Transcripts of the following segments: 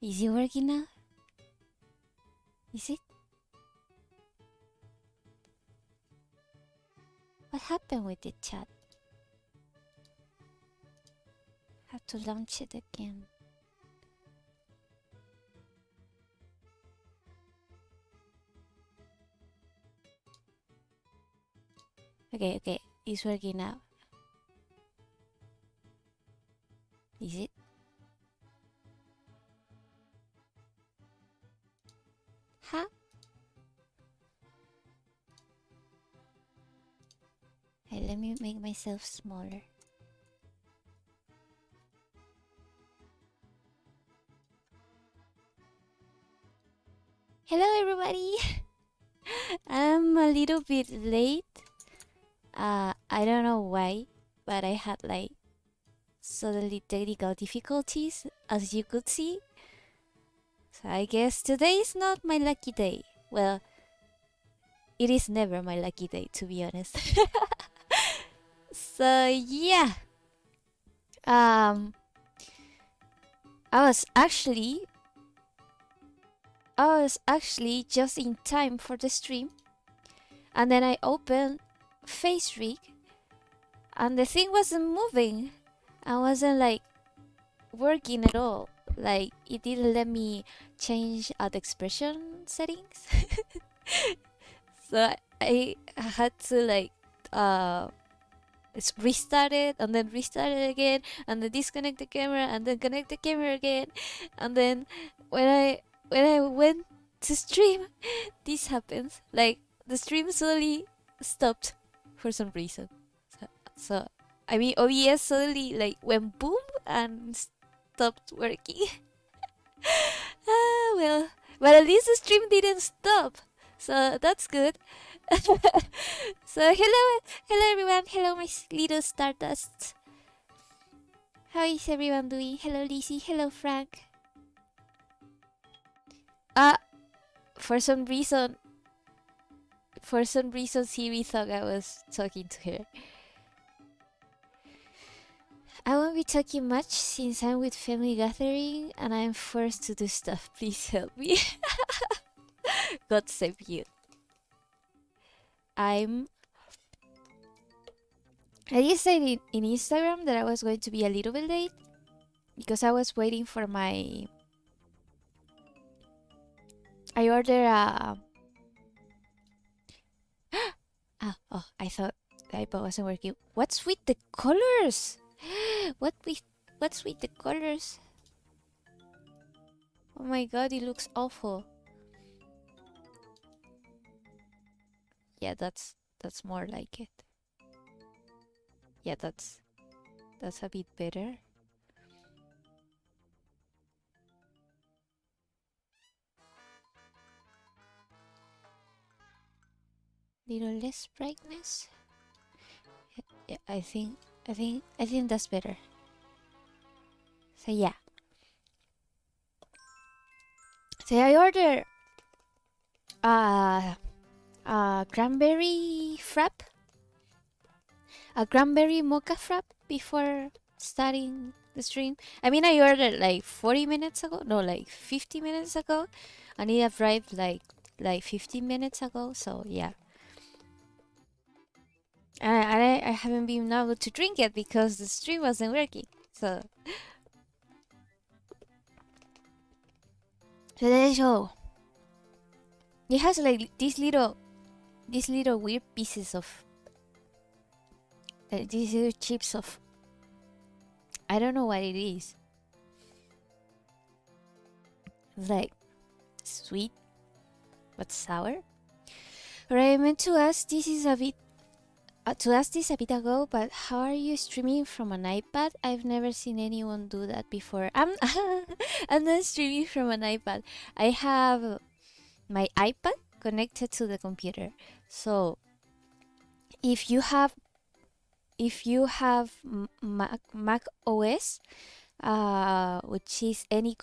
Is it working now? Is it? What happened with the chat? Have to launch it again. Okay, it's working now. Is it? Huh? Hey, let me make myself smaller. Hello everybody! I'm a little bit late. I don't know why, but I had like suddenly technical difficulties, as you could see. So I guess today is not my lucky day. Well, it is never my lucky day, to be honest. So yeah, um, I was actually just in time for the stream, and then I opened FaceRig, and the thing wasn't moving. I wasn't like working at all. Like it didn't let me change the expression settings. So I had to like restart it and then restart it again and then disconnect the camera and then connect the camera again, and then when I went to stream, this happens. Like the stream suddenly stopped for some reason. So I mean OBS suddenly like went boom and stopped working. Well, but at least the stream didn't stop, so that's good. So hello everyone. Hello my little Stardust. How is everyone doing? Hello Lizzie. Hello Frank. Uh for some reason, Siri thought I was talking to her. I won't be talking much since I'm with family gathering and I'm forced to do stuff. Please help me. God save you. I just said in Instagram that I was going to be a little bit late because I was waiting for my... I ordered a... oh, I thought the iPad wasn't working. What's with the colors? What's with the colors? Oh my god, it looks awful. Yeah, that's more like it. Yeah, that's a bit better. Little less brightness. Yeah, I think that's better. So yeah. So I ordered a cranberry frap, a cranberry mocha frap before starting the stream. I mean, I ordered like 40 minutes ago. No, like 50 minutes ago, and it arrived like 15 minutes ago. So yeah. And I haven't been able to drink it because the stream wasn't working. So let's show. It has like these little weird pieces of these little chips of, I don't know what it is. It's like sweet but sour. Right, I meant to ask this is a bit a bit ago, but how are you streaming from an iPad? I've never seen anyone do that before. I'm not streaming from an iPad. I have my iPad connected to the computer. So if you have Mac OS, which is any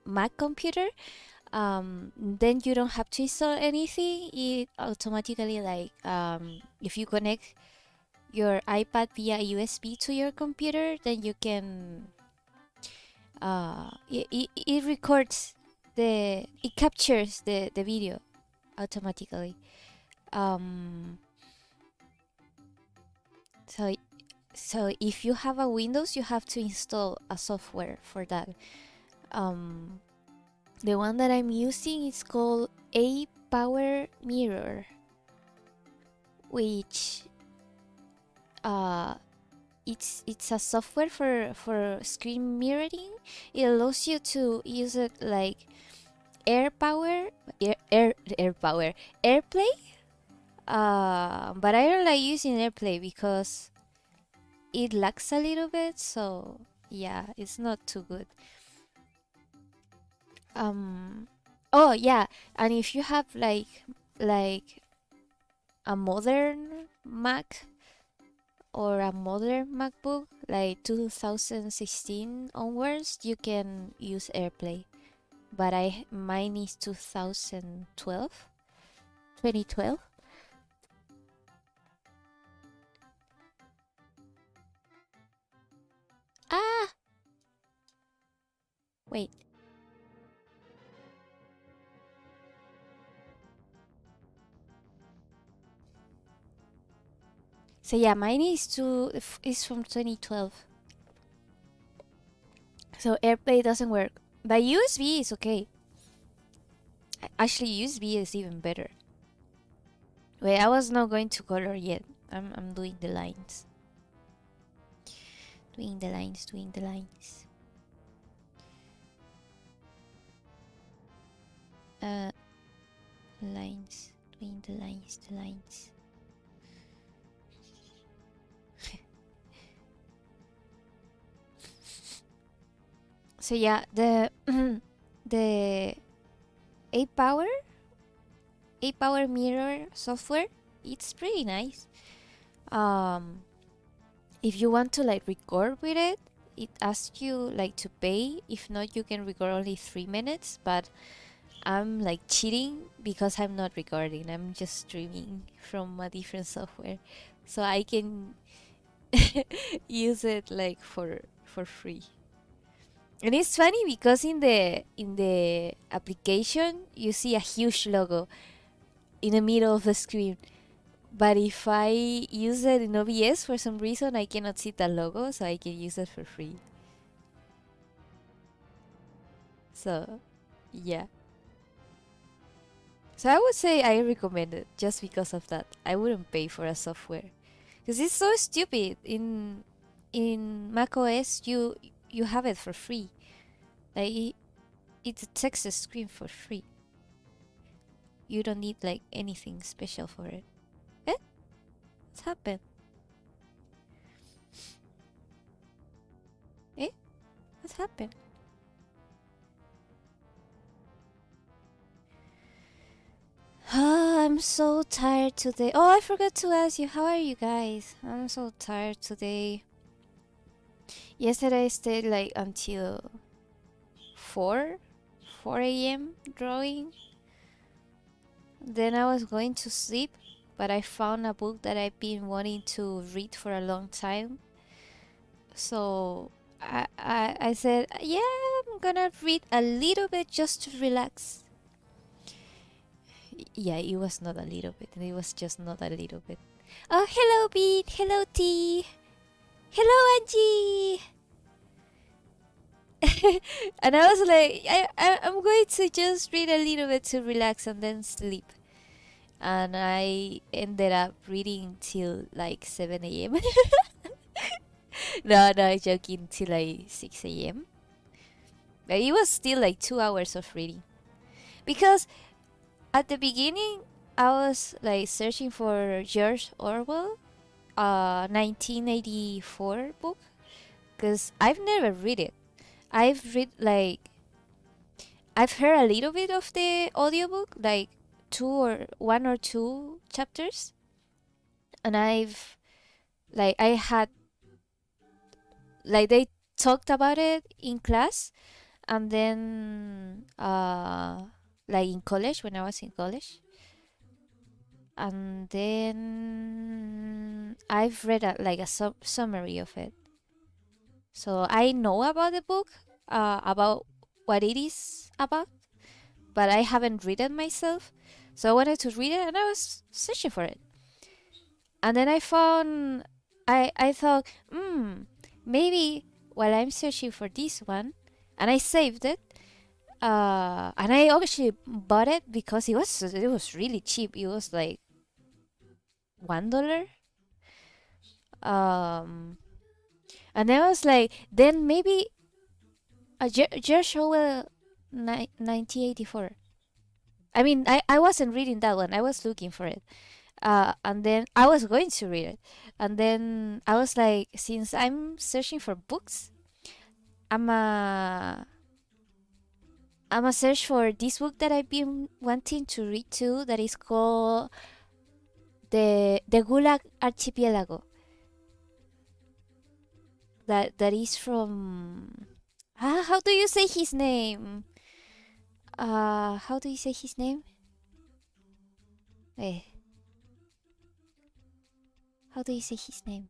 Mac computer, then you don't have to install anything. It automatically like if you connect your iPad via USB to your computer, then you can it records it captures the video automatically. Um, so so if you have a Windows, you have to install a software for that. Um, the one that I'm using is called A Power Mirror, which uh it's a software for screen mirroring. It allows you to use it like air power, air power, AirPlay. But I don't like using AirPlay because it lags a little bit. So yeah, it's not too good. Um. Oh yeah, and if you have like a modern Mac or a modern MacBook, like 2016 onwards, you can use AirPlay. But mine is 2012, 2012. Ah, wait. So yeah, mine is from 2012. So AirPlay doesn't work. But USB is okay. Actually, USB is even better. Wait, I was not going to color yet. I'm doing the lines. Doing the lines, doing the lines. Uh, lines, doing the lines, the lines. So yeah, the the A Power Mirror software, it's pretty nice. Um, if you want to like record with it, it asks you like to pay. If not, you can record only 3 minutes. But I'm like cheating because I'm not recording. I'm just streaming from a different software, so I can use it like for free. And it's funny because in the application you see a huge logo in the middle of the screen. But if I use it in OBS for some reason, I cannot see the logo, so I can use it for free. So, yeah. So I would say I recommend it just because of that. I wouldn't pay for a software because it's so stupid. In macOS, you have it for free. Like it detects the screen for free. You don't need like anything special for it. Eh? What's happened? Eh? What's happened? I'm so tired today. Oh, I forgot to ask you, how are you guys? I'm so tired today. Yesterday I stayed like until 4 4 a.m. drawing. Then I was going to sleep, but I found a book that I've been wanting to read for a long time. So I said, yeah, I'm gonna read a little bit just to relax. Yeah, it was not a little bit. It was just not a little bit. Oh, hello, Beat. Hello, T. Hello, Angie. And I was like, I'm going to just read a little bit to relax and then sleep. And I ended up reading till like 7 a.m. No, no, joking, till like 6 a.m. But it was still like 2 hours of reading. Because at the beginning, I was like searching for George Orwell, 1984 book, because I've never read it. I've read like I've heard a little bit of the audiobook, like two or one or two chapters, and I had like they talked about it in class, and then like in college when I was in college, and then I've read like a summary of it, so I know about the book, about what it is about, but I haven't read it myself. So I wanted to read it, and I was searching for it. And then I found, I thought, maybe while I'm searching for this one, and I saved it. And I actually bought it because it was really cheap. It was like $1. Um, and I was like, then maybe George Orwell 1984. I mean, I wasn't reading that one. I was looking for it. And then I was going to read it. And then I was like, since I'm searching for books, I'm a I'm a search for this book that I've been wanting to read too. That is called the Gulag Archipelago. That is from how do you say his name? How do you say his name? Eh, how do you say his name?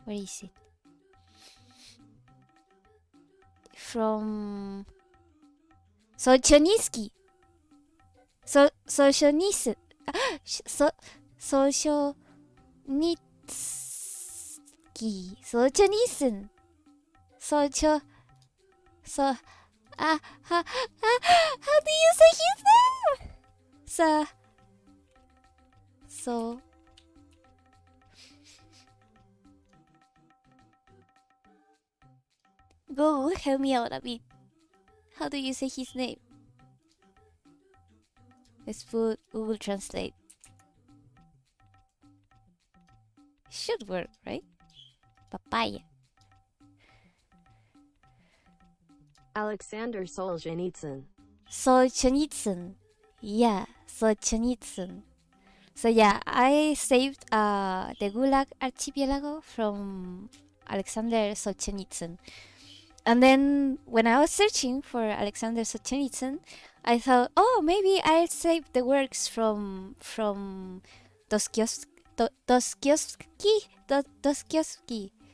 Where is it? From Solzhenitsky. Solzhenitsyn. So Solzhenitsky. Solzhenitsyn. Solzhenitsyn. So, how do you say his name? So, Google, help me out a bit. How do you say his name? Let's put Google Translate. Should work, right? Papaya. Alexander Solzhenitsyn. Solzhenitsyn. Yeah, Solzhenitsyn. So yeah, I saved the Gulag Archipelago from Alexander Solzhenitsyn. And then when I was searching for Alexander Solzhenitsyn, I thought, oh, maybe I'll save the works from Dostoevsky, Dostoevsky,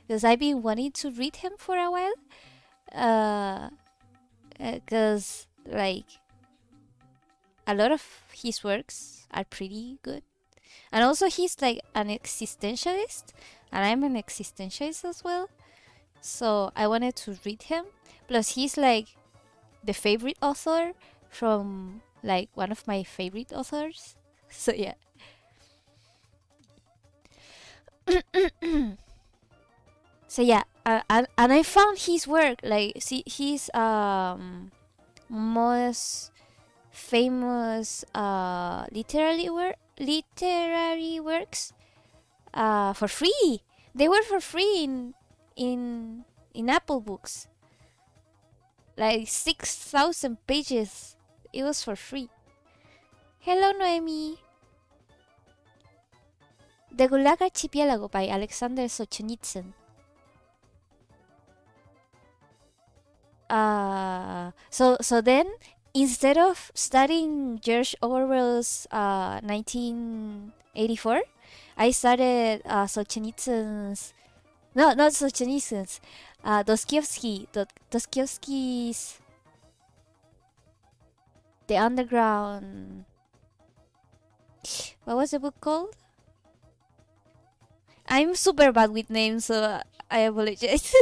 because I've been wanting to read him for a while. Because like a lot of his works are pretty good, and also he's like an existentialist, and I'm an existentialist as well. So I wanted to read him. Plus, he's like the favorite author from like one of my favorite authors. So yeah. So yeah, and I found his work, like, see, his most famous literary works for free. They were for free in Apple Books. Like 6,000 pages. It was for free. Hello, Noemi. The Gulag Archipelago by Alexander Solzhenitsyn. So then, instead of studying George Orwell's 1984, I started Solzhenitsyn's. No, not Solzhenitsyn's. Dostoevsky's The Underground. What was the book called? I'm super bad with names, so I apologize.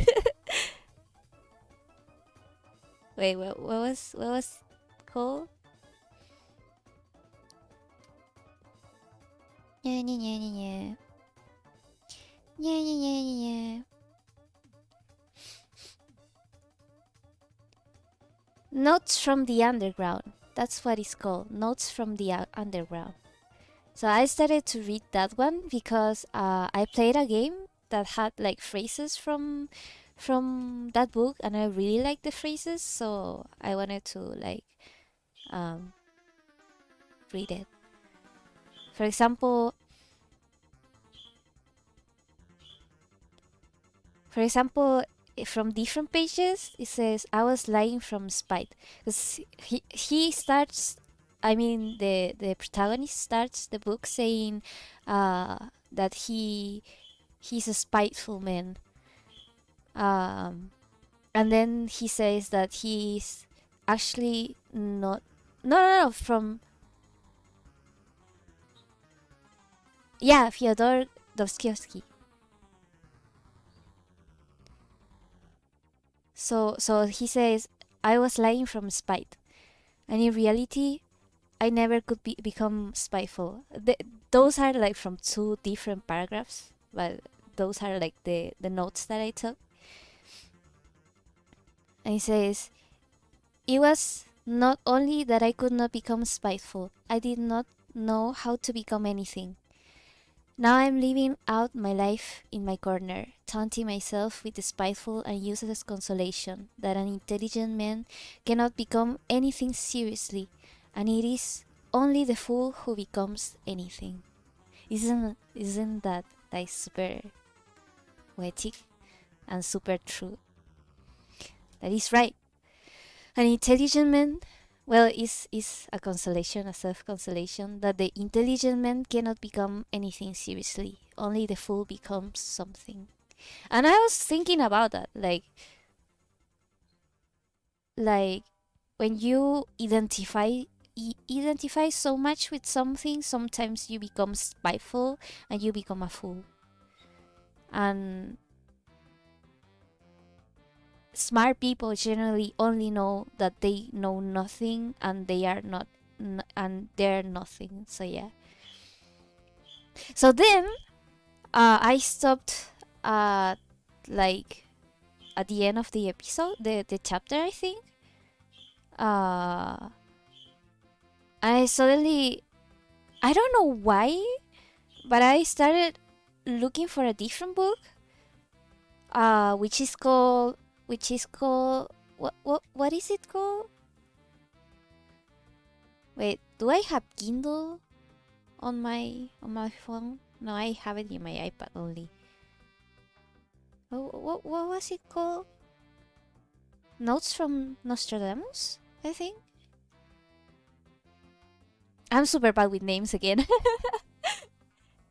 Wait, what was it called? Yeah, yeah, yeah, yeah, yeah. Yeah, yeah, yeah, yeah, yeah. Notes from the Underground. That's what it's called. Notes from the Underground. So I started to read that one because I played a game that had like phrases from that book, and I really liked the phrases, so I wanted to like read it. For example, from different pages, it says, "I was lying from spite," because he starts. I mean, the protagonist starts the book saying that he's a spiteful man, Um, and then he says that he's actually not. No, no, no. From yeah, Fyodor Dostoevsky. So he says, I was lying from spite, and in reality, I never could become spiteful. Those are like from two different paragraphs, but those are like the notes that I took. And he says, it was not only that I could not become spiteful, I did not know how to become anything. Now I'm living out my life in my corner, taunting myself with the spiteful and useless consolation that an intelligent man cannot become anything seriously, and it is only the fool who becomes anything. Isn't that like super poetic and super true? That is right. An intelligent man, well, is a consolation, a self-consolation, that the intelligent man cannot become anything seriously. Only the fool becomes something. And I was thinking about that, like when you identify so much with something, sometimes you become spiteful and you become a fool. And smart people generally only know that they know nothing and they are not and they're nothing. So yeah. So then I stopped like at the end of the episode, the chapter, I think. I suddenly, I don't know why, but I started looking for a different book, which is called what is it called? Wait, do I have Kindle on my phone? No, I have it in my iPad only. Oh, what was it called? Notes from Nostradamus, I think. I'm super bad with names again.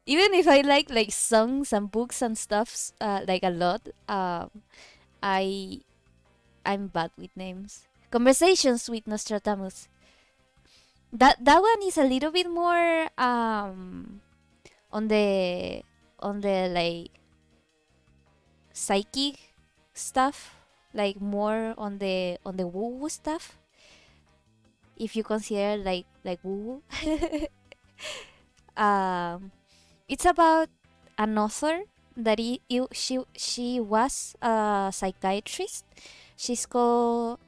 Even if I like songs and books and stuff like a lot, I I'm bad with names. Conversations with Nostradamus. That one is a little bit more on the like psychic stuff, like more on the woo woo stuff. If you consider like woo woo, um, it's about an author that she was a psychiatrist. She's called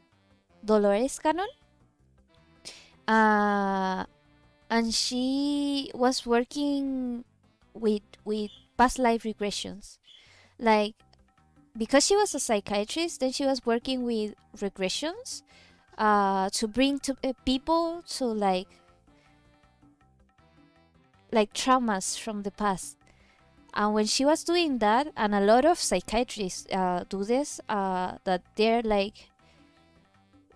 Dolores Cannon. Uh, and she was working with past life regressions. Like because she was a psychiatrist, then she was working with regressions to bring to people to like traumas from the past. And when she was doing that, and a lot of psychiatrists do this, that they're like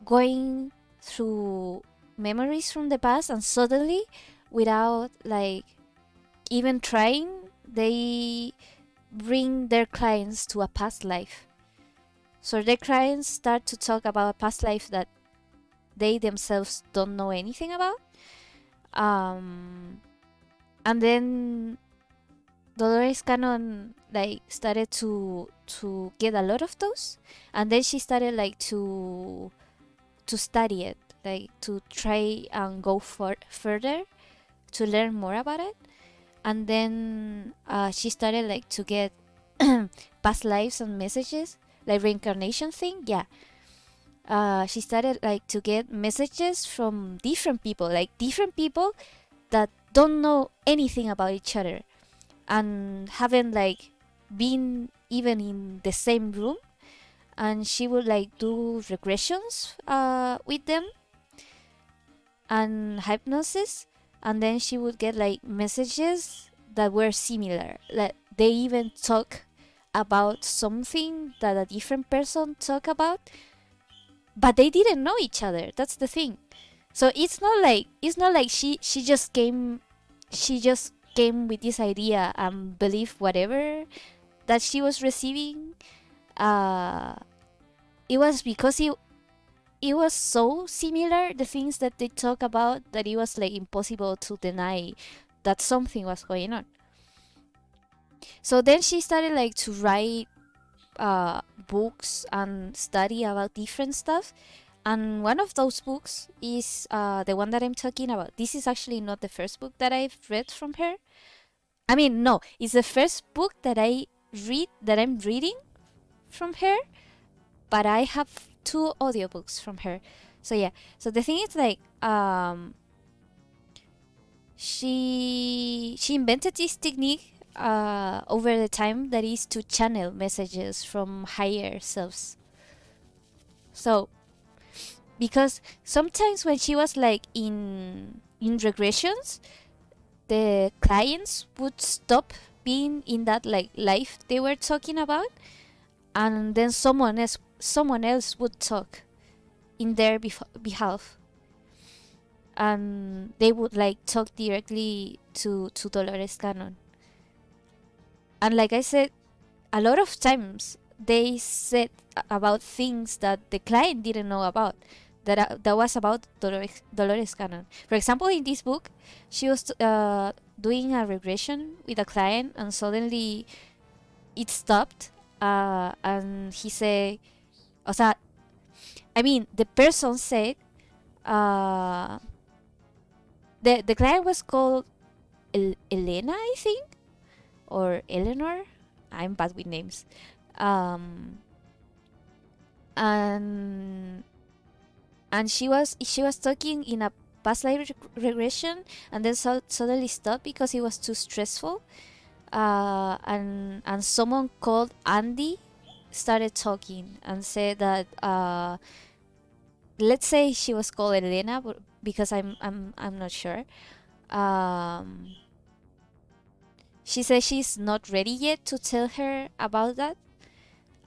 going through memories from the past, and suddenly, without like even trying, they bring their clients to a past life. So their clients start to talk about a past life that they themselves don't know anything about. And then Dolores Cannon like started to get a lot of those, and then she started like to study it, like to try and go further to learn more about it. And then she started like to get past lives and messages, like reincarnation thing. Yeah, she started like to get messages from different people, like different people that don't know anything about each other and haven't like been even in the same room. And she would like do regressions with them and hypnosis, and then she would get like messages that were similar, like they even talk about something that a different person talk about, but they didn't know each other. That's the thing. So it's not like she just came with this idea and believed whatever that she was receiving. uh, it was because it was so similar, the things that they talk about, that it was like impossible to deny that something was going on. So then she started like to write books and study about different stuff. And one of those books is the one that I'm talking about. This is actually not the first book that I've read from her. I mean, no, it's the first book that I'm reading from her, but I have two audiobooks from her. So yeah. So the thing is like she invented this technique over the time, that is to channel messages from higher selves. So because sometimes when she was like in regressions, the clients would stop being in that like life they were talking about, and then someone else would talk in their behalf, and they would like talk directly to Dolores Cannon. And like I said, a lot of times they said about things that the client didn't know about, that was about Dolores Cannon. For example, in this book, she was doing a regression with a client, and suddenly it stopped, and he said, o sea, I mean, the person said, uh, the client was called Elena, I think, or Eleanor. I'm bad with names. Um, and she was talking in a past life regression, and then suddenly stopped because it was too stressful. And someone called Andy started talking and said that, let's say she was called Elena, because I'm not sure. Um, she said she's not ready yet to tell her about that.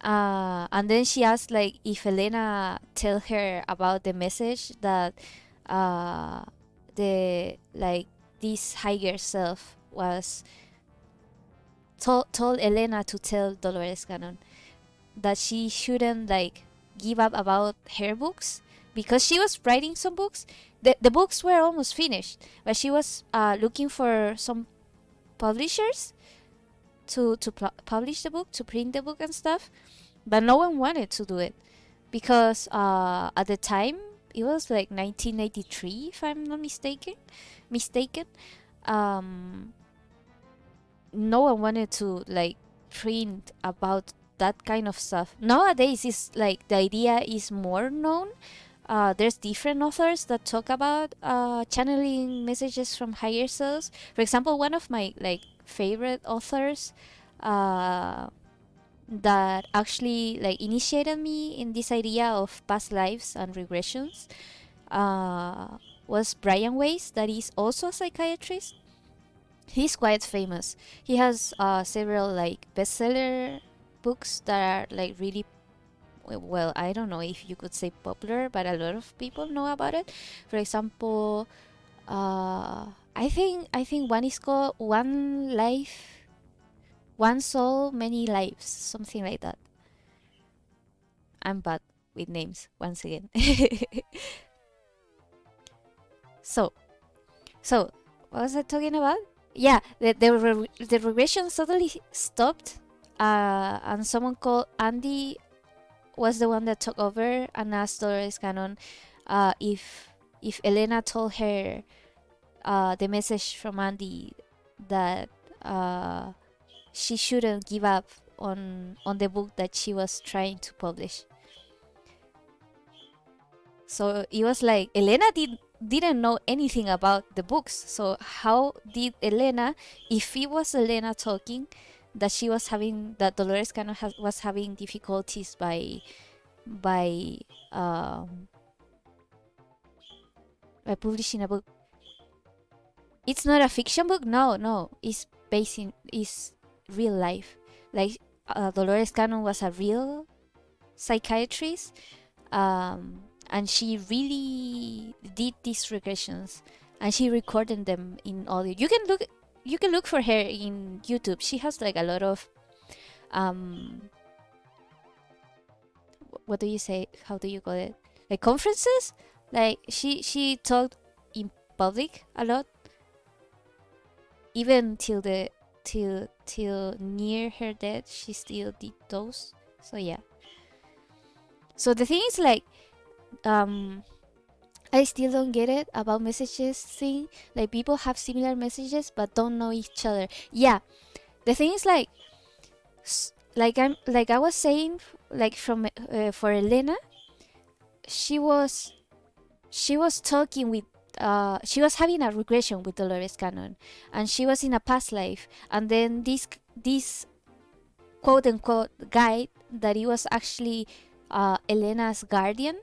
And then she asked like if Elena tell her about the message that uh, the like this higher self was told Elena to tell Dolores Cannon that she shouldn't like give up about her books, because she was writing some books. The books were almost finished, but she was looking for some publishers to publish the book, to print the book and stuff, but no one wanted to do it because at the time it was like 1983, if I'm not mistaken. um no one wanted to like print about that kind of stuff. Nowadays is like the idea is more known. There's different authors that talk about channeling messages from higher selves. For example, one of my like favorite authors uh, that actually like initiated me in this idea of past lives and regressions was Brian Weiss, that is also a psychiatrist. He's quite famous. He has several like bestseller books that are like really well, I don't know if you could say popular, but a lot of people know about it. For example, I think one is called One Life, One Soul, Many Lives, something like that. I'm bad with names once again. so so what was I talking about? Yeah, the regression suddenly stopped, and someone called Andy was the one that took over and asked Dolores Cannon if Elena told her the message from Andy that she shouldn't give up on the book that she was trying to publish. So it was like Elena didn't know anything about the books. So how did Elena, if it was Elena talking, that she was having, that Dolores Cannon was having difficulties by um by publishing a book? It's not a fiction book. No, it's based in is real life. Like Dolores Cannon was a real psychiatrist, and she really did these regressions, and she recorded them in audio. You can look for her in YouTube. She has like a lot of um what do you say? How do you call it? Like conferences? Like she talked in public a lot, even till near her death. She still did those. So yeah. So the thing is like I still don't get it about messages thing. Like people have similar messages but don't know each other. Yeah, the thing is like like I was saying, like from for Elena, she was talking with she was having a regression with Dolores Cannon, and she was in a past life, and then this quote unquote guide that it was actually Elena's guardian,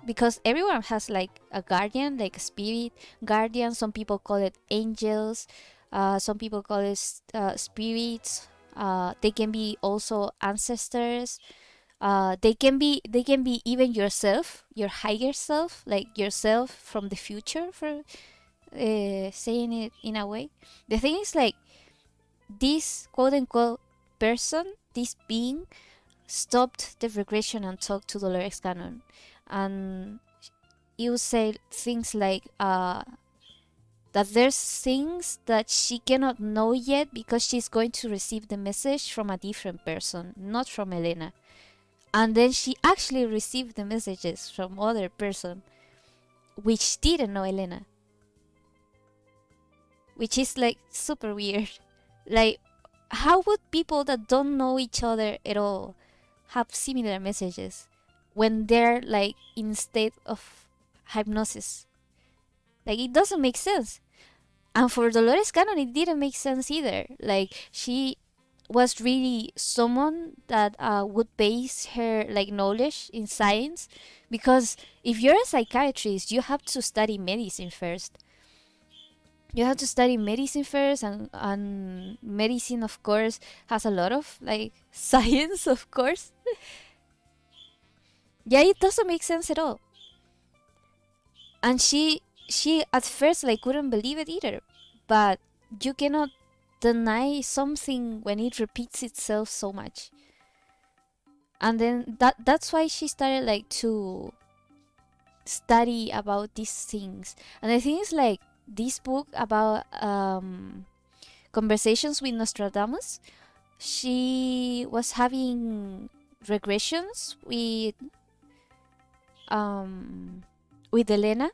because everyone has like a guardian, like a spirit guardian. Some people call it angels, some people call it spirits. They can be also ancestors. They can be even yourself, your higher self, like yourself from the future, for saying it in a way. The thing is like this quote unquote person, this being, stopped the regression and talked to Dolores Cannon, and you say things like that there's things that she cannot know yet because she's going to receive the message from a different person, not from Elena. And then she actually received the messages from other person, which didn't know Elena, which is like super weird. Like, how would people that don't know each other at all have similar messages when they're like in state of hypnosis? Like, it doesn't make sense. And for Dolores Cannon, it didn't make sense either. Like, she was really someone that would base her like knowledge in science, because if you're a psychiatrist, you have to study medicine first. You have to study medicine first, and medicine, of course, has a lot of like science, of course. Yeah, it doesn't make sense at all. And she at first like couldn't believe it either, but you cannot deny something when it repeats itself so much. And then that's why she started like to study about these things. And the thing is like this book about conversations with Nostradamus, she was having regressions with Elena,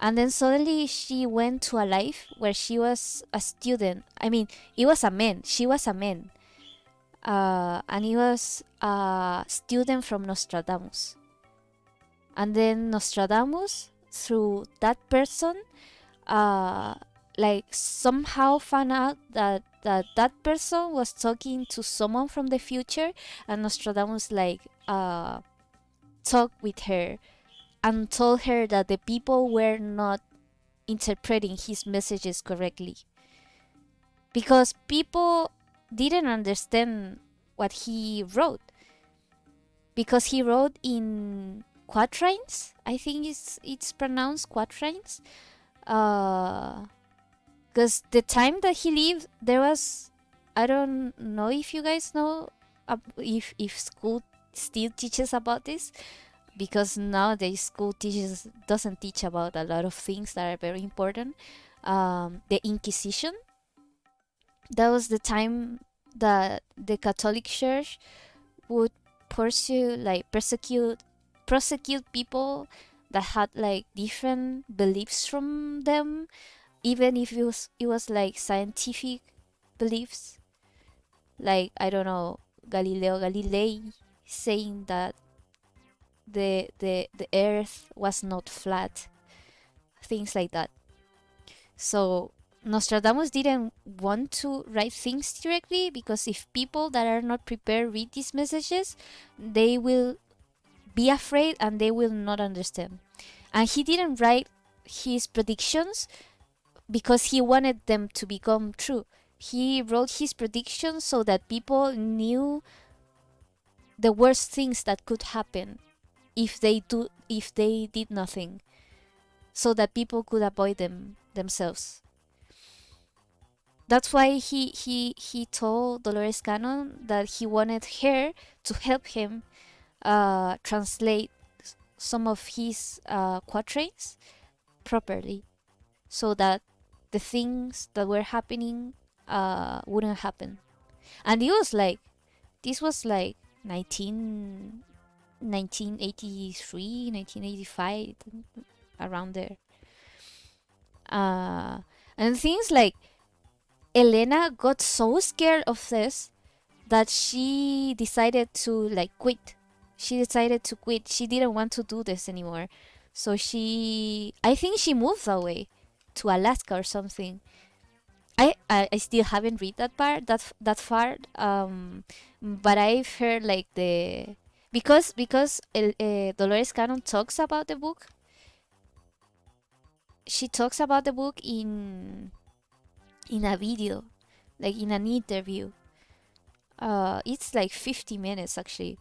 and then suddenly she went to a life where she was a student. I mean, it was a man. She was a man. And he was a student from Nostradamus. And then Nostradamus, through that person, like somehow found out that person was talking to someone from the future, and Nostradamus like talked with her and told her that the people were not interpreting his messages correctly, because people didn't understand what he wrote, because he wrote in quatrains. I think it's pronounced quatrains. Because the time that he lived, there was, I don't know if you guys know, if school still teaches about this, because nowadays school doesn't teach about a lot of things that are very important. The Inquisition. That was the time that the Catholic Church would prosecute people that had like different beliefs from them, even if it was like scientific beliefs. Like, I don't know, Galileo Galilei saying that the earth was not flat, things like that. So Nostradamus didn't want to write things directly, because if people that are not prepared read these messages, they will be afraid and they will not understand. And he didn't write his predictions because he wanted them to become true. He wrote his predictions so that people knew the worst things that could happen if they did nothing, so that people could avoid them themselves. That's why he told Dolores Cannon that he wanted her to help him translate some of his quatrains properly, so that the things that were happening wouldn't happen. And it was like, this was like 1983, 1985, around there. Uh, and things like, Elena got so scared of this that she decided to like quit. She decided to quit. She didn't want to do this anymore. So I think she moved away to Alaska or something. I still haven't read that part, that far. But I've heard like because Dolores Cannon talks about the book. She talks about the book in a video, like in an interview. It's like 50 minutes actually.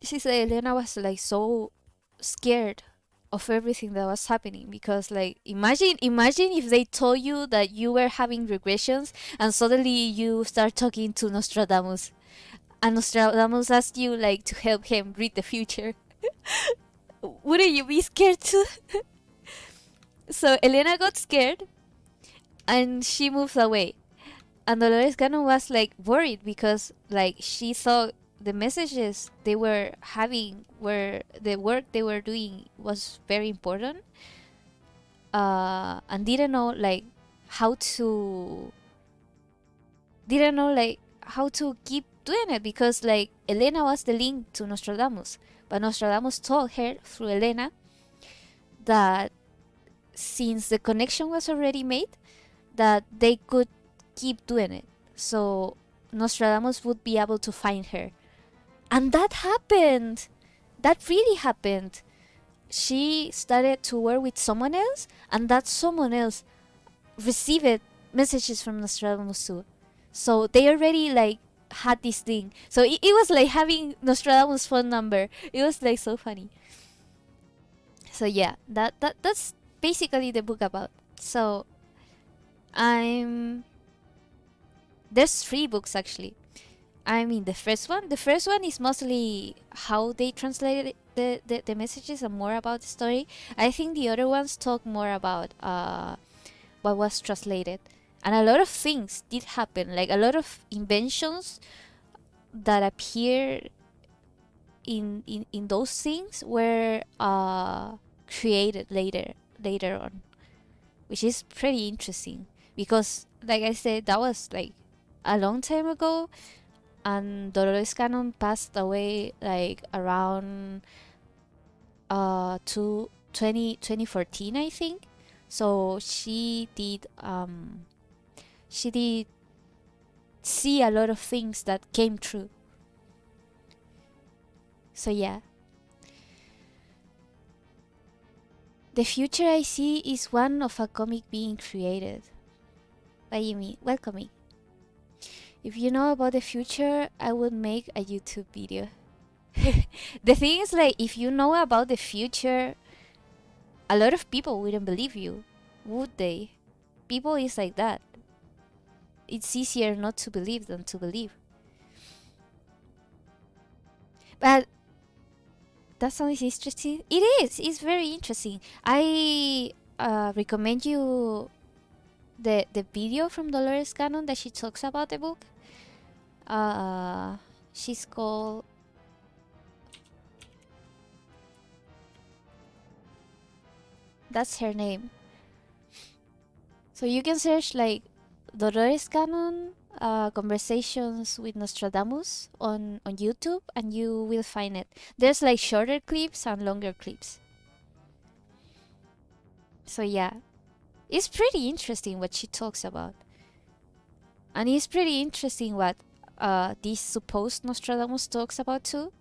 She said Elena was like so scared of everything that was happening, because like, imagine if they told you that you were having regressions and suddenly you start talking to Nostradamus, and Nostradamus asked you like to help him read the future. Wouldn't you be scared too? So Elena got scared and she moved away. And Dolores Cannon was like worried, because like she thought the messages they were having, were the work they were doing, was very important, and how to didn't know like how to keep doing it, because like Elena was the link to Nostradamus, but Nostradamus told her through Elena that since the connection was already made, that they could keep doing it, so Nostradamus would be able to find her. And that happened. That really happened. She started to work with someone else, and that someone else received messages from Nostradamus too. So they already like had this thing. So it was like having Nostradamus' phone number. It was like so funny. So yeah, that's basically the book about. So I'm there's 3 books actually. I mean, the first one. The first one is mostly how they translated the messages and more about the story. I think the other ones talk more about what was translated. And a lot of things did happen. Like a lot of inventions that appear in those things were created later on, which is pretty interesting, because like I said, that was like a long time ago, and Dolores Cannon passed away like around 2014, I think. So she did see a lot of things that came true. So yeah, the future I see is one of a comic being created. What do you mean? What comic? If you know about the future, I would make a YouTube video. The thing is, like, if you know about the future, a lot of people wouldn't believe you, would they? People is like that. It's easier not to believe than to believe. But that sounds interesting. It is. It's very interesting. I recommend you the video from Dolores Cannon that she talks about the book. She's called. That's her name. So you can search like Dolores Cannon conversations with Nostradamus on YouTube, and you will find it. There's like shorter clips and longer clips. So yeah, it's pretty interesting what she talks about, and it's pretty interesting what this supposed Nostradamus talks about too.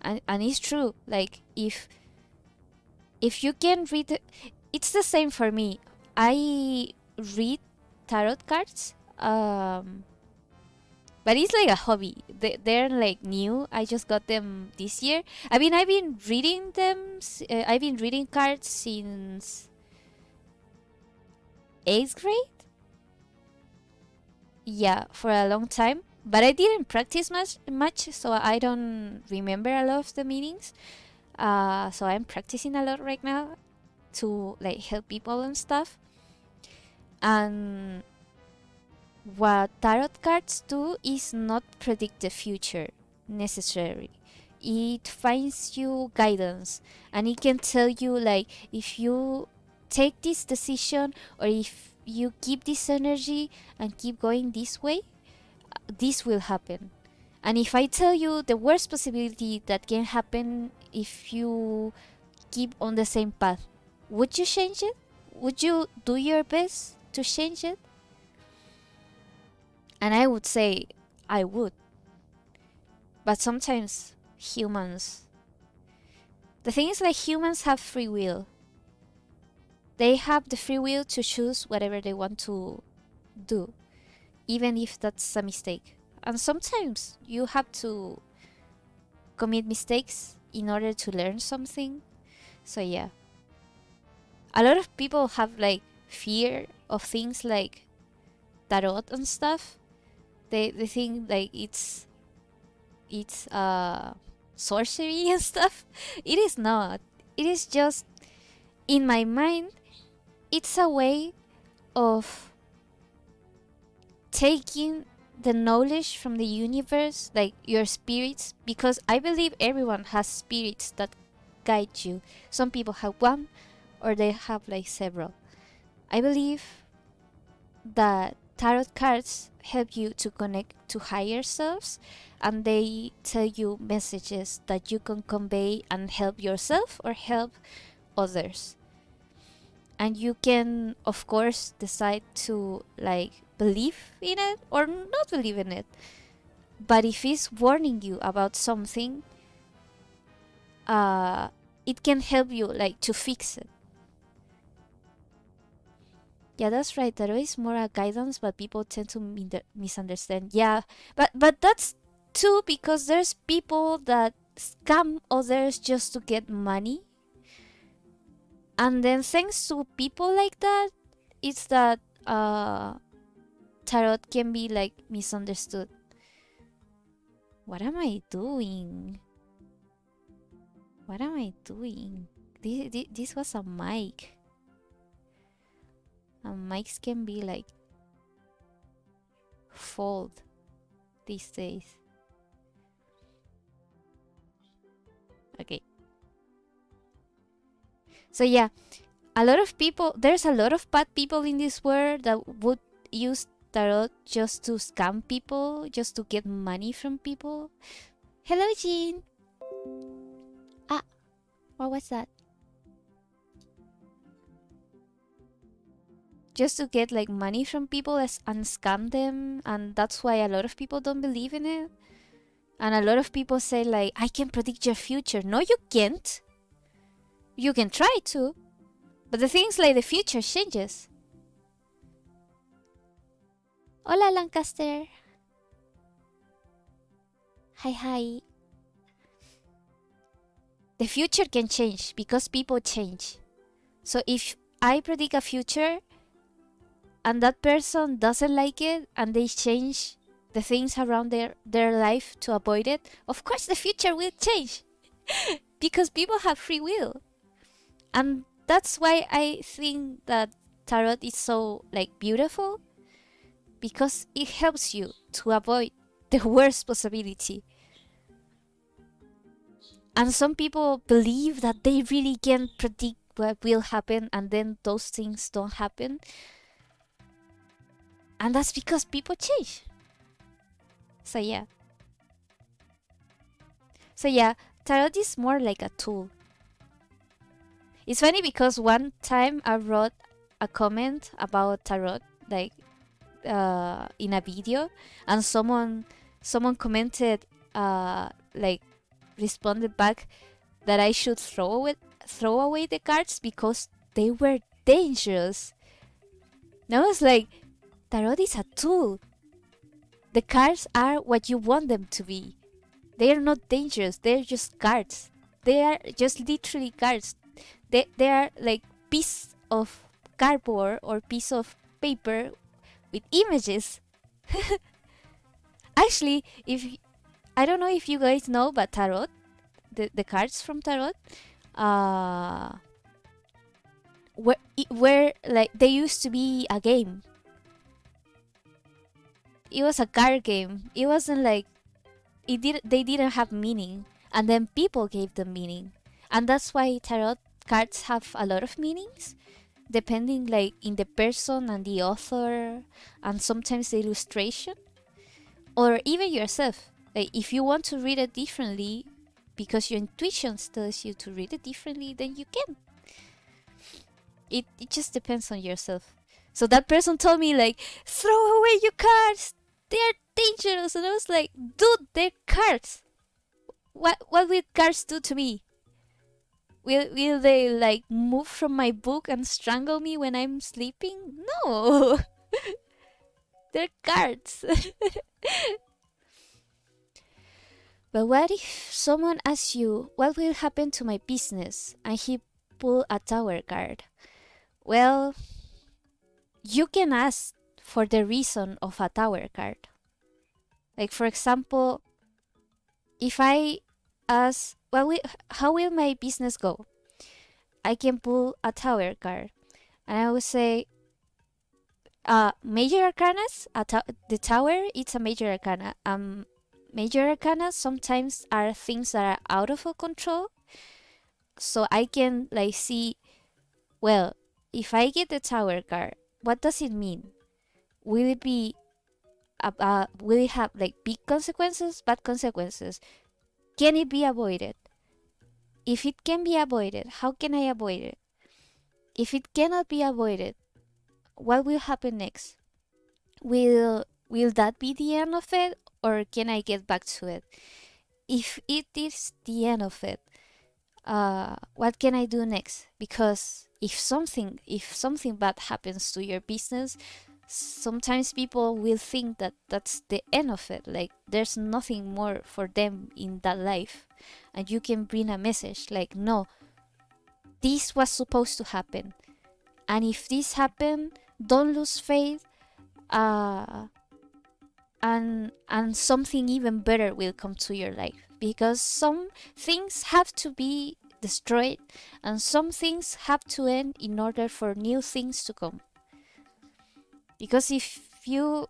And it's true. Like if you can read it, it's the same for me. I read tarot cards, but it's like a hobby. They're like new. I just got them this year. I mean, I've been reading them. I've been reading cards since 8th grade. Yeah, for a long time. But I didn't practice much, so I don't remember a lot of the meanings. So I'm practicing a lot right now to like help people and stuff. And what tarot cards do is not predict the future necessarily. It finds you guidance, and it can tell you like if you take this decision or if you keep this energy and keep going this way, this will happen. And if I tell you the worst possibility that can happen if you keep on the same path, would you change it? Would you do your best to change it? And I would say I would. But sometimes humans. The thing is, like, humans have free will. They have the free will to choose whatever they want to do, even if that's a mistake. And sometimes you have to commit mistakes in order to learn something. So yeah. A lot of people have like fear of things like tarot and stuff. They think like it's sorcery and stuff. It is not. It is just, in my mind, it's a way of taking the knowledge from the universe, like your spirits, because I believe everyone has spirits that guide you. Some people have one, or they have like several. I believe that tarot cards help you to connect to higher selves, and they tell you messages that you can convey and help yourself or help others. And you can, of course, decide to like believe in it or not believe in it. But if it's warning you about something, it can help you like to fix it. Yeah, that's right. Tarot is more a guidance, but people tend to misunderstand. Yeah, but that's too because there's people that scam others just to get money. And then thanks to people like that, it's that tarot can be like misunderstood. What am I doing? What am I doing? This was a mic. And mics can be like fold these days. Okay. So yeah, there's a lot of bad people in this world that would use tarot just to scam people, just to get money from people. Hello, Jean. Ah, what was that? Just to get like money from people and scam them, and that's why a lot of people don't believe in it. And a lot of people say like, I can predict your future. No, you can't. You can try to, but the thing is like the future changes. Hola, Lancaster. Hi. The future can change because people change. So if I predict a future and that person doesn't like it and they change the things around their life to avoid it, of course the future will change. Because people have free will. And that's why I think that tarot is so like beautiful, because it helps you to avoid the worst possibility. And some people believe that they really can predict what will happen, and then those things don't happen. And that's because people change. So yeah, tarot is more like a tool. It's funny because one time I wrote a comment about tarot, like in a video, and someone commented, like responded back that I should throw away the cards because they were dangerous. And I was like, tarot is a tool. The cards are what you want them to be. They are not dangerous. They're just cards. They are just literally cards. They are like piece of cardboard or piece of paper with images. Actually, if I don't know if you guys know, but tarot, the cards from tarot, uh, where like they used to be a game. It was a card game. It wasn't like it did. They didn't have meaning, and then people gave them meaning, and that's why tarot cards have a lot of meanings, depending like in the person and the author, and sometimes the illustration, or even yourself. Like if you want to read it differently, because your intuition tells you to read it differently, then you can. It just depends on yourself. So that person told me like, throw away your cards. They're dangerous, and I was like, dude, they're cards. What will cards do to me? Will they like move from my book and strangle me when I'm sleeping? No. They're cards. But what if someone asks you, what will happen to my business? And he pull a tower card. Well, you can ask for the reason of a tower card. Like for example, if I ask, how will my business go? I can pull a tower card, and I would say, major arcanas. The tower, it's a major arcana. Major arcana sometimes are things that are out of our control. So I can like see, well, if I get the tower card, what does it mean? Will it be will it have like big consequences, bad consequences? Can it be avoided? If it can be avoided, how can I avoid it? If it cannot be avoided, what will happen next? Will that be the end of it, or can I get back to it? If it is the end of it, what can I do next? Because if something bad happens to your business, sometimes people will think that that's the end of it, like there's nothing more for them in that life. And you can bring a message like, no, this was supposed to happen, and if this happened, don't lose faith, uh, and something even better will come to your life, because some things have to be destroyed and some things have to end in order for new things to come. Because if you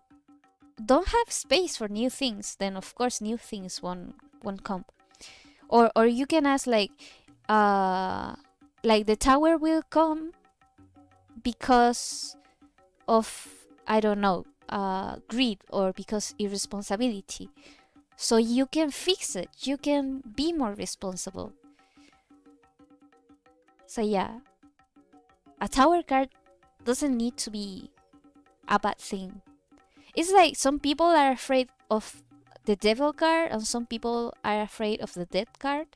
don't have space for new things, then of course new things won't come. Or you can ask like the tower will come because of, I don't know, greed, or because irresponsibility. So you can fix it. You can be more responsible. So yeah, a tower card doesn't need to be a bad thing. It's like some people are afraid of the devil card and some people are afraid of the death card.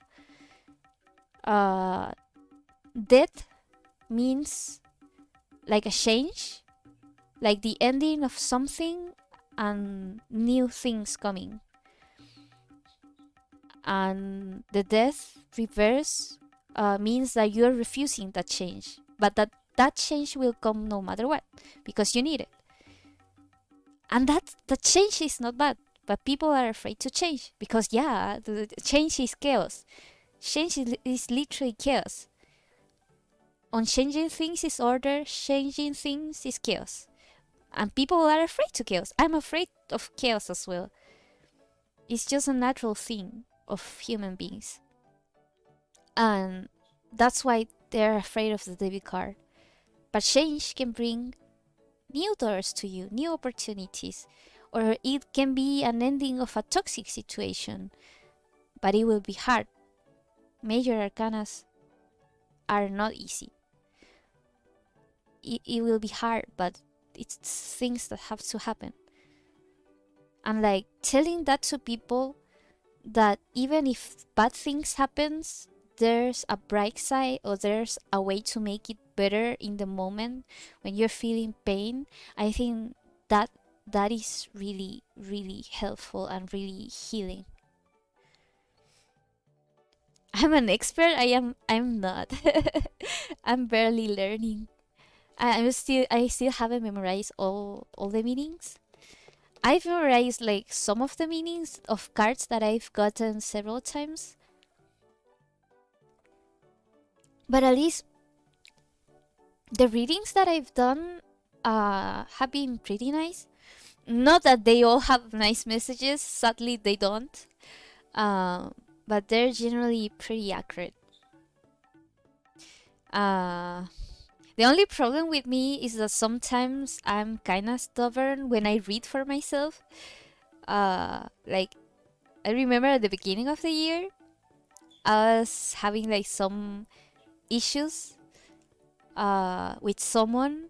Death means like a change, like the ending of something and new things coming. And the death reverse means that you're refusing that change, but that change will come no matter what, because you need it. And that change is not bad, but people are afraid to change because yeah, the change is chaos. Change is literally chaos. Unchanging things is order, changing things is chaos. And people are afraid to chaos. I'm afraid of chaos as well. It's just a natural thing of human beings. And that's why they're afraid of the debit card. But change can bring new doors to you, new opportunities. Or it can be an ending of a toxic situation. But it will be hard. Major arcanas are not easy. It will be hard, but it's things that have to happen. And like telling that to people, that even if bad things happens, there's a bright side, or there's a way to make it better in the moment when you're feeling pain. I think that is really, really helpful and really healing. I'm an expert. I'm not. I'm barely learning. I still haven't memorized all the meanings. I've memorized like some of the meanings of cards that I've gotten several times. But at least the readings that I've done have been pretty nice. Not that they all have nice messages, sadly they don't. Uh, but they're generally pretty accurate. Uh, the only problem with me is that sometimes I'm kind of stubborn when I read for myself. Like, I remember at the beginning of the year, I was having like some issues with someone,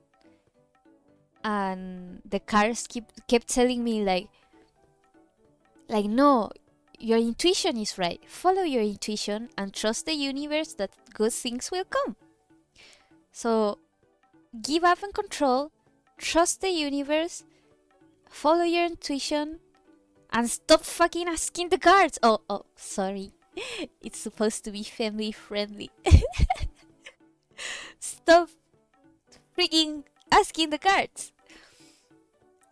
and the cards kept telling me like no, your intuition is right. Follow your intuition and trust the universe that good things will come. So give up on control, trust the universe, follow your intuition, and stop fucking asking the cards. Oh, sorry. It's supposed to be family friendly. Stop freaking asking the cards.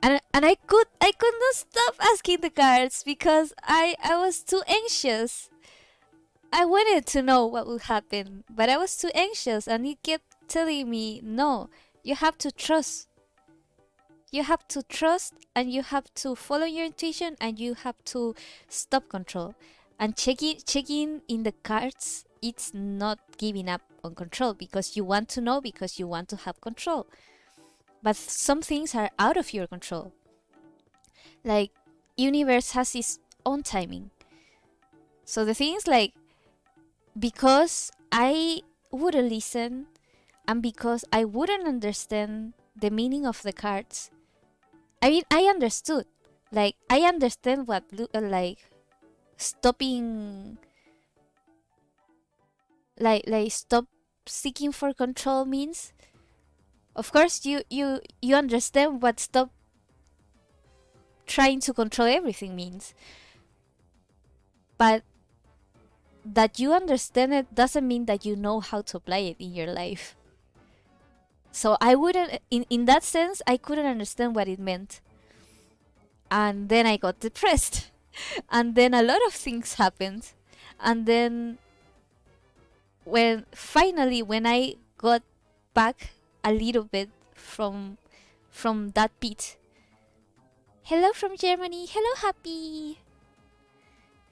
And I could not stop asking the cards because I was too anxious. I wanted to know what would happen, but I was too anxious, and it kept telling me, no, you have to trust. You have to trust, and you have to follow your intuition, and you have to stop control. And checking in the cards, it's not giving up on control because you want to know, because you want to have control. But some things are out of your control. Like, universe has its own timing. So the thing is like, because I wouldn't listen, and because I wouldn't understand the meaning of the cards. I mean, I understood. Like, I understand what like stopping, like stop seeking for control means. Of course, you understand what stop trying to control everything means. But that you understand it doesn't mean that you know how to apply it in your life. So I wouldn't, in that sense, I couldn't understand what it meant. And then I got depressed. And then a lot of things happened. And then when I got back a little bit from that pit. Hello from Germany. Hello, Happy.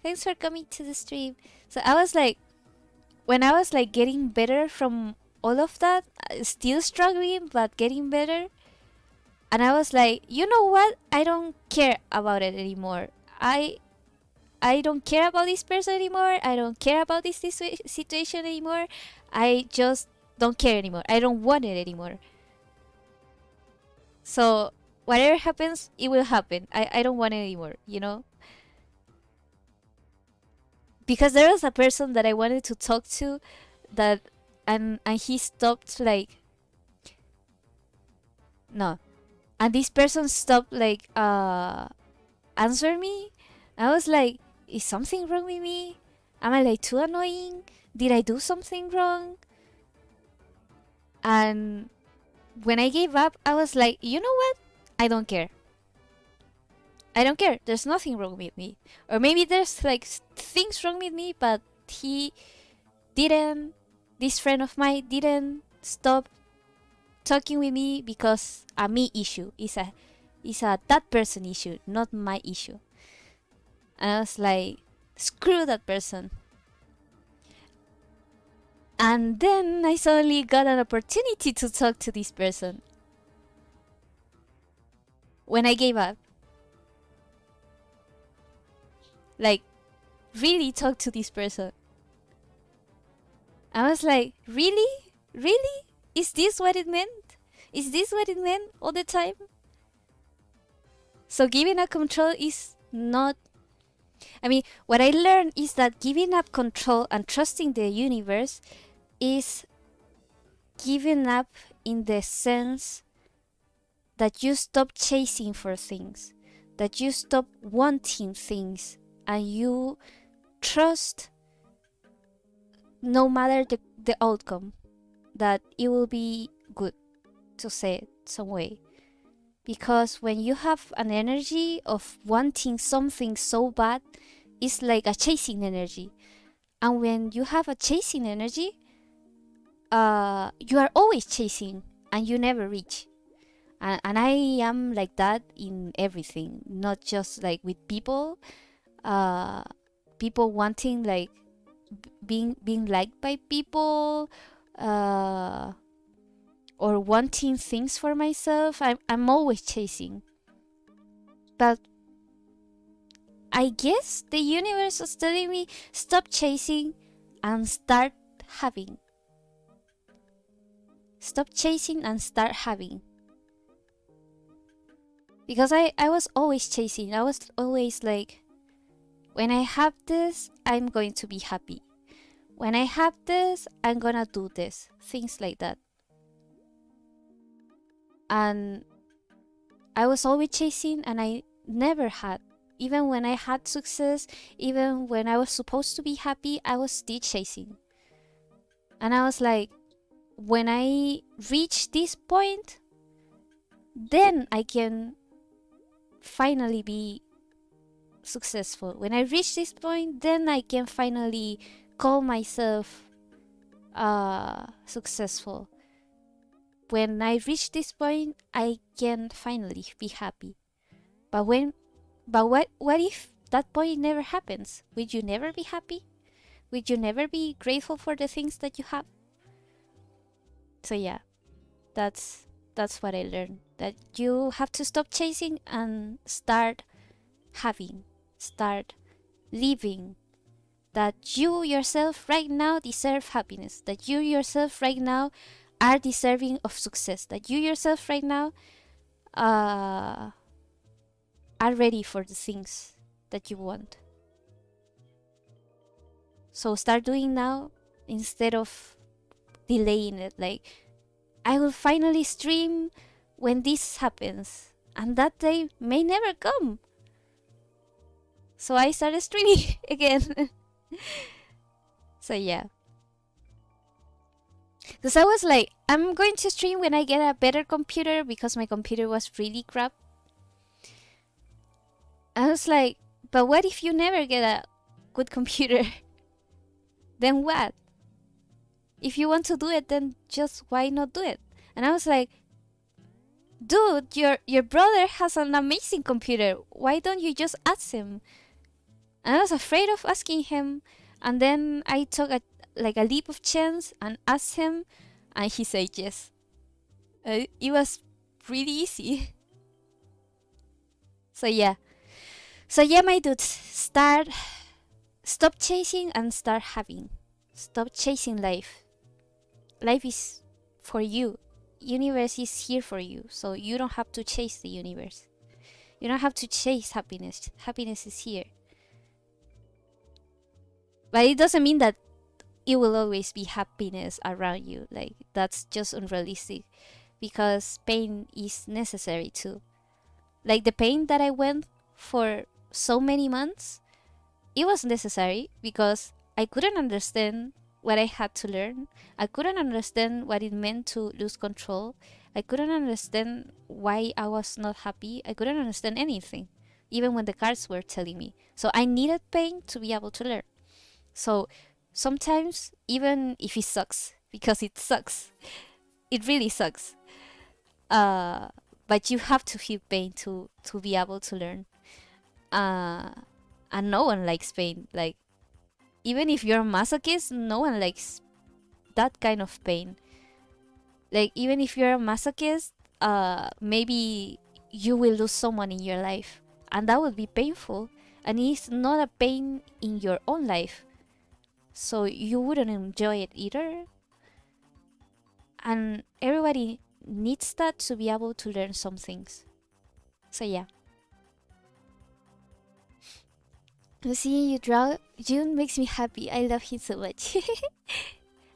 Thanks for coming to the stream. So I was like, when I was like getting better from all of that, still struggling but getting better, and I was like, you know what? I don't care about it anymore. I don't care about this person anymore. I don't care about this situation anymore. I just don't care anymore. I don't want it anymore. So whatever happens, it will happen. I don't want it anymore, you know? Because there was a person that I wanted to talk to, that and he stopped like, no. And this person stopped like answer me. I was like, is something wrong with me? Am I like too annoying? Did I do something wrong? And when I gave up, I was like, you know what? I don't care. I don't care. There's nothing wrong with me. Or maybe there's like things wrong with me, but he didn't, this friend of mine didn't stop talking with me because a me issue. It's a that person issue, not my issue. And I was like, screw that person. And then I suddenly got an opportunity to talk to this person. When I gave up. Like, really talk to this person. I was like, really? Really? Is this what it meant? Is this what it meant all the time? So giving up control is not... I mean, what I learned is that giving up control and trusting the universe is giving up in the sense that you stop chasing for things, that you stop wanting things, and you trust, no matter the outcome, that it will be good, to say it some way. Because when you have an energy of wanting something so bad, it's like a chasing energy. And when you have a chasing energy, you are always chasing and you never reach. And I am like that in everything, not just like with people. People wanting like being liked by people, uh, or wanting things for myself. I'm always chasing. But I guess the universe is telling me stop chasing and start having. Stop chasing and start having. Because I was always chasing. I was always like, when I have this, I'm going to be happy. When I have this, I'm gonna do this. Things like that. And I was always chasing and I never had. Even when I had success, even when I was supposed to be happy, I was still chasing. And I was like, when I reach this point, then I can finally be successful. When I reach this point, then I can finally call myself successful. When I reach this point, I can finally be happy. But what if that point never happens? Would you never be happy? Would you never be grateful for the things that you have? So yeah, that's what I learned. That you have to stop chasing and start having, start living. That you yourself right now deserve happiness. That you yourself right now are deserving of success. That you yourself right now are ready for the things that you want. So start doing now instead of delaying it. Like, I will finally stream when this happens, and that day may never come. So I started streaming again. So yeah. Because I was like, I'm going to stream when I get a better computer, because my computer was really crap. I was like, but what if you never get a good computer? Then what? If you want to do it, then just why not do it? And I was like, dude, your brother has an amazing computer. Why don't you just ask him? And I was afraid of asking him. And then I took a leap of chance and asked him, and he said yes. It was really easy. So yeah, my dudes, stop chasing and start having. Stop chasing life. Life is for you. Universe is here for you, so you don't have to chase the universe. You don't have to chase happiness. Happiness is here. But it doesn't mean that it will always be happiness around you. Like, that's just unrealistic, because pain is necessary too. Like the pain that I went for so many months, it was necessary because I couldn't understand what I had to learn. I couldn't understand what it meant to lose control. I couldn't understand why I was not happy. I couldn't understand anything, even when the cards were telling me. So I needed pain to be able to learn. So sometimes, even if it sucks, because it sucks, it really sucks. But you have to feel pain to be able to learn. And no one likes pain. Like, even if you're a masochist, no one likes that kind of pain. Like, even if you're a masochist, maybe you will lose someone in your life, and that would be painful. And it's not a pain in your own life, so you wouldn't enjoy it either. And everybody needs that to be able to learn some things. So yeah. Seeing you draw June makes me happy. I love him so much.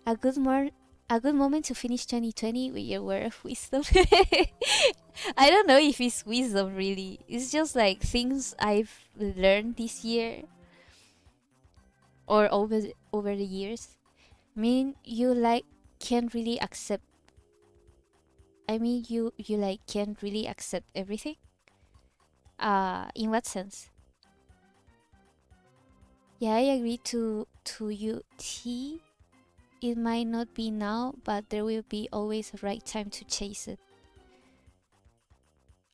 a good moment to finish 2020 with your word of wisdom. I don't know if it's wisdom really. It's just like things I've learned this year or over the years. I mean, you like can't really accept I mean you like can't really accept everything. In what sense? Yeah, I agree to you. T. It might not be now, but there will be always a right time to chase it.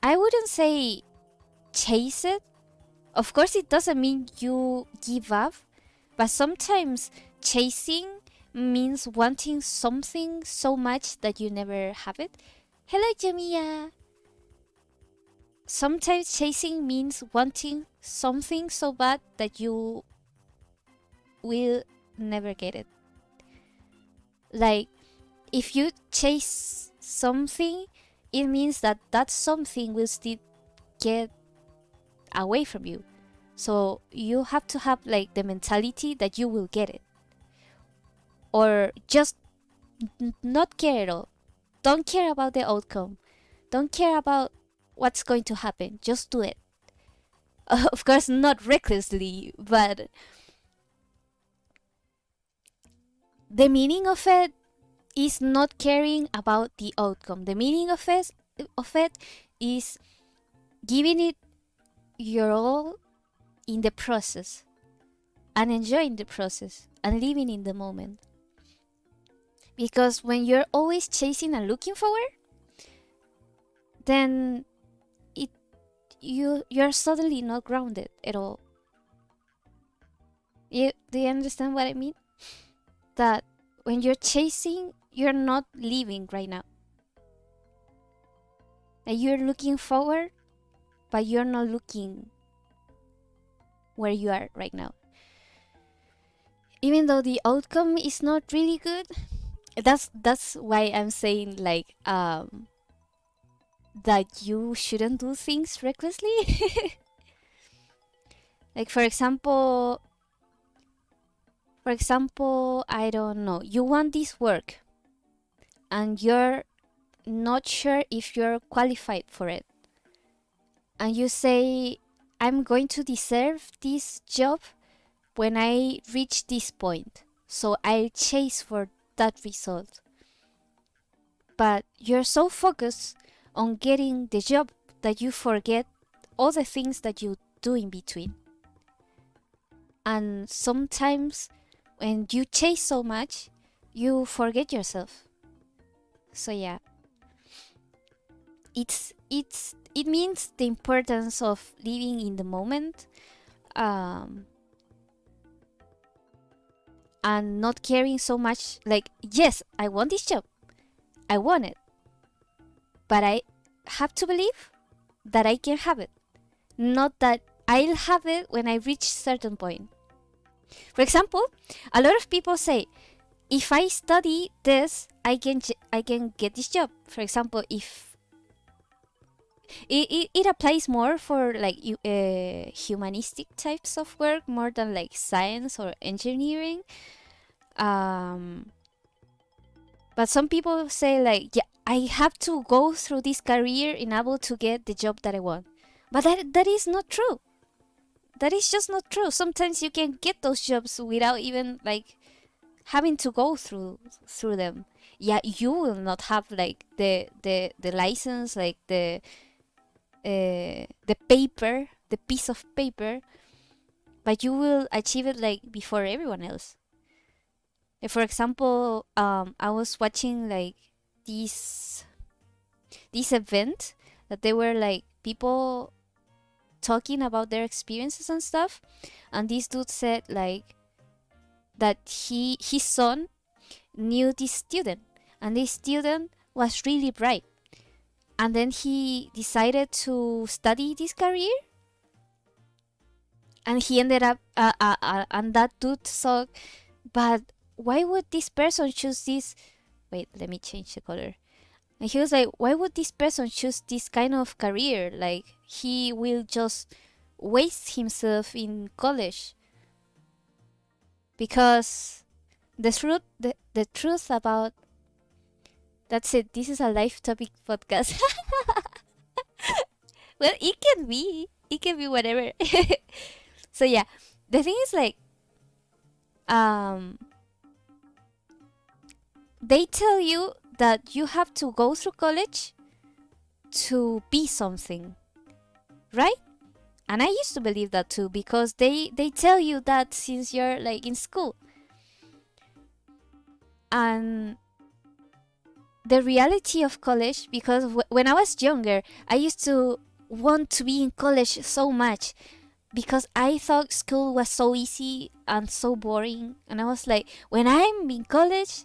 I wouldn't say chase it. Of course, it doesn't mean you give up, but sometimes chasing means wanting something so much that you never have it. Hello, Jamia. Sometimes chasing means wanting something so bad that you will never get it. Like, if you chase something, it means that that something will still get away from you. So you have to have like the mentality that you will get it. Or just not care at all. Don't care about the outcome. Don't care about what's going to happen. Just do it. Of course, not recklessly, but the meaning of it is not caring about the outcome. The meaning of it is giving it your all in the process and enjoying the process and living in the moment. Because when you're always chasing and looking forward, then you're suddenly not grounded at all. Do you understand what I mean? That when you're chasing, you're not living right now. Like you're looking forward, but you're not looking where you are right now. Even though the outcome is not really good, that's why I'm saying like that you shouldn't do things recklessly. Like for example, I don't know, you want this work and you're not sure if you're qualified for it. And you say, I'm going to deserve this job when I reach this point. So I chase for that result. But you're so focused on getting the job that you forget all the things that you do in between. And sometimes when you chase so much, you forget yourself. So yeah, it means the importance of living in the moment, and not caring so much. Like, yes, I want this job, I want it, but I have to believe that I can have it, not that I'll have it when I reach certain point. For example, a lot of people say, if I study this, I can get this job. For example, if it applies more for like humanistic types of work more than like science or engineering. But some people say like, yeah, I have to go through this career in order to get the job that I want. But that is not true. That is just not true. Sometimes you can get those jobs without even like having to go through them. Yeah, you will not have like the license, like the paper, the piece of paper, but you will achieve it like before everyone else. Like, for example, I was watching like this event that they were like people talking about their experiences and stuff, and this dude said like that his son knew this student, and this student was really bright, and then he decided to study this career, and he ended up and that dude thought, but why would this person choose this? Wait, let me change the color. And he was like, why would this person choose this kind of career? Like, he will just waste himself in college. Because the truth about, that's it. This is a life topic podcast. Well, it can be whatever. So yeah, the thing is like, they tell you that you have to go through college to be something, right? And I used to believe that too, because they tell you that since you're like in school. And the reality of college, because when I was younger, I used to want to be in college so much because I thought school was so easy and so boring. And I was like, when I'm in college,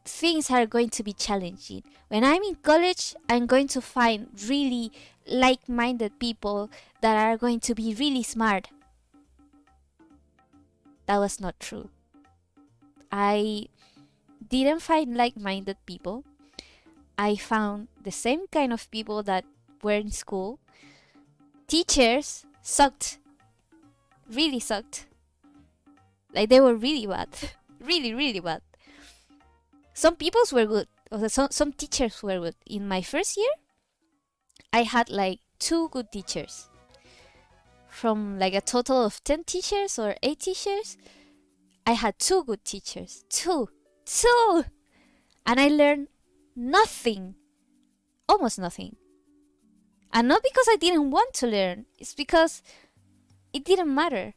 things are going to be challenging. When I'm in college, I'm going to find really like-minded people that are going to be really smart. That was not true. I didn't find like-minded people. I found the same kind of people that were in school. Teachers sucked. Really sucked. Like, they were really bad. Really, really bad. Some peoples were good. Some teachers were good. In my first year, I had like 2 good teachers. From like a total of 10 teachers or 8 teachers, I had 2 good teachers. 2! And I learned nothing. Almost nothing. And not because I didn't want to learn. It's because it didn't matter.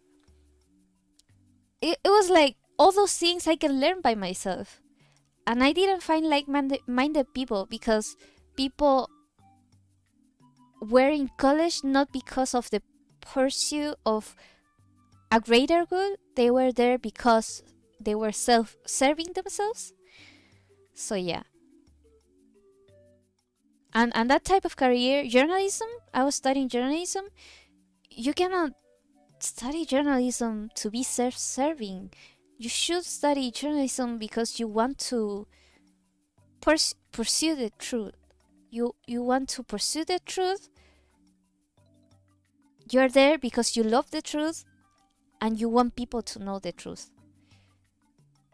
It was like all those things I can learn by myself. And I didn't find like-minded people because people were in college not because of the pursuit of a greater good. They were there because they were self-serving themselves. So yeah. And that type of career, journalism, I was studying journalism. You cannot study journalism to be self-serving. You should study journalism because you want to pursue the truth. You want to pursue the truth. You're there because you love the truth and you want people to know the truth.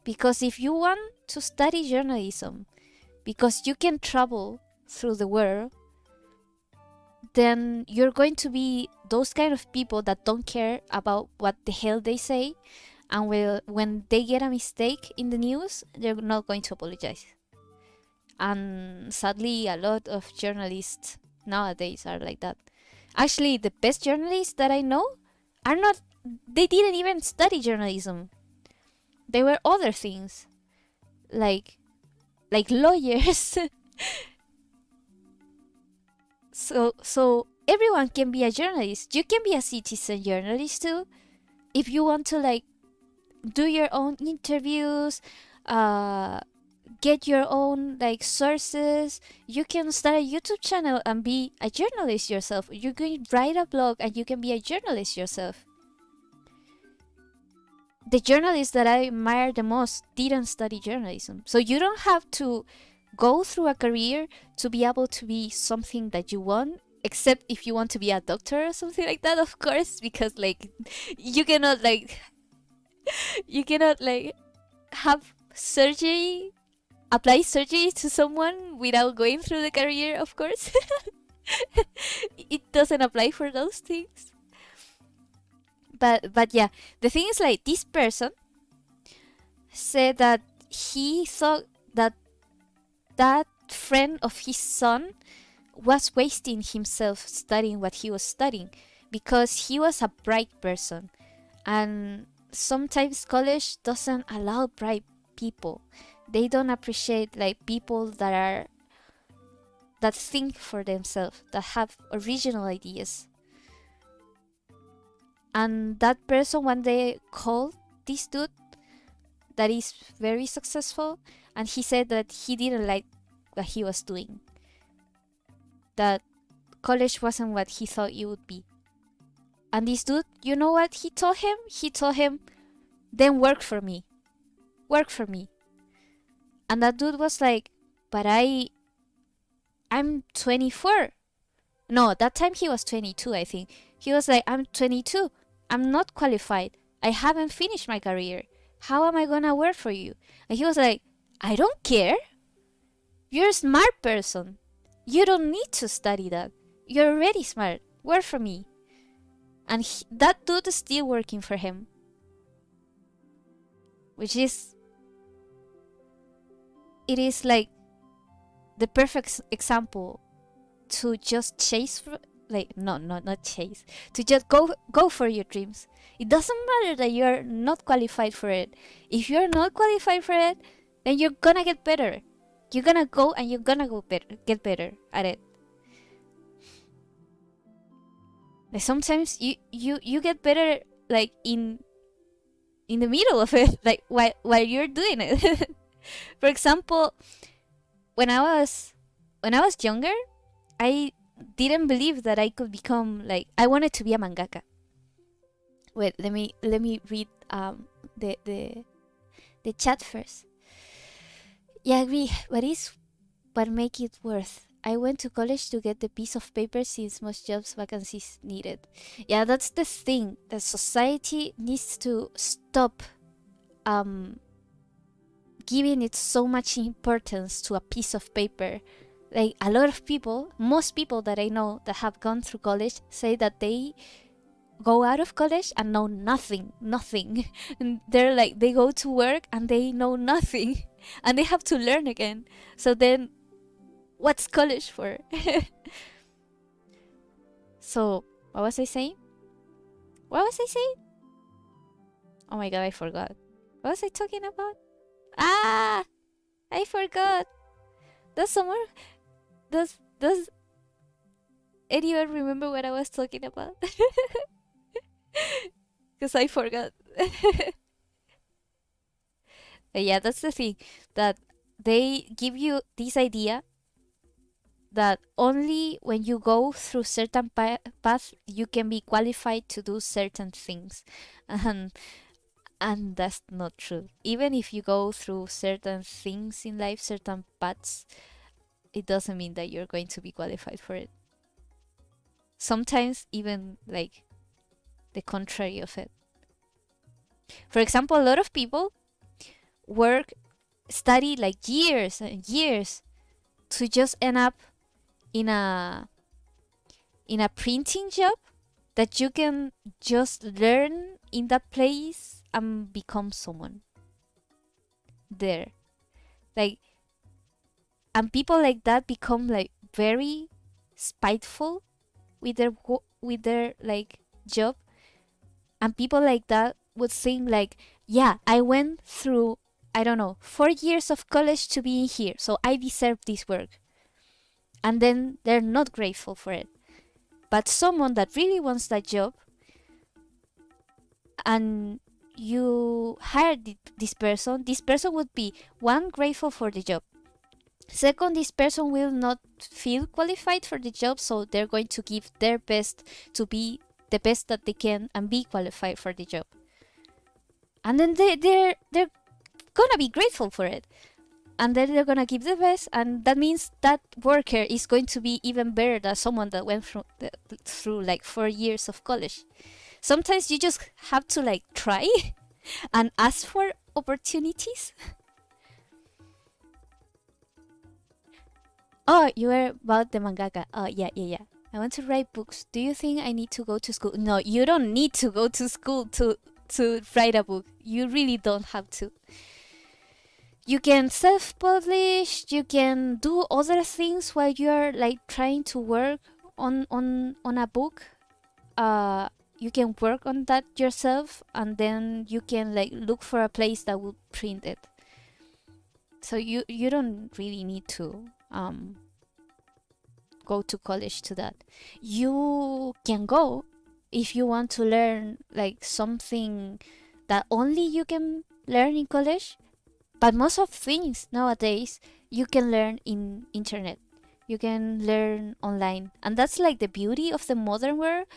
Because if you want to study journalism because you can travel through the world, then you're going to be those kind of people that don't care about what the hell they say, and when they get a mistake in the news, they're not going to apologize. And sadly, a lot of journalists nowadays are like that. Actually, the best journalists that I know are not, they didn't even study journalism. They were other things, like lawyers. So everyone can be a journalist. You can be a citizen journalist too, if you want to like do your own interviews, get your own like sources. You can start a YouTube channel and be a journalist yourself. You can write a blog and you can be a journalist yourself. The journalists that I admire the most didn't study journalism. So you don't have to go through a career to be able to be something that you want, except if you want to be a doctor or something like that, of course, because like you cannot like have surgery, apply surgery to someone without going through the career, of course. It doesn't apply for those things. But yeah, the thing is like this person said that he thought that that friend of his son was wasting himself studying what he was studying because he was a bright person, and sometimes college doesn't allow bright people. They don't appreciate like people that think for themselves, that have original ideas. And that person one day called this dude that is very successful, and he said that he didn't like what he was doing. That college wasn't what he thought it would be. And this dude, you know what he told him? He told him, then work for me. Work for me. And that dude was like, but I'm 24. No, that time he was 22, I think. He was like, I'm 22. I'm not qualified. I haven't finished my career. How am I gonna work for you? And he was like, I don't care. You're a smart person. You don't need to study that. You're already smart. Work for me. And that dude is still working for him. Which is it is like the perfect example to just chase for, like, no, not chase, to just go for your dreams. It doesn't matter that you're not qualified for it. If you're not qualified for it, then you're gonna get better. You're gonna go and you're gonna get better at it. Like sometimes you get better like in the middle of it, like while you're doing it. For example, when I was younger, I didn't believe that I could become, like, I wanted to be a mangaka. Wait, let me read the chat first. Yeah, I agree. What make it worth? I went to college to get the piece of paper since most jobs vacancies needed. Yeah, that's the thing. The society needs to stop giving it so much importance to a piece of paper. Like a lot of people, most people that I know that have gone through college say that they go out of college and know nothing. And they're like, they go to work and they know nothing and they have to learn again. So then what's college for? So what was I saying? Oh my god, I forgot. What was I talking about? Ah, I forgot. Does someone does anyone remember what I was talking about? Because I forgot. But yeah, that's the thing, that they give you this idea that only when you go through certain path you can be qualified to do certain things, and that's not true. Even if you go through certain things in life, certain paths, it doesn't mean that you're going to be qualified for it. Sometimes even like the contrary of it. For example, a lot of people study like years and years to just end up in a printing job that you can just learn in that place and become someone there. Like, and people like that become like very spiteful with their like job, and people like that would think like, yeah, I went through, I don't know, 4 years of college to be in here, so I deserve this work. And then they're not grateful for it. But someone that really wants that job, and you hire this person would be, one, grateful for the job. Second, this person will not feel qualified for the job, so they're going to give their best to be the best that they can and be qualified for the job. And then they're gonna be grateful for it. And then they're gonna give the best, and that means that worker is going to be even better than someone that went through like 4 years of college. Sometimes you just have to like try and ask for opportunities. Oh, you were about the mangaka. Oh, yeah. I want to write books. Do you think I need to go to school? No, you don't need to go to school to write a book. You really don't have to. You can self-publish, you can do other things while you're like trying to work on a book. You can work on that yourself, and then you can like look for a place that will print it. So you don't really need to go to college to that. You can go if you want to learn like something that only you can learn in college. But most of things nowadays you can learn in internet. You can learn online. And that's like the beauty of the modern world,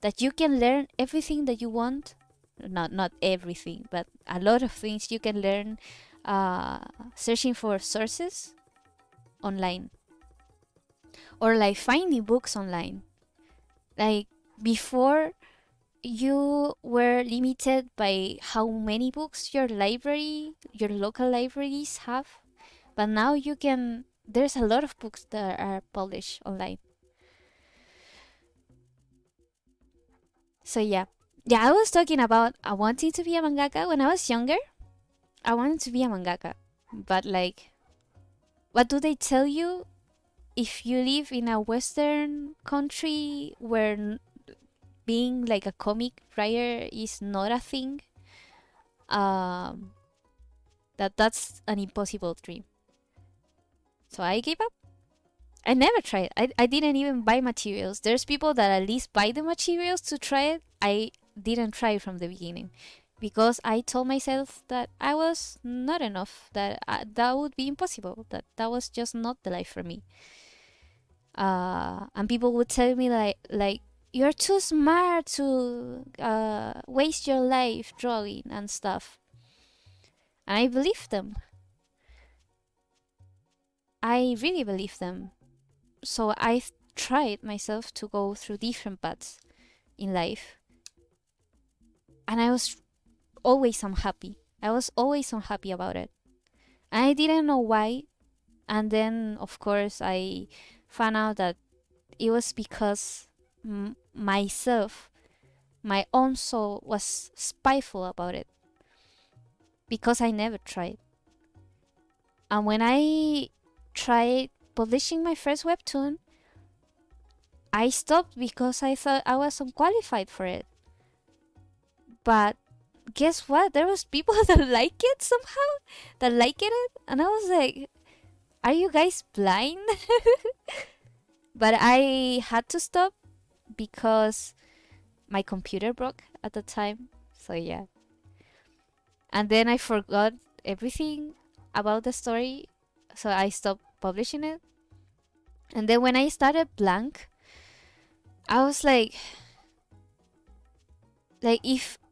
that you can learn everything that you want. Not everything, but a lot of things you can learn searching for sources online. Or like finding books online. Like before, you were limited by how many books your local libraries have, but now there's a lot of books that are published online. So yeah, I was talking about wanting to be a mangaka. When I was younger, I wanted to be a mangaka, but like what do they tell you? If you live in a Western country where being like a comic writer is not a thing, um, that's an impossible dream. So I gave up. I never tried. I didn't even buy materials. There's people that at least buy the materials to try it. I didn't try from the beginning because I told myself that I was not enough, that that would be impossible, that that was just not the life for me. And people would tell me like you're too smart to waste your life drawing and stuff. And I believed them. I really believed them. So I tried myself to go through different paths in life, and I was always unhappy. I was always unhappy about it. And I didn't know why. And then, of course, I found out that it was because myself, my own soul, was spiteful about it because I never tried. And when I tried publishing my first webtoon, I stopped because I thought I was unqualified for it. But guess what? There was people that like it somehow, that liked it, and I was like, "Are you guys blind?" But I had to stop because my computer broke at the time. So yeah. And then I forgot everything about the story, so I stopped publishing it. And then when I started blank, I was like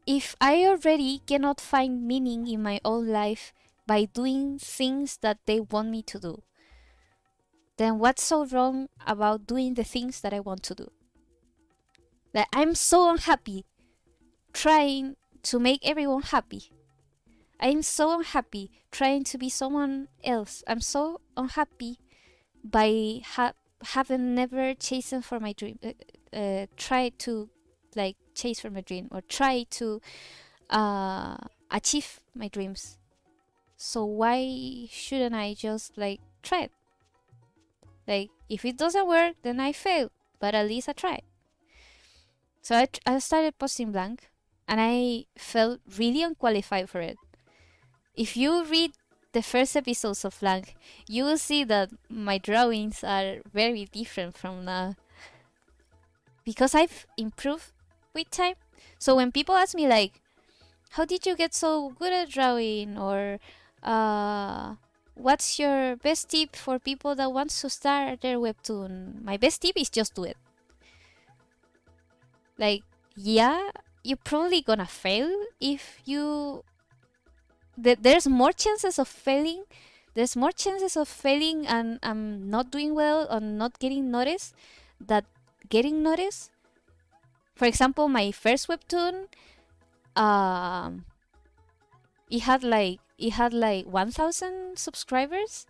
if I already cannot find meaning in my own life by doing things that they want me to do, then what's so wrong about doing the things that I want to do? Like, I'm so unhappy trying to make everyone happy. I'm so unhappy trying to be someone else. I'm so unhappy by having never chastened for my dream. Try to like chase for my dream or try to achieve my dreams. So why shouldn't I just like try it? Like, if it doesn't work, then I fail, but at least I tried. So I started posting blank, and I felt really unqualified for it. If you read the first episodes of blank, you will see that my drawings are very different from now because I've improved with time. So when people ask me like, how did you get so good at drawing, or what's your best tip for people that want to start their webtoon? My best tip is just do it. Like, yeah, you're probably gonna fail if you... There's more chances of failing. There's more chances of failing and not doing well or not getting noticed than getting noticed. For example, my first webtoon, it had like 1,000 subscribers,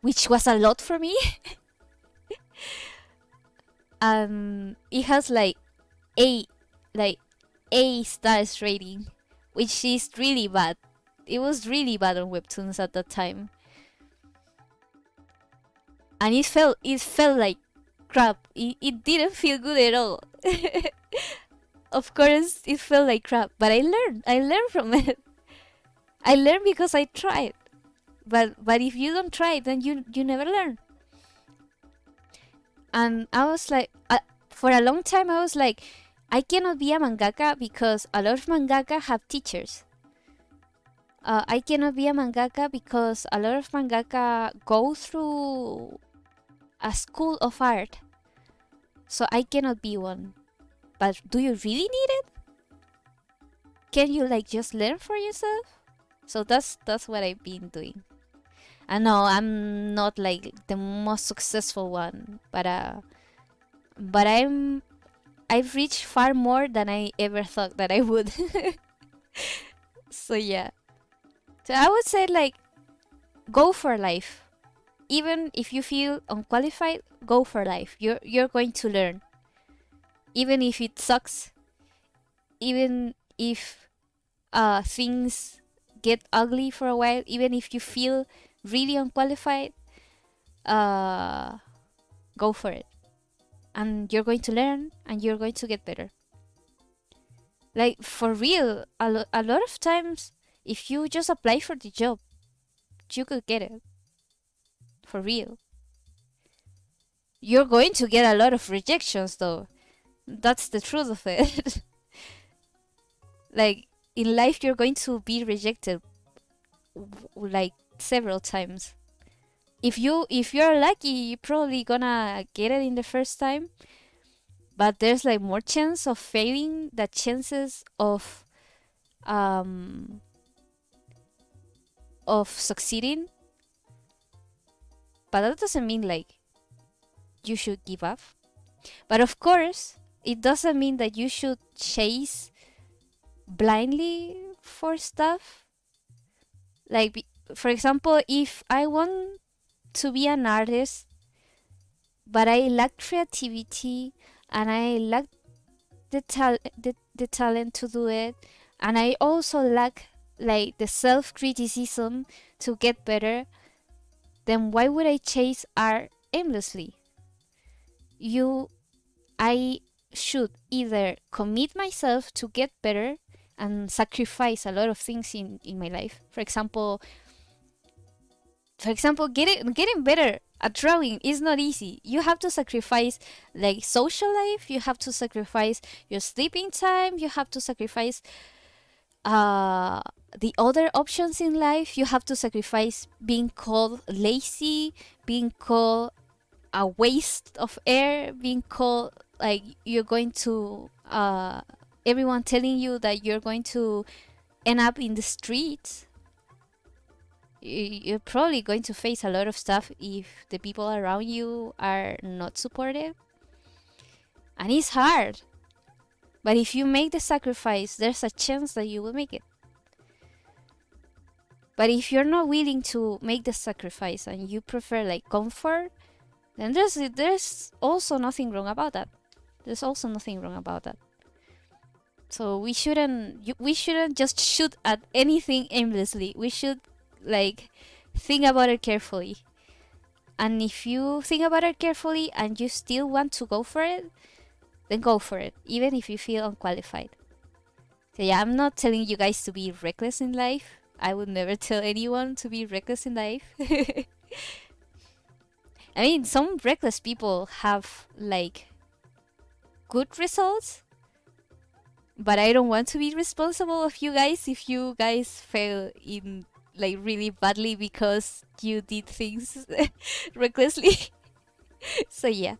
which was a lot for me. It has like A stars rating, which is really bad. It was really bad on webtoons at that time, and it felt like crap. It didn't feel good at all. Of course, it felt like crap, but I learned from it. I learned because I tried. But if you don't try, then you never learn. And I was like, for a long time, I was like, I cannot be a mangaka because a lot of mangaka have teachers. I cannot be a mangaka because a lot of mangaka go through a school of art. So I cannot be one. But do you really need it? Can you like just learn for yourself? So that's what I've been doing. I know I'm not like the most successful one, but I've reached far more than I ever thought that I would. So yeah. So I would say like go for life. Even if you feel unqualified, go for life. You're going to learn. Even if it sucks, even if things get ugly for a while, even if you feel really unqualified, go for it. And you're going to learn and you're going to get better. Like, for real, a lot of times, if you just apply for the job, you could get it. For real. You're going to get a lot of rejections, though. That's the truth of it. Like, in life, you're going to be rejected, like, several times. If you're lucky, you're probably gonna get it in the first time, but there's like more chance of failing than chances um of succeeding. But that doesn't mean like you should give up. But of course, it doesn't mean that you should chase blindly for stuff. Like, for example, if I want to be an artist, but I lack creativity and I lack the talent to do it, and I also lack like the self-criticism to get better, then why would I chase art aimlessly? I should either commit myself to get better and sacrifice a lot of things in my life. For example, getting better at drawing is not easy. You have to sacrifice like social life, you have to sacrifice your sleeping time, you have to sacrifice the other options in life, you have to sacrifice being called lazy, being called a waste of air, being called like you're going to everyone telling you that you're going to end up in the streets. You're probably going to face a lot of stuff if the people around you are not supportive. And it's hard. But if you make the sacrifice, there's a chance that you will make it. But if you're not willing to make the sacrifice and you prefer like comfort, then there's also nothing wrong about that. There's also nothing wrong about that. So we shouldn't just shoot at anything aimlessly. We should like think about it carefully. And if you think about it carefully and you still want to go for it, then go for it, even if you feel unqualified. So yeah, I'm not telling you guys to be reckless in life. I would never tell anyone to be reckless in life. I mean, some reckless people have like good results, but I don't want to be responsible of you guys if you guys fail in like really badly because you did things recklessly. So yeah.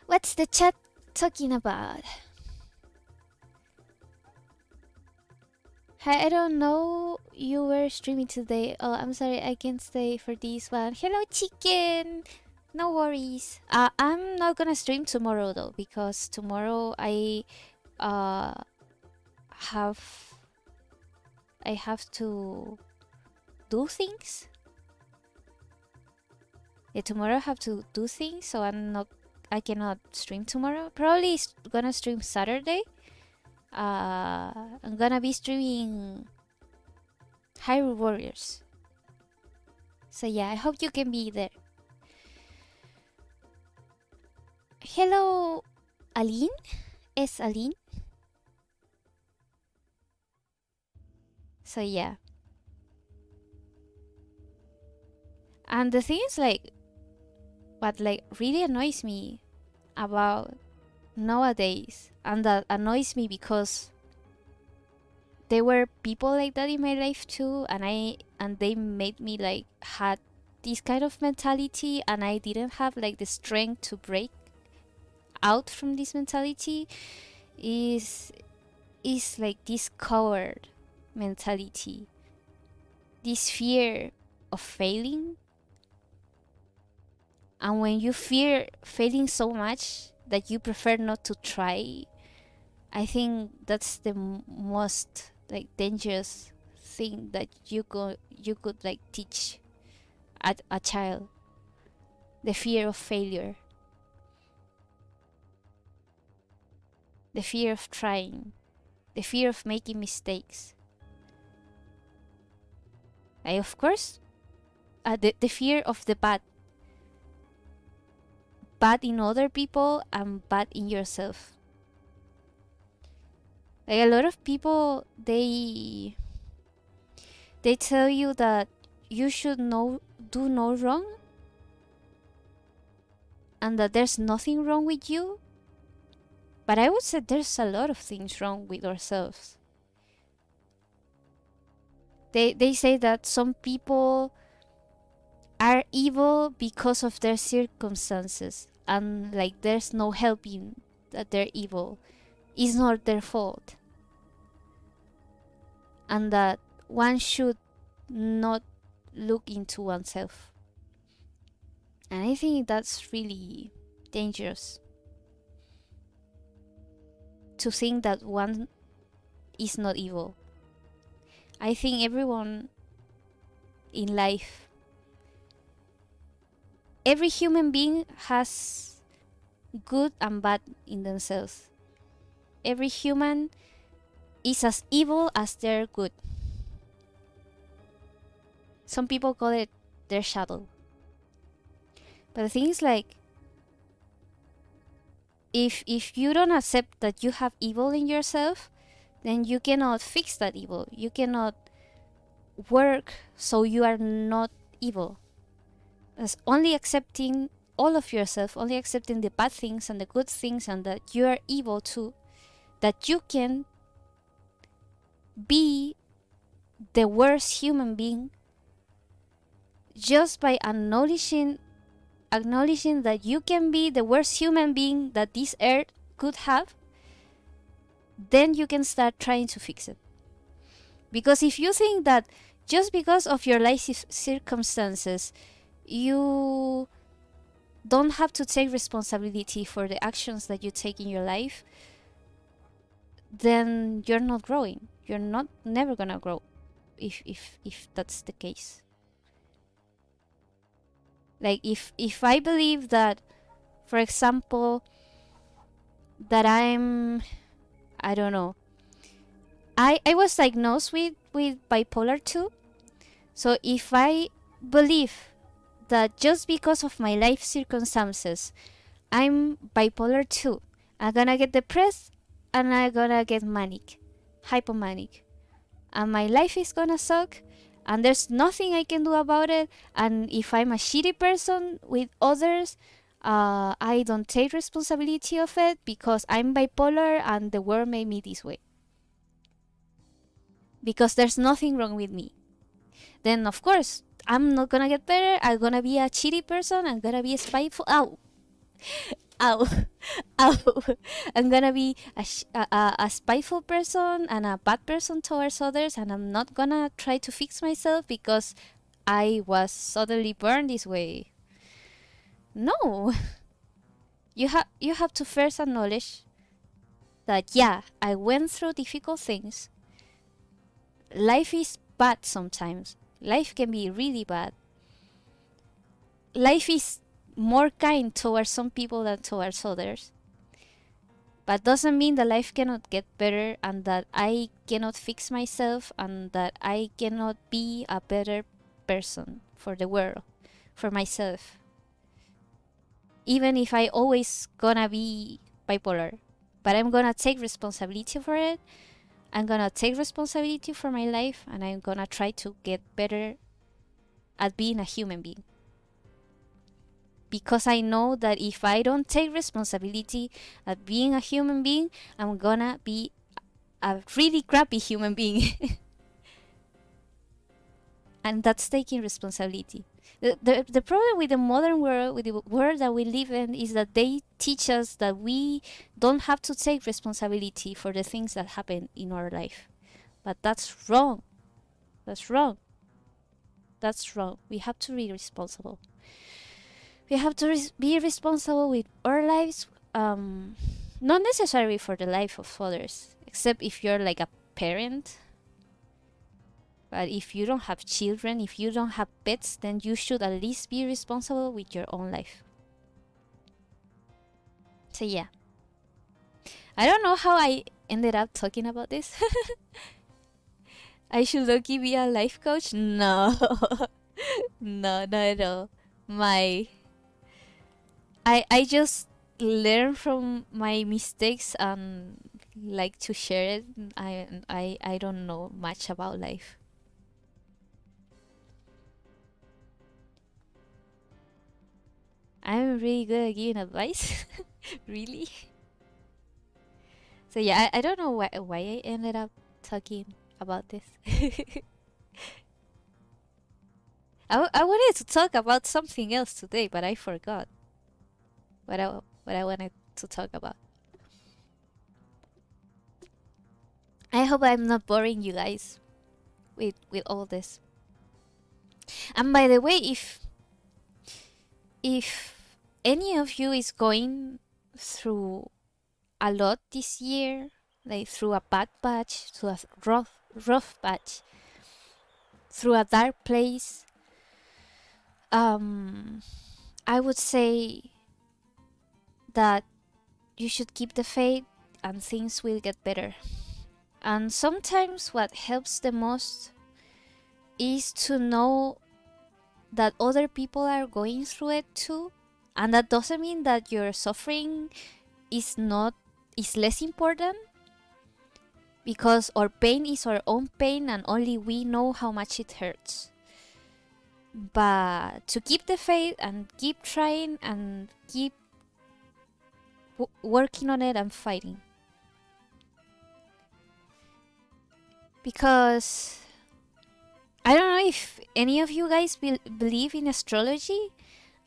What's the chat talking about? Hi, I don't know you were streaming today. Oh, I'm sorry, I can't stay for this one. Hello, chicken. No worries. I'm not gonna stream tomorrow though because tomorrow uh have I have to do things. Yeah, tomorrow I have to do things, so I cannot stream tomorrow. Probably gonna stream Saturday. I'm gonna be streaming Hyrule Warriors. So yeah, I hope you can be there. Hello, Aline? Es Aline? So yeah. And the thing is like, what like really annoys me about nowadays, and that annoys me because there were people like that in my life too, and they made me like had this kind of mentality, and I didn't have like the strength to break out from this mentality. Is like this coward mentality, this fear of failing. And when you fear failing so much that you prefer not to try, I think that's the most like dangerous thing that you could like teach a child. The fear of failure, the fear of trying, the fear of making mistakes. Like, of course, the fear of the bad. Bad in other people and bad in yourself. Like a lot of people, they tell you that you should do no wrong, and that there's nothing wrong with you. But I would say there's a lot of things wrong with ourselves. They say that some people are evil because of their circumstances, and like there's no helping that they're evil. It's not their fault. And that one should not look into oneself. And I think that's really dangerous. To think that one is not evil. I think everyone in life, every human being has good and bad in themselves. Every human is as evil as they're good. Some people call it their shadow. But the thing is, like, if you don't accept that you have evil in yourself, then you cannot fix that evil. You cannot work so you are not evil. As only accepting all of yourself, only accepting the bad things and the good things, and that you are evil too, that you can be the worst human being just by acknowledging that you can be the worst human being that this earth could have, then you can start trying to fix it. Because if you think that just because of your life circumstances, you don't have to take responsibility for the actions that you take in your life, then you're not growing. You're never gonna grow if that's the case. Like if I believe that, for example, that I don't know, I was diagnosed with bipolar 2. So if I believe that just because of my life circumstances I'm bipolar 2, I'm gonna get depressed and I'm gonna get manic, hypomanic, and my life is gonna suck and there's nothing I can do about it, and if I'm a shitty person with others, I don't take responsibility of it because I'm bipolar and the world made me this way, because there's nothing wrong with me, then of course I'm not gonna get better. I'm gonna be a shitty person. I'm gonna be a spiteful. Ow, ow, ow. I'm gonna be a spiteful person and a bad person towards others, and I'm not gonna try to fix myself because I was suddenly born this way. No, you have to first acknowledge that yeah, I went through difficult things. Life is bad sometimes. Life can be really bad. Life is more kind towards some people than towards others. But doesn't mean that life cannot get better and that I cannot fix myself and that I cannot be a better person for the world, for myself. Even if I always gonna be bipolar. But I'm gonna take responsibility for it. I'm gonna take responsibility for my life, and I'm gonna try to get better at being a human being. Because I know that if I don't take responsibility at being a human being, I'm gonna be a really crappy human being. And that's taking responsibility. The problem with the modern world, with the world that we live in, is that they teach us that we don't have to take responsibility for the things that happen in our life. But that's wrong. That's wrong. That's wrong. We have to be responsible. We have to be responsible with our lives, not necessarily for the life of others, except if you're like a parent. But if you don't have children, if you don't have pets, then you should at least be responsible with your own life. So yeah. I don't know how I ended up talking about this. I should low-key be a life coach? No. No, not at all. My I just learn from my mistakes and like to share it. I don't know much about life. I'm really good at giving advice. Really? So yeah, I don't know why I ended up talking about this. I wanted to talk about something else today, but I forgot what I wanted to talk about. I hope I'm not boring you guys with all this. And by the way, if any of you is going through a lot this year, like through a bad patch, through a rough patch, through a dark place, I would say that you should keep the faith and things will get better. And sometimes what helps the most is to know that other people are going through it too. And that doesn't mean that your suffering is less important, because our pain is our own pain and only we know how much it hurts. But to keep the faith and keep trying and keep working on it and fighting. Because I don't know if any of you guys believe in astrology,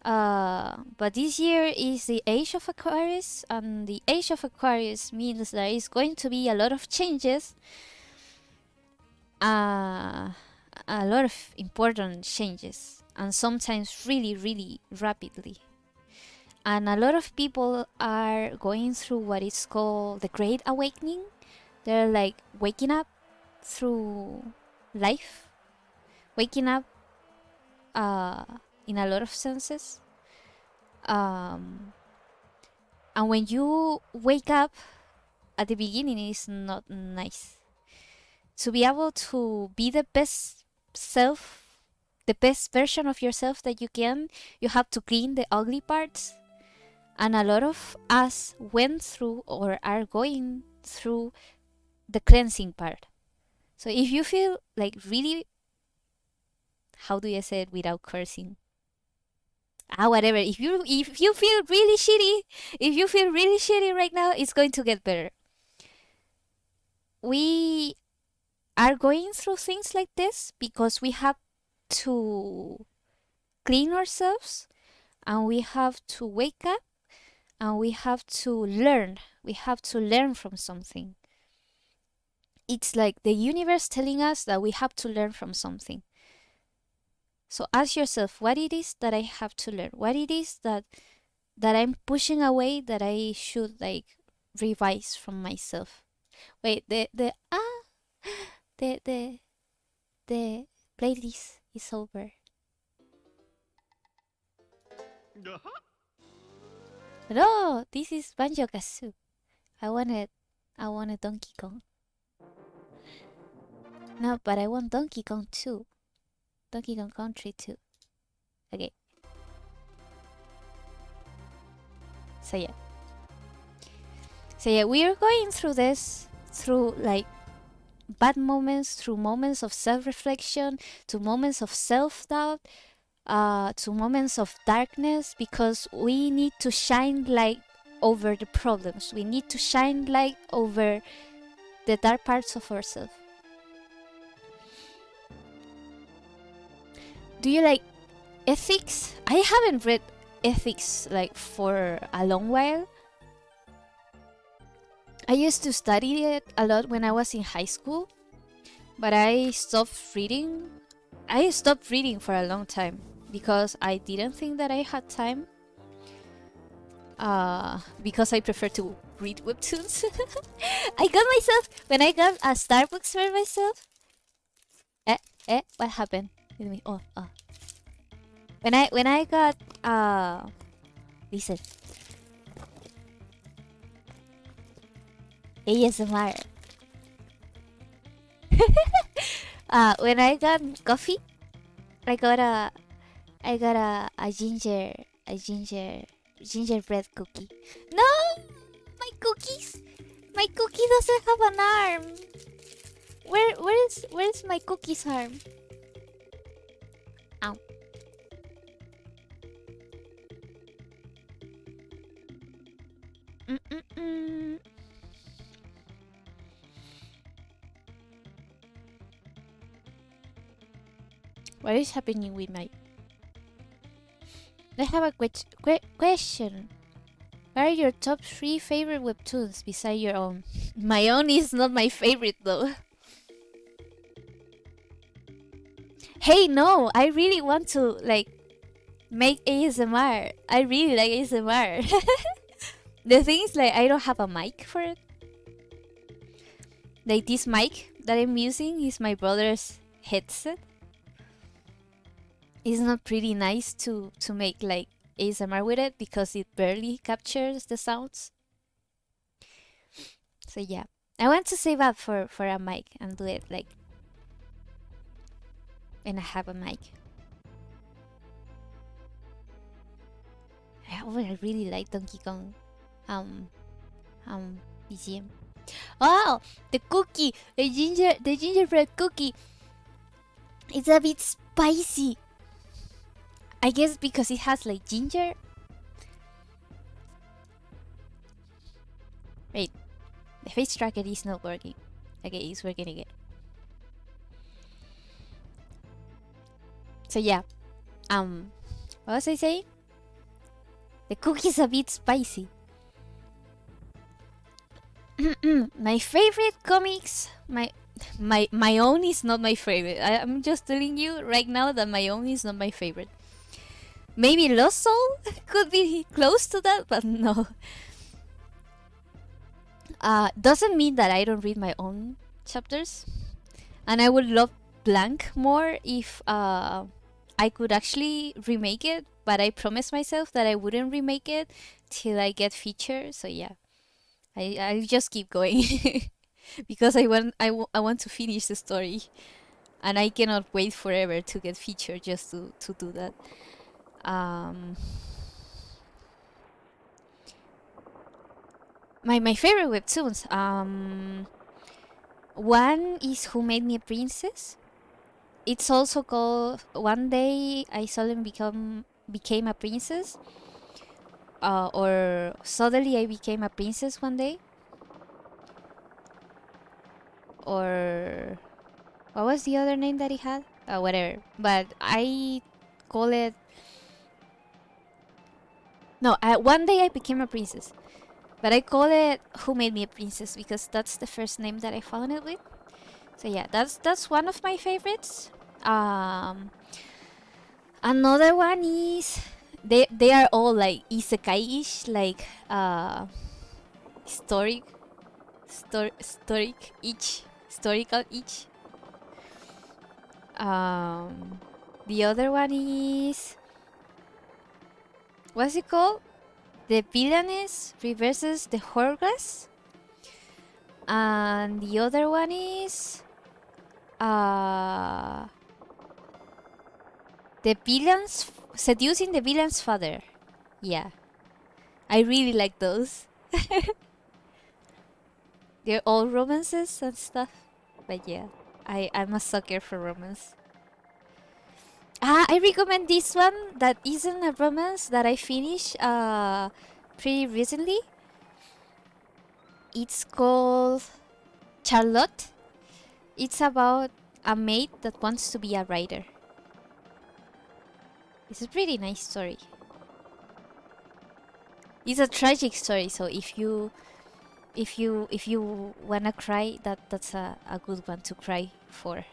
but this year is the age of Aquarius, and the age of Aquarius means there is going to be a lot of changes, a lot of important changes, and sometimes really, really rapidly. And a lot of people are going through what is called the Great Awakening. They're like waking up through life, waking up in a lot of senses. And when you wake up at the beginning, it's not nice. To be able to be the best self, the best version of yourself that you can, you have to clean the ugly parts. And a lot of us went through or are going through the cleansing part. So if you feel like really, how do you say it without cursing? Whatever. If you feel really shitty, if you feel really shitty right now, it's going to get better. We are going through things like this because we have to clean ourselves, and we have to wake up, and we have to learn. We have to learn from something. It's like the universe telling us that we have to learn from something. So ask yourself, what it is that I have to learn? What it is that I'm pushing away, that I should like revise from myself? Wait, the playlist is over. No, this is Banjo Kazooie. I wanted Donkey Kong. No, but I want Donkey Kong 2. Donkey Kong Country 2. Okay. So yeah, we are going through this, through like bad moments, through moments of self-reflection, to moments of self-doubt, to moments of darkness, because we need to shine light over the problems. We need to shine light over the dark parts of ourselves. Do you like ethics? I haven't read ethics like for a long while. I used to study it a lot when I was in high school, but I stopped reading. I stopped reading for a long time because I didn't think that I had time. Because I prefer to read webtoons. When I got a Starbucks for myself. What happened with me? Oh. When I got listen. ASMR. When I got coffee, I got a gingerbread cookie. No, my cookies, my cookie doesn't have an arm. Where's my cookie's arm? Ow. Mm-mm-mm. What is happening with my? I have a question. What are your top 3 favorite webtoons beside your own? My own is not my favorite though. Hey, no, I really want to like make ASMR. I really like ASMR. The thing is, like, I don't have a mic for it. Like, this mic that I'm using is my brother's headset. It's not pretty nice to make like ASMR with it because it barely captures the sounds. So yeah, I want to save up for a mic and do it like when I have a mic. I really like Donkey Kong um BGM. Wow, the cookie, the gingerbread cookie. It's a bit spicy. I guess because it has like ginger. Wait, the face tracker is not working. Okay, it's working again. So yeah, what was I saying? The cookie's a bit spicy. My favorite comics, my own is not my favorite. I'm just telling you right now that my own is not my favorite. Maybe Lost Soul could be close to that, but no. Doesn't mean that I don't read my own chapters, and I would love Blank more if I could actually remake it. But I promised myself that I wouldn't remake it till I get featured. So yeah. I'll just keep going because I want to finish the story, and I cannot wait forever to get featured just to do that. My favorite webtoons. One is Who Made Me a Princess. It's also called One Day I Suddenly Became a Princess, or Suddenly I Became a Princess One Day, or what was the other name that he had? Whatever. But I call it. No, One Day I Became a Princess. But I call it Who Made Me a Princess because that's the first name that I found it with. So yeah, that's one of my favorites. Another one is they are all like isekai-ish, like historic, historical each. The other one is, what's it called? The Villainess reverses the Hourglass. And the other one is the villain's seducing the villain's father. Yeah, I really like those. They're all romances and stuff, but yeah, I'm a sucker for romance. I recommend this one that isn't a romance that I finished pretty recently. It's called Charlotte. It's about a maid that wants to be a writer. It's a pretty nice story. It's a tragic story, so if you wanna cry, that's a good one to cry for.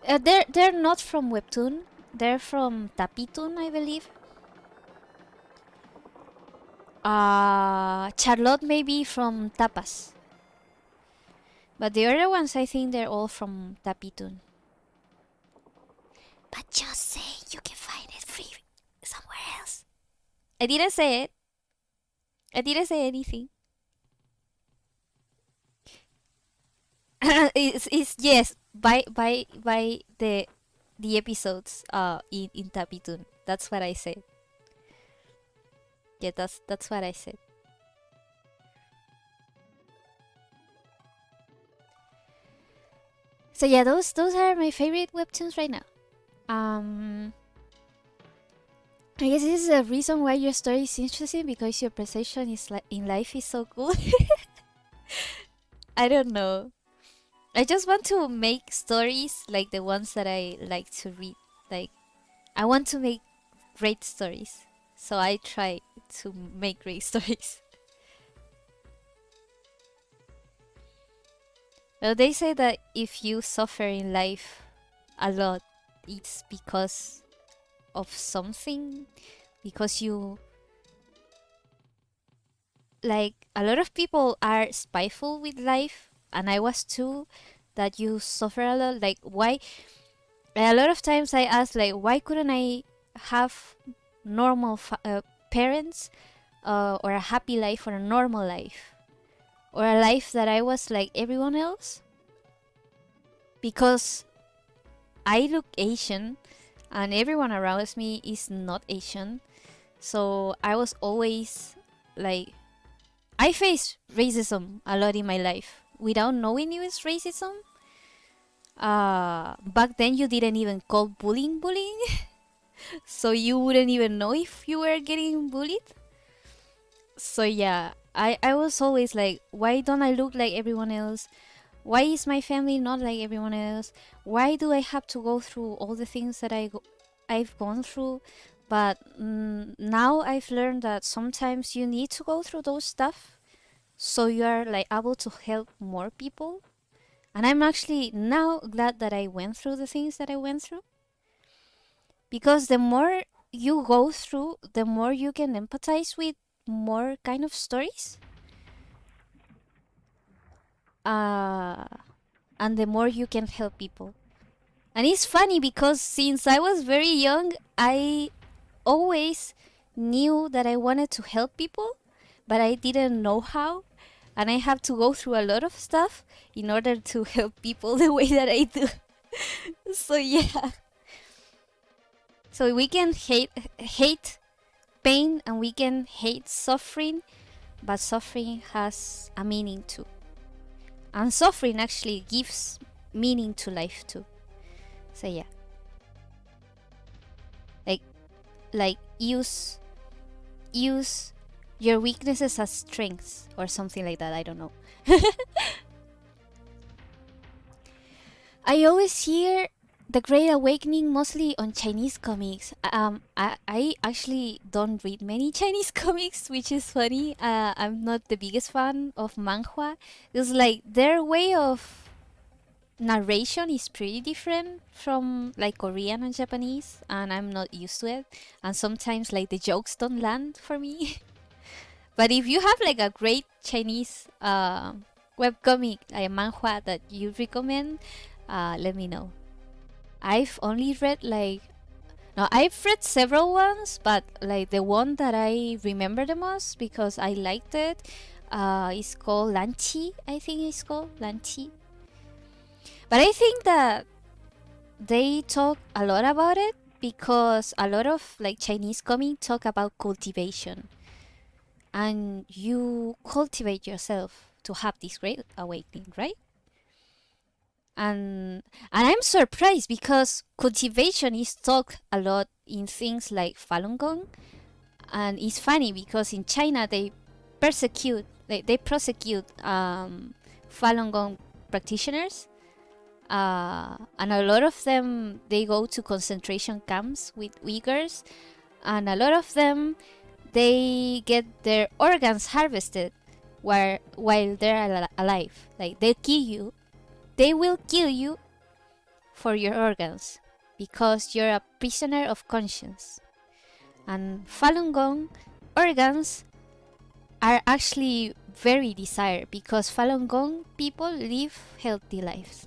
They're not from Webtoon. They're from Tapitoon, I believe. Charlotte maybe from Tapas. But the other ones, I think they're all from Tapitoon. But just say you can find it free somewhere else. I didn't say it. I didn't say anything. it's yes, by the episodes in Webtoon. That's what I said. Yeah, that's what I said. So yeah, those are my favorite webtoons right now. Um, I guess this is the reason why your story is interesting, because your perception is like in life is so cool. I don't know. I just want to make stories like the ones that I like to read. Like I want to make great stories, so I try to make great stories. Well, they say that if you suffer in life a lot, it's because of something, because you, like, a lot of people are spiteful with life, and I was too, that you suffer a lot. Like, why? A lot of times I ask, like, why couldn't I have normal parents, or a happy life, or a normal life, or a life that I was like everyone else? Because I look Asian, and everyone around me is not Asian. So I was always like, I faced racism a lot in my life without knowing it was racism. Back then, you didn't even call bullying bullying, so you wouldn't even know if you were getting bullied. So yeah, I was always like, why don't I look like everyone else? Why is my family not like everyone else? Why do I have to go through all the things that I've gone through? But now I've learned that sometimes you need to go through those stuff so you are like able to help more people. And I'm actually now glad that I went through the things that I went through, because the more you go through, the more you can empathize with more kind of stories. Uh, and the more you can help people. And it's funny because since I was very young, I always knew that I wanted to help people, but I didn't know how. And I have to go through a lot of stuff in order to help people the way that I do. So yeah. So we can hate pain, and we can hate suffering, but suffering has a meaning too. And suffering actually gives meaning to life too. So yeah. Like use your weaknesses as strengths or something like that. I don't know. I always hear the Great Awakening mostly on Chinese comics. I actually don't read many Chinese comics, which is funny. I'm not the biggest fan of manhwa. It's like their way of narration is pretty different from like Korean and Japanese, and I'm not used to it. And sometimes like the jokes don't land for me. But if you have like a great Chinese webcomic, like a manhwa that you recommend, let me know. I've only read like, no, I've read several ones, but like the one that I remember the most because I liked it, is called Lanchi. I think it's called Lanchi. But I think that they talk a lot about it because a lot of like Chinese comics talk about cultivation, and you cultivate yourself to have this great awakening, right? And I'm surprised because cultivation is talked a lot in things like Falun Gong, and it's funny because in China they prosecute Falun Gong practitioners, and a lot of them they go to concentration camps with Uyghurs, and a lot of them they get their organs harvested while they're alive. Like they will kill you for your organs because you're a prisoner of conscience. And Falun Gong organs are actually very desired because Falun Gong people live healthy lives.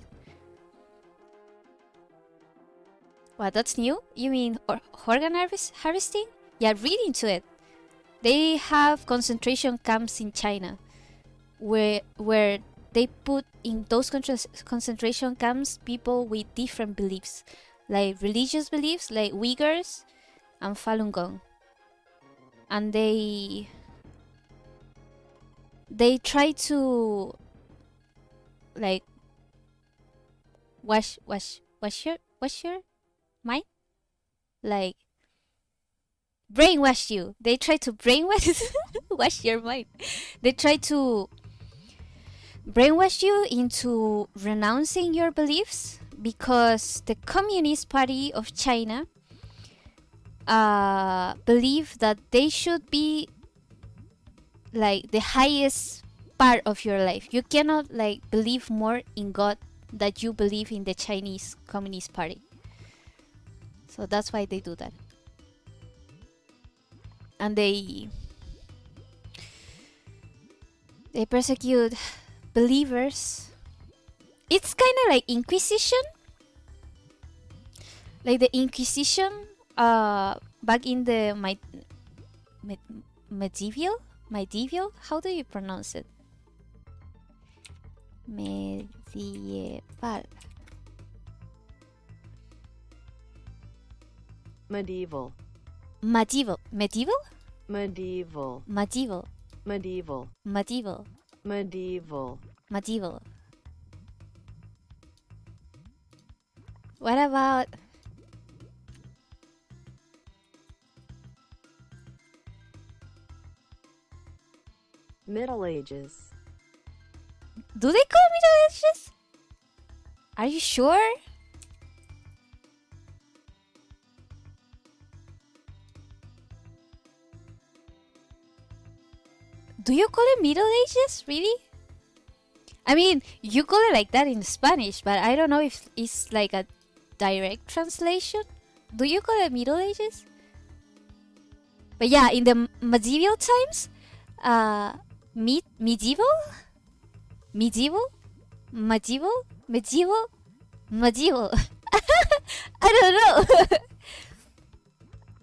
What, that's new? You mean organ harvesting? Yeah, read into it. They have concentration camps in China where they put in those concentration camps people with different beliefs, like religious beliefs, like Uyghurs and Falun Gong, and they try to like wash your mind, like brainwash you. They try to brainwash wash your mind. They try to brainwash you into renouncing your beliefs, because the Communist Party of China believe that they should be like the highest part of your life. You cannot like believe more in God that you believe in the Chinese Communist Party. So that's why they do that. And they persecute believers. It's kind of like Inquisition. Like the Inquisition back in the medieval, how do you pronounce it? Medieval. Medieval. Medieval. Medieval? Medieval. Medieval. Medieval. Medieval. Medieval. Medieval. What about Middle Ages. do they call Middle Ages? Are you sure? Do you call it Middle Ages? Really? I mean, you call it like that in Spanish, but I don't know if it's like a direct translation. Do you call it Middle Ages? But yeah, in the medieval times, medieval, I don't know.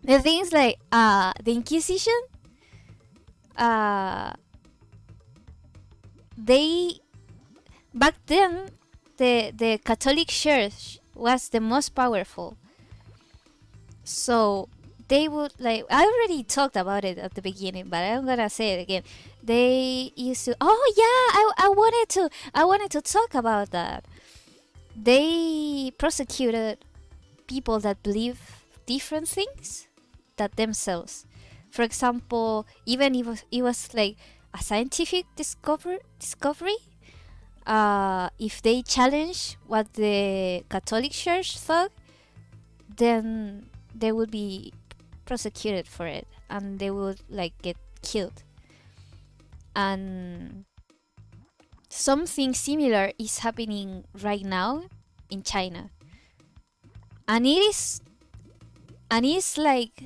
The things like the Inquisition, they back then the Catholic Church was the most powerful. So they would like, I already talked about it at the beginning, but I'm gonna say it again. They used to, oh yeah, I wanted to talk about that. They prosecuted people that believe different things than themselves. For example, even if it was like a scientific discovery, if they challenge what the Catholic Church thought, then they would be prosecuted for it, and they would like get killed. And something similar is happening right now in China, and it's like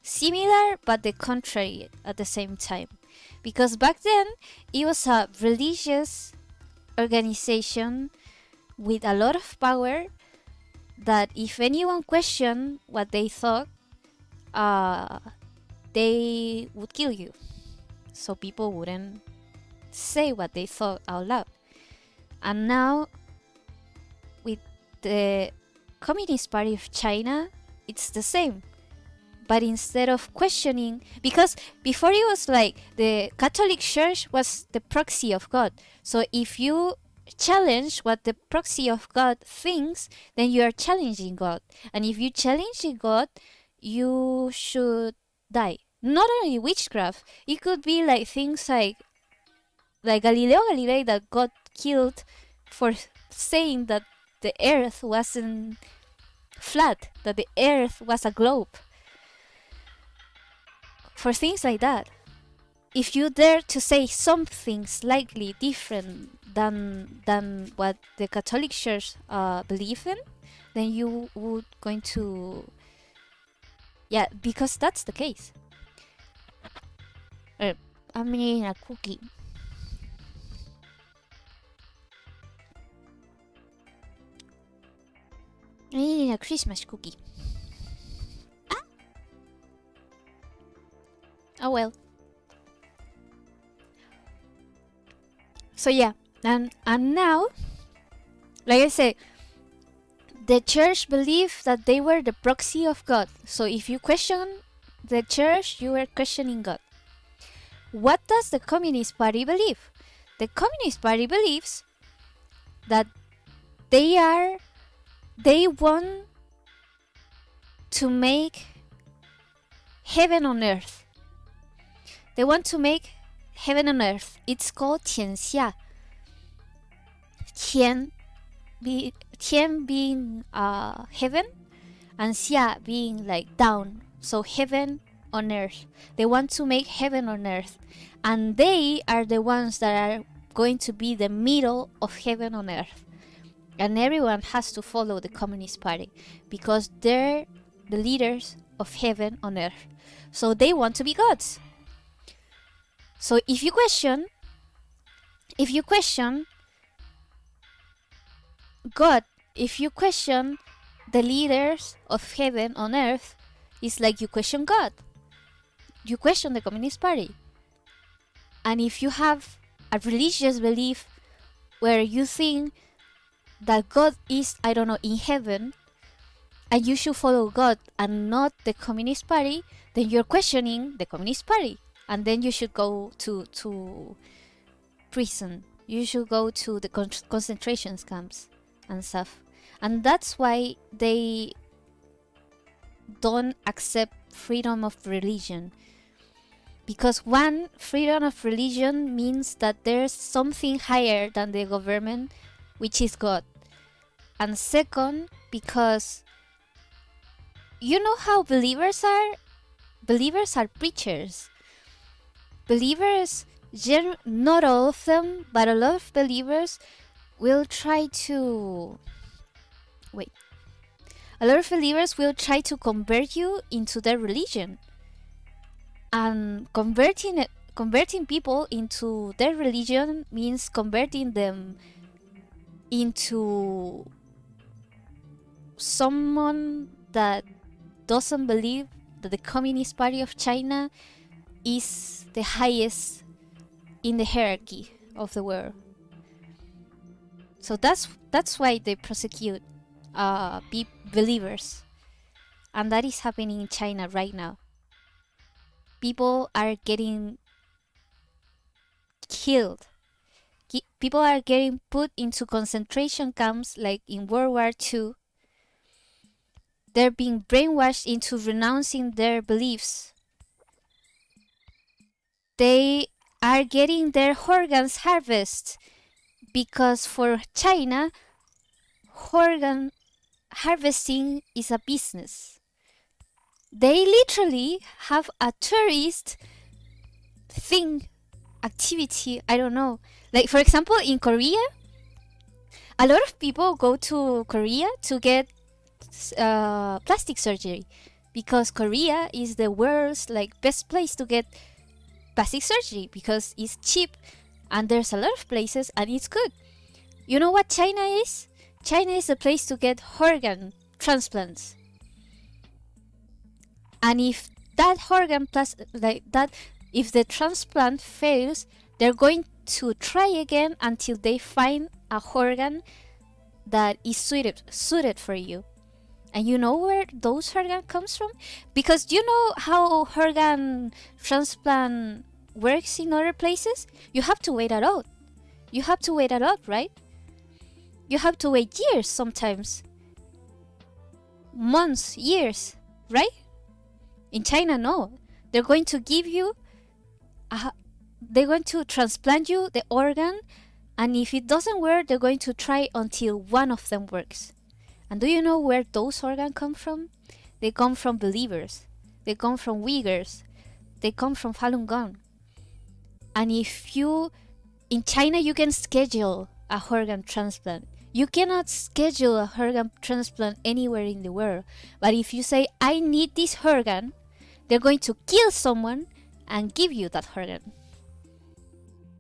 similar but the contrary at the same time, because back then it was a religious organization with a lot of power that if anyone questioned what they thought, they would kill you. So people wouldn't say what they thought out loud. And now with the Communist Party of China, it's the same. But instead of questioning, because before it was like the Catholic Church was the proxy of God. So if you challenge what the proxy of God thinks, then you are challenging God. And if you challenge God, you should die. Not only witchcraft, it could be like things like Galileo Galilei that got killed for saying that the earth wasn't flat, that the earth was a globe. For things like that, if you dare to say something slightly different than what the Catholic Church believe in, then you would going to, yeah, because that's the case. I'm eating a cookie. I'm eating a Christmas cookie. Ah! Oh well. So yeah, And now, like I say, the church believed that they were the proxy of God. So if you question the church, you were questioning God. What does the Communist Party believe? The Communist Party believes that they want to make heaven on earth. They want to make heaven on earth. It's called 天下. 天 being heaven, and 下 being like down. So heaven on earth. They want to make heaven on earth. And they are the ones that are going to be the middle of heaven on earth. And everyone has to follow the Communist Party because they're the leaders of heaven on earth. So they want to be gods. So if you question God, if you question the leaders of heaven on earth, it's like you question God. You question the Communist Party. And if you have a religious belief where you think that God is, I don't know, in heaven, and you should follow God and not the Communist Party, then you're questioning the Communist Party. And then you should go to prison. You should go to the concentration camps and stuff. And that's why they don't accept freedom of religion. Because one, freedom of religion means that there's something higher than the government, which is God. And second, because you know how believers are? Believers are preachers. Believers, not all of them, but a lot of believers will try to... Wait. A lot of believers will try to convert you into their religion. And converting people into their religion means converting them into someone that doesn't believe that the Communist Party of China is the highest in the hierarchy of the world. So that's why they prosecute believers, and that is happening in China right now. People are getting killed. People are getting put into concentration camps like in World War II. They're being brainwashed into renouncing their beliefs. They are getting their organs harvested because for China, organ harvesting is a business. They literally have a tourist thing, activity, I don't know. Like for example, in Korea, a lot of people go to Korea to get plastic surgery because Korea is the world's like best place to get plastic surgery because it's cheap and there's a lot of places and it's good. You know what China is? China is a place to get organ transplants. And if that organ if the transplant fails, they're going to try again until they find a organ that is suited for you. And you know where those organ comes from? Because you know how organ transplant works in other places? You have to wait it out. You have to wait it out, right? You have to wait years sometimes. Months, years, right? In China, no. They're going to give you, they're going to transplant you the organ, and if it doesn't work, they're going to try until one of them works. And do you know where those organs come from? They come from believers. They come from Uyghurs. They come from Falun Gong. And in China, you can schedule a organ transplant. You cannot schedule a organ transplant anywhere in the world. But if you say, I need this organ, they're going to kill someone and give you that organ.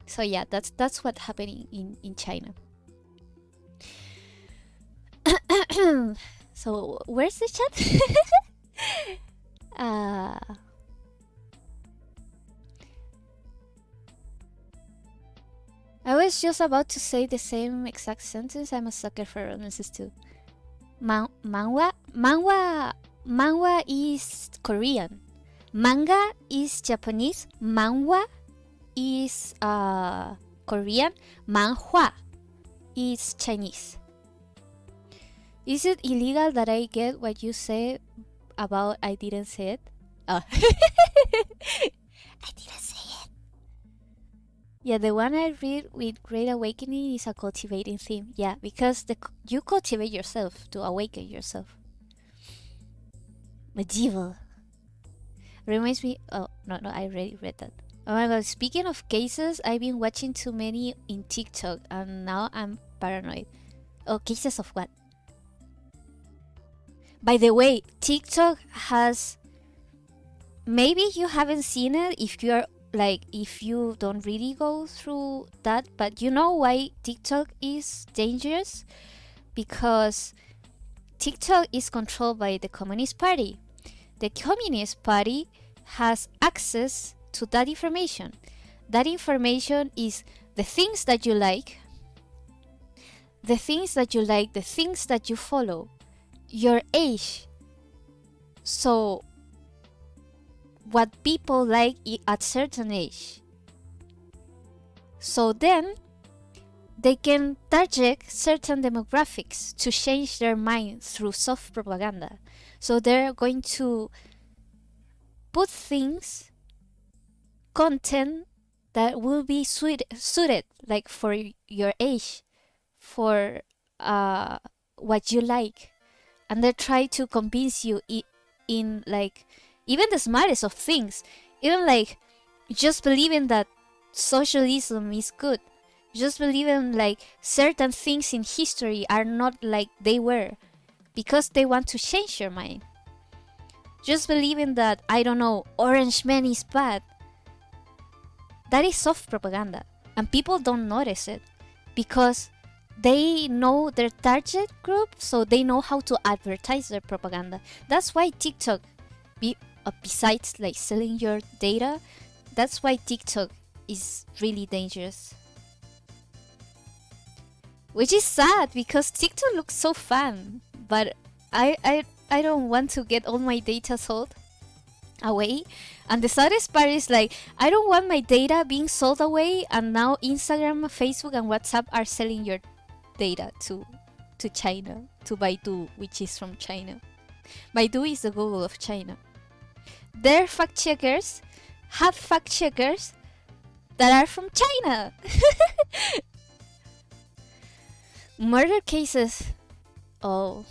So yeah, that's what's happening in China. So where's the chat? I was just about to say the same exact sentence. I'm a sucker for romances too. Manhwa is Korean. Manga is Japanese. Manhwa is Korean. Manhwa is Chinese. Is it illegal that I get what you say about I didn't say it? Oh. I didn't say it. Yeah, the one I read with Great Awakening is a cultivating theme. Yeah, because you cultivate yourself to awaken yourself. Medieval. Reminds me... Oh, no, I already read that. Oh my god, speaking of cases, I've been watching too many in TikTok and now I'm paranoid. Oh, cases of what? By the way, TikTok has... Maybe you haven't seen it if you're like, if you don't really go through that, but you know why TikTok is dangerous? Because TikTok is controlled by the Communist Party. The Communist Party has access to that information. That information is the things that you like, the things that you follow, your age. So what people like at certain age. So then they can target certain demographics to change their mind through soft propaganda. So they're going to put things, content that will be suited like for your age, for what you like, and they try to convince you in like even the smartest of things, even like just believing that socialism is good, just believing like certain things in history are not like they were, because they want to change your mind. Just believing that, I don't know, Orange Man is bad. That is soft propaganda, and people don't notice it because they know their target group, so they know how to advertise their propaganda. That's why TikTok, besides like selling your data, that's why TikTok is really dangerous. Which is sad because TikTok looks so fun, but I don't want to get all my data sold away. And the saddest part is like, I don't want my data being sold away, and now Instagram, Facebook, and WhatsApp are selling your data to China, to Baidu, which is from China. Baidu is the Google of China. Their fact checkers have fact checkers that are from China. Murder cases. Oh,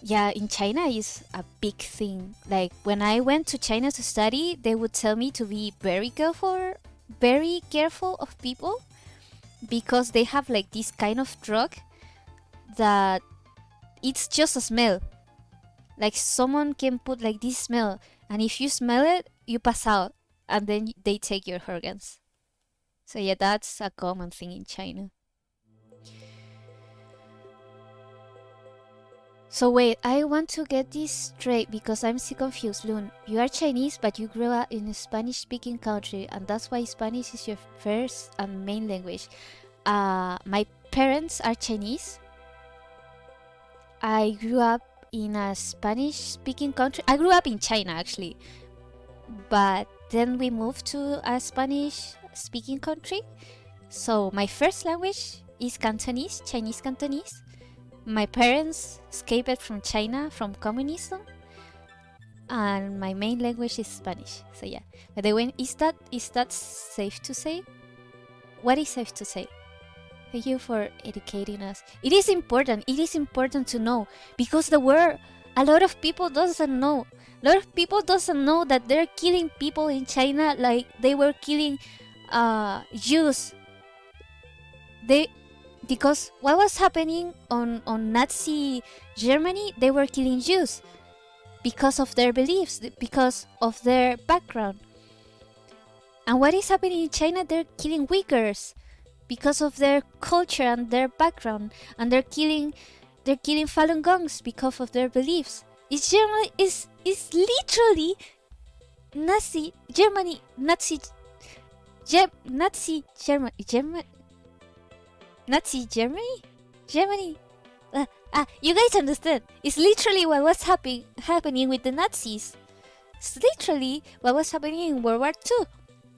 yeah, in China is a big thing. Like when I went to China to study, they would tell me to be very careful of people, because they have like this kind of drug that it's just a smell. Like someone can put like this smell, and if you smell it, you pass out, and then they take your organs. So yeah, that's a common thing in China. So wait, I want to get this straight because I'm still confused. Loon, you are Chinese, but you grew up in a Spanish-speaking country, and that's why Spanish is your first and main language. My parents are Chinese. I grew up in a Spanish-speaking country. I grew up in China, actually. But then we moved to a Spanish-speaking country. So my first language is Cantonese, Chinese Cantonese. My parents escaped from China, from communism. And my main language is Spanish. So yeah. By the way, is that safe to say? What is safe to say? Thank you for educating us. It is important. It is important to know, because the world, a lot of people doesn't know. A lot of people doesn't know that they're killing people in China like they were killing Jews. Because what was happening on Nazi Germany, they were killing Jews because of their beliefs, because of their background. And what is happening in China, they're killing Uyghurs because of their culture and their background, and they're killing Falun Gongs because of their beliefs. It's literally Nazi Germany. Nazi Germany? Germany. You guys understand. It's literally what was happening with the Nazis. It's literally what was happening in World War II.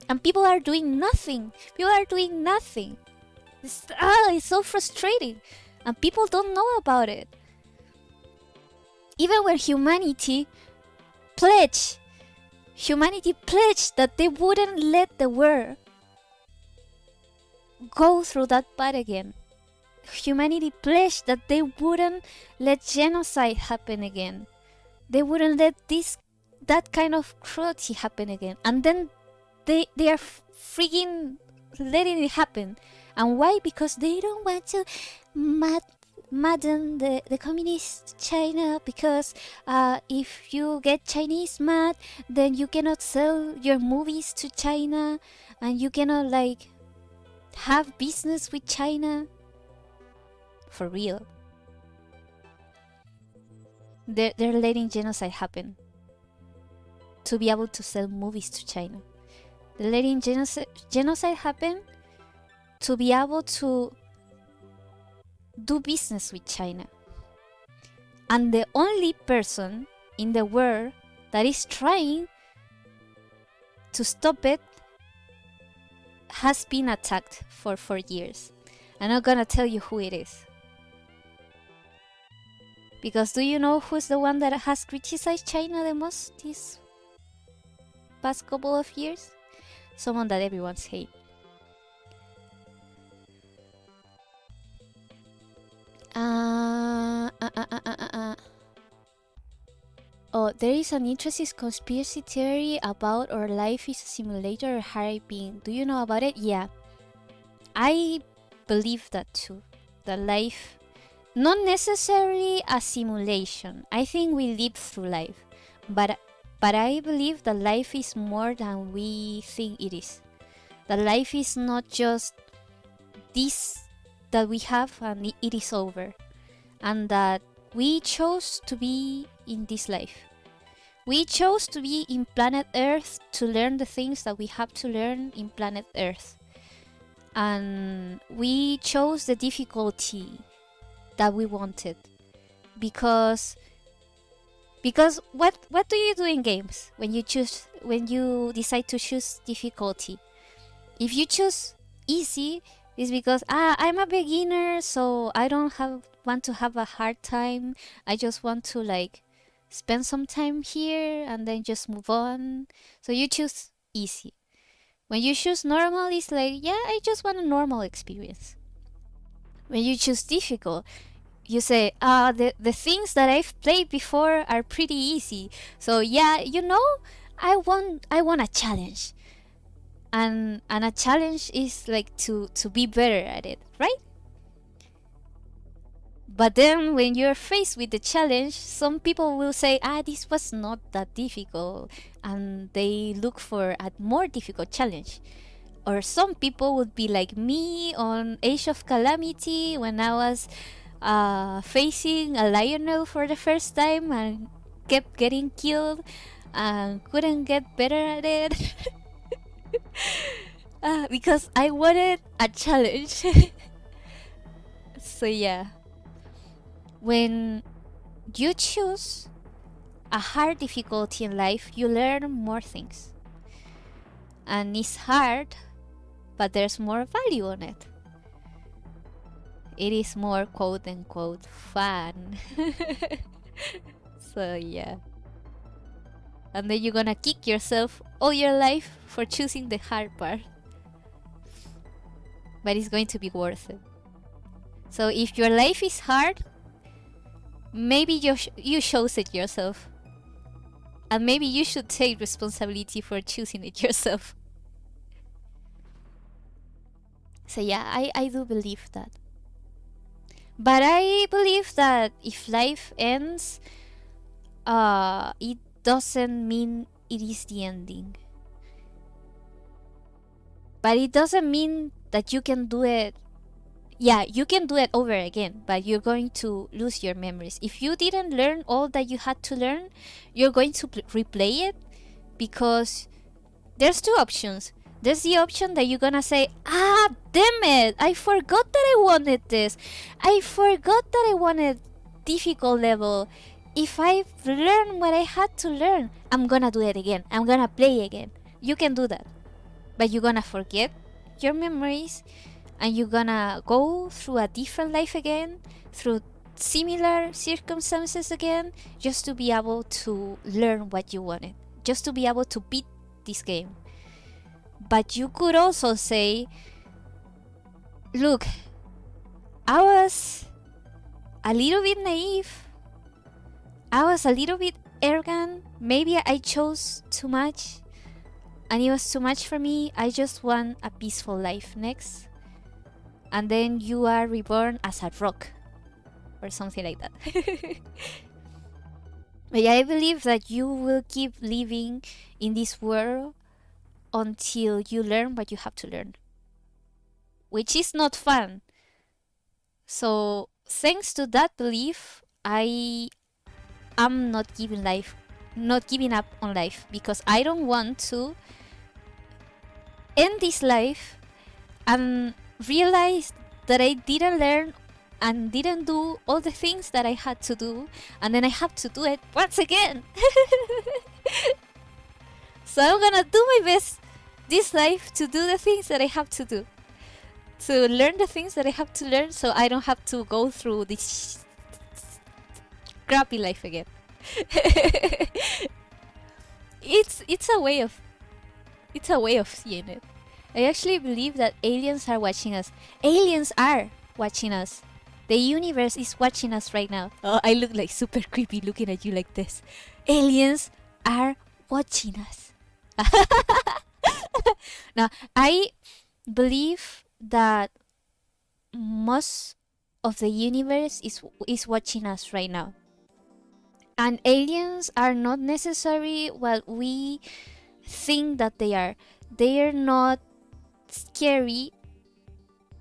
And people are doing nothing. People are doing nothing. It's so frustrating. And people don't know about it. Even when humanity pledged that they wouldn't let the world go through that path again. Humanity pledged that they wouldn't let genocide happen again. They wouldn't let that kind of cruelty happen again. And then they are freaking letting it happen. And why? Because they don't want to madden the communist China, because if you get Chinese mad, then you cannot sell your movies to China, and you cannot like have business with China. For real. They're letting genocide happen to be able to sell movies to China. They're letting genocide happen to be able to do business with China. And the only person in the world that is trying to stop it has been attacked for 4 years. I'm not gonna tell you who it is. Because do you know who's the one that has criticized China the most these past couple of years? Someone that everyone's hate. Oh, there is an interesting conspiracy theory about our life is a simulator or harping. Do you know about it? Yeah. I believe that too. That life, not necessarily a simulation. I think we live through life. But I believe that life is more than we think it is. That life is not just this that we have and it is over. And that we chose to be in this life. We chose to be in planet Earth to learn the things that we have to learn in planet Earth. And we chose the difficulty that we wanted. Because what do you do in games when you decide to choose difficulty? If you choose easy, it's because I'm a beginner, so I don't want to have a hard time. I just want to like spend some time here and then just move on. So you choose easy. When you choose normal, it's like, yeah, I just want a normal experience. When you choose difficult, you say, the things that I've played before are pretty easy. So yeah, I want a challenge. And a challenge is like to be better at it, right? But then when you're faced with the challenge, some people will say, this was not that difficult, and they look for a more difficult challenge. Or some people would be like me on Age of Calamity when I was facing a lionel for the first time and kept getting killed and couldn't get better at it. Because I wanted a challenge. So yeah. When you choose a hard difficulty in life, you learn more things. And it's hard, but there's more value on it. It is more quote unquote fun. So yeah. And then you're gonna kick yourself all your life for choosing the hard part. But it's going to be worth it. So if your life is hard, maybe you chose it yourself. And maybe you should take responsibility for choosing it yourself. So yeah, I do believe that. But I believe that if life ends, it doesn't mean it is the ending. But it doesn't mean that you can do it. Yeah, you can do it over again, but you're going to lose your memories. If you didn't learn all that you had to learn, you're going to replay it, because there's two options. There's the option that you're gonna say, ah, damn it, I forgot that I wanted this. I forgot that I wanted difficult level. If I've learned what I had to learn, I'm gonna do it again. I'm gonna play again. You can do that. But you're gonna forget your memories and you're gonna go through a different life again, through similar circumstances again, just to be able to learn what you wanted, just to be able to beat this game. But you could also say, look, I was a little bit naive, I was a little bit arrogant, maybe I chose too much and it was too much for me. I just want a peaceful life next. And then you are reborn as a rock or something like that. But yeah, I believe that you will keep living in this world until you learn what you have to learn, which is not fun. So thanks to that belief, I am not giving up on life, because I don't want to end this life and realize that I didn't learn and didn't do all the things that I had to do, and then I have to do it once again. So I'm gonna do my best this life to do the things that I have to do, to learn the things that I have to learn, so I don't have to go through this crappy life again. It's a way of seeing it. I actually believe that aliens are watching us. Aliens are watching us. The universe is watching us right now. Oh, I look like super creepy looking at you like this. Aliens are watching us. Now, I believe that most of the universe is watching us right now. And aliens are not necessarily what we think that they are. They are not scary,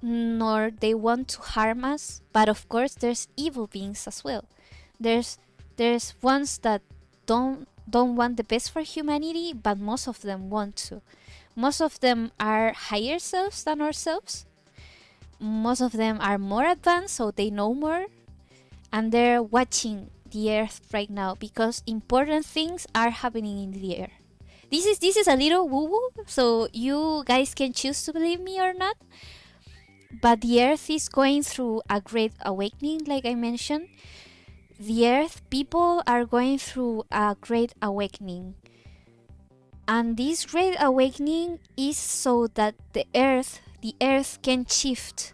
nor they want to harm us, but of course there's evil beings as well. There's ones that don't want the best for humanity, but most of them want to. Most of them are higher selves than ourselves. Most of them are more advanced, so they know more, and they're watching the earth right now because important things are happening in the air. This is a little woo-woo, so you guys can choose to believe me or not. But the earth is going through a great awakening, like I mentioned. The earth people are going through a great awakening. And this great awakening is so that the earth can shift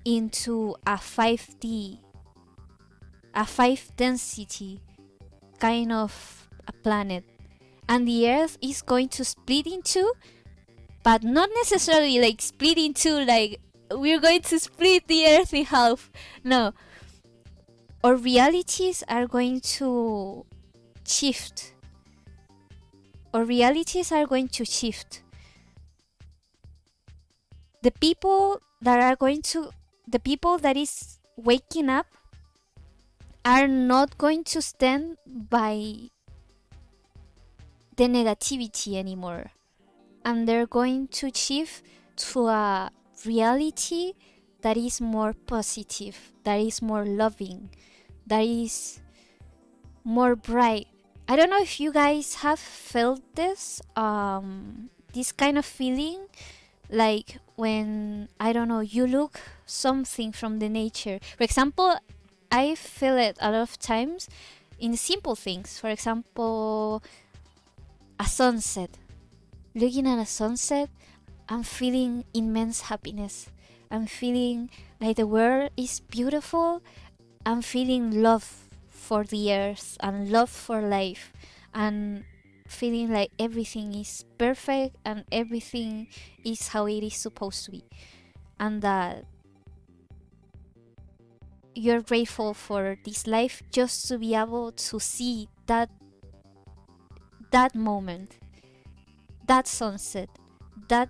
into a 5D, a 5 density kind of a planet. And the earth is going to split in two, but not necessarily like split in two, like we're going to split the earth in half. No. Our realities are going to shift. Our realities are going to shift. The people that is waking up are not going to stand by the negativity anymore, and they're going to shift to a reality that is more positive, that is more loving, that is more bright. I don't know if you guys have felt this kind of feeling, like when, I don't know, you look something from the nature. For example, I feel it a lot of times in simple things. For example, a sunset. Looking at a sunset, I'm feeling immense happiness. I'm feeling like the world is beautiful. I'm feeling love for the earth and love for life, and feeling like everything is perfect and everything is how it is supposed to be, and that you're grateful for this life just to be able to see that moment, that sunset, that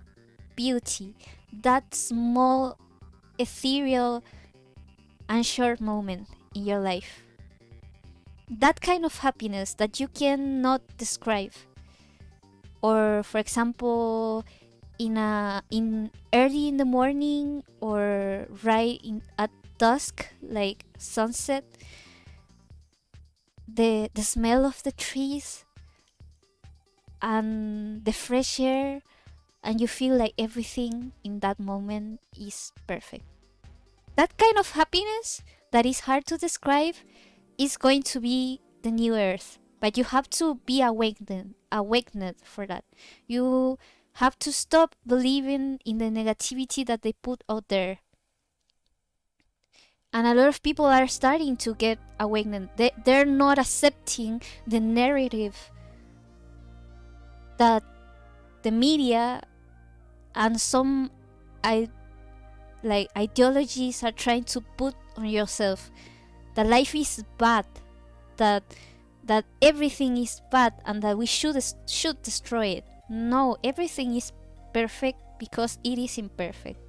beauty, that small ethereal and short moment in your life. That kind of happiness that you cannot describe. Or, for example, in early in the morning or right in at dusk, like sunset, the smell of the trees and the fresh air, and you feel like everything in that moment is perfect. That kind of happiness that is hard to describe is going to be the new earth, but you have to be awakened for that. You have to stop believing in the negativity that they put out there. And a lot of people are starting to get awakened. They're not accepting the narrative that the media and some ideologies are trying to put on yourself. That life is bad, that everything is bad, and that we should destroy it. No, everything is perfect because it is imperfect.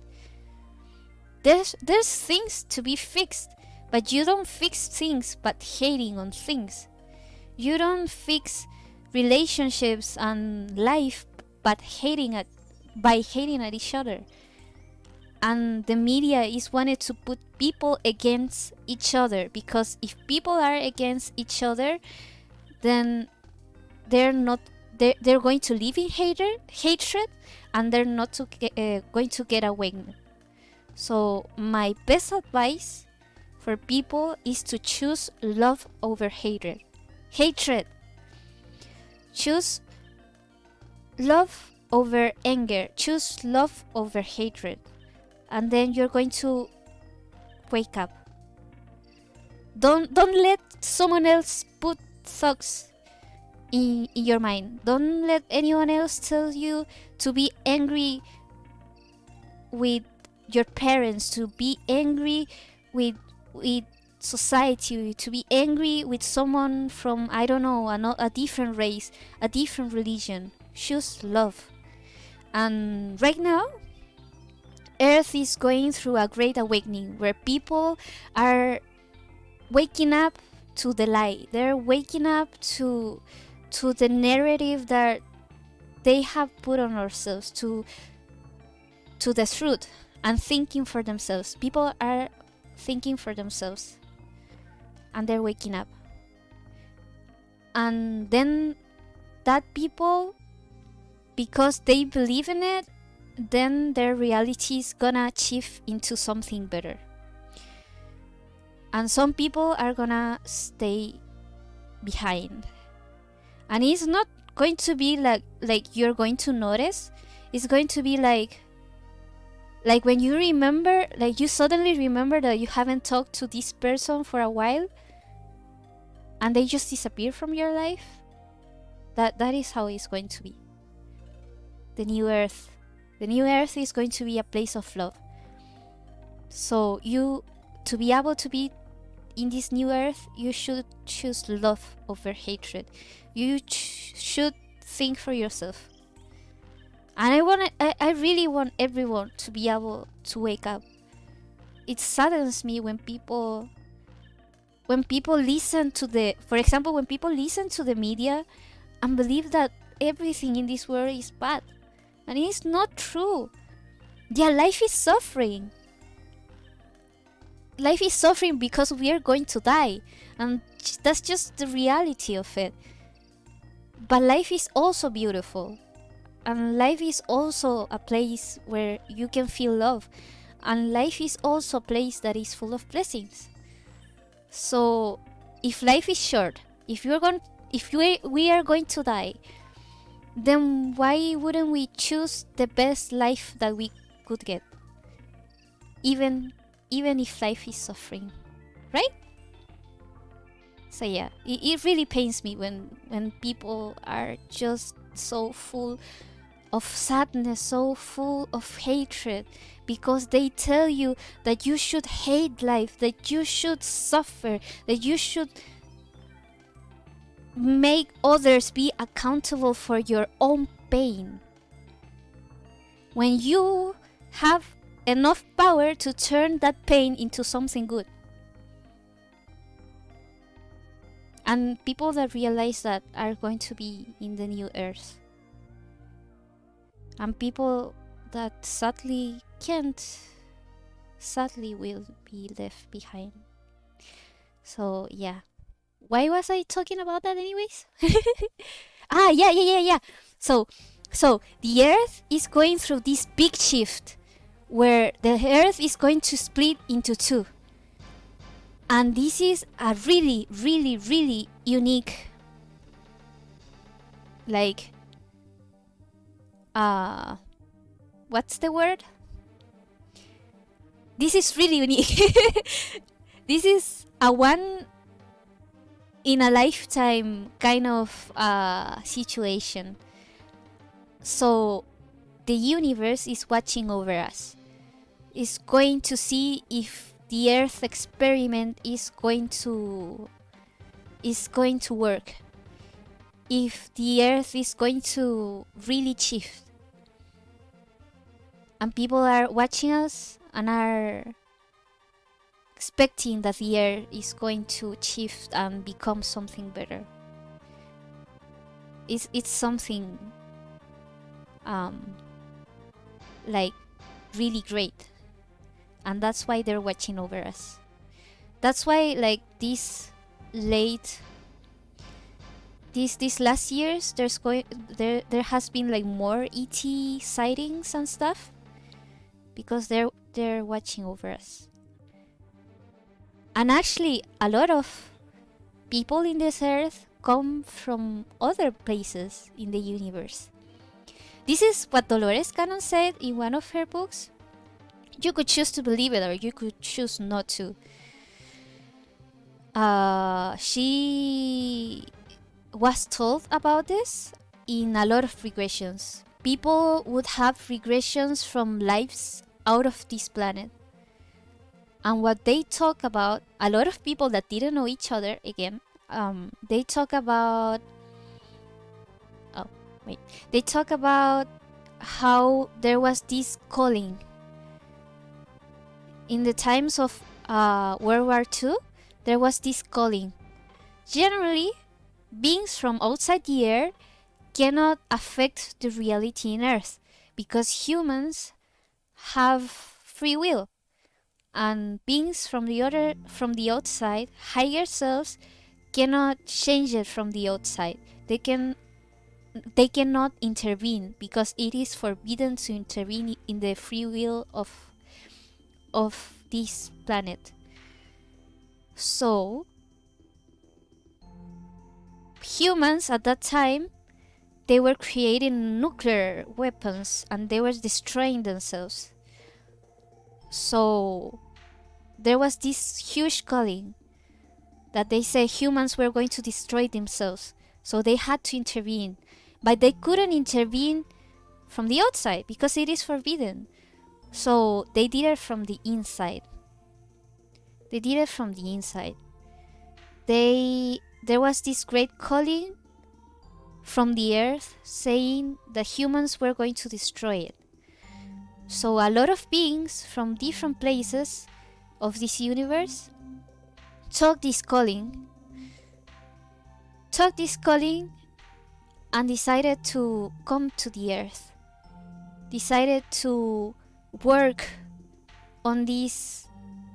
There's things to be fixed, but you don't fix things by hating on things. You don't fix relationships and life by hating at each other. And the media is wanted to put people against each other, because if people are against each other, then they're going to live in hatred, and they're not going to get awakened. So my best advice for people is to choose love over hatred. Choose love over anger. Choose love over hatred. And then you're going to wake up. Don't let someone else put thoughts in your mind. Don't let anyone else tell you to be angry with your parents, to be angry with society, to be angry with someone from, I don't know, a different race, a different religion. Choose love. And right now, Earth is going through a great awakening where people are waking up to the light. They're waking up to the narrative that they have put on ourselves, to the truth, and thinking for themselves. People are thinking for themselves, and they're waking up. And then that people, because they believe in it, then their reality is gonna shift into something better. And some people are gonna stay behind. And it's not going to be like you're going to notice. It's going to be like when you remember, like you suddenly remember that you haven't talked to this person for a while, and they just disappear from your life. That is how it's going to be. The new earth. The new earth is going to be a place of love. So to be able to be in this new earth, you should choose love over hatred. You should think for yourself. And I really want everyone to be able to wake up. It saddens me when people listen to for example, when people listen to the media and believe that everything in this world is bad. And it's not true. Yeah, life is suffering. Life is suffering because we are going to die. And that's just the reality of it. But life is also beautiful. And life is also a place where you can feel love. And life is also a place that is full of blessings. So, if life is short, if we are going to die, then why wouldn't we choose the best life that we could get? Even if life is suffering, right? So yeah, it really pains me when people are just so full of sadness, so full of hatred, because they tell you that you should hate life, that you should suffer, that you should make others be accountable for your own pain. When you have enough power to turn that pain into something good. And people that realize that are going to be in the new earth. And people that sadly will be left behind. So yeah. Why was I talking about that anyways? Yeah. So the earth is going through this big shift where the earth is going to split into two. And this is a really, really, really unique, like, what's the word? This is really unique. This is a one in a lifetime kind of situation. So the universe is watching over us. Is going to see if the Earth experiment is going to work. If the Earth is going to really shift. And people are watching us and are expecting that the Earth is going to shift and become something better. It's something like really great, and that's why they're watching over us. That's why, like, these last years, there has been like more ET sightings and stuff, because they're watching over us. And actually, a lot of people in this earth come from other places in the universe. This is what Dolores Cannon said in one of her books. You could choose to believe it or you could choose not to. She was told about this in a lot of regressions. People would have regressions from lives out of this planet. And what they talk about, a lot of people that didn't know each other, again, they talk about how there was this calling in the times of World War II. There was this calling. Generally, beings from outside the air cannot affect the reality in Earth because humans have free will, and beings from the outside, higher selves, cannot change it from the outside. They cannot intervene because it is forbidden to intervene in the free will of this planet. So humans at that time, they were creating nuclear weapons and they were destroying themselves. So there was this huge calling that they say humans were going to destroy themselves. So they had to intervene. But they couldn't intervene from the outside because it is forbidden. So they did it from the inside. There was this great calling from the earth saying that humans were going to destroy it. So a lot of beings from different places of this universe took this calling and decided to come to the earth, decided to work on this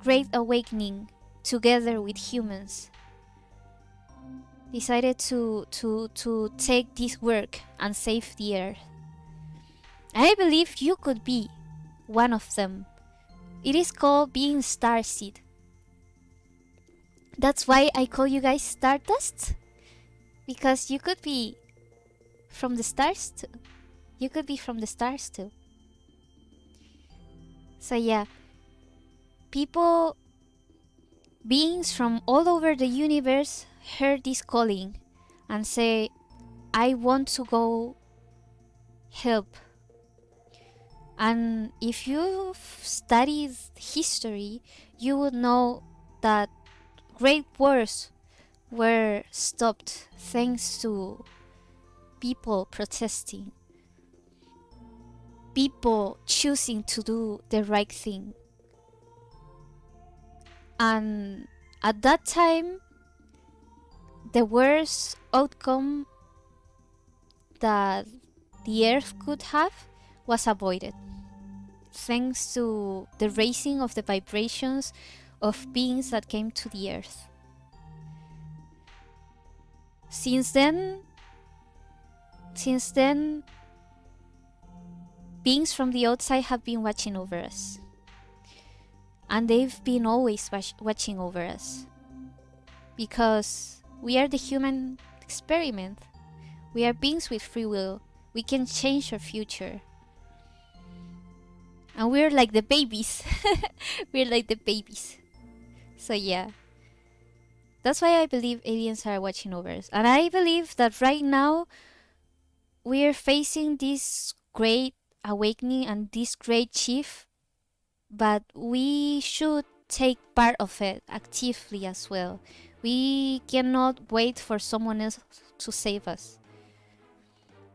great awakening together with humans, decided to take this work and save the earth. I believe you could be one of them. It is called being starseed. That's why I call you guys Stardust, because you could be from the stars too. So yeah, beings from all over the universe heard this calling and say, I want to go help. And if you've studied history, you would know that great wars were stopped thanks to people protesting, people choosing to do the right thing. And at that time, the worst outcome that the earth could have was avoided. thanks to the raising of the vibrations of beings that came to the earth. Since then, beings from the outside have been watching over us. And they've been always watching over us. Because we are the human experiment. We are beings with free will. We can change our future. And we're like the babies. We're like the babies. So yeah. That's why I believe aliens are watching over us. And I believe that right now we're facing this great awakening and this great shift. But we should take part of it actively as well. We cannot wait for someone else to save us.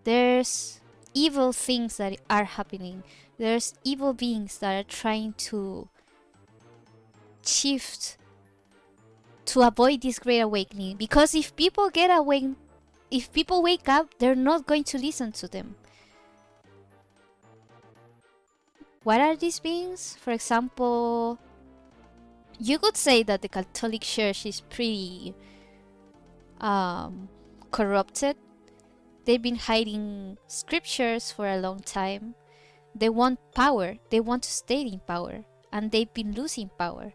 There's evil things that are happening. There's evil beings that are trying to shift to avoid this great awakening. Because if people wake up, they're not going to listen to them. What are these beings? For example, you could say that the Catholic Church is pretty corrupted. They've been hiding scriptures for a long time. They want power. They want to stay in power. And they've been losing power.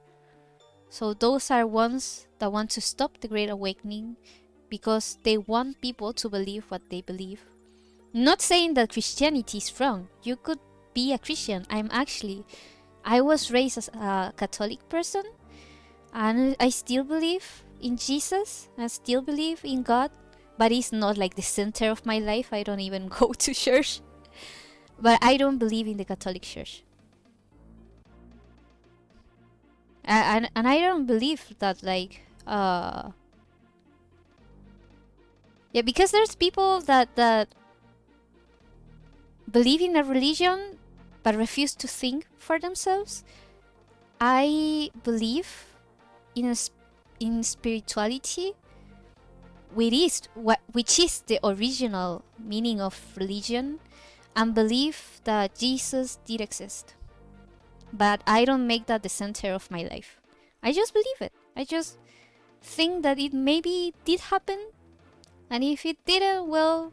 So those are ones that want to stop the Great Awakening because they want people to believe what they believe. Not saying that Christianity is wrong. You could be a Christian. I was raised as a Catholic person. And I still believe in Jesus. I still believe in God. But it's not like the center of my life. I don't even go to church. But I don't believe in the Catholic Church. And I don't believe that because there's people that believe in a religion but refuse to think for themselves. I believe in spirituality, which is the original meaning of religion, and believe that Jesus did exist. But I don't make that the center of my life. I just believe it. I just think that it maybe did happen. And if it didn't, well,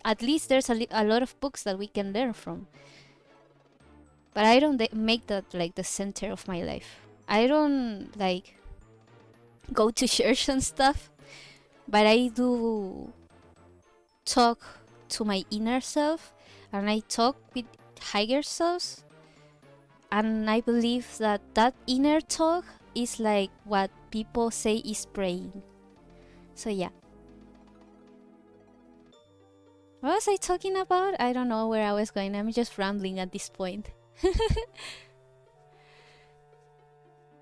at least there's a lot of books that we can learn from. But I don't make that like the center of my life. I don't go to church and stuff. But I do talk to my inner self. And I talk with higher selves. And I believe that inner talk is like what people say is praying. So yeah. What was I talking about? I don't know where I was going. I'm just rambling at this point.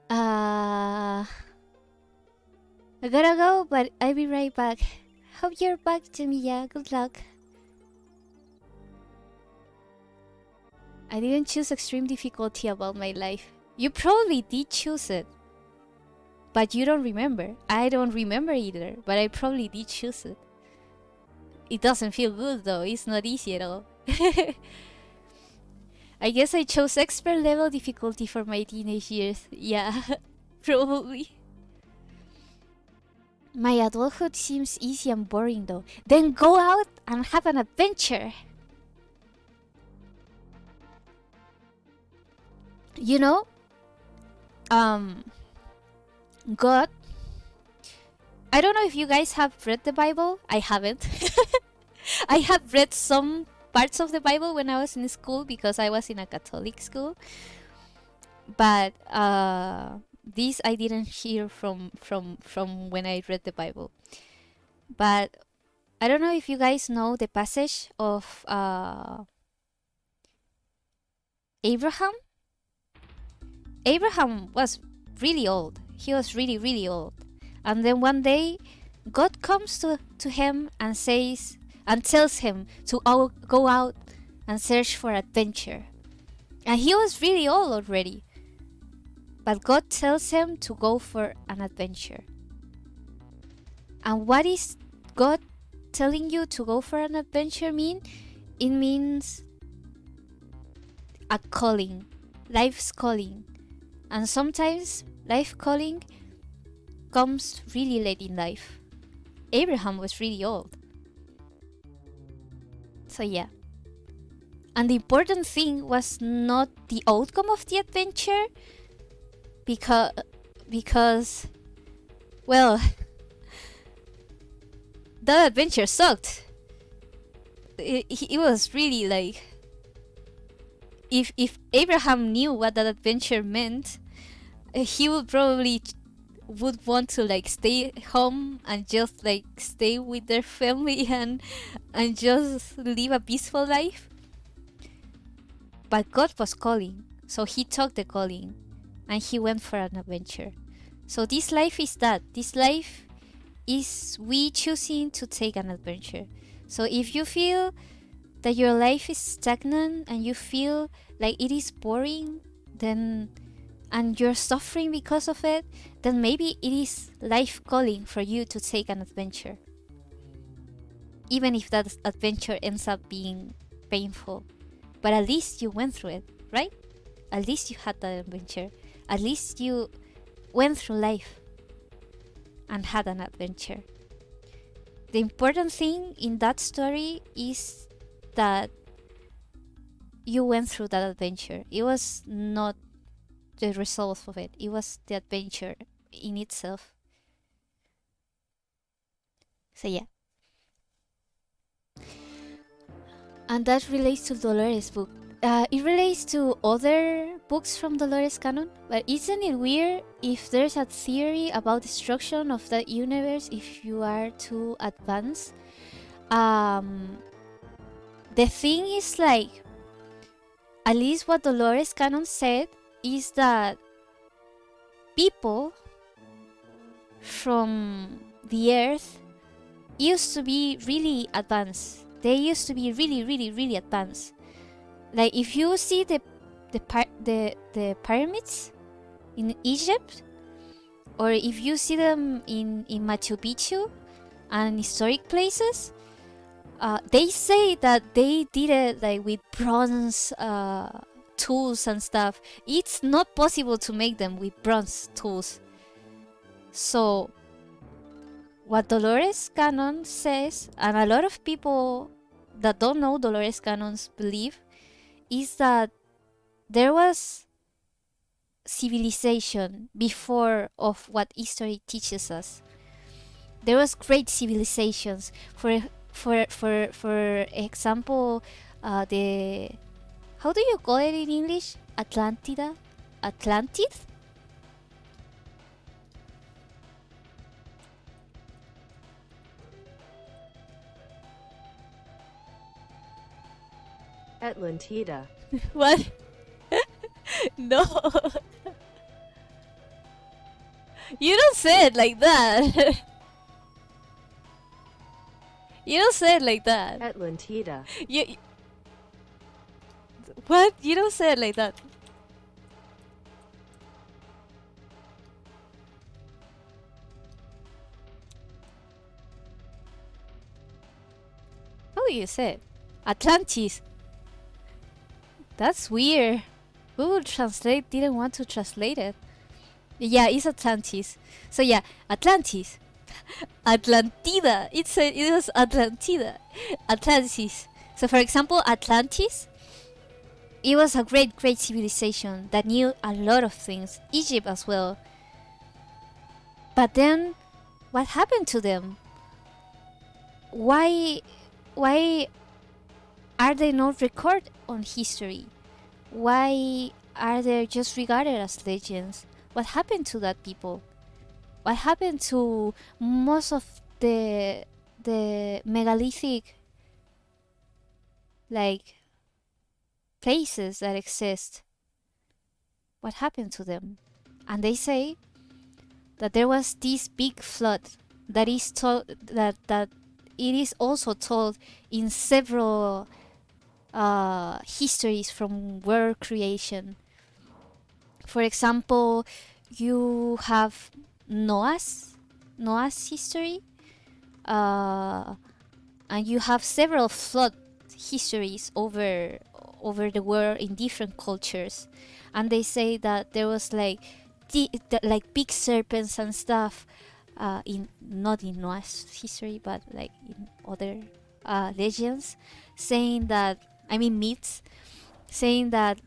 I gotta go, but I'll be right back. Hope you're back, Jamiya. Good luck. I didn't choose extreme difficulty about my life. You probably did choose it. But you don't remember. I don't remember either, but I probably did choose it. It doesn't feel good though. It's not easy at all. I guess I chose expert level difficulty for my teenage years. Yeah, probably. My adulthood seems easy and boring though. Then go out and have an adventure. You know, God, I don't know if you guys have read the Bible. I haven't. I have read some parts of the Bible when I was in school because I was in a Catholic school. But this I didn't hear from when I read the Bible. But I don't know if you guys know the passage of Abraham. Abraham was really old. He was really, really old. And then one day, God comes to him and tells him to go out and search for adventure. And he was really old already. But God tells him to go for an adventure. And what is God telling you to go for an adventure mean? It means a calling, life's calling. And sometimes life calling comes really late in life. Abraham was really old. So yeah. And the important thing was not the outcome of the adventure, because well, that adventure sucked. It was really like, if Abraham knew what that adventure meant, he would probably would want to like stay home and just like stay with their family and just live a peaceful life. But God was calling, so he took the calling and he went for an adventure. So this life is that. This life is we choosing to take an adventure. So if you feel that your life is stagnant and you feel like it is boring, then and you're suffering because of it, then maybe it is life calling for you to take an adventure. Even if that adventure ends up being painful. But at least you went through it, right? At least you had that adventure. At least you went through life and had an adventure. The important thing in that story is that you went through that adventure. It was not the result of it. It was the adventure in itself. So yeah. And that relates to Dolores' book. It relates to other books from Dolores Cannon, but isn't it weird if there's a theory about destruction of that universe if you are too advanced? The thing is like, at least what Dolores Cannon said is that people from the Earth used to be really advanced. They used to be really, really, really advanced. Like if you see the pyramids in Egypt, or if you see them in Machu Picchu and historic places, they say that they did it like with bronze tools and stuff. It's not possible to make them with bronze tools. So what Dolores Cannon says, and a lot of people that don't know Dolores Cannon's belief, is that there was civilization before of what history teaches us. There was great civilizations. For example, the, how do you call it in English? Atlantis? Atlantida. What? No. You don't say it like that. You don't say it like that. Atlantida. What? You don't say it like that. How do you say it? Atlantis. That's weird. Google Translate didn't want to translate it. Yeah, it's Atlantis. So yeah, Atlantis. Atlantida. It was Atlantida. Atlantis. So for example, Atlantis, it was a great civilization that knew a lot of things. Egypt as well. But then, what happened to them? Why are they not recorded on history? Why are they just regarded as legends? What happened to that people? What happened to most of the megalithic like places that exist? What happened to them? And they say that there was this big flood that is told that it is also told in several histories from world creation. For example, you have Noah's history, and you have several flood histories over over the world in different cultures, and they say that there was like like big serpents and stuff, in not in Noah's history, but like in other legends, saying that, I mean myths, saying that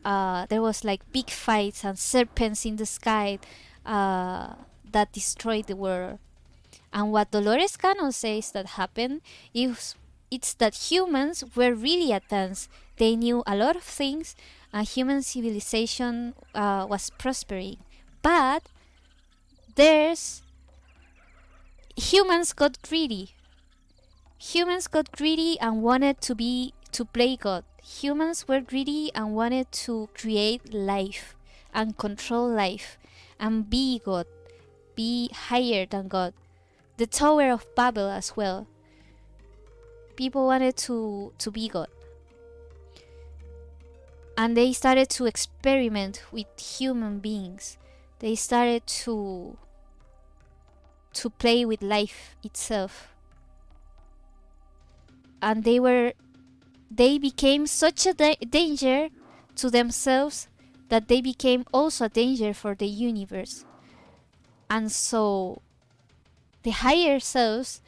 there was like big fights and serpents in the sky that destroyed the world. And what Dolores Cannon says that happened is it's that humans were really advanced. They knew a lot of things, and human civilization was prospering. But there's humans got greedy. Humans got greedy and wanted to play God. Humans were greedy and wanted to create life and control life and be God, be higher than God. The Tower of Babel as well. People wanted to be God. And they started to experiment with human beings. They started to play with life itself. And they became such a danger to themselves that they became also a danger for the universe. And so the higher selves,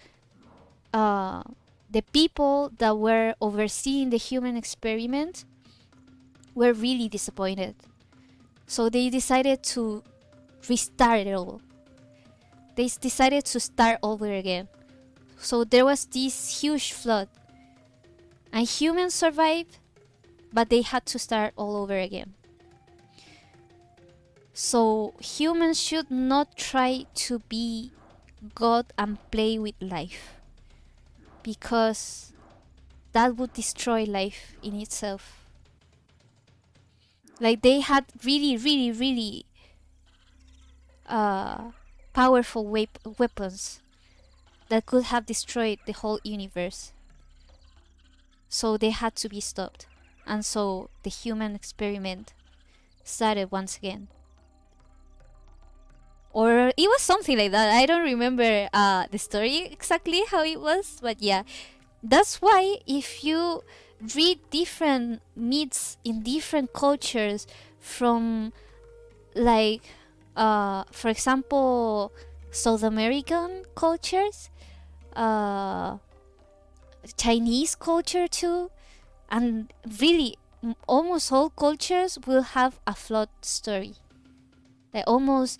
the people that were overseeing the human experiment, were really disappointed. So they decided to restart it all. They decided to start over again. So there was this huge flood. And humans survived, but they had to start all over again. So humans should not try to be God and play with life, because that would destroy life in itself. Like they had really powerful weapons that could have destroyed the whole universe. So they had to be stopped. And so the human experiment started once again. Or it was something like that. I don't remember the story exactly how it was, but yeah. That's why if you read different myths in different cultures, from like for example South American cultures, Chinese culture too, and really almost all cultures will have a flood story. Like almost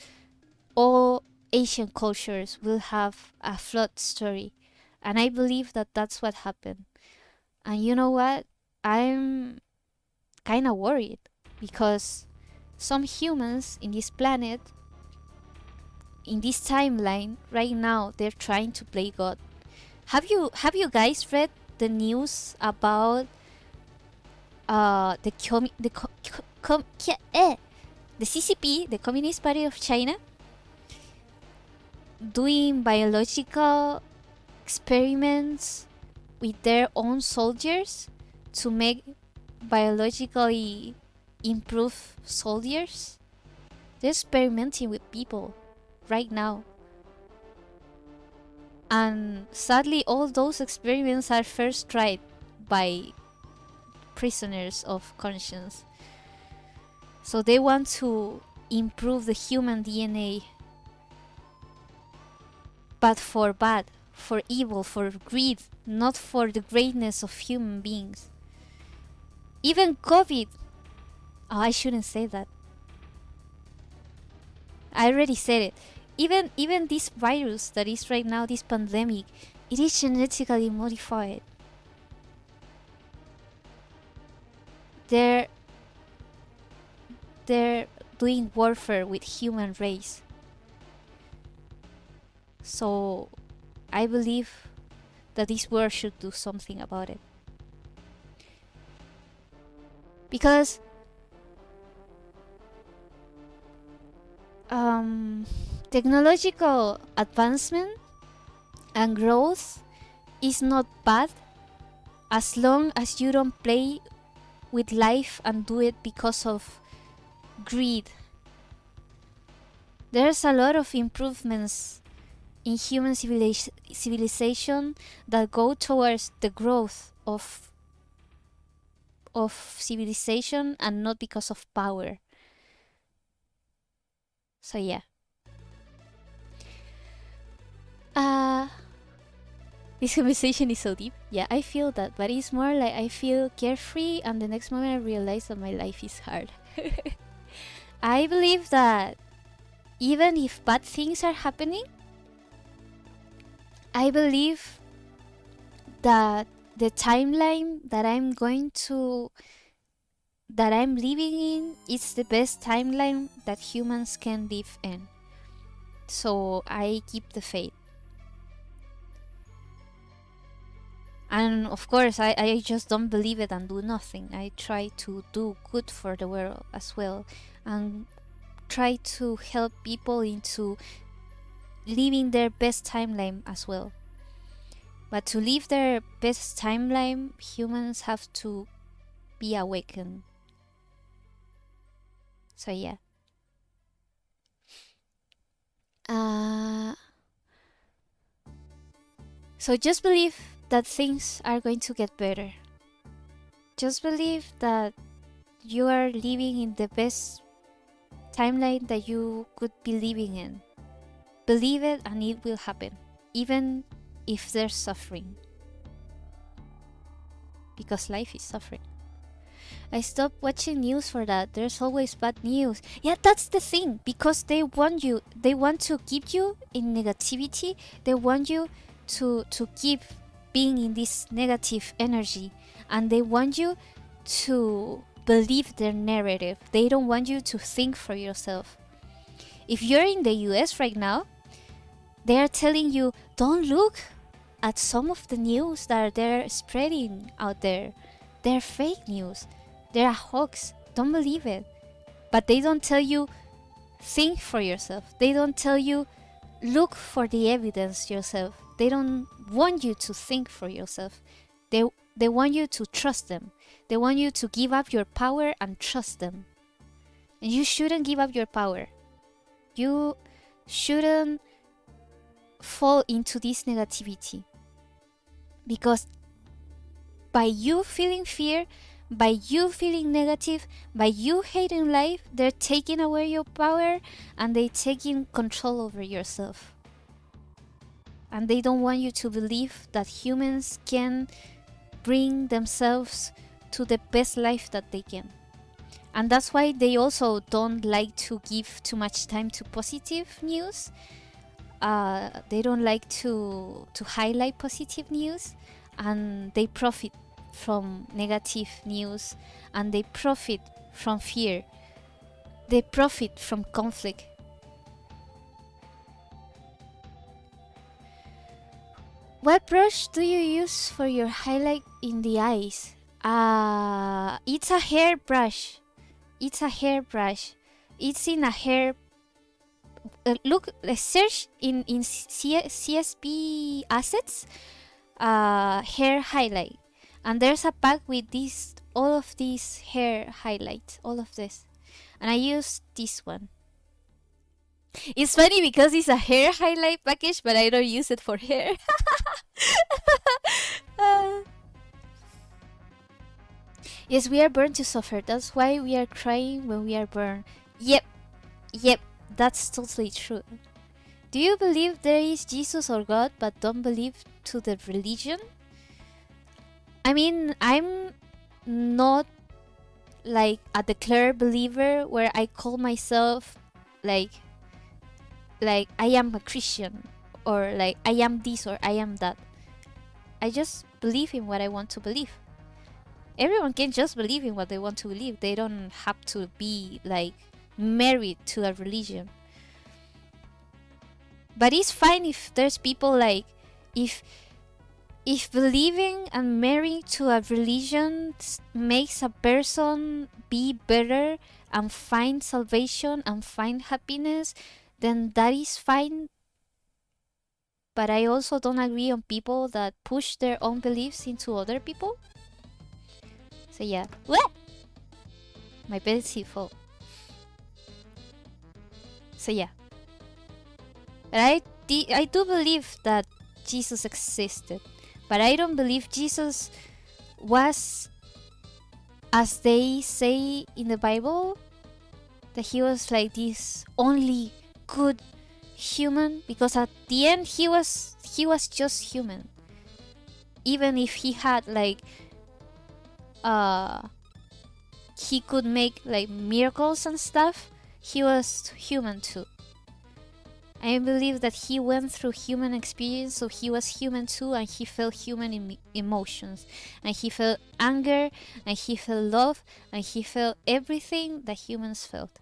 all Asian cultures will have a flood story, and I believe that that's what happened. And you know what? I'm kind of worried, because some humans in this planet, in this timeline right now, they're trying to play God. Have you guys read the news about the CCP, the Communist Party of China, doing biological experiments with their own soldiers to make biologically improved soldiers? They're experimenting with people right now. And sadly, all those experiments are first tried by prisoners of conscience. So they want to improve the human DNA, but for bad, for evil, for greed, not for the greatness of human beings. Even COVID. Oh, I shouldn't say that. I already said it. Even this virus that is right now, this pandemic, it is genetically modified. They're doing warfare with human race. So I believe that this world should do something about it. Because technological advancement and growth is not bad, as long as you don't play with life and do it because of greed. There's a lot of improvements in human civilization that go towards the growth of civilization and not because of power. So yeah. This conversation is so deep. Yeah, I feel that, but it's more like I feel carefree, and the next moment I realize that my life is hard. I believe that even if bad things are happening, I believe that the timeline that I'm living in is the best timeline that humans can live in. So I keep the faith. And of course, I just don't believe it and do nothing. I try to do good for the world as well, and try to help people into living their best timeline as well. But to live their best timeline, humans have to be awakened. So yeah. So just believe that things are going to get better. Just believe that you are living in the best timeline that you could be living in. Believe it and it will happen, even if there's suffering. Because life is suffering. I stopped watching news for that. There's always bad news. Yeah, that's the thing. Because they want to keep you in negativity. They want you to keep being in this negative energy. And they want you to believe their narrative. They don't want you to think for yourself. If you're in the US right now, they are telling you, don't look at some of the news that they're spreading out there. They're fake news. They're a hoax. Don't believe it. But they don't tell you, think for yourself. They don't tell you, look for the evidence yourself. They don't want you to think for yourself. They want you to trust them. They want you to give up your power and trust them. And you shouldn't give up your power. You shouldn't fall into this negativity. Because by you feeling fear, by you feeling negative, by you hating life, they're taking away your power and they're taking control over yourself. And they don't want you to believe that humans can bring themselves to the best life that they can. And that's why they also don't like to give too much time to positive news. They don't like to highlight positive news, and they profit from negative news, and they profit from fear. They profit from conflict. What brush do you use for your highlight in the eyes? It's a hair brush. It's a hair brush. It's in a hair. Look, search in CSP assets, hair highlight, and there's a pack with all of these hair highlights, all of this, and I use this one. It's funny because it's a hair highlight package, but I don't use it for hair. Yes, we are born to suffer. That's why we are crying when we are born. Yep, that's totally true. Do you believe there is Jesus or God, but don't believe to the religion? I mean, I'm not like a declared believer where I call myself like I am a Christian, or like I am this or I am that. I just believe in what I want to believe. Everyone can just believe in what they want to believe. They don't have to be like married to a religion. But it's fine if there's people like, if believing and marrying to a religion makes a person be better and find salvation and find happiness, then that is fine. But I also don't agree on people that push their own beliefs into other people. So yeah. What? My bed is full. So yeah. But I do believe that Jesus existed. But I don't believe Jesus was as they say in the Bible, that he was like this only good human, because at the end he was just human. Even if he had like he could make like miracles and stuff, he was human too. I believe that he went through human experience, so he was human too, and he felt human emotions, and he felt anger, and he felt love, and he felt everything that humans felt.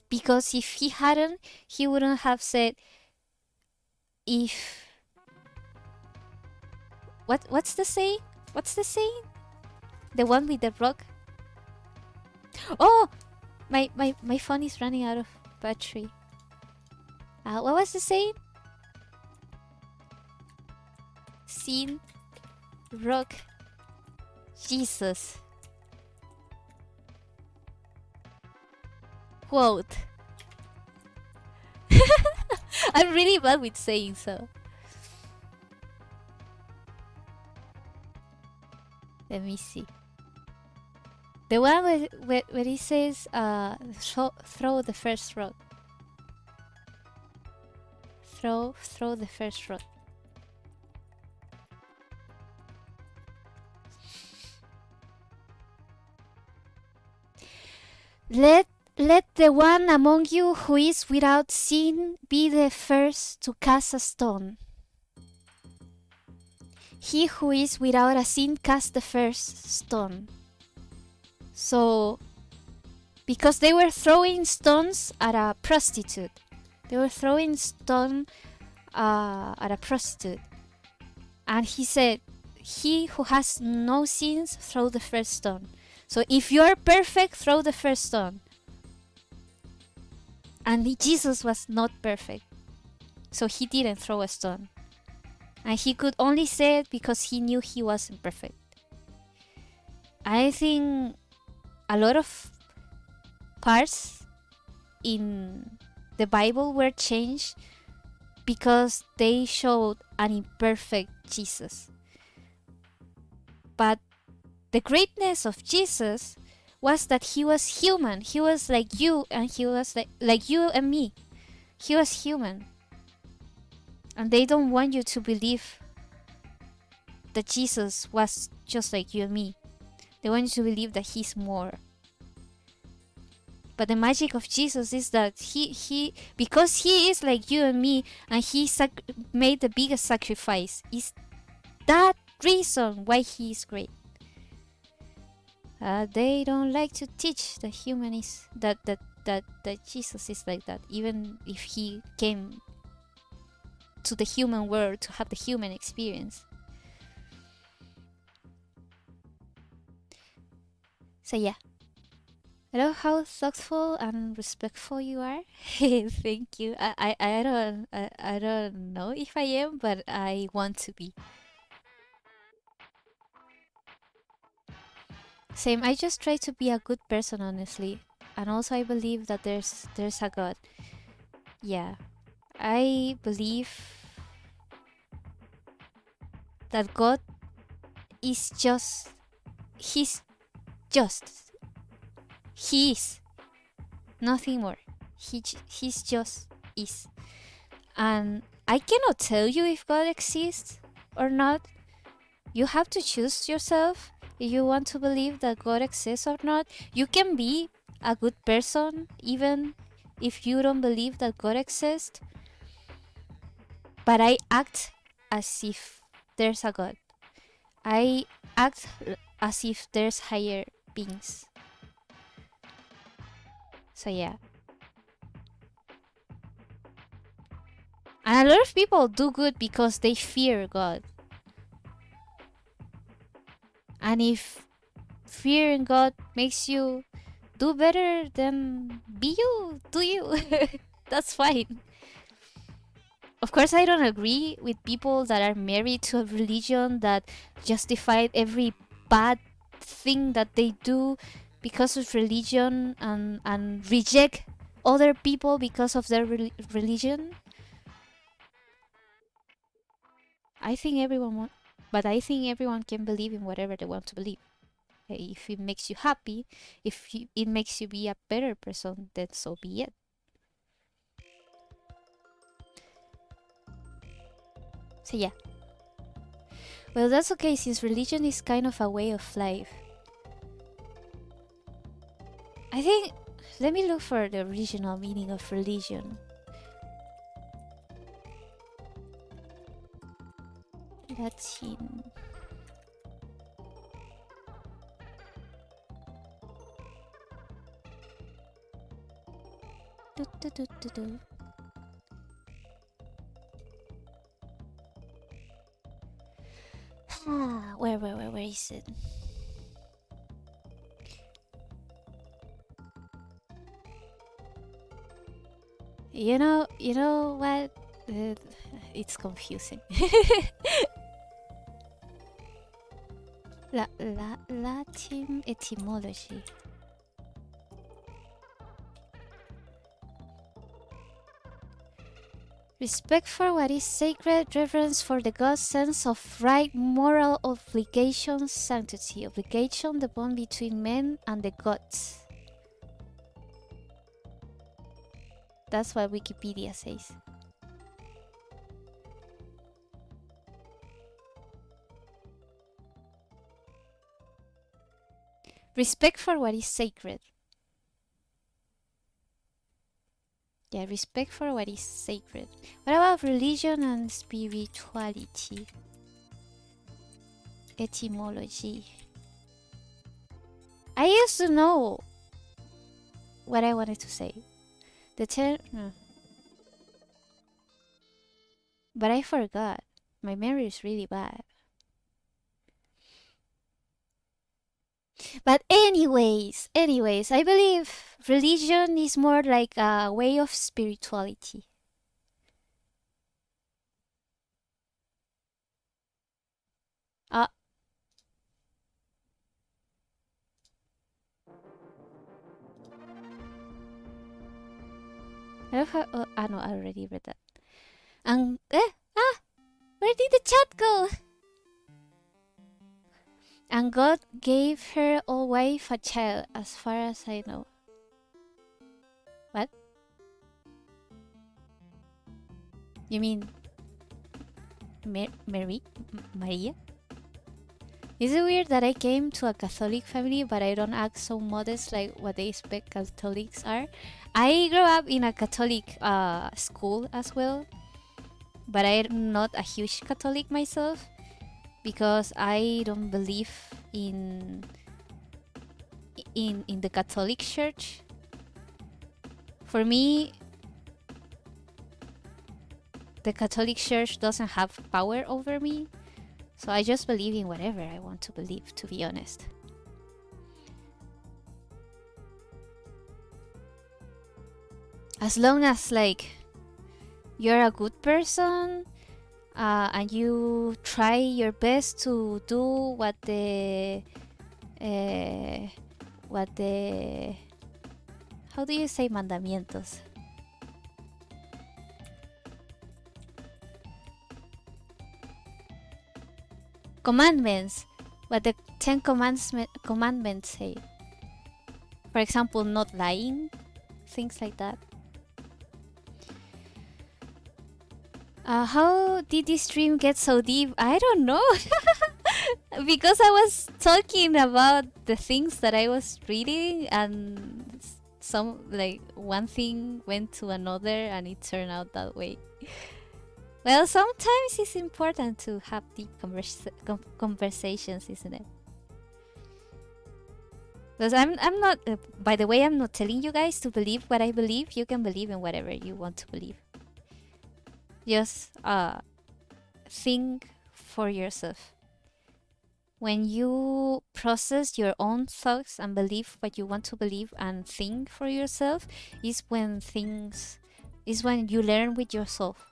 Because if he hadn't, he wouldn't have said, if what's the saying? What's the saying? The one with the rock? Oh, my phone is running out of battery. What was the saying? Sin, rock, Jesus. Quote. I'm really bad with saying so. Let me see. The one where he says, throw the first rock. Throw the first rock. Let the one among you who is without sin be the first to cast a stone. He who is without a sin cast the first stone. So, because they were throwing stones at a prostitute. They were throwing stone at a prostitute. And he said, he who has no sins, throw the first stone. So if you're perfect, throw the first stone. And Jesus was not perfect, so he didn't throw a stone. And he could only say it because he knew he wasn't perfect. I think a lot of parts in the Bible were changed because they showed an imperfect Jesus. But the greatness of Jesus was that he was human. He was like you, and he was like you and me. He was human. And they don't want you to believe that Jesus was just like you and me. They want you to believe that he's more. But the magic of Jesus is that he because he is like you and me, and he made the biggest sacrifice, is that reason why he is great. They don't like to teach that human is that Jesus is like that, even if he came to the human world to have the human experience. So yeah, I love how thoughtful and respectful you are. Thank you. I don't know if I am, but I want to be. Same. I just try to be a good person, honestly, and also I believe that there's a God. Yeah, I believe that God is just. He's just. He is. Nothing more. He's just is. And I cannot tell you if God exists or not. You have to choose yourself if you want to believe that God exists or not. You can be a good person even if you don't believe that God exists. But I act as if there's a God. I act as if there's higher beings. So yeah. And a lot of people do good because they fear God. And if fearing God makes you do better, then be you, do you. That's fine. Of course, I don't agree with people that are married to a religion that justified every bad thing that they do because of religion, and reject other people because of their religion. I think everyone can believe in whatever they want to believe. If it makes you happy, it makes you be a better person, then so be it. So yeah. Well, that's okay, since religion is kind of a way of life. I think, let me look for the original meaning of religion. Latin. Do, do, do, do, do. Where is it? You know what? It's confusing. Latin etymology. Respect for what is sacred, reverence for the gods, sense of right, moral obligation, sanctity. Obligation, the bond between men and the gods. That's what Wikipedia says. Respect for what is sacred. Yeah, respect for what is sacred. What about religion and spirituality? Etymology. I used to know what I wanted to say. The term... But I forgot. My memory is really bad. But anyways, I believe religion is more like a way of spirituality. I don't have, no, I already read that. Where did the chat go? And God gave her old wife a child, as far as I know. What? You mean Maria? Is it weird that I came to a Catholic family but I don't act so modest like what they expect Catholics are? I grew up in a Catholic school as well, but I'm not a huge Catholic myself because I don't believe in the Catholic Church. For me, the Catholic Church doesn't have power over me, so I just believe in whatever I want to believe, to be honest. As long as like you're a good person and you try your best to do what the how do you say mandamientos? Commandments. What the 10 commandments say. For example, not lying, things like that. How did this stream get so deep? I don't know. Because I was talking about the things that I was reading, and some like one thing went to another and it turned out that way. Well, sometimes it's important to have deep conversations, isn't it? Because I'm not, by the way, I'm not telling you guys to believe what I believe. You can believe in whatever you want to believe. Just think for yourself. When you process your own thoughts and believe what you want to believe and think for yourself, is when you learn with yourself.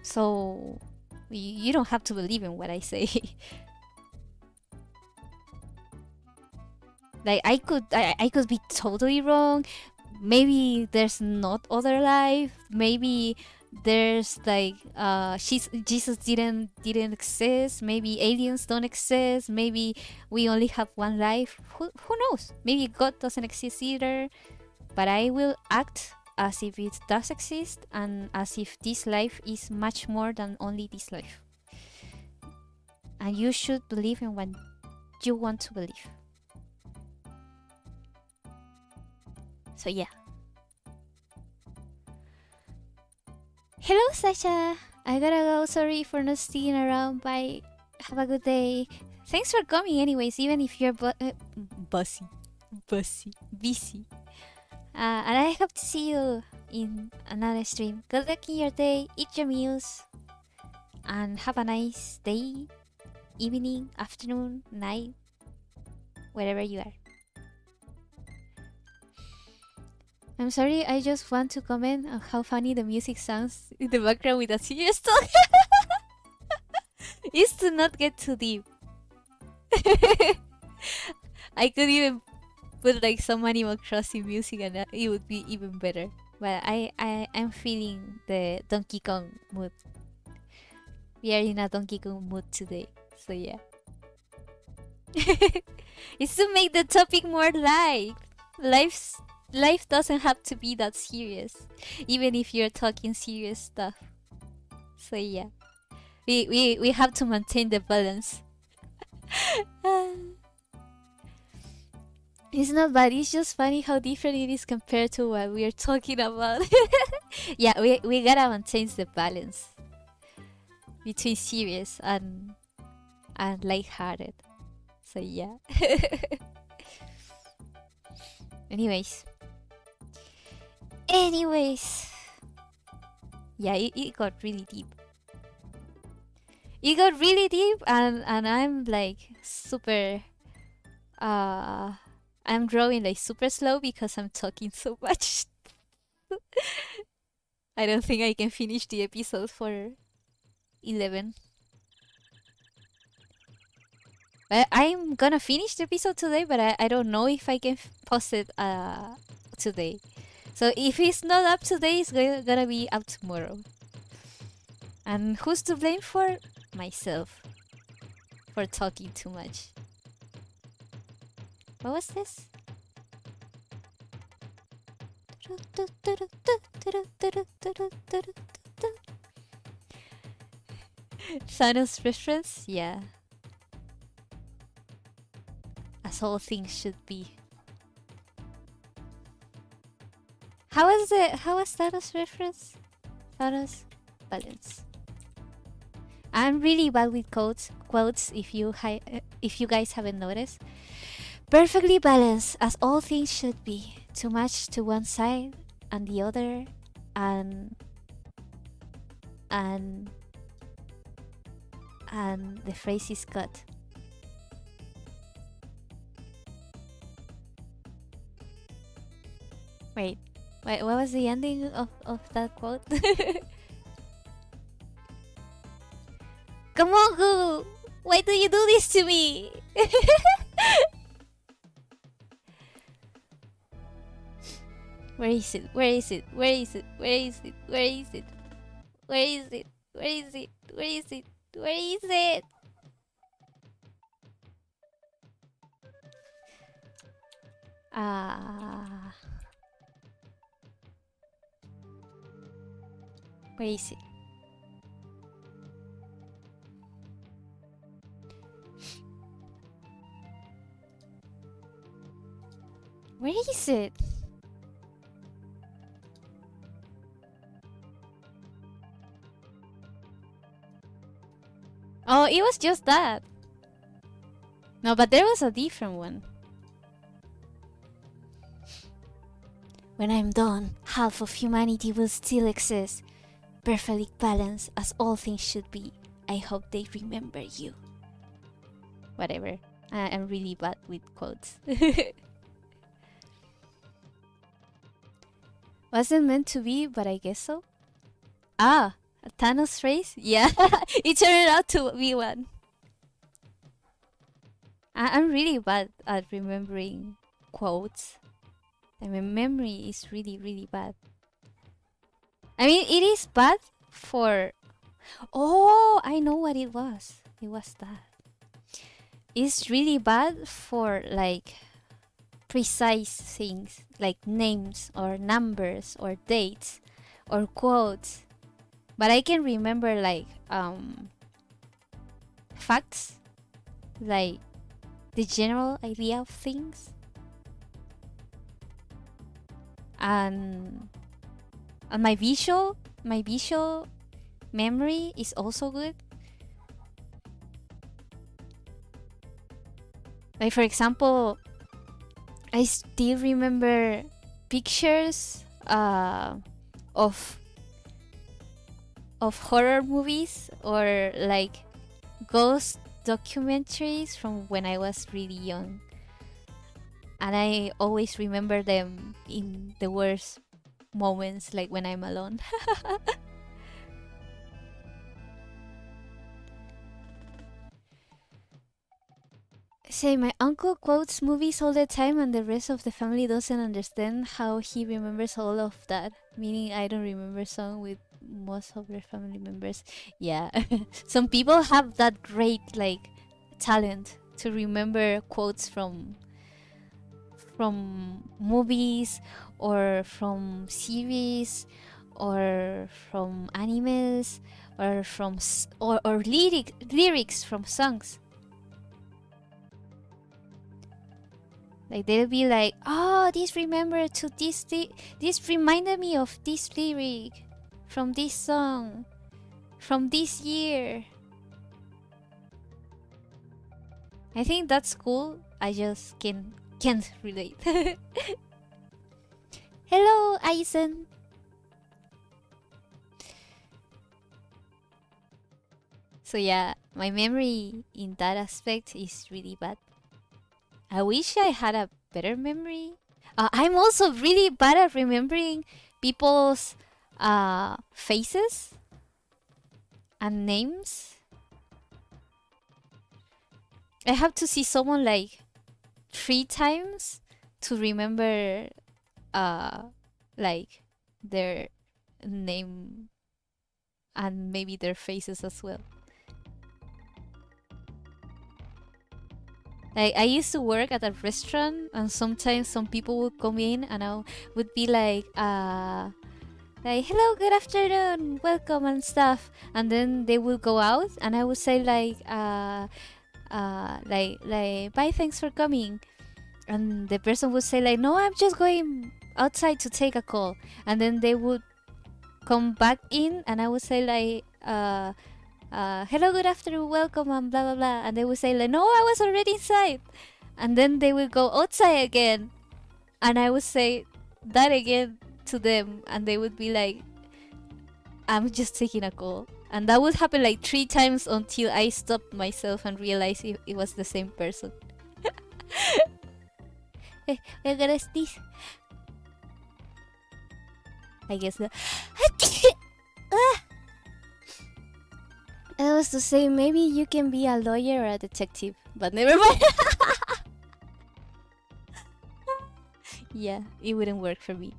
So you don't have to believe in what I say. Like I could be totally wrong. Maybe there's not other life. Maybe there's like Jesus didn't exist. Maybe aliens don't exist. Maybe we only have one life. Who knows? Maybe God doesn't exist either. But I will act as if it does exist and as if this life is much more than only this life. And you should believe in what you want to believe. So yeah. Hello, Sasha. I gotta go. Sorry for not sticking around. Bye. Have a good day. Thanks for coming, anyways. Even if you're busy. And I hope to see you in another stream. Good luck in your day. Eat your meals. And have a nice day, evening, afternoon, night, wherever you are. I'm sorry, I just want to comment on how funny the music sounds in the background with a serious talk. It's to not get too deep. I could even put like some Animal Crossing music and it would be even better. But I'm feeling the Donkey Kong mood. We are in a Donkey Kong mood today, so yeah. It's to make the topic more light. Life doesn't have to be that serious, even if you're talking serious stuff. So yeah, we have to maintain the balance. It's not bad. It's just funny how different it is compared to what we are talking about. Yeah, we gotta maintain the balance between serious and lighthearted. So yeah. Anyways, yeah, it got really deep. It got really deep, and I'm like super. I'm drawing like super slow because I'm talking so much. I don't think I can finish the episode for 11. I'm gonna finish the episode today, but I don't know if I can post it today. So if it's not up today, it's gonna be up tomorrow. And who's to blame for? Myself. For talking too much. What was this? Thanos reference? Yeah. As all things should be. How was Thanos reference? Thanos balance. I'm really bad with quotes. If you guys haven't noticed. Perfectly balanced, as all things should be. Too much to one side and the other, and the phrase is cut. Wait, what was the ending of that quote? Come on, Google! Why do you do this to me? Where is it? Where is it? Where is it? Where is it? Where is it? Where is it? Where is it? Where is it? Where is it? Where is it? Where is it? Oh, it was just that. No, but there was a different one. When I'm done, half of humanity will still exist. Perfectly balanced as all things should be. I hope they remember you. Whatever. I'm really bad with quotes. Wasn't meant to be, but I guess so. Ah, a Thanos phrase? Yeah, it turned out to be one. I'm really bad at remembering quotes. My memory is really, really bad. I mean, it is bad for. Oh, I know what it was. It was that. It's really bad for like precise things like names or numbers or dates or quotes. But I can remember like facts, like the general idea of things. And my visual memory is also good. Like for example, I still remember pictures of horror movies or like ghost documentaries from when I was really young. And I always remember them in the worst moments, like when I'm alone. Say, my uncle quotes movies all the time, and the rest of the family doesn't understand how he remembers all of that. Meaning, I don't remember some with most of their family members. Yeah, some people have that great like talent to remember quotes from movies or from series or from animes or from or lyrics from songs. Like they'll be like, "Oh, this this reminded me of this lyric from this song from this year." I think that's cool. I just can't relate. Hello, Aizen. So yeah, my memory in that aspect is really bad. I wish I had a better memory. I'm also really bad at remembering people's faces and names. I have to see someone like 3 times to remember like their name and maybe their faces as well. Like I used to work at a restaurant, and sometimes some people would come in, and I would be like hello, good afternoon, welcome and stuff, and then they will go out, and I would say like bye, thanks for coming, and the person would say like no, I'm just going outside to take a call, and then they would come back in, and I would say hello, good afternoon, welcome, and blah blah blah, and they would say like no, I was already inside, and then they will go outside again, and I would say that again to them, and they would be like, I'm just taking a call, and that would happen like 3 times until I stopped myself and realized it was the same person. What is this? I guess the. I was to say maybe you can be a lawyer or a detective, but never mind. Yeah, it wouldn't work for me.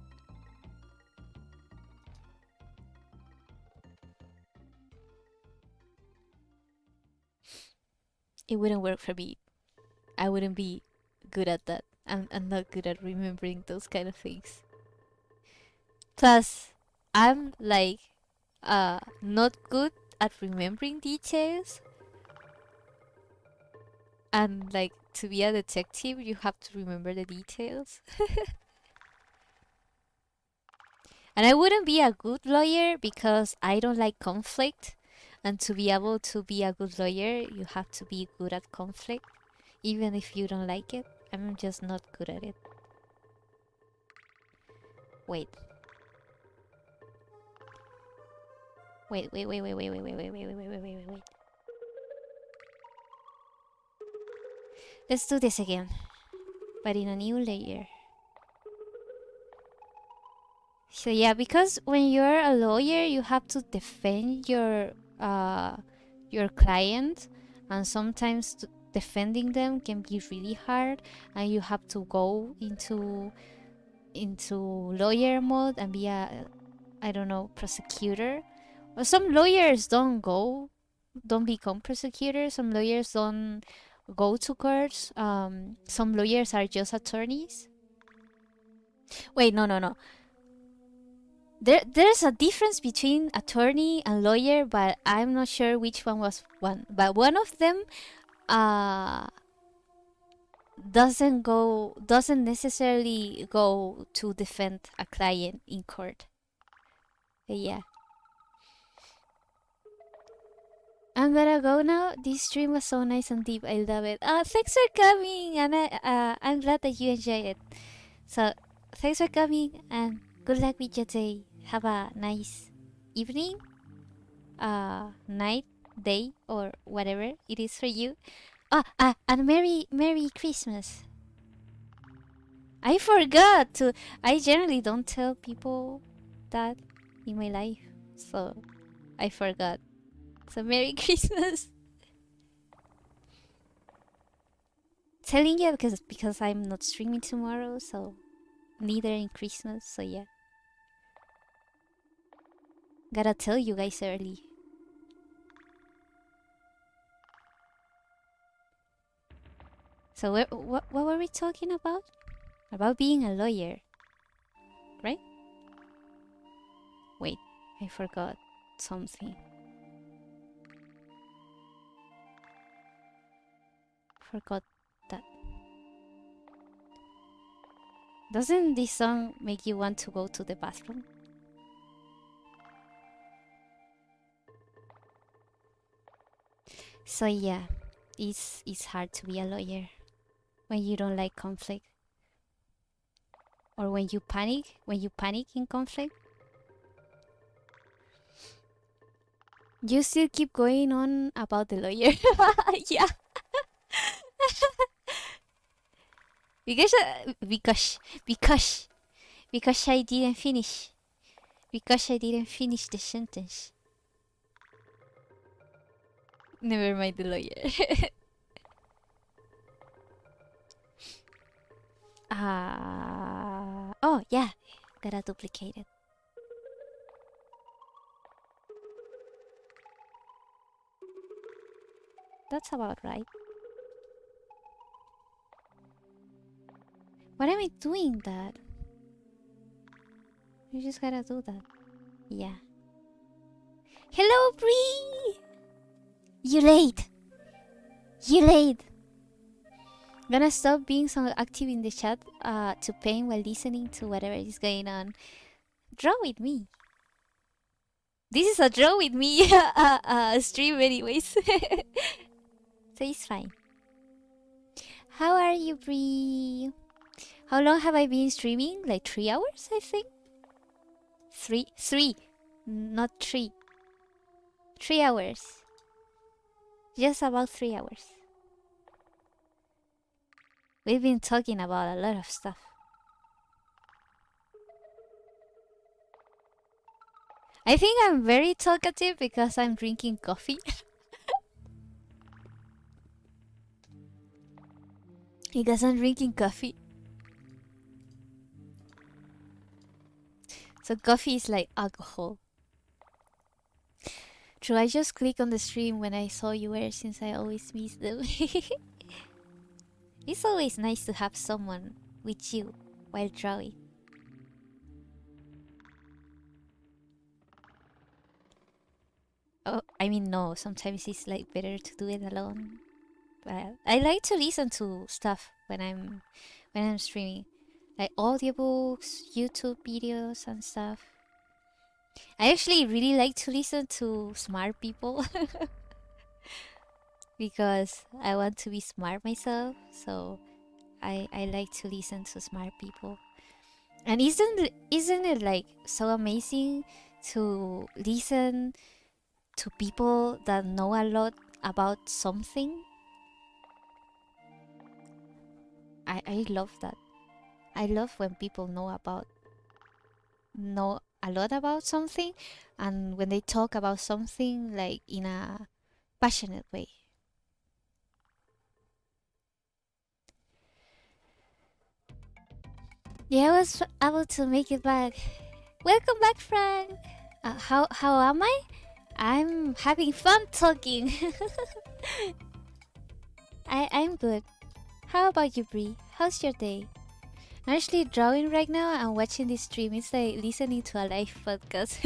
It wouldn't work for me. I wouldn't be good at that. I'm not good at remembering those kind of things. Plus, I'm like not good at remembering details. And like to be a detective, you have to remember the details. And I wouldn't be a good lawyer because I don't like conflict. And to be able to be a good lawyer, you have to be good at conflict, even if you don't like it. I'm just not good at it. Wait. Wait. Let's do this again, but in a new layer. So yeah, because when you're a lawyer, you have to defend your client, and sometimes defending them can be really hard, and you have to go into lawyer mode and be a I don't know, prosecutor. Well, some lawyers don't become prosecutors. Some lawyers don't go to courts. Some lawyers are just attorneys. Wait, no. There's a difference between attorney and lawyer, but I'm not sure which one was one. But one of them uh doesn't necessarily go to defend a client in court. Yeah. I'm gonna go now. This stream was so nice and deep. I love it. Thanks for coming, and I'm glad that you enjoyed it. So, thanks for coming, and good luck with your day. Have a nice evening, night, day, or whatever it is for you. And Merry Christmas. I forgot to. I generally don't tell people that in my life, so I forgot. So Merry Christmas. Telling you because I'm not streaming tomorrow, so neither in Christmas. So yeah, gotta tell you guys early. So what were we talking about? About being a lawyer, right? Wait, I forgot something. Forgot that. Doesn't this song make you want to go to the bathroom? So yeah, it's hard to be a lawyer when you don't like conflict, or when you panic in conflict. You still keep going on about the lawyer. Yeah. Because I didn't finish. Because I didn't finish the sentence. Never mind the lawyer. Oh yeah, gotta duplicate it. That's about right. Why am I doing that? You just gotta do that. Yeah. Hello, Bree! You late! You late! Gonna stop being so active in the chat to paint while listening to whatever is going on. Draw with me. This is a draw with me stream anyways. So it's fine. How are you, Bree? How long have I been streaming? Like 3 hours, I think? Three. Not 3. 3 hours. Just about 3 hours. We've been talking about a lot of stuff. I think I'm very talkative because I'm drinking coffee. Because I'm drinking coffee. So coffee is like alcohol. True, I just clicked on the stream when I saw you were, since I always miss them. It's always nice to have someone with you while drawing. Oh, I mean, no, sometimes it's like better to do it alone. But I like to listen to stuff when I'm streaming, like audiobooks, YouTube videos, and stuff. I actually really like to listen to smart people because I want to be smart myself. So I like to listen to smart people. And isn't it like so amazing to listen to people that know a lot about something? I love that. I love when people know a lot about something, and when they talk about something like in a passionate way. Yeah, I was able to make it back. Welcome back, Frank. How am I? I'm having fun talking. I'm good. How about you, Brie? How's your day? I'm actually drawing right now and watching this stream. It's like listening to a live podcast.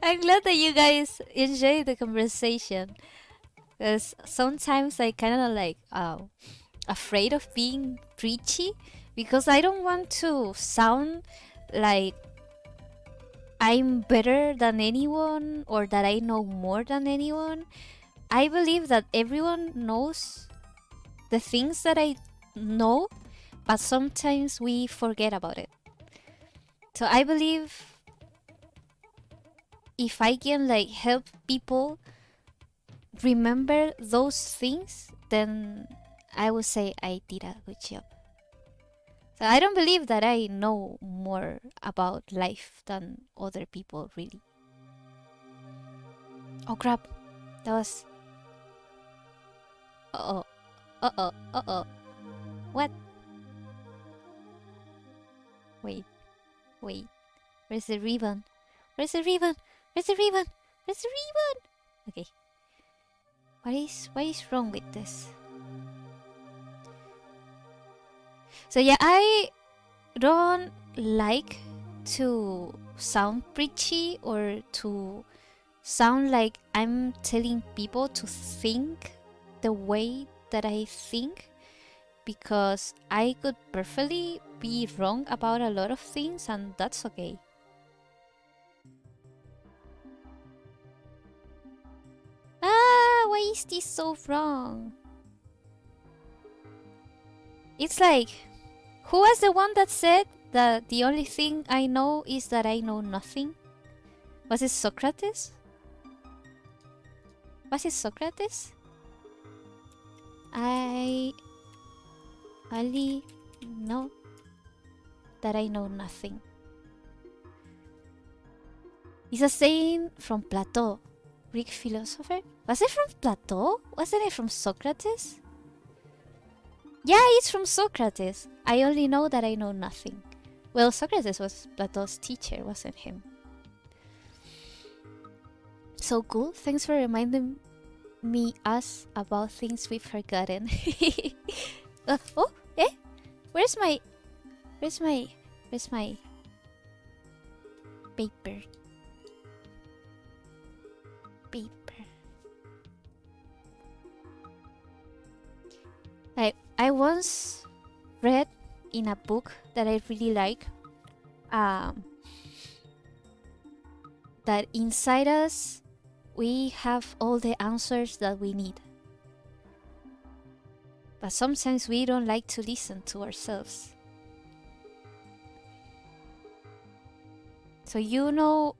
I'm glad that you guys enjoy the conversation. Because sometimes I kind of like afraid of being preachy because I don't want to sound like I'm better than anyone or that I know more than anyone. I believe that everyone knows the things that I know, but sometimes we forget about it. So I believe if I can like help people remember those things, then I would say I did a good job. So I don't believe that I know more about life than other people, really. Oh crap, that was... Uh-oh, uh-oh, uh-oh. What? Wait, wait. Where's the ribbon? Where's the ribbon? Where's the ribbon? Where's the ribbon? Okay. What is wrong with this? So yeah, I don't like to sound preachy or to sound like I'm telling people to think the way that I think, because I could perfectly be wrong about a lot of things, and that's okay. Why is this so wrong? It's like, who was the one that said that the only thing I know is that I know nothing? Was it Socrates? Was it Socrates? I only know that I know nothing. It's a saying from Plato, Greek philosopher. Was it from Plato? Wasn't it from Socrates? Yeah, it's from Socrates. I only know that I know nothing. Well, Socrates was Plato's teacher, wasn't him? So cool. Thanks for reminding us about things we've forgotten. Oh, eh? Where's my paper? I once read in a book that I really like that inside us we have all the answers that we need. But sometimes we don't like to listen to ourselves. So you know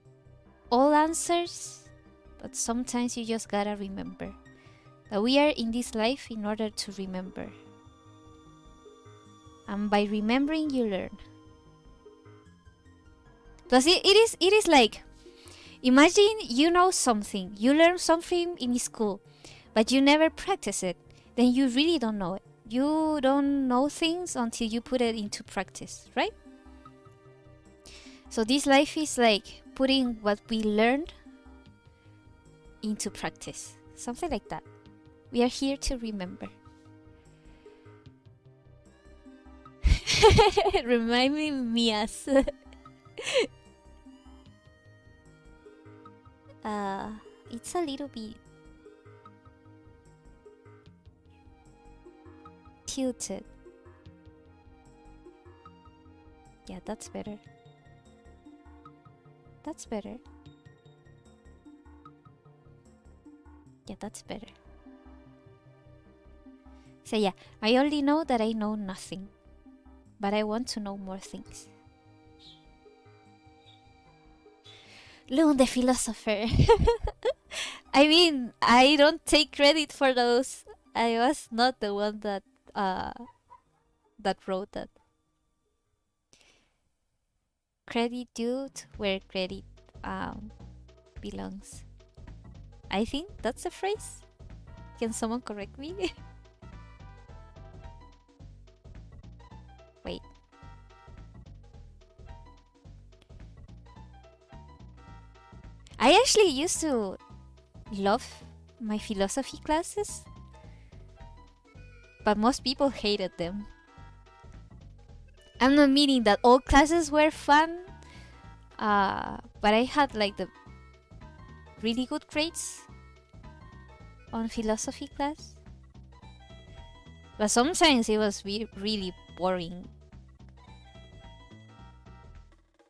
all answers, but sometimes you just gotta remember that we are in this life in order to remember. And by remembering, you learn. Plus, it is like, imagine you know something, you learn something in school, but you never practice it. Then you really don't know it. You don't know things until you put it into practice, right? So this life is like putting what we learned into practice. Something like that. We are here to remember. Reminding me us. It's a little bit tilted. Yeah, that's better. That's better. Yeah, that's better. So yeah, I only know that I know nothing, but I want to know more things. Loon the philosopher. I mean, I don't take credit for those. I was not the one that wrote that. Credit due to where credit belongs. I think that's a phrase. Can someone correct me? Wait. I actually used to love my philosophy classes, but most people hated them. I'm not meaning that all classes were fun, but I had like the really good grades on philosophy class. But sometimes it was really boring.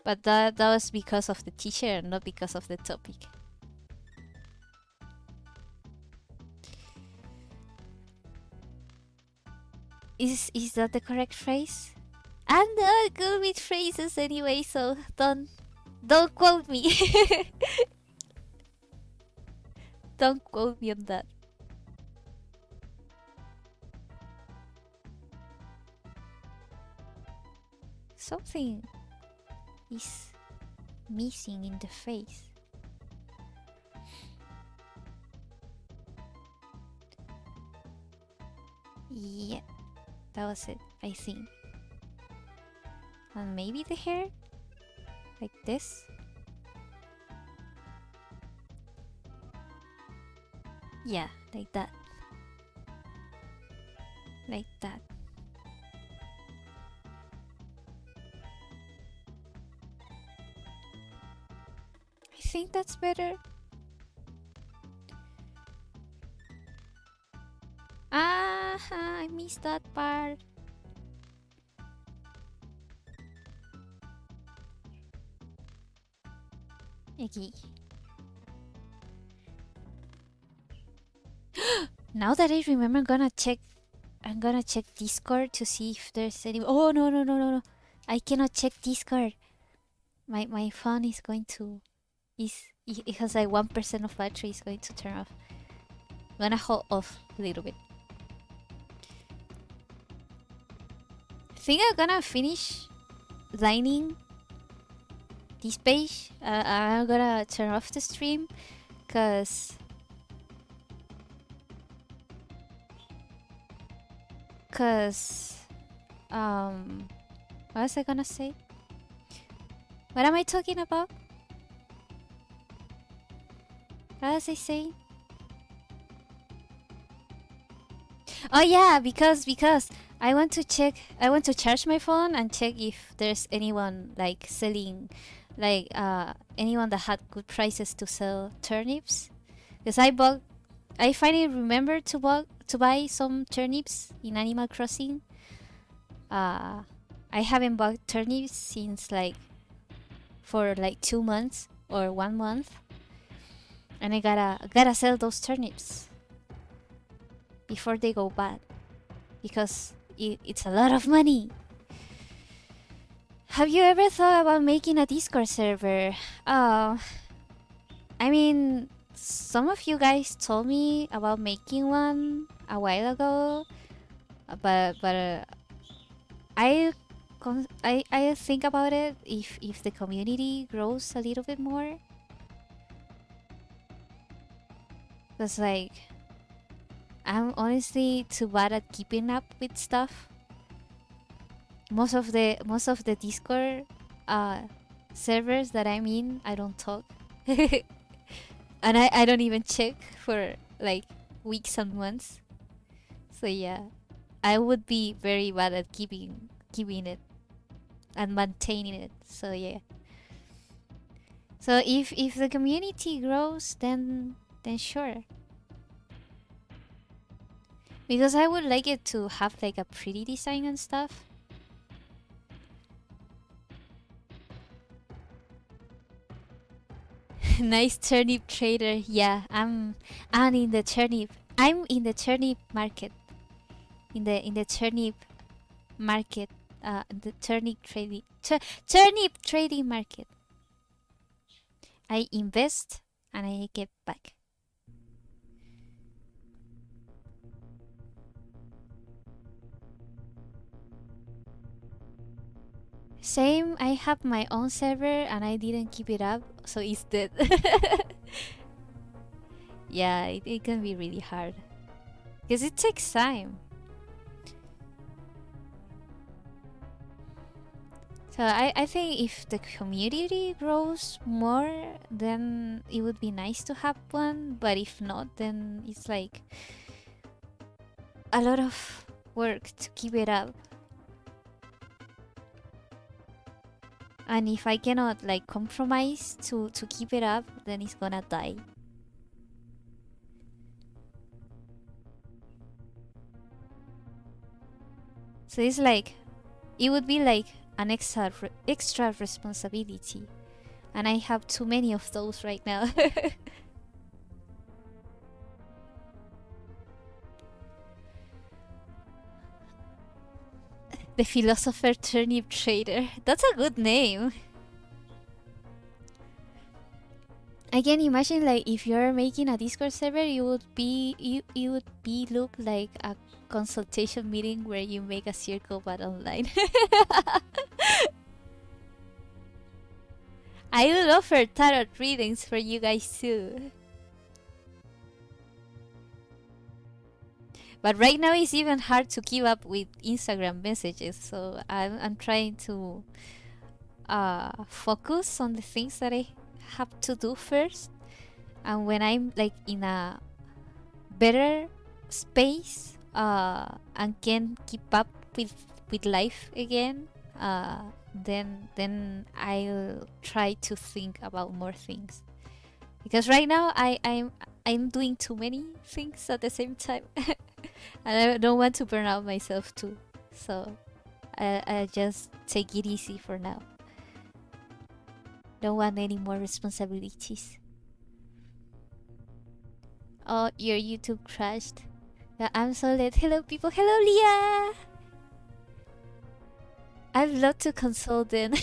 But that was because of the teacher, not because of the topic. Is that the correct phrase? I'm not good with phrases anyway, so don't quote me. Don't quote me on that. Something is missing in the face. Yeah, that was it, I think. And maybe the hair? Like this? Yeah, like that. Like that. I think that's better. I missed that part. Okay. Now that I remember, I'm gonna check Discord to see if there's any. Oh no! I cannot check Discord. My phone is going to it has like 1% of battery is going to turn off. I'm gonna hold off a little bit. I think I'm gonna finish lining this page. I'm gonna turn off the stream because what was I gonna say? What am I talking about? What was I saying? Oh yeah, because I want to charge my phone and check if there's anyone like selling, like anyone that had good prices to sell turnips. Because I finally remembered to buy some turnips in Animal Crossing. I haven't bought turnips since for 2 months or 1 month, and I gotta sell those turnips before they go bad, because it's a lot of money. Have you ever thought about making a Discord server? I mean, some of you guys told me about making one a while ago, but I think about it if the community grows a little bit more. Because I'm honestly too bad at keeping up with stuff. Most of the Discord servers that I'm in, I don't talk. And I don't even check for weeks and months. So yeah, I would be very bad at keeping it and maintaining it. So yeah. So if the community grows, then sure. Because I would like it to have a pretty design and stuff. Nice turnip trader. Yeah, I'm in the turnip. I'm in the turnip market. In the turnip market. The turnip trading market. I invest and I get back. Same, I have my own server and I didn't keep it up, so it's dead. Yeah, it can be really hard. Because it takes time. So I think if the community grows more, then it would be nice to have one. But if not, then it's like a lot of work to keep it up. And if I cannot like compromise to keep it up, then it's gonna die. So it's like, it would be like an extra responsibility, and I have too many of those right now. The philosopher turnip trader. That's a good name. I can imagine like if you're making a Discord server, you would be look like a consultation meeting where you make a circle but online. I will offer tarot readings for you guys too. But right now it's even hard to keep up with Instagram messages, so I'm trying to focus on the things that I have to do first. And when I'm like in a better space and can keep up with life again, then I'll try to think about more things. Because right now I'm doing too many things at the same time. And I don't want to burn out myself too. So I just take it easy for now. Don't want any more responsibilities. Oh, your YouTube crashed. Yeah, I'm so late. Hello people. Hello Leah. I'd love to console then.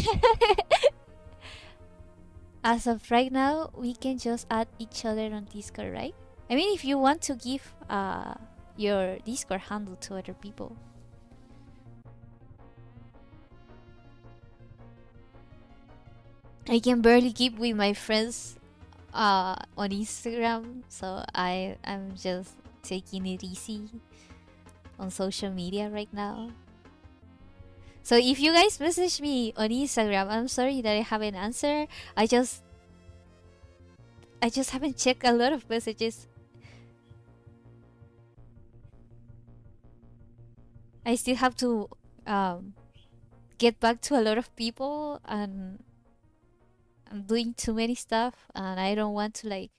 As of right now, we can just add each other on Discord, right? I mean, if you want to give your Discord handle to other people. I can barely keep with my friends on Instagram, so I'm just taking it easy on social media right now. So if you guys message me on Instagram, I'm sorry that I haven't answered. I just haven't checked a lot of messages. I still have to get back to a lot of people, and I'm doing too many stuff, and I don't want to like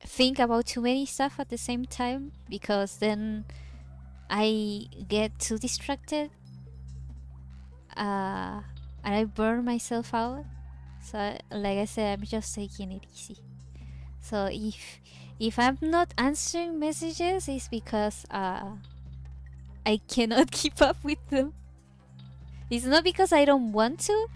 think about too many stuff at the same time, because then I get too distracted and I burn myself out. So like I said, I'm just taking it easy. So if I'm not answering messages, it's because I cannot keep up with them. It's not because I don't want to,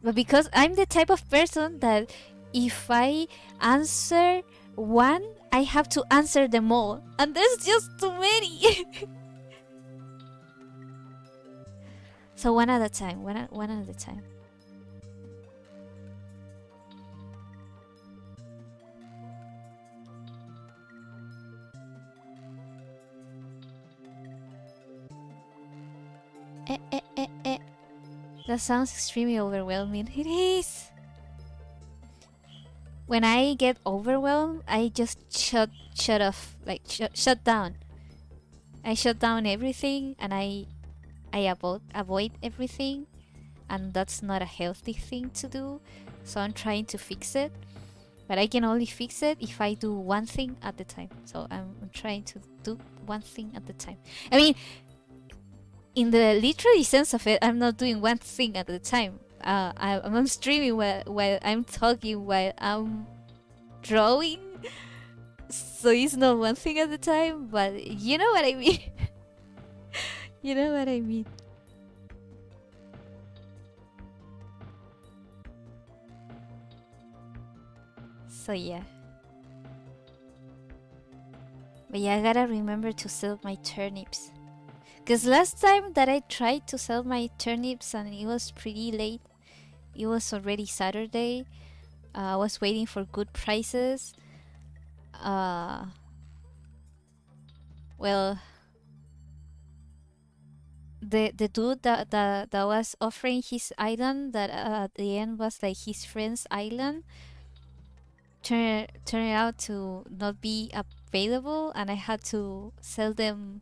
but because I'm the type of person that if I answer one, I have to answer them all, and there's just too many. So one at a time, one at a time. That sounds extremely overwhelming. It is. When I get overwhelmed, I just shut off, like shut down. I shut down everything, and I avoid everything, and that's not a healthy thing to do. So I'm trying to fix it, but I can only fix it if I do one thing at a time. So I'm trying to do one thing at a time. I mean, in the literally sense of it, I'm not doing one thing at a time. I'm streaming while I'm talking, while I'm drawing. So it's not one thing at a time, but you know what I mean. You know what I mean. So yeah. But yeah, I gotta remember to sell my turnips. Because last time that I tried to sell my turnips and it was pretty late, it was already Saturday. I was waiting for good prices. Well, the dude that was offering his island, that at the end was like his friend's island, turned out to not be available, and I had to sell them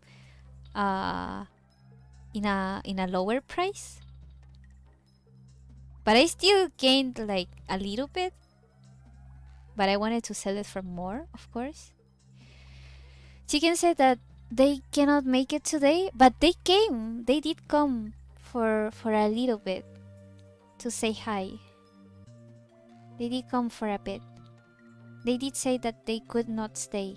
uh in a lower price. But I still gained like a little bit. But I wanted to sell it for more, of course. Chicken said that they cannot make it today, but they came. They did come for a little bit to say hi. They did come for a bit. They did say that they could not stay.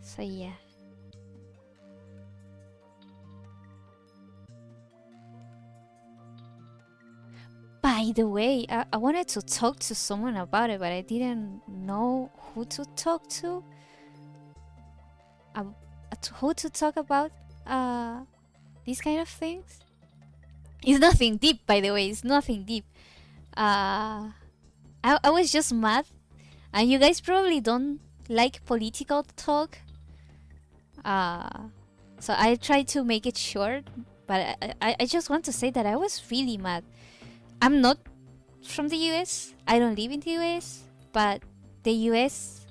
So yeah. By the way, I wanted to talk to someone about it, but I didn't know who to talk to. Who to talk about these kind of things. It's nothing deep, by the way. It's nothing deep. I was just mad, and you guys probably don't like political talk. So I tried to make it short, but I just want to say that I was really mad. I'm not from the US. I don't live in the US, but the US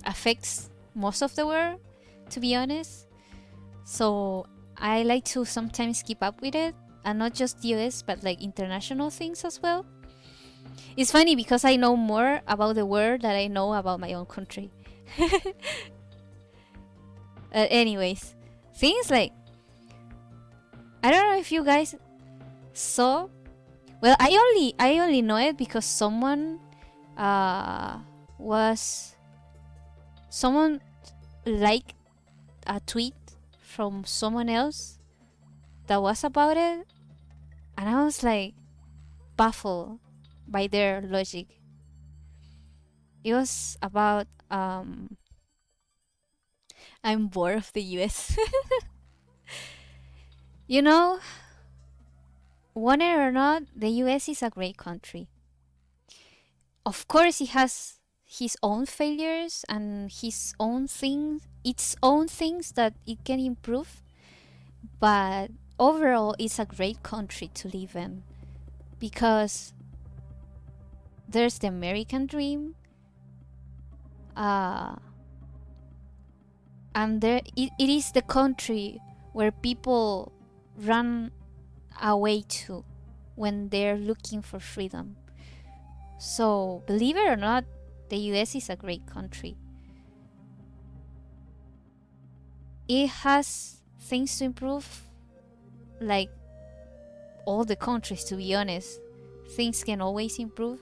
affects most of the world, to be honest. So I like to sometimes keep up with it, and not just the US, but like international things as well. It's funny because I know more about the world than I know about my own country. Anyways, things like, I don't know if you guys saw. Well, I only know it because someone liked a tweet from someone else that was about it, and I was like baffled by their logic. It was about I'm bored of the US. You know, want it or not, the US is a great country. Of course, it has his own failures and its own things that it can improve. But overall, it's a great country to live in because there's the American dream, and it is the country where people run away to when they're looking for freedom. So, believe it or not, the US is a great country. It has things to improve, like all the countries, to be honest. Things can always improve,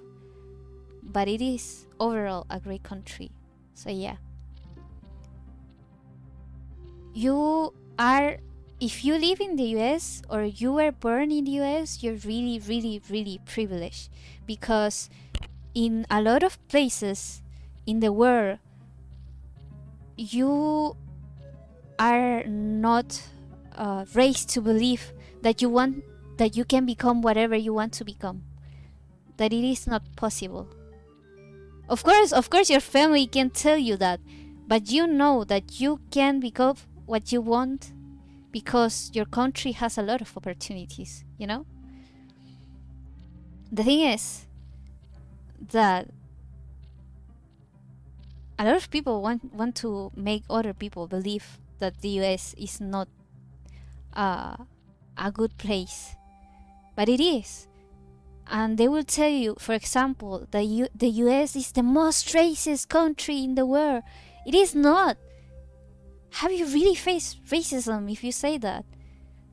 but it is overall a great country. So yeah, if you live in the US or you were born in the US, you're really, really, really privileged, because in a lot of places in the world, you are not raised to believe that you can become whatever you want to become. That it is not possible. Of course, your family can tell you that, but you know that you can become what you want because your country has a lot of opportunities, you know? The thing is that a lot of people want to make other people believe that the US is not a good place, but it is. And they will tell you, for example, that the US is the most racist country in the world. It is not. Have you really faced racism if you say that?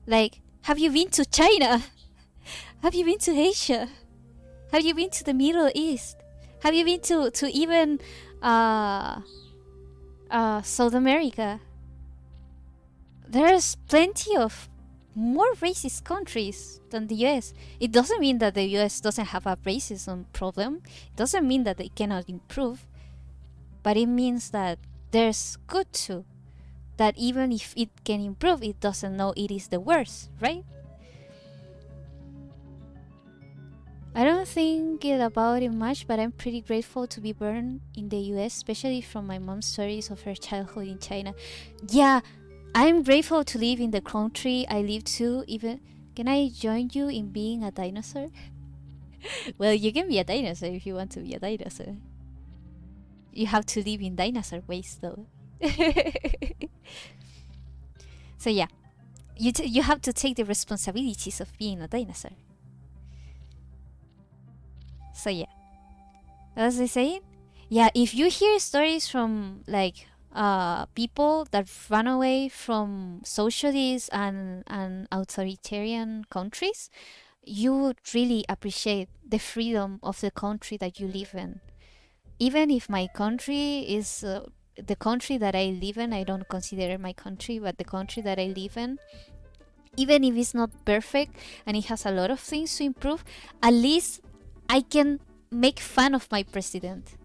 Like, have you been to China? Have you been to Asia? Have you been to the Middle East? Have you been to even South America? There's plenty of more racist countries than the US. It doesn't mean that the US doesn't have a racism problem. It doesn't mean that they cannot improve. But it means that there's good too. That even if it can improve, it doesn't know it is the worst, right? I don't think about it much, but I'm pretty grateful to be born in the US, especially from my mom's stories of her childhood in China. Yeah, I'm grateful to live in the country I live to. Even can I join you in being a dinosaur? Well, you can be a dinosaur if you want to be a dinosaur. You have to live in dinosaur ways, though. So yeah, you have to take the responsibilities of being a dinosaur. So yeah, as I saying, yeah, if you hear stories from like people that run away from socialist and authoritarian countries, you would really appreciate the freedom of the country that you live in. Even if my country is the country that I live in, I don't consider it my country, but the country that I live in, even if it's not perfect and it has a lot of things to improve, at least I can make fun of my president.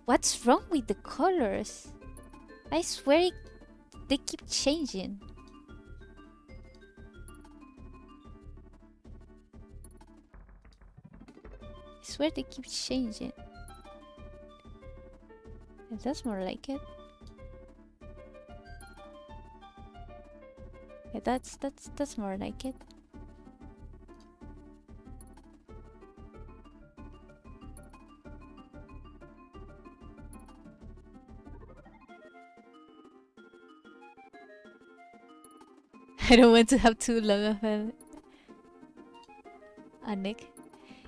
What's wrong with the colors? I swear they keep changing. I swear they keep changing. That's more like it. Yeah, that's more like it. I don't want to have too long of a neck.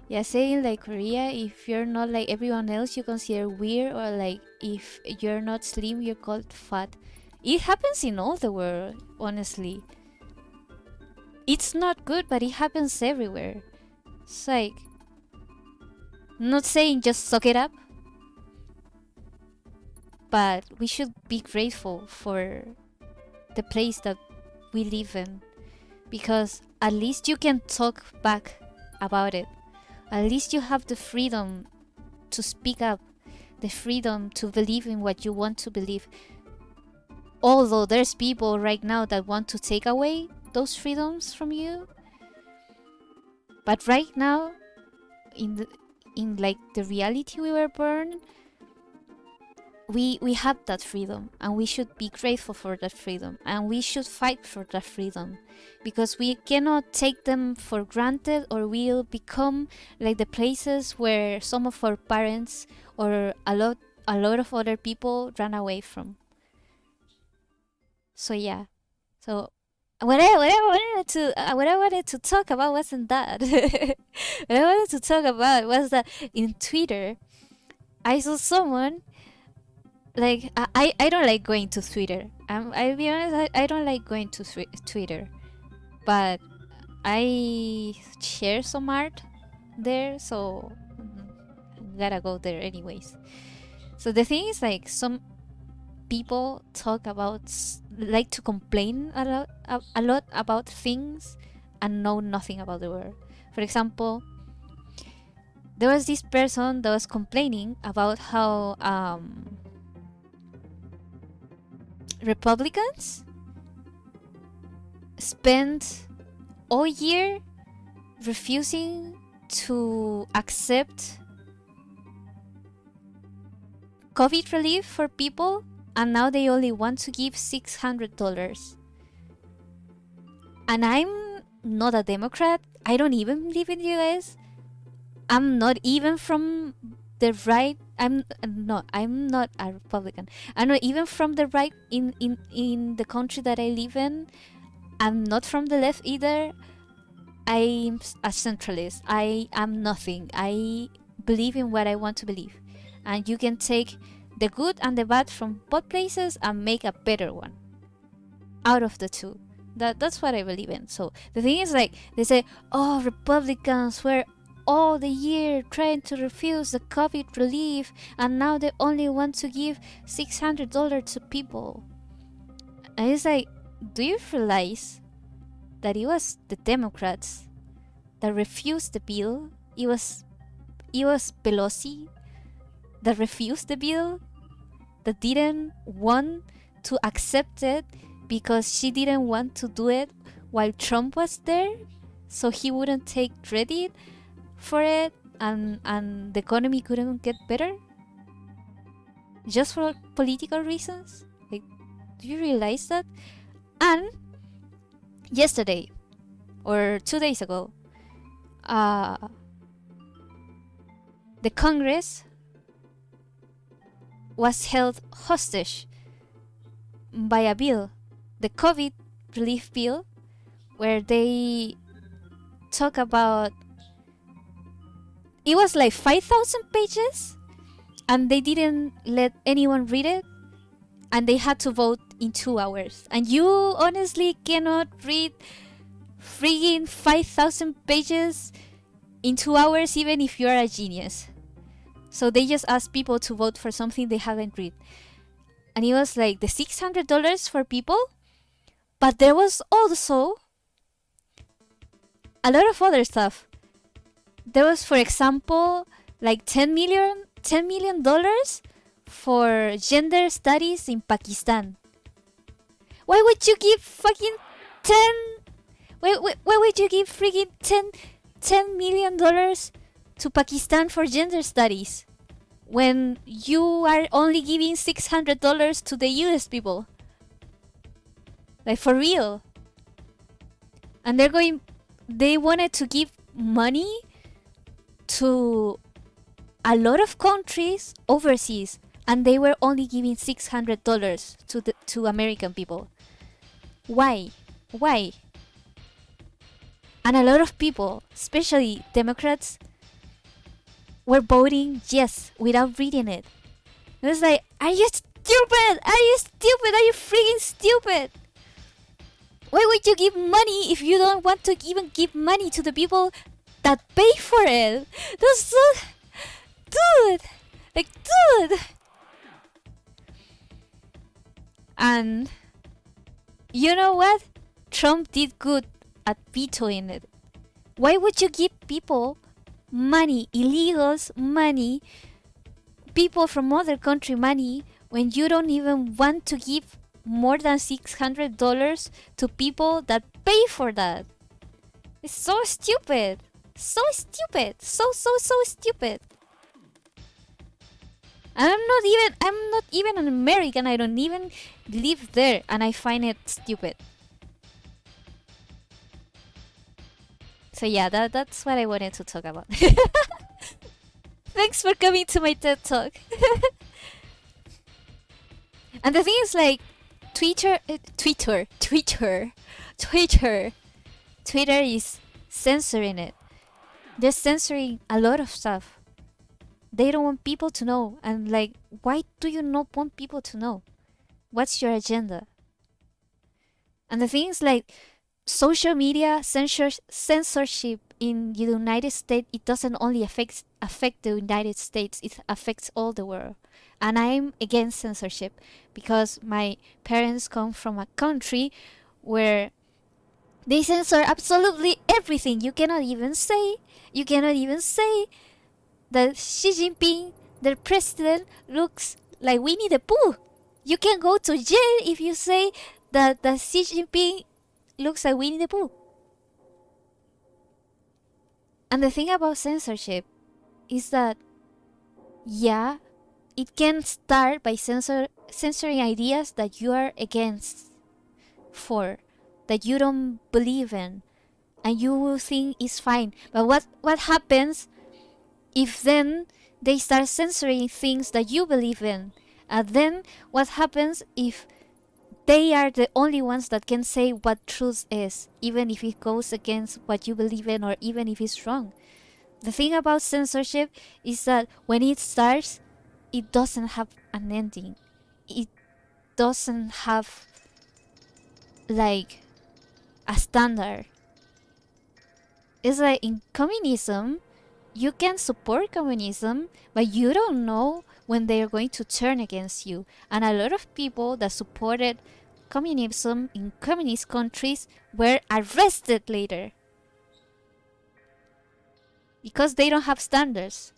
Yeah, saying like Korea, if you're not like everyone else, you consider weird, or like if you're not slim, you're called fat. It happens in all the world, honestly. It's not good, but it happens everywhere. It's like, I'm not saying just suck it up, but we should be grateful for the place that we live in, because at least you can talk back about it. At least you have the freedom to speak up, the freedom to believe in what you want to believe. Although there's people right now that want to take away those freedoms from you. But right now, in like the reality we were born, we have that freedom, and we should be grateful for that freedom, and we should fight for that freedom, because we cannot take them for granted, or we'll become like the places where some of our parents or a lot of other people ran away from. So yeah, so what I wanted to talk about wasn't that. What I wanted to talk about was that in Twitter, I saw someone like I don't like going to Twitter. I'll be honest, I don't like going to Twitter, but I share some art there, so gotta go there anyways. So the thing is, like, some people talk about like to complain a lot about things and know nothing about the world. For example, there was this person that was complaining about how Republicans spend all year refusing to accept COVID relief for people, and now they only want to give $600. And I'm not a Democrat. I don't even live in the US. I'm not even from the right. I'm not a Republican. I'm not even from the right in the country that I live in. I'm not from the left either. I'm a centralist. I am nothing. I believe in what I want to believe. And you can take the good and the bad from both places and make a better one out of the two. That's what I believe in. So the thing is, like, they say, oh, Republicans were all the year trying to refuse the COVID relief, and now they only want to give $600 to people. And it's like, do you realize that it was the Democrats that refused the bill? It was Pelosi that refused the bill, that didn't want to accept it because she didn't want to do it while Trump was there, so he wouldn't take credit for it, and the economy couldn't get better just for political reasons. Like, Do you realize that? And yesterday, or 2 days ago, the Congress was held hostage by a bill, the COVID relief bill, where they talk about, it was like 5,000 pages, and they didn't let anyone read it, and they had to vote in 2 hours. And you honestly cannot read friggin' 5,000 pages in 2 hours, even if you're a genius. So they just asked people to vote for something they haven't read. And it was like the $600 for people. But there was also a lot of other stuff. There was, for example, like $10 million for gender studies in Pakistan. Why would you give fucking 10? Why would you give freaking $10 million to Pakistan for gender studies when you are only giving $600 to the US people? Like, for real. And they wanted to give money to a lot of countries overseas, and they were only giving $600 to American people. Why? And a lot of people, especially Democrats, were voting yes without reading it. It was like, are you stupid? Are you stupid? Are you freaking stupid? Why would you give money if you don't want to even give money to the people that pay for it? That's so... Dude! And you know what? Trump did good at vetoing it. Why would you give people money, illegals money, people from other country money, when you don't even want to give more than $600 to people that pay for that? It's so stupid. So stupid. So stupid. And I'm not even an American. I don't even live there, and I find it stupid. So yeah, that's what I wanted to talk about. Thanks for coming to my TED Talk. And the thing is, like, Twitter is censoring it. They're censoring a lot of stuff. They don't want people to know. And like, why do you not want people to know? What's your agenda? And the thing is, like, social media censorship in the United States, it doesn't only affect the United States, it affects all the world. And I'm against censorship because my parents come from a country where they censor absolutely everything. You cannot even say that Xi Jinping, the president, looks like Winnie the Pooh. You can go to jail if you say that Xi Jinping looks like Winnie the Pooh. And the thing about censorship is that, yeah, it can start by censoring ideas that you are against for, that you don't believe in, and you will think it's fine. But what happens if then they start censoring things that you believe in? And then what happens if they are the only ones that can say what truth is, even if it goes against what you believe in or even if it's wrong? The thing about censorship is that when it starts, it doesn't have an ending. It doesn't have like a standard. It's like in communism, you can support communism, but you don't know when they are going to turn against you. And a lot of people that supported communism in communist countries were arrested later because they don't have standards.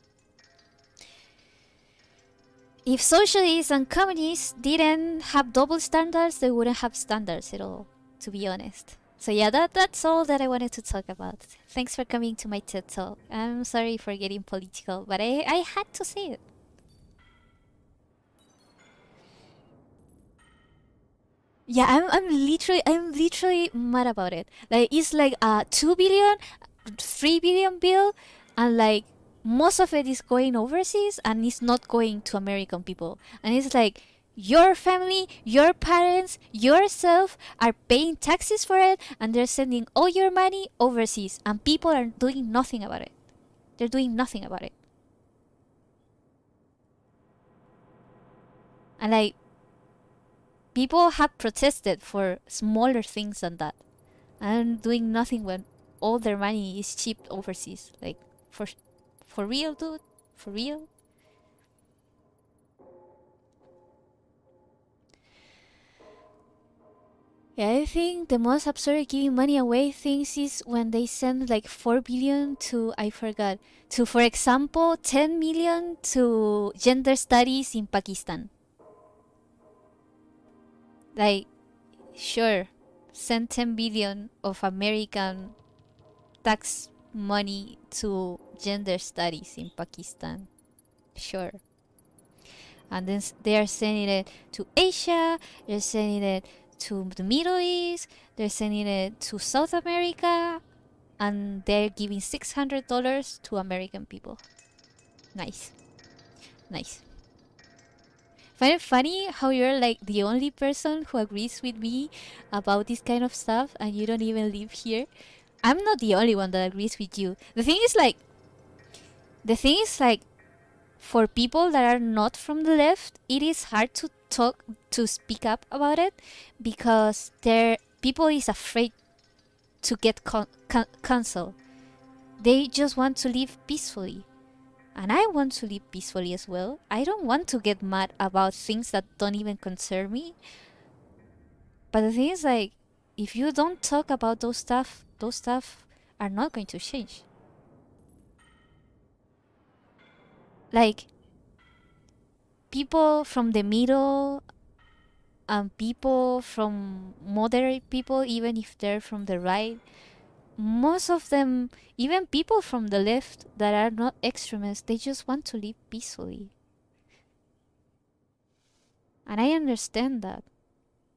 If socialists and communists didn't have double standards, they wouldn't have standards at all, to be honest. So yeah, that's all that I wanted to talk about. Thanks for coming to my TED Talk. I'm sorry for getting political, but I had to say it. Yeah, I'm literally mad about it. Like it's like a 2 billion, 3 billion bill, and like most of it is going overseas and it's not going to American people. And it's like your family, your parents, yourself are paying taxes for it, and they're sending all your money overseas, and people are doing nothing about it. They're doing nothing about it. And like people have protested for smaller things than that, and doing nothing when all their money is shipped overseas. Like for for real, dude, for real. Yeah, I think the most absurd giving money away things is when they send like 4 billion to, I forgot, to, for example, 10 million to gender studies in Pakistan. Like, sure, send 10 billion of American tax money to gender studies in Pakistan. Sure. And then they are sending it to Asia, they're sending it to the Middle East, they're sending it to South America, and they're giving $600 to American people. Nice. Nice. Find it funny how you're like the only person who agrees with me about this kind of stuff and you don't even live here. I'm not the only one that agrees with you. The thing is like for people that are not from the left, it is hard to speak up about it because people is afraid to get cancelled. They just want to live peacefully. And I want to live peacefully as well. I don't want to get mad about things that don't even concern me. But the thing is like if you don't talk about those stuff are not going to change. Like people from the middle and people from moderate people, even if they're from the right, most of them, even people from the left that are not extremists, they just want to live peacefully. And I understand that,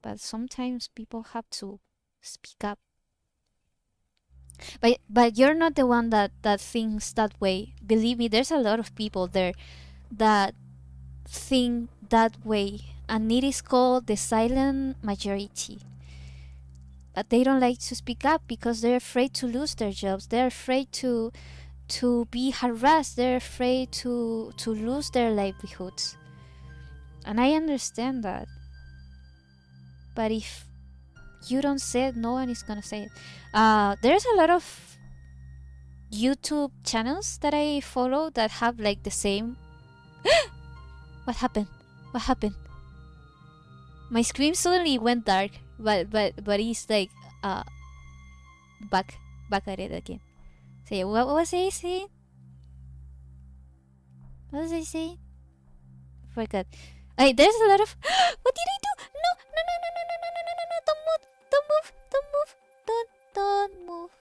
but sometimes people have to speak up. But you're not the one that thinks that way. Believe me, there's a lot of people there that think that way, and it is called the silent majority. But they don't like to speak up because they're afraid to lose their jobs. They're afraid to be harassed. They're afraid to lose their livelihoods. And I understand that. But if you don't say it, no one is gonna say it. There's a lot of YouTube channels that I follow that have like the same. What happened? What happened? My screen suddenly went dark, but it's like back at it again. So yeah, what was I saying? What was I saying? Forgot. There's a lot of. What did I do? No, no, no, no, no, no, no, no, no, no, no! Don't move! Don't move! Don't move! Don't move!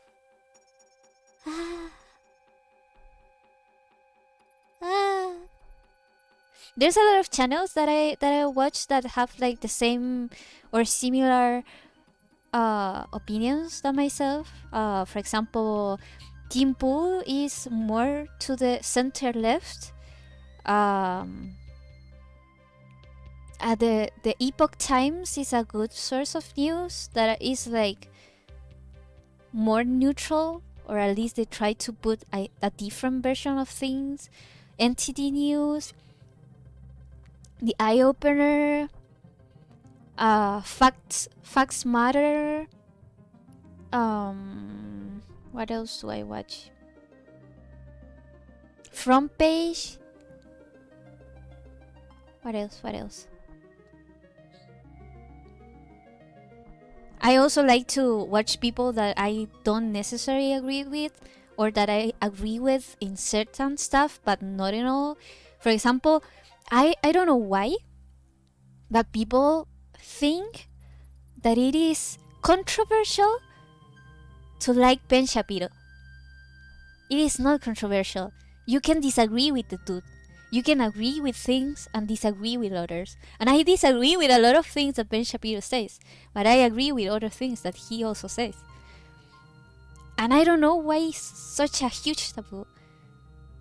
Ah, ah. There's a lot of channels that I watch that have like the same or similar opinions than myself. For example, Tim Pool is more to the center left. The Epoch Times is a good source of news that is like more neutral, or at least they try to put a different version of things. Entity News, The Eye Opener, Facts Matter. What else do I watch? Front Page. What else? I also like to watch people that I don't necessarily agree with, or that I agree with in certain stuff but not in all. For example, I don't know why, but people think that it is controversial to like Ben Shapiro. It is not controversial. You can disagree with the dude. You can agree with things and disagree with others. And I disagree with a lot of things that Ben Shapiro says, but I agree with other things that he also says. And I don't know why it's such a huge taboo.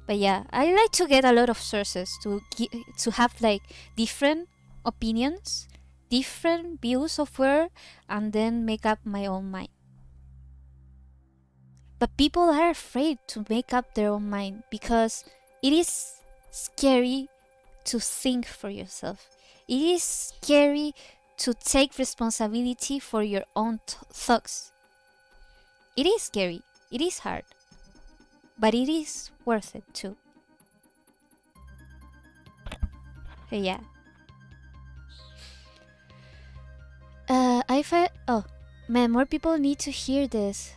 But yeah, I like to get a lot of sources to have like different opinions, different views of world, and then make up my own mind. But people are afraid to make up their own mind because it is scary to think for yourself. It is scary to take responsibility for your own thoughts. It is scary. It is hard. But it is worth it too. So yeah. I felt. Oh, man, more people need to hear this.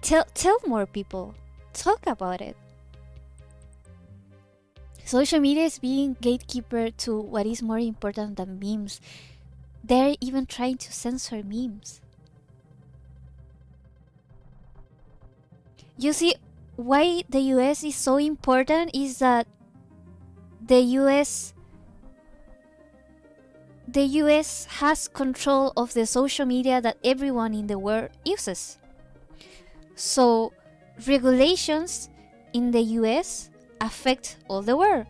Tell more people. Talk about it. Social media is being gatekeeper to what is more important than memes. They're even trying to censor memes. You see, why the US is so important is that the US has control of the social media that everyone in the world uses. So regulations in the US affect all the world.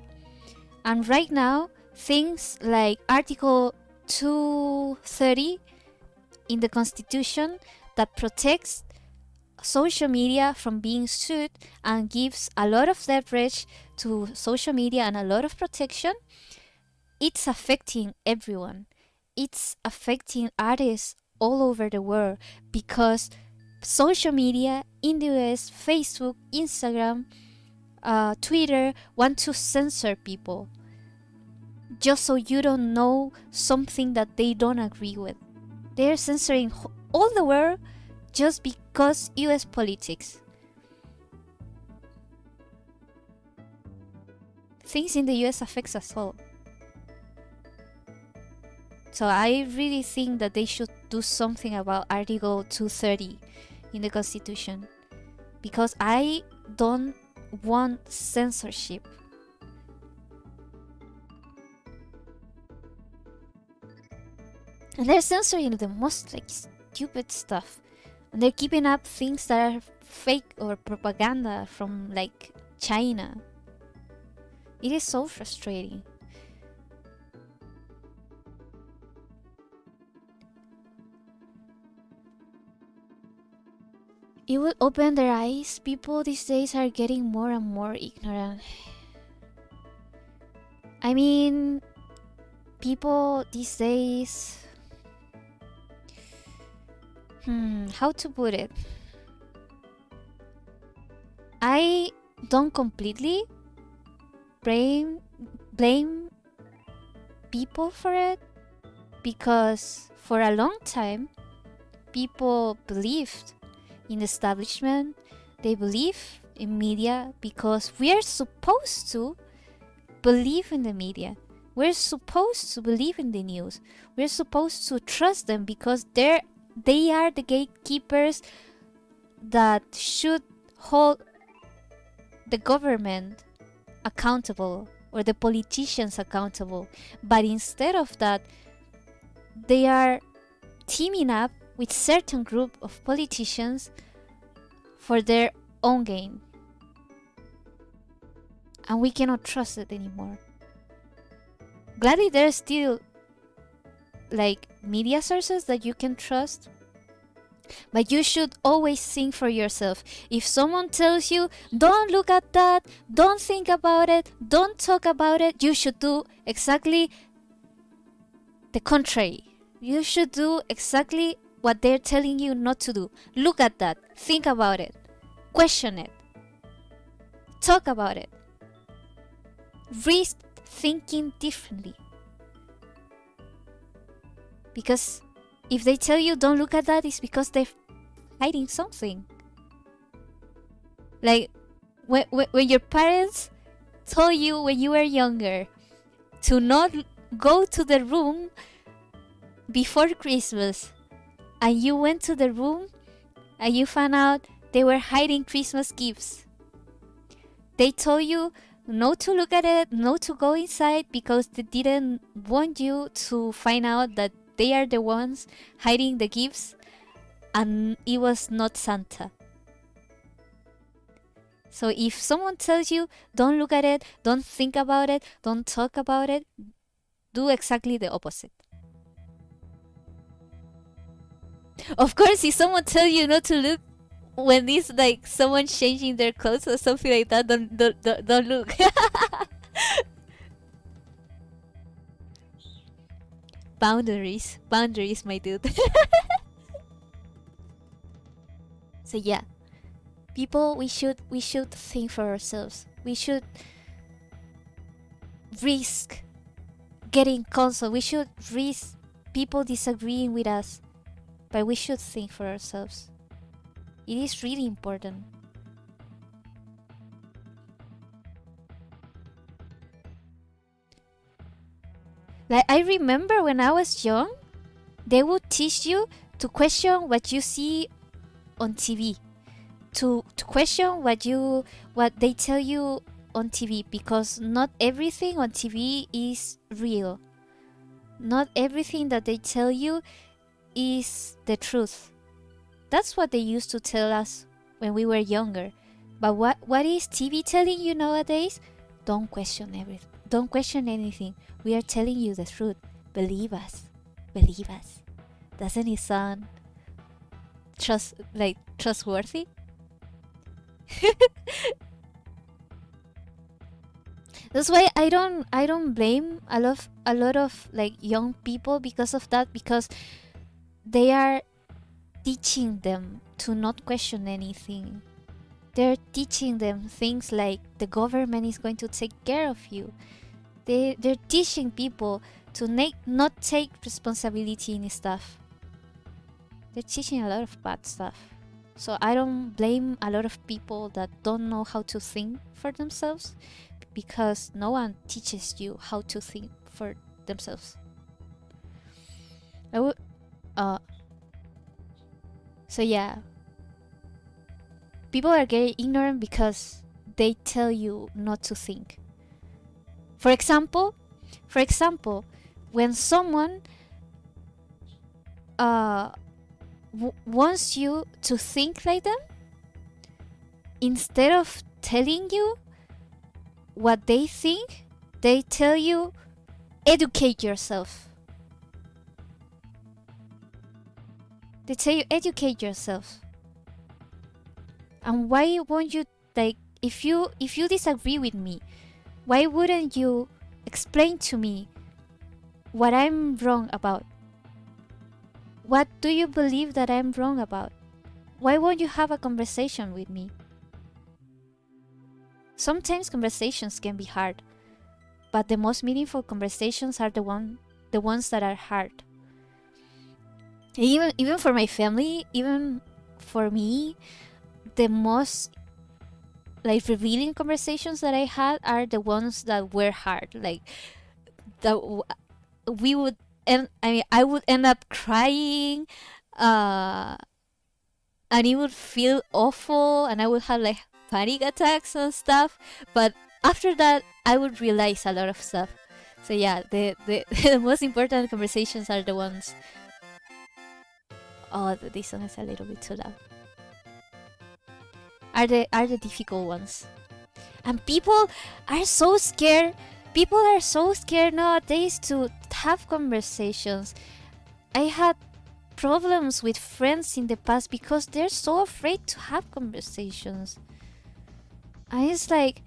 And right now, things like Article 230 in the Constitution that protects social media from being sued and gives a lot of leverage to social media and a lot of protection, it's affecting everyone. It's affecting artists all over the world because social media in the US, Facebook, Instagram, Twitter want to censor people just so you don't know something that they don't agree with. They're censoring all the world just because US politics. Things in the US affects us all. So I really think that they should do something about Article 230 in the Constitution. Because I don't want censorship. And they're censoring the most like stupid stuff. And they're keeping up things that are fake or propaganda from like China. It is so frustrating. It will open their eyes. People these days are getting more and more ignorant. I mean, people these days... how to put it? I don't completely blame people for it, because for a long time people believed in the establishment. They believe in media because we are supposed to believe in the media. We're supposed to believe in the news. We're supposed to trust them because they are the gatekeepers that should hold the government accountable or the politicians accountable. But instead of that, they are teaming up with certain group of politicians for their own gain. And we cannot trust it anymore. Gladly there's still like media sources that you can trust, but you should always think for yourself. If someone tells you, don't look at that, don't think about it, don't talk about it, you should do exactly the contrary. You should do exactly what they're telling you not to do. Look at that, think about it, question it, talk about it, risk thinking differently. Because if they tell you don't look at that, it's because they're hiding something. Like when your parents told you when you were younger to not go to the room before Christmas, and you went to the room and you found out they were hiding Christmas gifts. They told you not to look at it, not to go inside because they didn't want you to find out that they are the ones hiding the gifts and it was not Santa. So if someone tells you, don't look at it, don't think about it, don't talk about it, do exactly the opposite. Of course, if someone tells you not to look when it's like someone changing their clothes or something like that, don't look. Boundaries, my dude. So yeah, people, we should think for ourselves. We should risk getting cancelled. We should risk people disagreeing with us, but we should think for ourselves. It is really important. Like, I remember when I was young, they would teach you to question what you see on TV, to question what they tell you on TV, because not everything on TV is real. Not everything that they tell you is the truth. That's what they used to tell us when we were younger. But what is TV telling you nowadays? Don't question everything. Don't question anything. We are telling you the truth. Believe us. Believe us. Doesn't it sound trustworthy? That's why I don't blame a lot of like young people because of that, because they are teaching them to not question anything. They're teaching them things like the government is going to take care of you. They're teaching people to not take responsibility in stuff. They're teaching a lot of bad stuff. So I don't blame a lot of people that don't know how to think for themselves, because no one teaches you how to think for themselves. So yeah, people are getting ignorant because they tell you not to think. For example, when someone wants you to think like them, instead of telling you what they think, they tell you, educate yourself. They tell you, educate yourself. And why won't you, like, if you disagree with me, why wouldn't you explain to me what I'm wrong about? What do you believe that I'm wrong about? Why won't you have a conversation with me? Sometimes conversations can be hard, but the most meaningful conversations are the ones that are hard. Even for my family, even for me, the most like revealing conversations that I had are the ones that were hard. Like we would I would end up crying, and it would feel awful, and I would have like panic attacks and stuff. But after that, I would realize a lot of stuff. So yeah, the the most important conversations are the ones. Oh, this song is a little bit too loud. Are the difficult ones, and people are so scared. People are so scared nowadays to have conversations. I had problems with friends in the past because they're so afraid to have conversations. And it's like,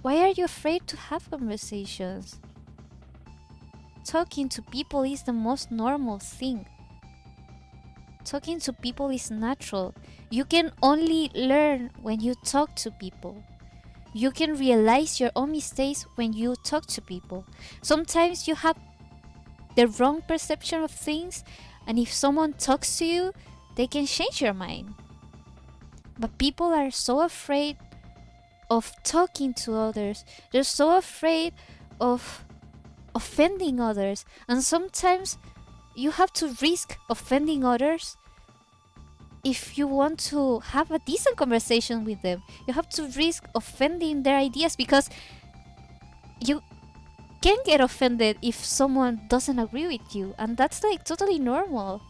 why are you afraid to have conversations? Talking to people is the most normal thing. Talking to people is natural. You can only learn when you talk to people. You can realize your own mistakes when you talk to people. Sometimes you have the wrong perception of things, and if someone talks to you, they can change your mind. But people are so afraid of talking to others. They're so afraid of offending others. And sometimes you have to risk offending others if you want to have a decent conversation with them. You have to risk offending their ideas, because you can get offended if someone doesn't agree with you, and that's like totally normal.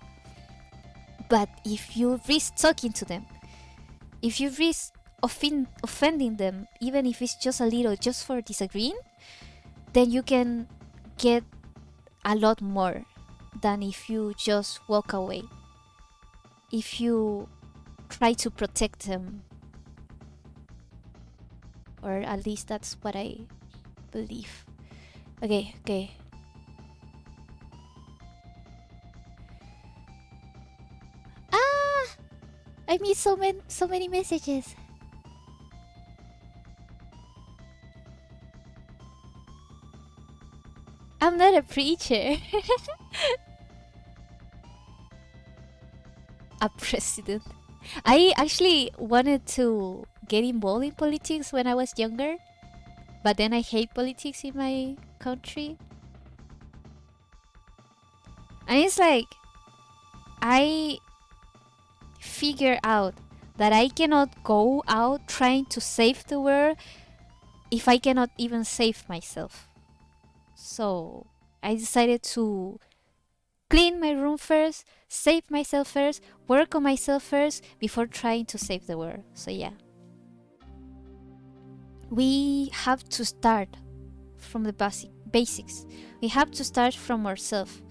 But if you risk talking to them, if you risk offending them, even if it's just a little, just for disagreeing, then you can get a lot more than if you just walk away. If you try to protect them, or at least that's what I believe. Okay. Ah, I missed so many messages. I'm not a preacher. A president. I actually wanted to get involved in politics when I was younger, but then I hate politics in my country. And it's like, I figure out that I cannot go out trying to save the world if I cannot even save myself. So I decided to clean my room first, save myself first, work on myself first before trying to save the world. So yeah. We have to start from the basics. We have to start from ourselves.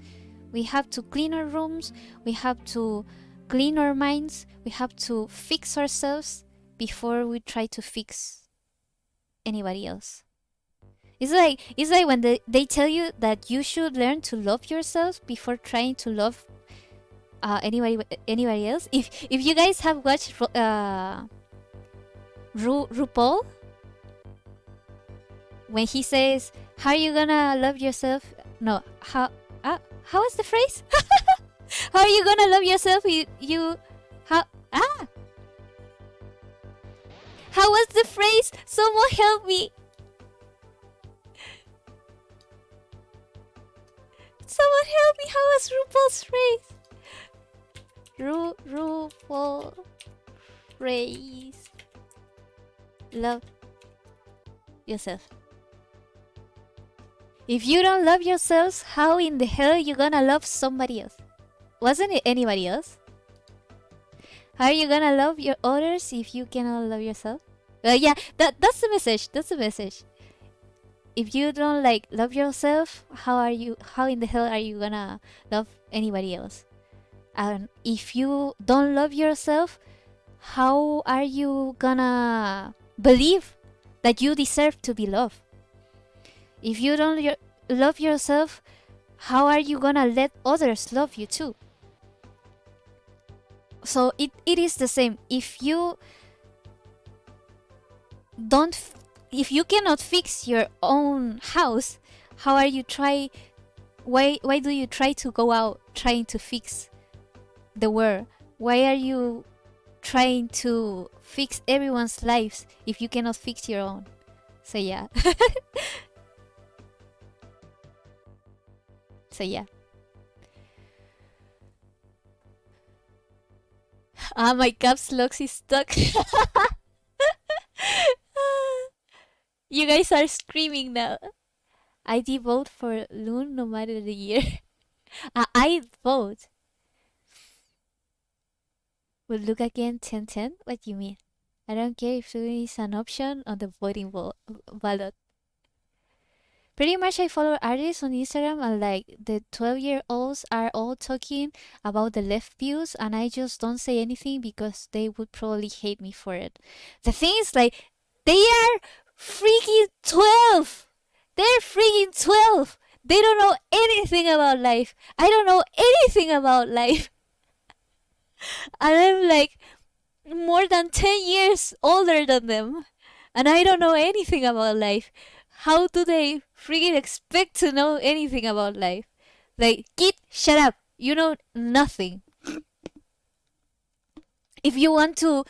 We have to clean our rooms, we have to clean our minds, we have to fix ourselves before we try to fix anybody else. It's like when they tell you that you should learn to love yourself before trying to love anybody else. If you guys have watched RuPaul, when he says, "How are you gonna love yourself?" No, how is the phrase? How are you gonna love yourself? How was the phrase? Someone help me! Someone help me! How was RuPaul's phrase? RuPaul phrase. Love yourself. If you don't love yourselves, how in the hell are you gonna love somebody else? Wasn't it anybody else? How are you gonna love your others if you cannot love yourself? Yeah, that's the message. That's the message. If you don't love yourself, how in the hell are you gonna love anybody else? And if you don't love yourself, how are you gonna believe that you deserve to be loved? If you don't love yourself, how are you gonna let others love you too? So it is the same. If you cannot fix your own house, how are you why do you try to go out trying to fix the world? Why are you trying to fix everyone's lives if you cannot fix your own? So yeah. So yeah. My caps lock is stuck. You guys are screaming now. I did vote for Loon no matter the year. I vote. Will look again 10-10? What do you mean? I don't care if Loon is an option on the voting ballot. Pretty much I follow artists on Instagram and the 12-year-olds are all talking about the left views and I just don't say anything because they would probably hate me for it. The thing is they are freaking 12! They're freaking 12! They don't know anything about life. I don't know anything about life. And I'm more than 10 years older than them. And I don't know anything about life. How do they freaking expect to know anything about life? Kid, shut up. You know nothing. If you want to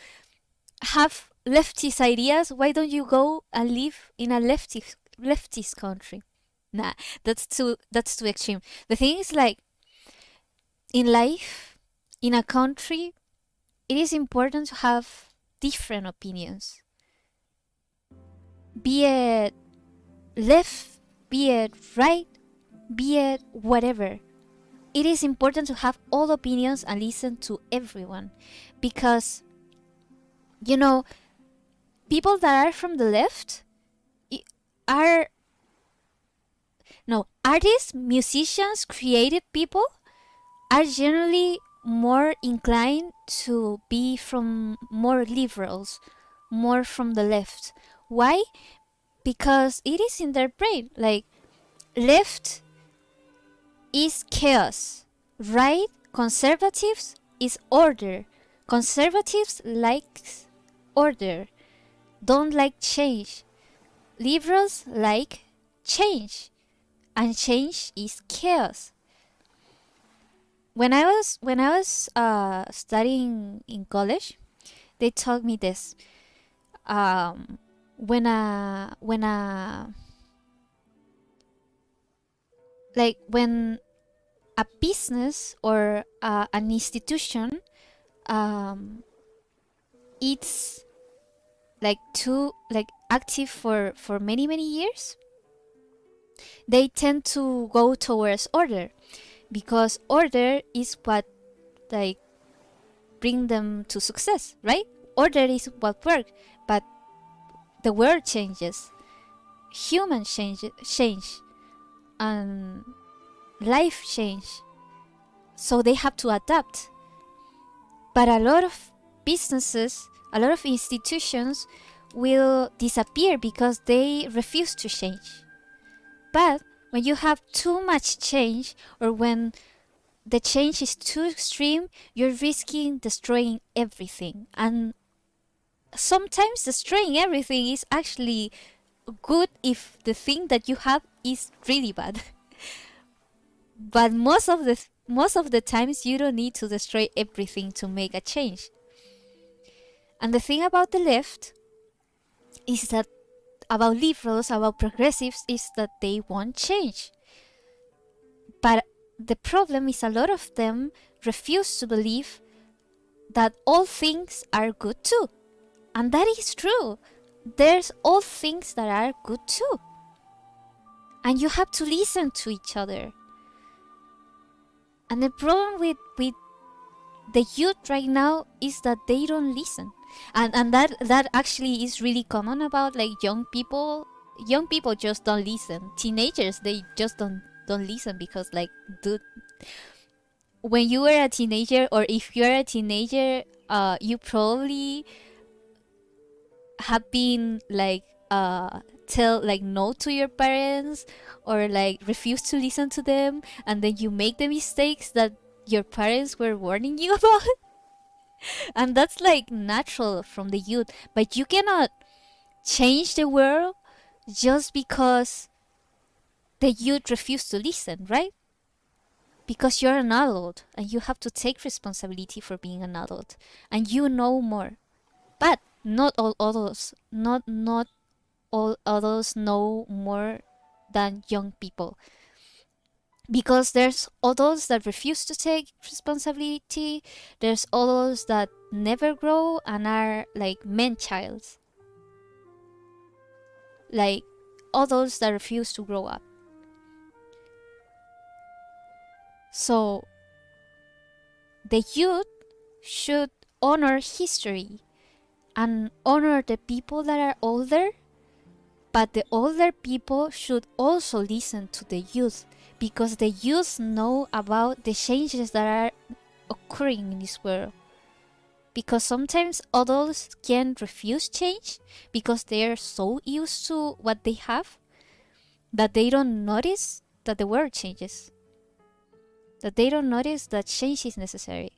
have leftist ideas, why don't you go and live in a leftist country? Nah, that's too extreme. The thing is in life, in a country, it is important to have different opinions. Be it left, be it right, be it whatever. It is important to have all opinions and listen to everyone, because you know, people that are from the left are no artists, musicians, creative people are generally more inclined to be from more liberals, more from the left. Why? Because it is in their brain. Like, left is chaos, right? Conservatives is order. Conservatives like order, don't like change. Liberals like change, and change is chaos. When I was studying in college, they taught me this. Um, when when a business or an institution um, it's too active for many years, they tend to go towards order, because order is what like bring them to success, right? Order is what work, but the world changes, humans change, and life change, so they have to adapt. But a lot of businesses, a lot of institutions will disappear because they refuse to change. But when you have too much change, or when the change is too extreme, you're risking destroying everything. And sometimes destroying everything is actually good if the thing that you have is really bad. But most of the times you don't need to destroy everything to make a change. And the thing about the left is that, about liberals, about progressives, is that they won't change. But the problem is a lot of them refuse to believe that all things are good too. And that is true. There's all things that are good too. And you have to listen to each other. And the problem with the youth right now is that they don't listen. And that actually is really common about young people. Young people just don't listen. Teenagers, they just don't listen, because dude, when you were a teenager, or if you're a teenager, you probably have been tell no to your parents, or refuse to listen to them, and then you make the mistakes that your parents were warning you about. And that's natural from the youth, but you cannot change the world just because the youth refuse to listen, right? Because you're an adult and you have to take responsibility for being an adult, and you know more. But not all adults, not all adults know more than young people, because there's adults that refuse to take responsibility. There's adults that never grow and are like man-childs, like adults that refuse to grow up. So the youth should honor history and honor the people that are older, but the older people should also listen to the youth, because the youth know about the changes that are occurring in this world. Because sometimes adults can refuse change because they are so used to what they have that they don't notice that the world changes, that they don't notice that change is necessary.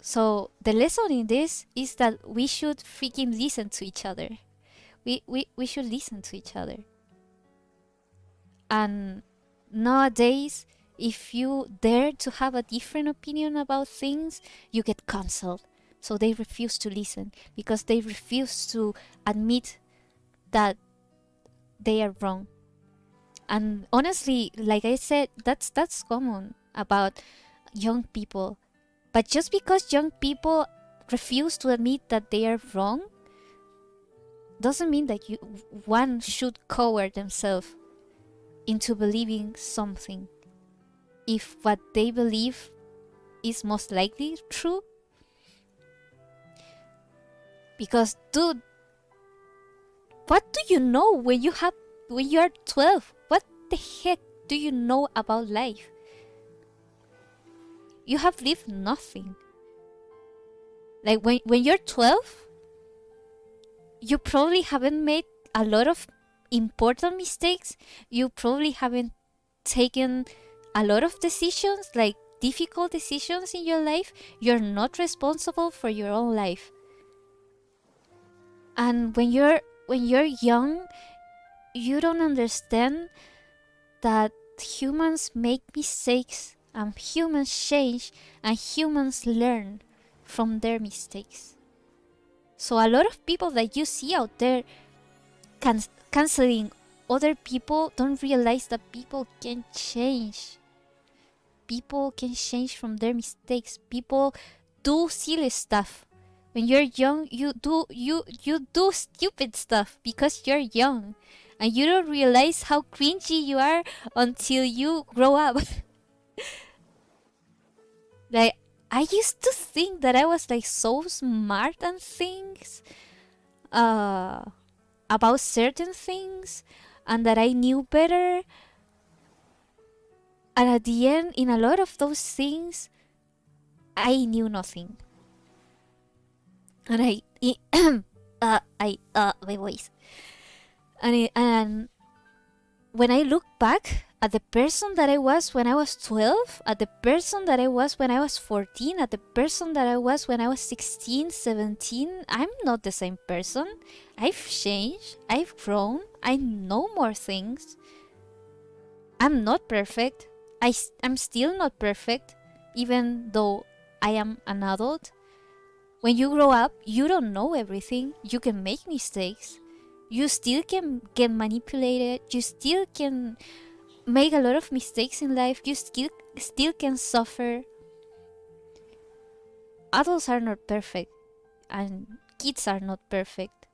So the lesson in this is that we should freaking listen to each other. We should listen to each other. And nowadays, if you dare to have a different opinion about things, you get cancelled. So they refuse to listen because they refuse to admit that they are wrong. And honestly, like I said, that's common about young people. But just because young people refuse to admit that they are wrong doesn't mean that one should cower themselves into believing something if what they believe is most likely true. Because, dude, what do you know when you're 12? What the heck do you know about life? You have lived nothing. Like when you're 12, you probably haven't made a lot of important mistakes. You probably haven't taken a lot of decisions, like difficult decisions in your life. You're not responsible for your own life. And when you're young, you don't understand that humans make mistakes and humans change and humans learn from their mistakes. So a lot of people that you see out there canceling other people don't realize that people can change. People can change from their mistakes. People do silly stuff. When you're young, you do stupid stuff because you're young, and you don't realize how cringy you are until you grow up. Like, I used to think that I was like so smart on things, about certain things, and that I knew better. And at the end, in a lot of those things, I knew nothing. And my voice. And when I look back at the person that I was when I was 12, at the person that I was when I was 14, at the person that I was when I was 16, 17, I'm not the same person. I've changed. I've grown. I know more things. I'm not perfect. I'm still not perfect, even though I am an adult. When you grow up, you don't know everything. You can make mistakes. You still can get manipulated. You still can make a lot of mistakes in life. You still can suffer. Adults are not perfect, and kids are not perfect.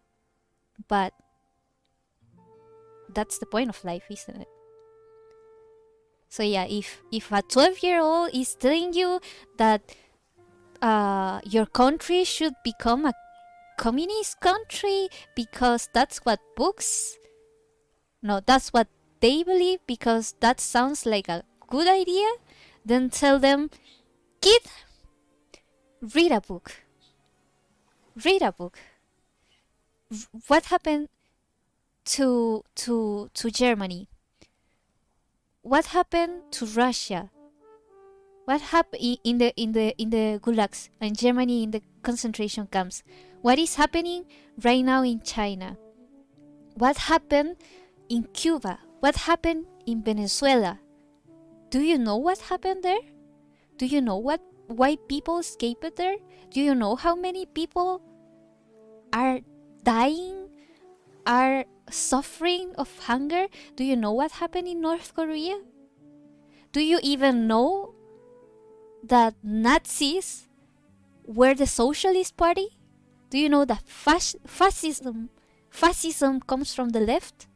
But that's the point of life, isn't it? So yeah, if a 12-year-old is telling you that your country should become a communist country because that's what that's what they believe, because that sounds like a good idea, then tell them, kid, read a book. Read a book. What happened to Germany? What happened to Russia? What happened in the gulags and Germany in the concentration camps? What is happening right now in China? What happened in Cuba? What happened in Venezuela? Do you know what happened there? Do you know why people escaped there? Do you know how many people are dying, are suffering of hunger? Do you know what happened in North Korea? Do you even know that Nazis were the Socialist Party? Do you know that fascism comes from the left?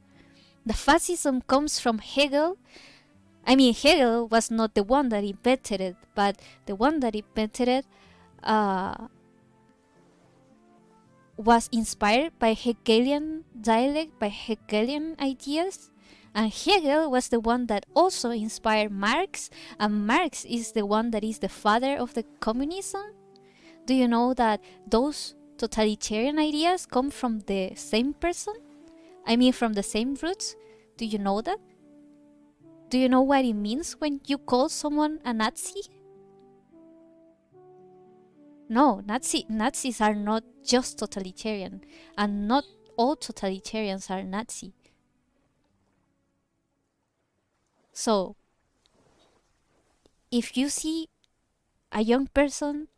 The fascism comes from Hegel. I mean, Hegel was not the one that invented it, but the one that invented it was inspired by Hegelian dialect, by Hegelian ideas. And Hegel was the one that also inspired Marx, and Marx is the one that is the father of the communism. Do you know that those totalitarian ideas come from the same person? I mean, from the same roots? Do you know that? Do you know what it means when you call someone a Nazi? No, Nazis are not just totalitarian, and not all totalitarians are Nazi. So, if you see a young person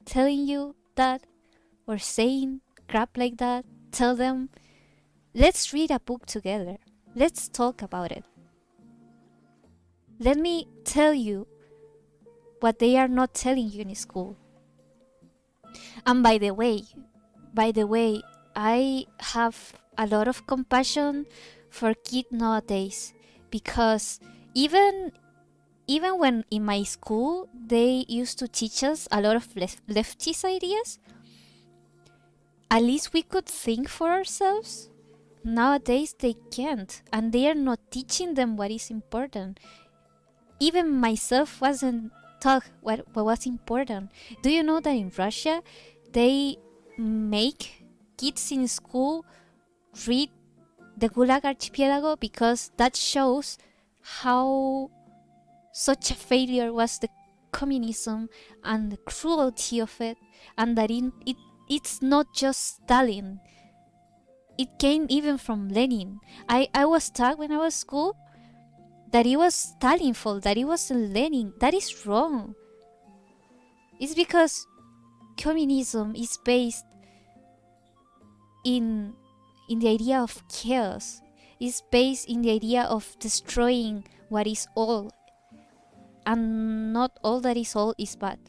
telling you that or saying crap like that, tell them, let's read a book together. Let's talk about it. Let me tell you what they are not telling you in school. And by the way, I have a lot of compassion for kids nowadays, because even when in my school they used to teach us a lot of leftist ideas, at least we could think for ourselves. Nowadays they can't, and they are not teaching them what is important. Even myself wasn't taught what was important. Do you know that in Russia they make kids in school read the Gulag Archipelago, because that shows how such a failure was the communism and the cruelty of it, and that it's not just Stalin. It came even from Lenin. I was taught when I was school that it was Stalin's fault, that it wasn't Lenin. That is wrong. It's because communism is based in the idea of chaos. It's based in the idea of destroying what is all, and not all that is all is bad.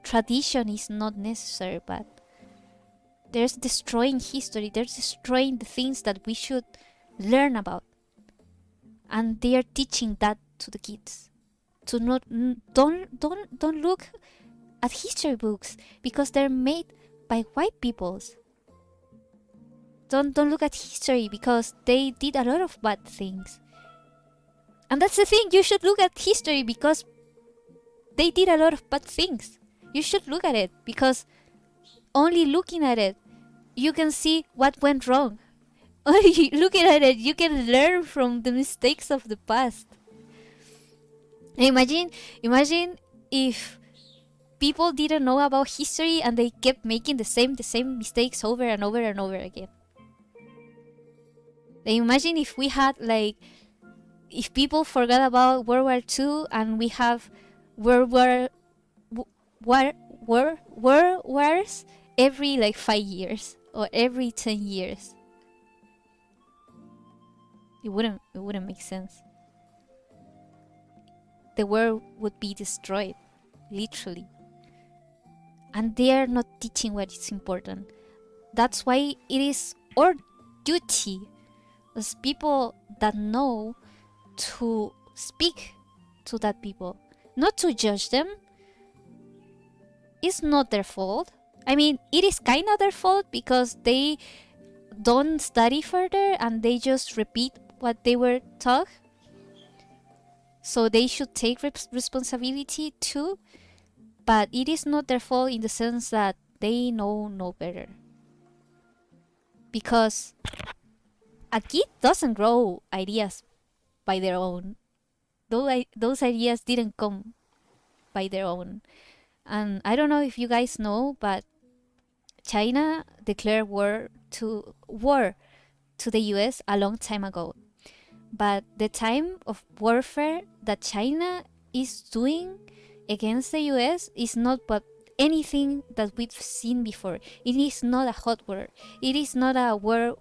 Tradition is not necessarily bad. There's destroying history. There's destroying the things that we should learn about, and they are teaching that to the kids. To not don't look at history books because they're made by white peoples. Don't look at history because they did a lot of bad things. And that's the thing. You should look at history because they did a lot of bad things. You should look at it because only looking at it, you can see what went wrong. Only looking at it, you can learn from the mistakes of the past. Imagine if people didn't know about history and they kept making the same mistakes over and over and over again. Imagine if we had if people forgot about World War II and we have World Wars every 5 years or every 10 years. It wouldn't make sense. The world would be destroyed, literally. And they are not teaching what is important. That's why it is our duty as people that know to speak to that people, not to judge them. It's not their fault. I mean, it is kind of their fault because they don't study further and they just repeat what they were taught. So they should take responsibility too. But it is not their fault in the sense that they know no better. Because a kid doesn't grow ideas by their own. Those ideas didn't come by their own. And I don't know if you guys know, but China declared war to the US a long time ago. But the time of warfare that China is doing against the US is not but anything that we've seen before. It is not a hot war. It is not a war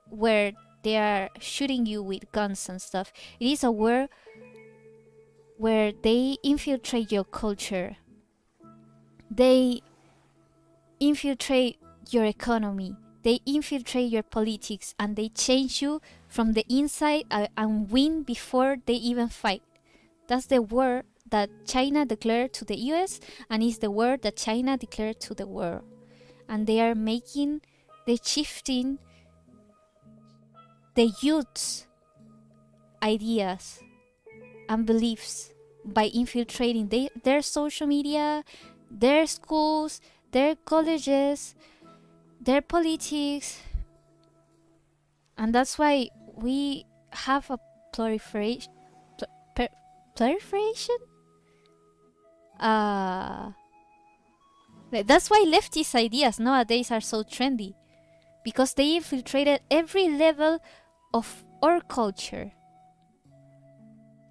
where they are shooting you with guns and stuff. It is a war where they infiltrate your culture. They infiltrate your economy. They infiltrate your politics and they change you from the inside and win before they even fight. That's the war that China declared to the US, and is the war that China declared to the world. And they are shifting the youth's ideas and beliefs by infiltrating their social media, their schools, their colleges, their politics. And that's why we have a proliferation. That's why leftist ideas nowadays are so trendy, because they infiltrated every level of our culture,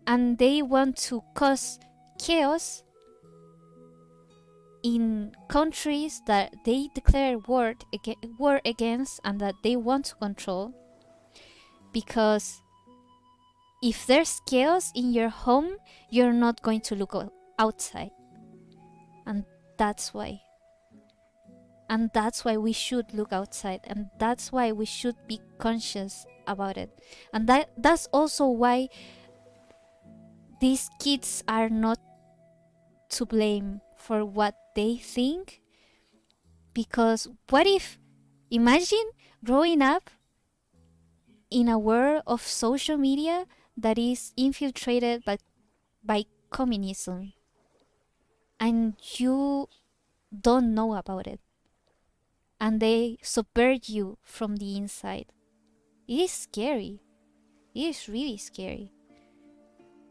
and they want to cause chaos in countries that they declare war against and that they want to control. Because if there's chaos in your home, you're not going to look outside. And that's why. And that's why we should look outside, and that's why we should be conscious about it. And that's also why these kids are not to blame for what they think. Because what if, imagine growing up in a world of social media that is infiltrated by communism, and you don't know about it, and they subvert you from the inside. It is scary. It is really scary.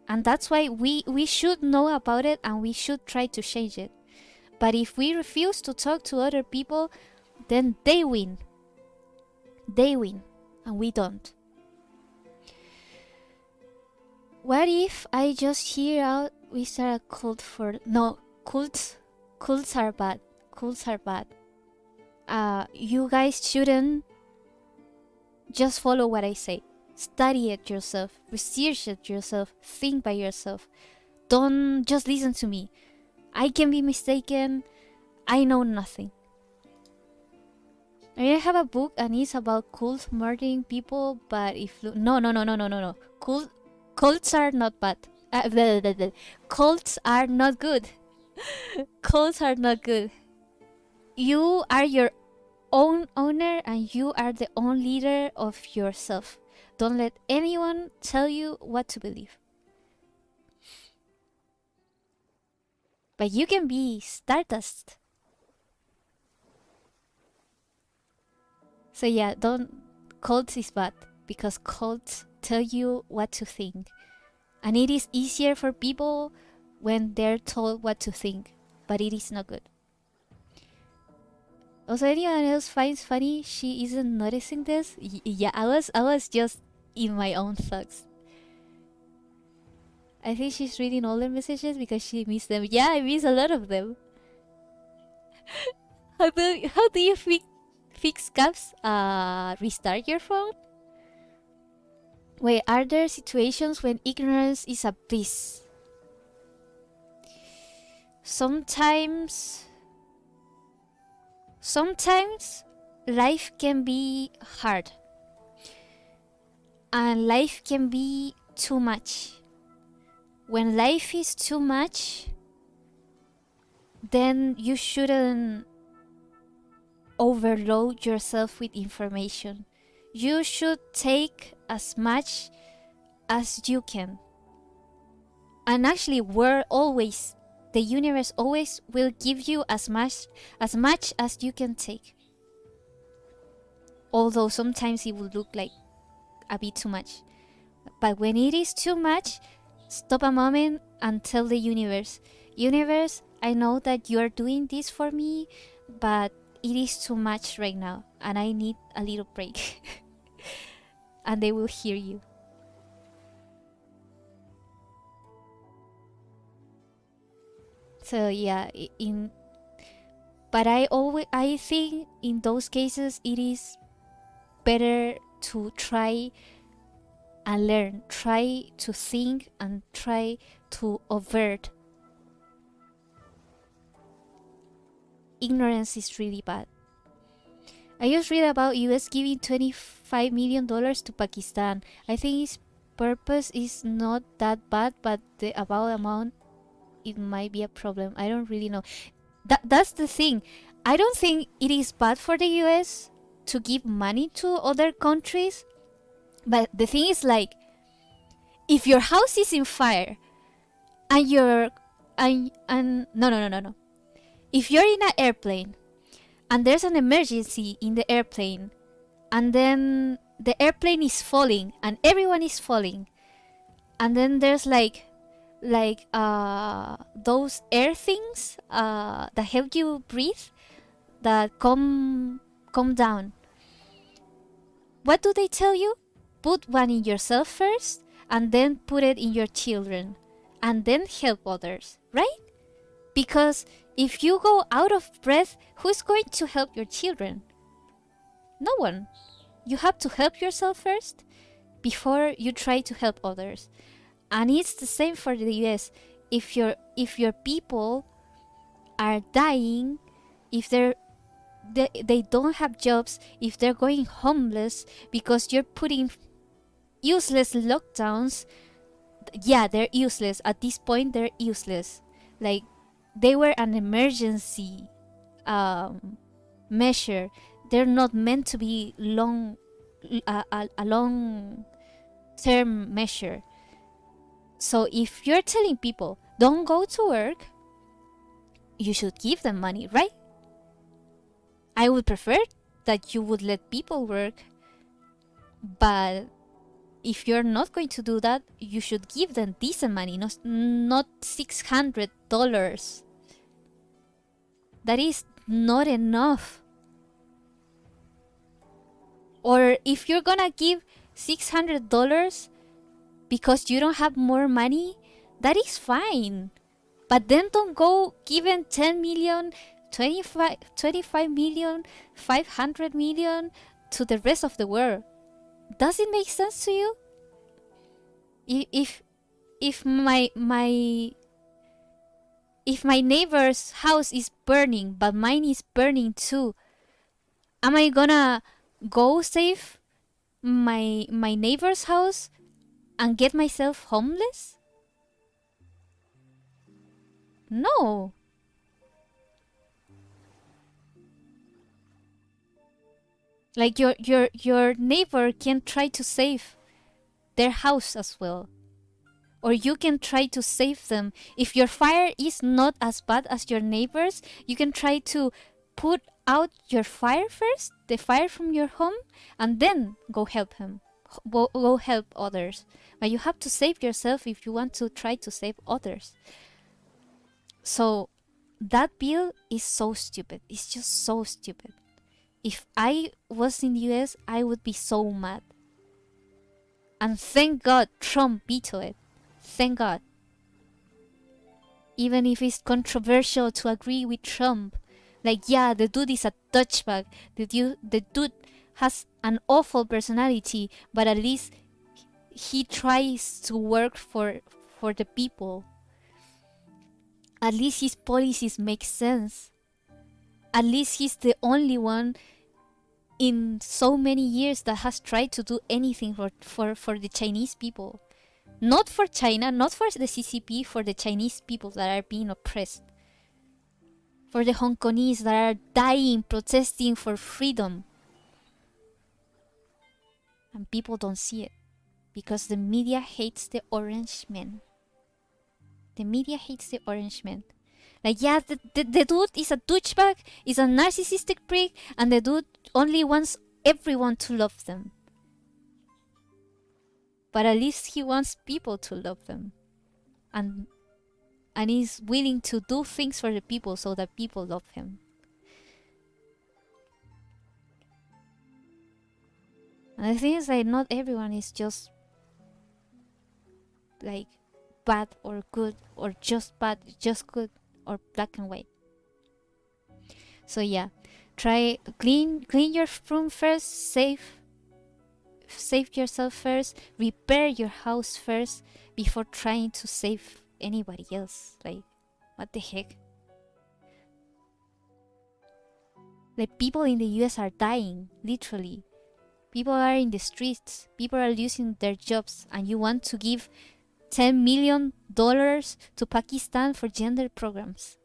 And that's why we should know about it, and we should try to change it. But if we refuse to talk to other people, then they win. They win, and we don't. What if I just hear out we start a cult for... No, cults are bad. Cults are bad. You guys shouldn't just follow what I say. Study it yourself, research it yourself, think by yourself. Don't just listen to me. I can be mistaken. I know nothing. I mean, I have a book and it's about cult murdering people, but if... No. Cults are not bad. Cults are not good. Cults are not good. You are your own owner, and you are the own leader of yourself. Don't let anyone tell you what to believe. But you can be Stardust. So yeah, cults is bad, because cults tell you what to think. And it is easier for people when they're told what to think, but it is not good. Also, anyone else finds funny she isn't noticing this? Yeah, I was just in my own thoughts. I think she's reading all the messages because she missed them. Yeah, I miss a lot of them. How do you fix gaps? Restart your phone? Wait, are there situations when ignorance is a bliss? Sometimes life can be hard, and life can be too much. When life is too much, then you shouldn't overload yourself with information. You should take as much as you can. And actually, the universe always will give you as much as you can take. Although sometimes it will look like a bit too much. But when it is too much, stop a moment and tell the universe, I know that you are doing this for me, but it is too much right now, and I need a little break. And they will hear you. So yeah, but I think in those cases it is better to try and learn, try to think, and try to avert. Ignorance is really bad. I just read about US giving $25 million to Pakistan. I think its purpose is not that bad, but the about amount, it might be a problem. I don't really know. That's the thing. I don't think it is bad for the US to give money to other countries. But the thing is, like, if your house is in fire and no. If you're in an airplane and there's an emergency in the airplane, and then the airplane is falling and everyone is falling, and then there's like those air things that help you breathe, that come down. What do they tell you? Put one in yourself first, and then put it in your children, and then help others, right? Because if you go out of breath, who's going to help your children? No one. You have to help yourself first before you try to help others. And it's the same for the US. If your people are dying, if they're they don't have jobs, if they're going homeless because you're putting useless lockdowns, yeah, they're useless. At this point, they're useless. Like, they were an emergency measure. They're not meant to be a long term measure. So if you're telling people don't go to work, you should give them money, right? I would prefer that you would let people work, but if you're not going to do that, you should give them decent money, not $600. That is not enough. Or if you're gonna give $600 because you don't have more money, that is fine. But then don't go giving 10 million, 25 million, 500 million to the rest of the world. Does it make sense to you? If my neighbor's house is burning but mine is burning too, am I gonna go save my neighbor's house and get myself homeless? No. Like, your neighbor can try to save their house as well. Or you can try to save them. If your fire is not as bad as your neighbor's, you can try to put out your fire first, the fire from your home, and then go help him. Go help others. But you have to save yourself if you want to try to save others. So that bill is so stupid. It's just so stupid. If I was in the US, I would be so mad. And thank God Trump vetoed it. Thank God. Even if it's controversial to agree with Trump. Like, yeah, the dude is a douchebag. The dude has an awful personality, but at least he tries to work for the people. At least his policies make sense. At least he's the only one in so many years that has tried to do anything for the Chinese people. Not for China, not for the CCP, for the Chinese people that are being oppressed. For the Hong Kongese that are dying, protesting for freedom. And people don't see it. Because the media hates the orange men. The media hates the orange men. Like, yeah, the dude is a douchebag, is a narcissistic prick, and the dude only wants everyone to love them. But at least he wants people to love them. And he's willing to do things for the people so that people love him. And the thing is, like, not everyone is just like bad or good, or just bad, just good, or black and white. So yeah, try clean your room first, save yourself first, repair your house first before trying to save anybody else. Like, what the heck? Like, people in the US are dying, literally. People are in the streets, people are losing their jobs, and you want to give $10 million to Pakistan for gender programs.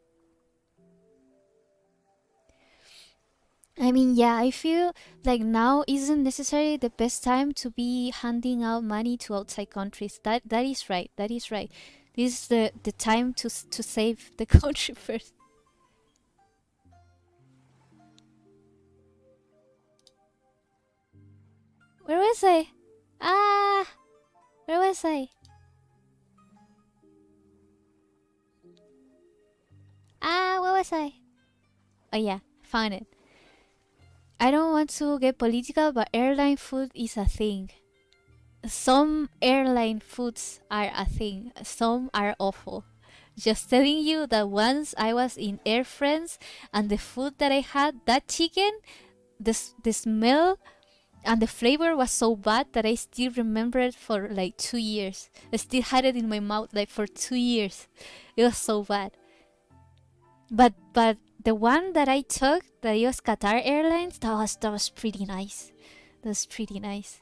I mean, yeah, I feel like now isn't necessarily the best time to be handing out money to outside countries. That is right. That is right. This is the time to save the country first. Where was I? Where was I? Where was I? Oh yeah, found it. I don't want to get political, but airline food is a thing. Some airline foods are a thing. Some are awful. Just telling you that once I was in Air France and the food that I had, that chicken, the smell and the flavor was so bad that I still remember it for like 2 years. I still had it in my mouth like for 2 years. It was so bad. But The one that I took, the US Qatar Airlines, that was pretty nice. That was pretty nice.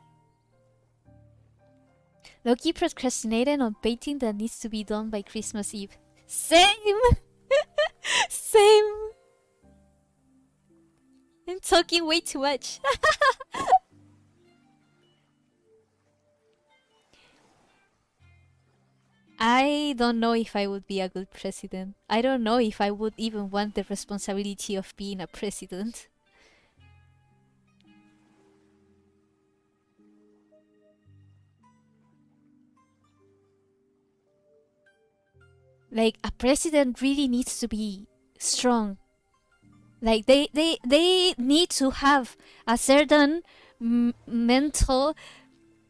Loki procrastinated on painting that needs to be done by Christmas Eve. Same! Same! I'm talking way too much. I don't know if I would be a good president. I don't know if I would even want the responsibility of being a president. Like, a president really needs to be strong. Like, they need to have a certain mental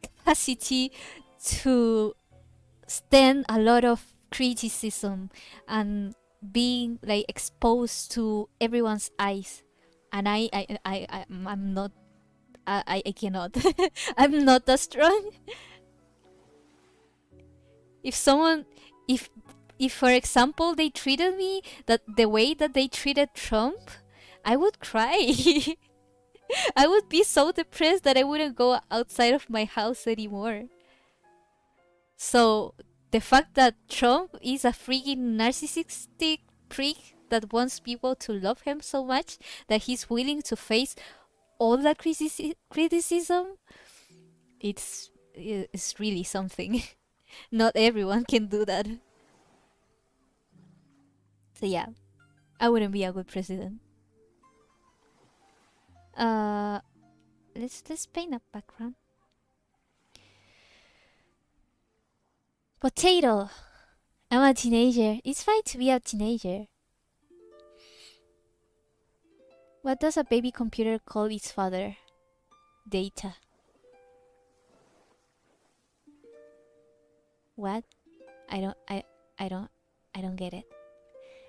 capacity to stand a lot of criticism and being like exposed to everyone's eyes. And I'm not. I cannot. I'm not that strong. If someone, if for example they treated me that the way that they treated Trump, I would cry. I would be so depressed that I wouldn't go outside of my house anymore. So the fact that Trump is a freaking narcissistic prick that wants people to love him so much that he's willing to face all that criticism, it's really something. Not everyone can do that. So yeah, I wouldn't be a good president. Uh, let's paint a background. Potato. I'm a teenager. It's fine to be a teenager. What does a baby computer call its father? Data. What? I don't get it.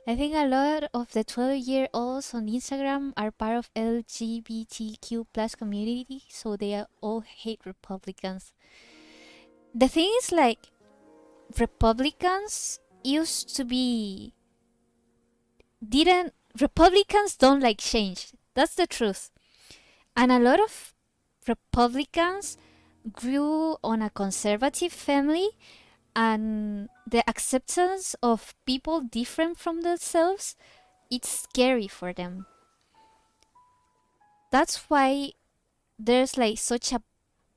I think a lot of the 12-year-olds on Instagram are part of LGBTQ plus community, so they all hate Republicans. The thing is, like, Republicans used to be Republicans don't like change. That's the truth. And a lot of Republicans grew on a conservative family, and the acceptance of people different from themselves, it's scary for them. That's why there's like such a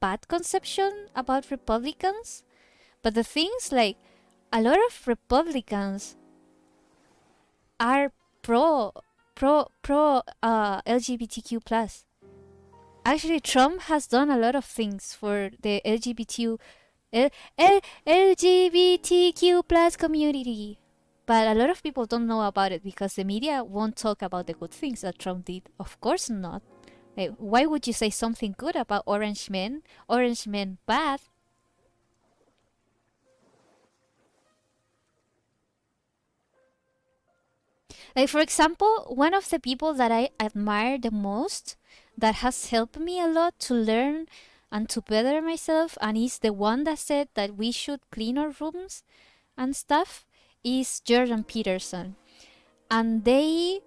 bad conception about Republicans. But the things, like, a lot of Republicans are pro LGBTQ plus. Actually, Trump has done a lot of things for the LGBTQ plus community. But a lot of people don't know about it because the media won't talk about the good things that Trump did. Of course not. Like, why would you say something good about orange men? Orange men bad. Like, for example, one of the people that I admire the most, that has helped me a lot to learn and to better myself, and is the one that said that we should clean our rooms and stuff, is Jordan Peterson. And the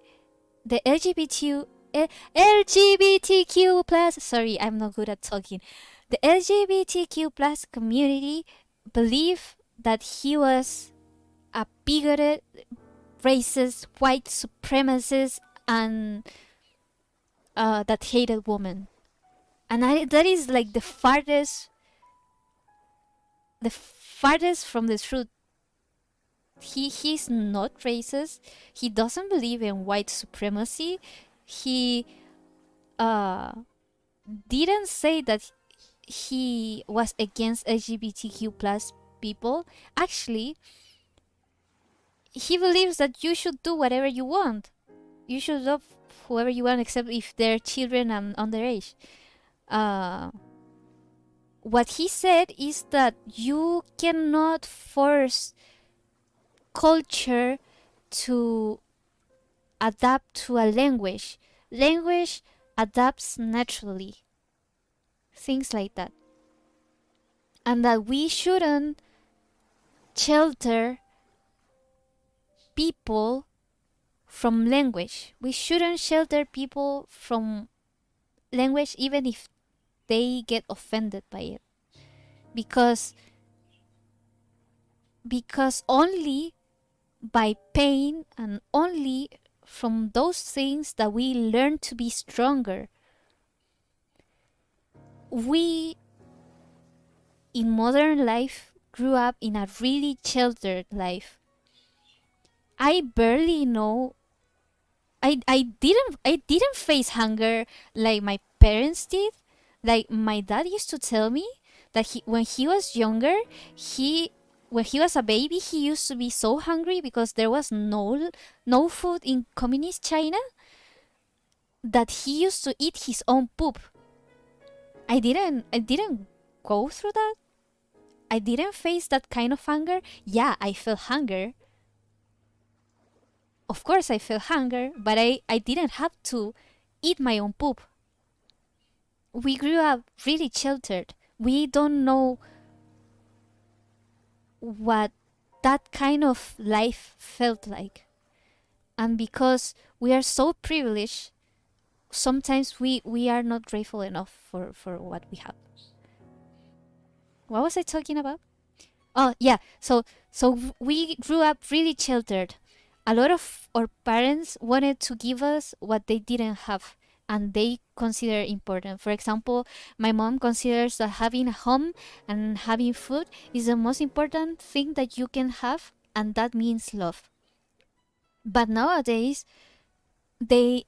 LGBTQ plus, sorry, I'm not good at talking. The LGBTQ plus community believe that he was a bigoted, racist, white supremacist, and that hated women. And that is like the farthest from the truth. He's not racist. He doesn't believe in white supremacy. He didn't say that he was against LGBTQ plus people. Actually, he believes that you should do whatever you want. You should love whoever you want, except if they're children and underage. What he said is that you cannot force culture to adapt to a language. Language adapts naturally. Things like that. And that we shouldn't shelter people from language. We shouldn't shelter people from language even if they get offended by it. Because only by pain and only from those things that we learn to be stronger. We in modern life grew up in a really sheltered life. I barely know I didn't face hunger like my parents did. Like my dad used to tell me that when he was younger, when he was a baby, he used to be so hungry because there was no food in communist China that he used to eat his own poop. I didn't go through that. I didn't face that kind of hunger. Yeah, I felt hunger. Of course I felt hunger, but I didn't have to eat my own poop. We grew up really sheltered. We don't know what that kind of life felt like. And because we are so privileged, sometimes we are not grateful enough for what we have. What was I talking about? Oh yeah, so we grew up really sheltered. A lot of our parents wanted to give us what they didn't have and they consider important. For example, my mom considers that having a home and having food is the most important thing that you can have, and that means love. But nowadays, they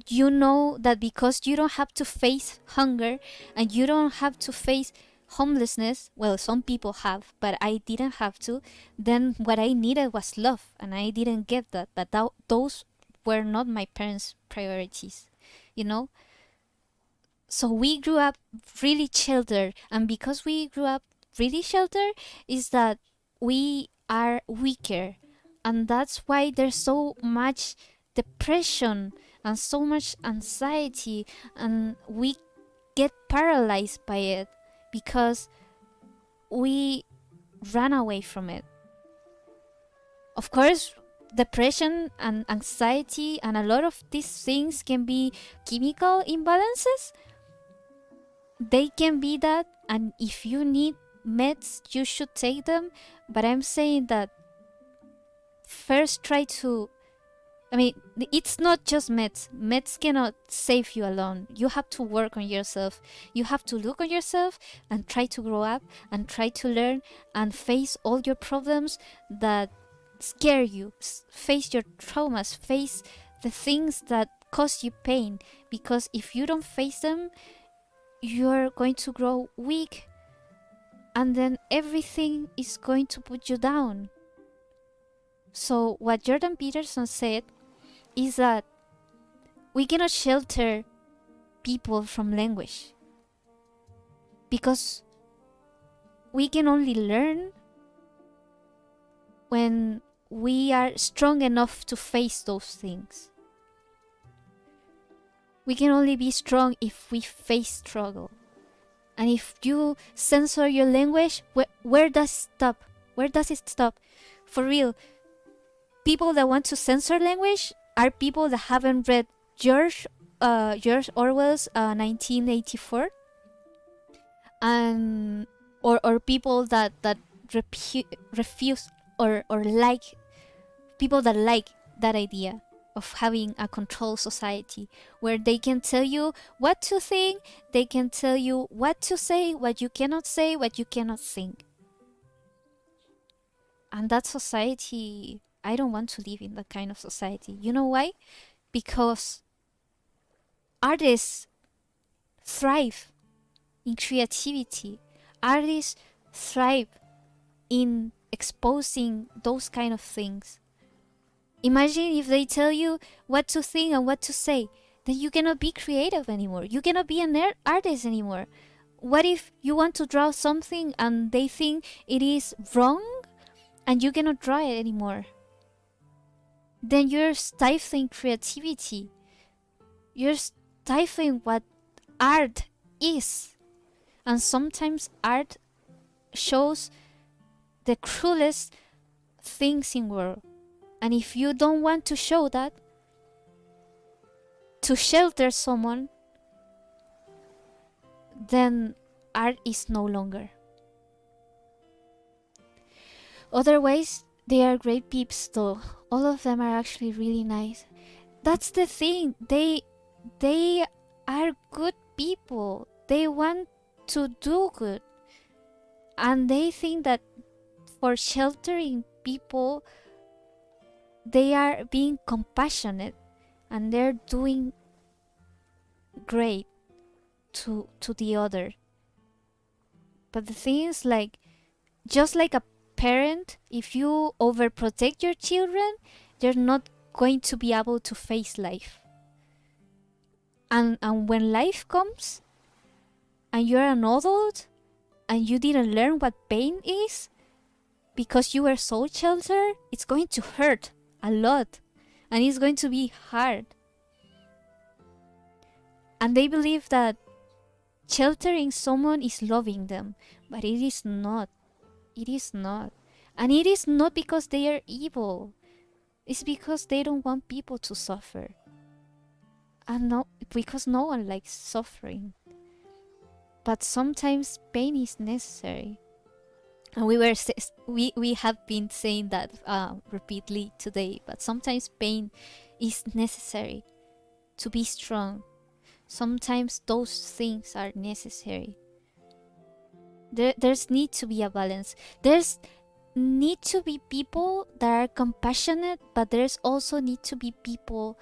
you know that because you don't have to face hunger and you don't have to face homelessness, well, some people have, but I didn't have to, then what I needed was love, and I didn't get that. But those were not my parents' priorities, you know? So we grew up really sheltered, and because we grew up really sheltered, is that we are weaker, and that's why there's so much depression and so much anxiety, and we get paralyzed by it because we run away from it. Of course, depression and anxiety and a lot of these things can be chemical imbalances. They can be that, and if you need meds, you should take them. But I'm saying that first try to, I mean, it's not just meds. Meds cannot save you alone. You have to work on yourself. You have to look on yourself and try to grow up and try to learn and face all your problems that scare you. Face your traumas. Face the things that cause you pain. Because if you don't face them, you're going to grow weak. And then everything is going to put you down. So what Jordan Peterson said is that we cannot shelter people from language because we can only learn when we are strong enough to face those things. We can only be strong if we face struggle. And if you censor your language, where does it stop? Where does it stop? For real, people that want to censor language are people that haven't read George Orwell's 1984, and or people that refuse or like people that like that idea of having a controlled society where they can tell you what to think, they can tell you what to say, what you cannot say, what you cannot think. And that society, I don't want to live in that kind of society. You know why? Because artists thrive in creativity. Artists thrive in exposing those kind of things. Imagine if they tell you what to think and what to say, then you cannot be creative anymore. You cannot be an artist anymore. What if you want to draw something and they think it is wrong and you cannot draw it anymore? Then you're stifling creativity. You're stifling what art is. And sometimes art shows the cruelest things in the world. And if you don't want to show that, to shelter someone, then art is no longer. Otherwise, they are great peeps though. All of them are actually really nice. That's the thing. They are good people. They want to do good. And they think that for sheltering people, they are being compassionate and they're doing great to the other. But the thing is, like, just like a parent, if you overprotect your children, they're not going to be able to face life. And when life comes and you're an adult and you didn't learn what pain is because you were so sheltered, it's going to hurt a lot and it's going to be hard. And they believe that sheltering someone is loving them, but it is not. It is not. And it is not because they are evil. It's because they don't want people to suffer. And no, because no one likes suffering. But sometimes pain is necessary. And we have been saying that repeatedly today. But sometimes pain is necessary to be strong. Sometimes those things are necessary. There's need to be a balance. There's need to be people that are compassionate, but there's also need to be people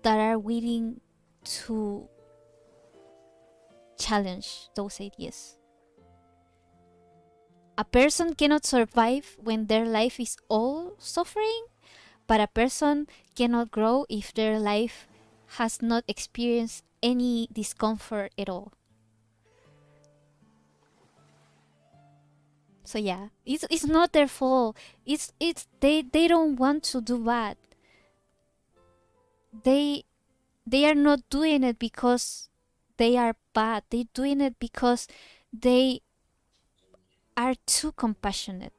that are willing to challenge those ideas. A person cannot survive when their life is all suffering, but a person cannot grow if their life has not experienced any discomfort at all. So yeah, it's not their fault. It's they don't want to do bad. They are not doing it because they are bad. They're doing it because they are too compassionate.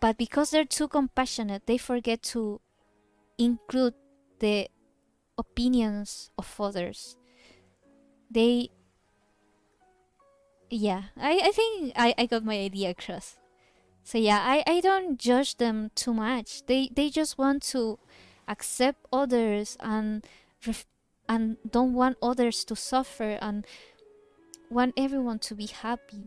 But because they're too compassionate, they forget to include the opinions of others. I think I got my idea across. So yeah, I don't judge them too much. They just want to accept others and don't want others to suffer and want everyone to be happy.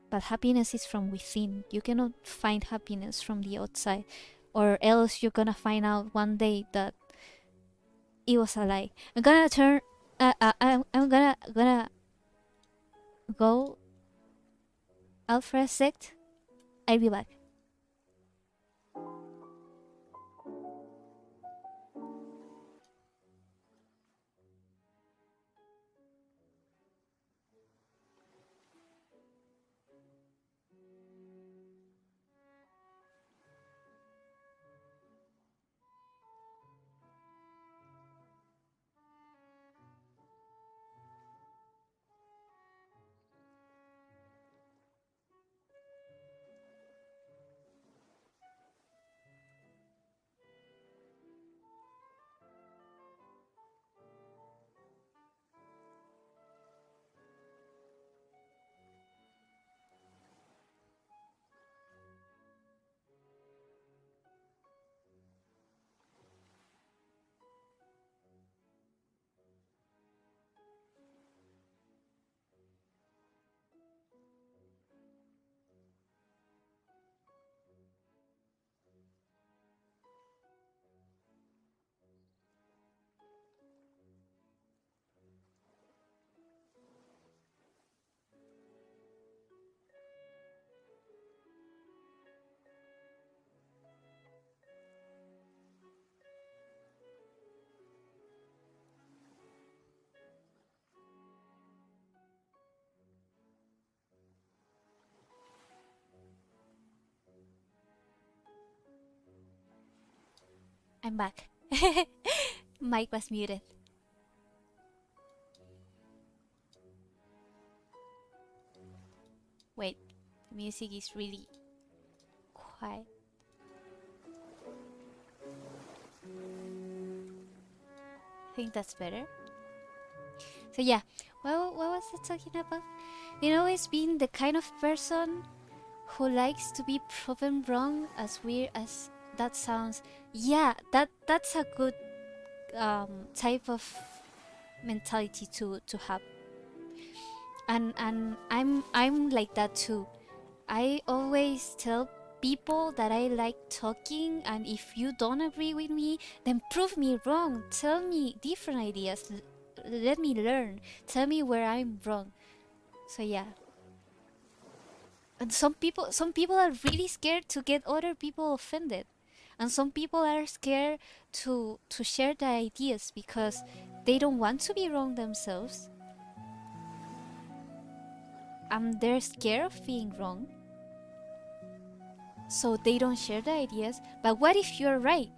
But happiness is from within. You cannot find happiness from the outside, or else you're gonna find out one day that it was a lie. I'm gonna turn. I'm gonna go out for a sec. I'll be back. I'm back. Mic was muted. Wait, music is really quiet. I think that's better. So yeah, well, what was I talking about? Always being the kind of person who likes to be proven wrong, as weird as that sounds. Yeah, that's a good type of mentality to have. And I'm like that too. I always tell people that I like talking, and if you don't agree with me, then prove me wrong. Tell me different ideas. Let me learn. Tell me where I'm wrong. So yeah. And some people are really scared to get other people offended. And some people are scared to share their ideas because they don't want to be wrong themselves. And they're scared of being wrong. So they don't share the ideas. But what if you're right?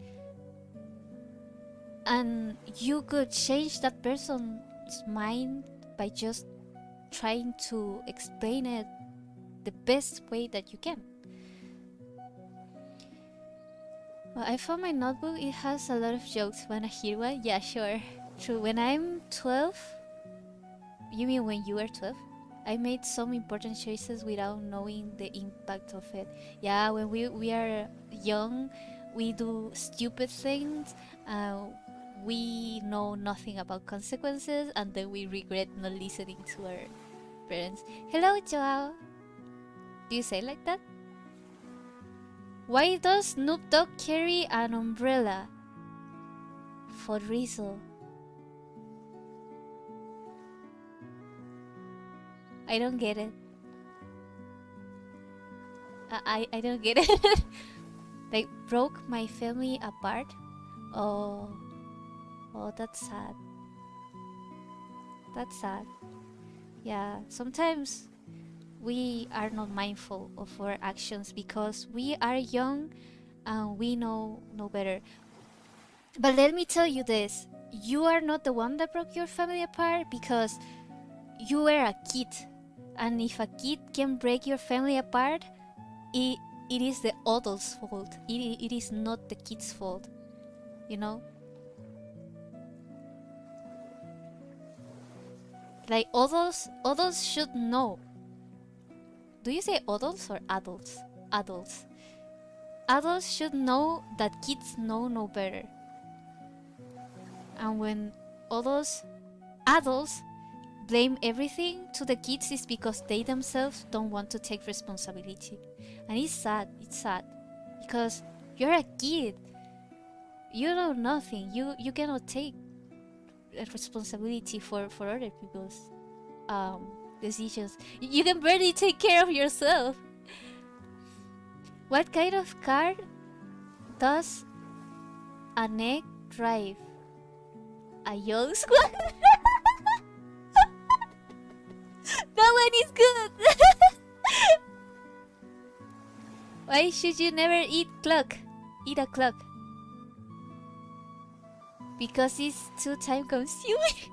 And you could change that person's mind by just trying to explain it the best way that you can. Well, I found my notebook. It has a lot of jokes. Wanna hear one? Yeah, sure. True. When I'm 12, you mean when you were 12? I made some important choices without knowing the impact of it. Yeah, when we are young, we do stupid things. We know nothing about consequences, and then we regret not listening to our parents. Hello, Joao. Do you say like that? Why does Snoop Dogg carry an umbrella? For Rizzo. I don't get it. I don't get it. Like, broke my family apart? Oh, that's sad. That's sad. Yeah, sometimes we are not mindful of our actions because we are young and we know no better. But let me tell you this. You are not the one that broke your family apart because you were a kid. And if a kid can break your family apart, it is the adult's fault. It is not the kid's fault. You know? Like, adults should know. Do you say adults or adults? Adults. Adults should know that kids know no better. And when adults blame everything to the kids, is because they themselves don't want to take responsibility. And it's sad. It's sad. Because you're a kid. You know nothing. You cannot take responsibility for other people's decisions. You can barely take care of yourself. What kind of car does an egg drive? A young squad? That one is good. Why should you never eat a clock? Because it's too time consuming.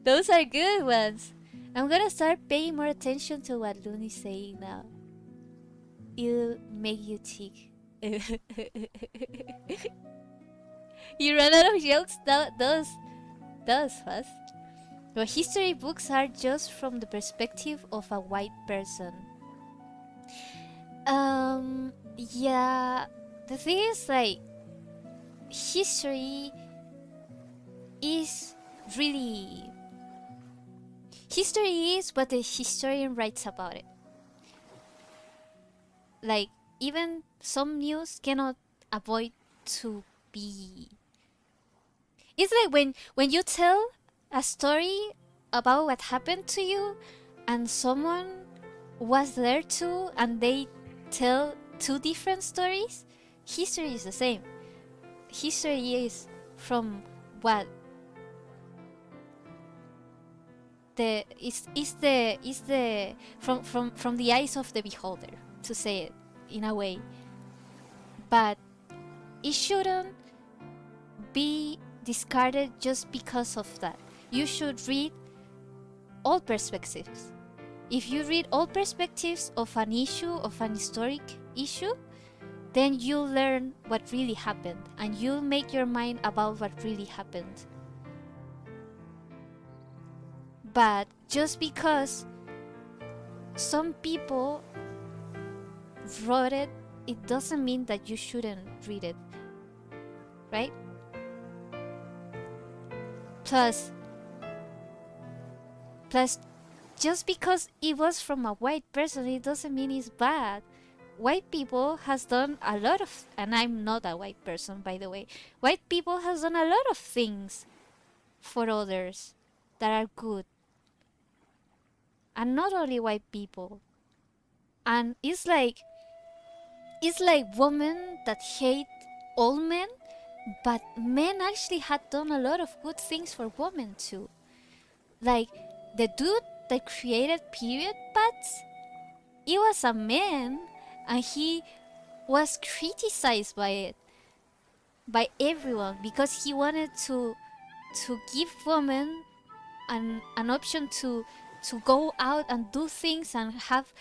Those are good ones. I'm gonna start paying more attention to what Loon is saying now. It'll make you tick. You run out of jokes? Those fast. Well, history books are just from the perspective of a white person. Yeah. The thing is, like, history is really... History is what the historian writes about it. Like, even some news cannot avoid to be... It's like when you tell a story about what happened to you and someone was there too and they tell two different stories. History is the same. History is from what the from the eyes of the beholder, to say it in a way. But it shouldn't be discarded just because of that. You should read all perspectives. If you read all perspectives of an issue, of an historic issue, then you'll learn what really happened and you'll make your mind about what really happened. But just because some people wrote it, it doesn't mean that you shouldn't read it, right? Plus, just because it was from a white person, it doesn't mean it's bad. White people has done a lot of, and I'm not a white person, by the way. White people has done a lot of things for others that are good, and not only white people. And it's like women that hate all men, but men actually had done a lot of good things for women too. Like the dude that created period pads, he was a man, and he was criticized by it, by everyone, because he wanted to give women an option to go out and do things and have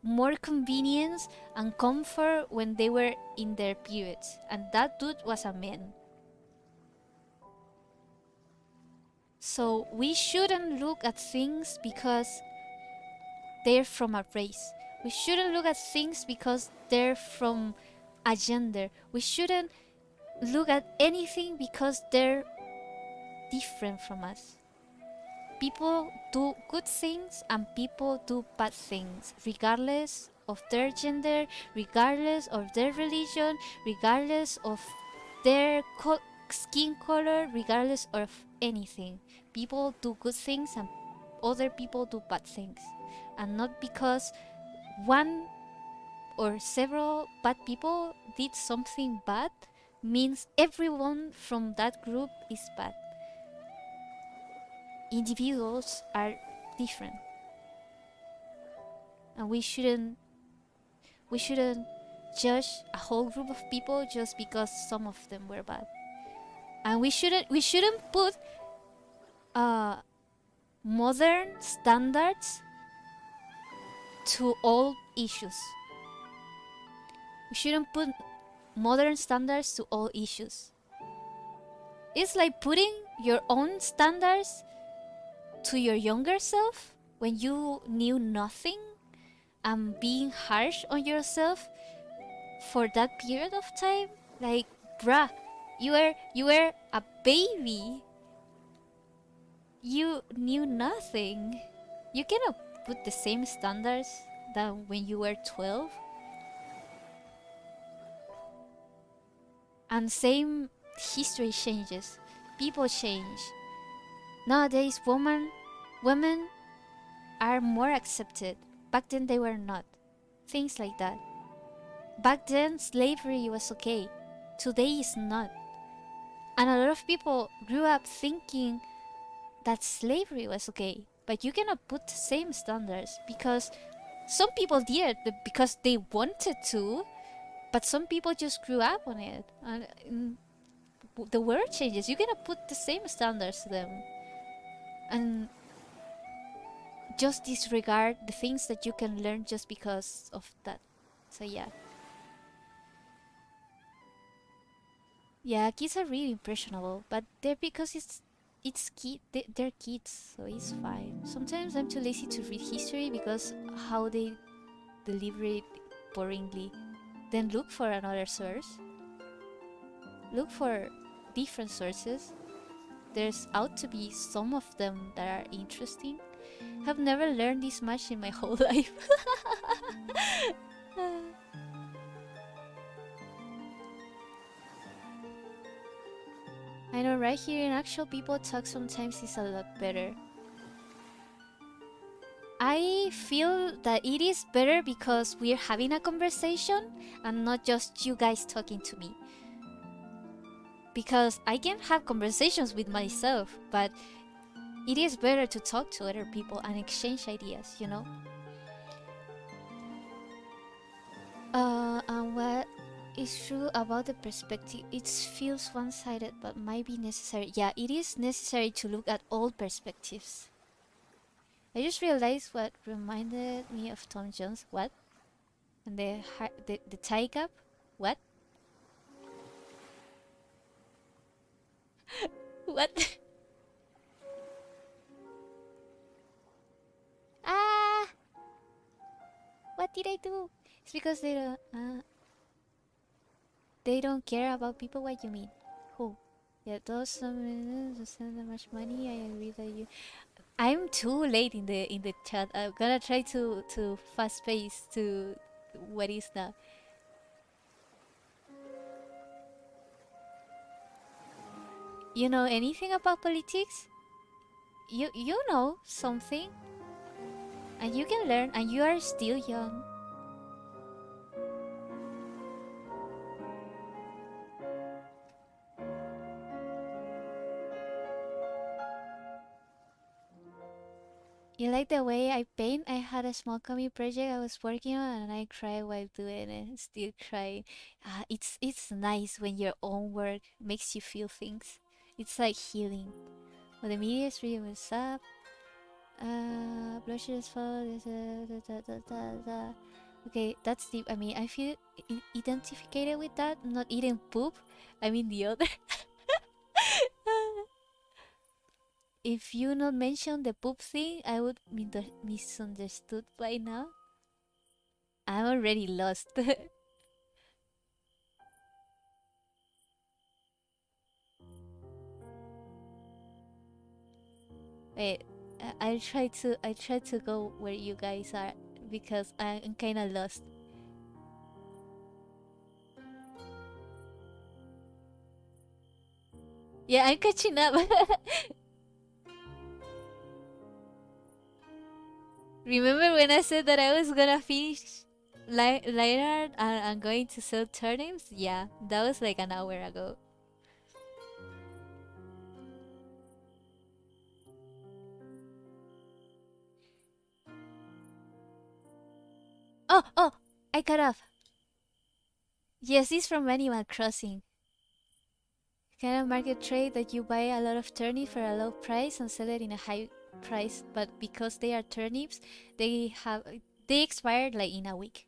more convenience and comfort when they were in their periods. And that dude was a man. So we shouldn't look at things because they're from a race. We shouldn't look at things because they're from a gender. We shouldn't look at anything because they're different from us. People do good things and people do bad things, regardless of their gender, regardless of their religion, regardless of their skin color, regardless of anything. People do good things and other people do bad things. And not because one or several bad people did something bad means everyone from that group is bad. Individuals are different, and we shouldn't judge a whole group of people just because some of them were bad. And we shouldn't put modern standards to all issues. We shouldn't put modern standards to all issues. It's like putting your own standards to your younger self when you knew nothing, and being harsh on yourself for that period of time. Like, bruh, you were a baby. You knew nothing. You cannot put the same standards than when you were 12. And same, history changes. People change. Nowadays, women are more accepted. Back then, they were not. Things like that. Back then, slavery was okay. Today, it's not. And a lot of people grew up thinking that slavery was okay. But you cannot put the same standards, because some people did it because they wanted to, but some people just grew up on it. And the world changes. You cannot put the same standards to them. And just disregard the things that you can learn just because of that. So yeah. Yeah, kids are really impressionable, but they're because they're kids, so it's fine. Sometimes I'm too lazy to read history because how they deliver it boringly. Then look for another source. Look for different sources. There's out to be some of them that are interesting. Have never learned this much in my whole life. I know, right? Hearing actual people talk sometimes is a lot better. I feel that it is better because we're having a conversation and not just you guys talking to me. Because I can have conversations with myself, but it is better to talk to other people and exchange ideas, you know? And what is true about the perspective? It feels one-sided, but might be necessary. Yeah, it is necessary to look at all perspectives. I just realized what reminded me of Tom Jones. What? And the tie gap? What? What? Ah! What did I do? It's because they don't care about people. What you mean? Who? Yeah, those send that much money. I agree that you. I'm too late in the chat. I'm gonna try to fast pace to what is now. You know anything about politics? You know something, and you can learn, and you are still young. You like the way I paint? I had a small comic project I was working on, and I cried while doing it. Still crying. It's nice when your own work makes you feel things. It's like healing. Well, the media is really what's up. Blushes fall. Okay, that's deep. I mean, I feel identified with that. Not eating poop. I mean the other. If you not mention the poop thing, I would misunderstood by now. I'm already lost. Wait, I try to go where you guys are because I'm kind of lost. Yeah, I'm catching up. Remember when I said that I was gonna finish later and I'm going to sell turnips? Yeah, that was like an hour ago. Oh, I cut off. Yes, it's from Animal Crossing. Kind of market trade that you buy a lot of turnips for a low price and sell it in a high price, but because they are turnips, they expired like in a week.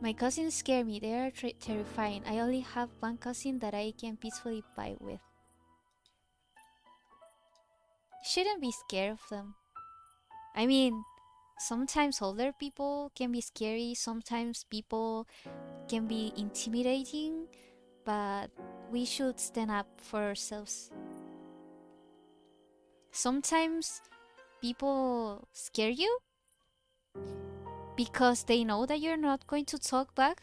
My cousins scare me. They are terrifying. I only have one cousin that I can peacefully buy with. Shouldn't be scared of them. I mean, sometimes older people can be scary, sometimes people can be intimidating, but we should stand up for ourselves. Sometimes people scare you because they know that you're not going to talk back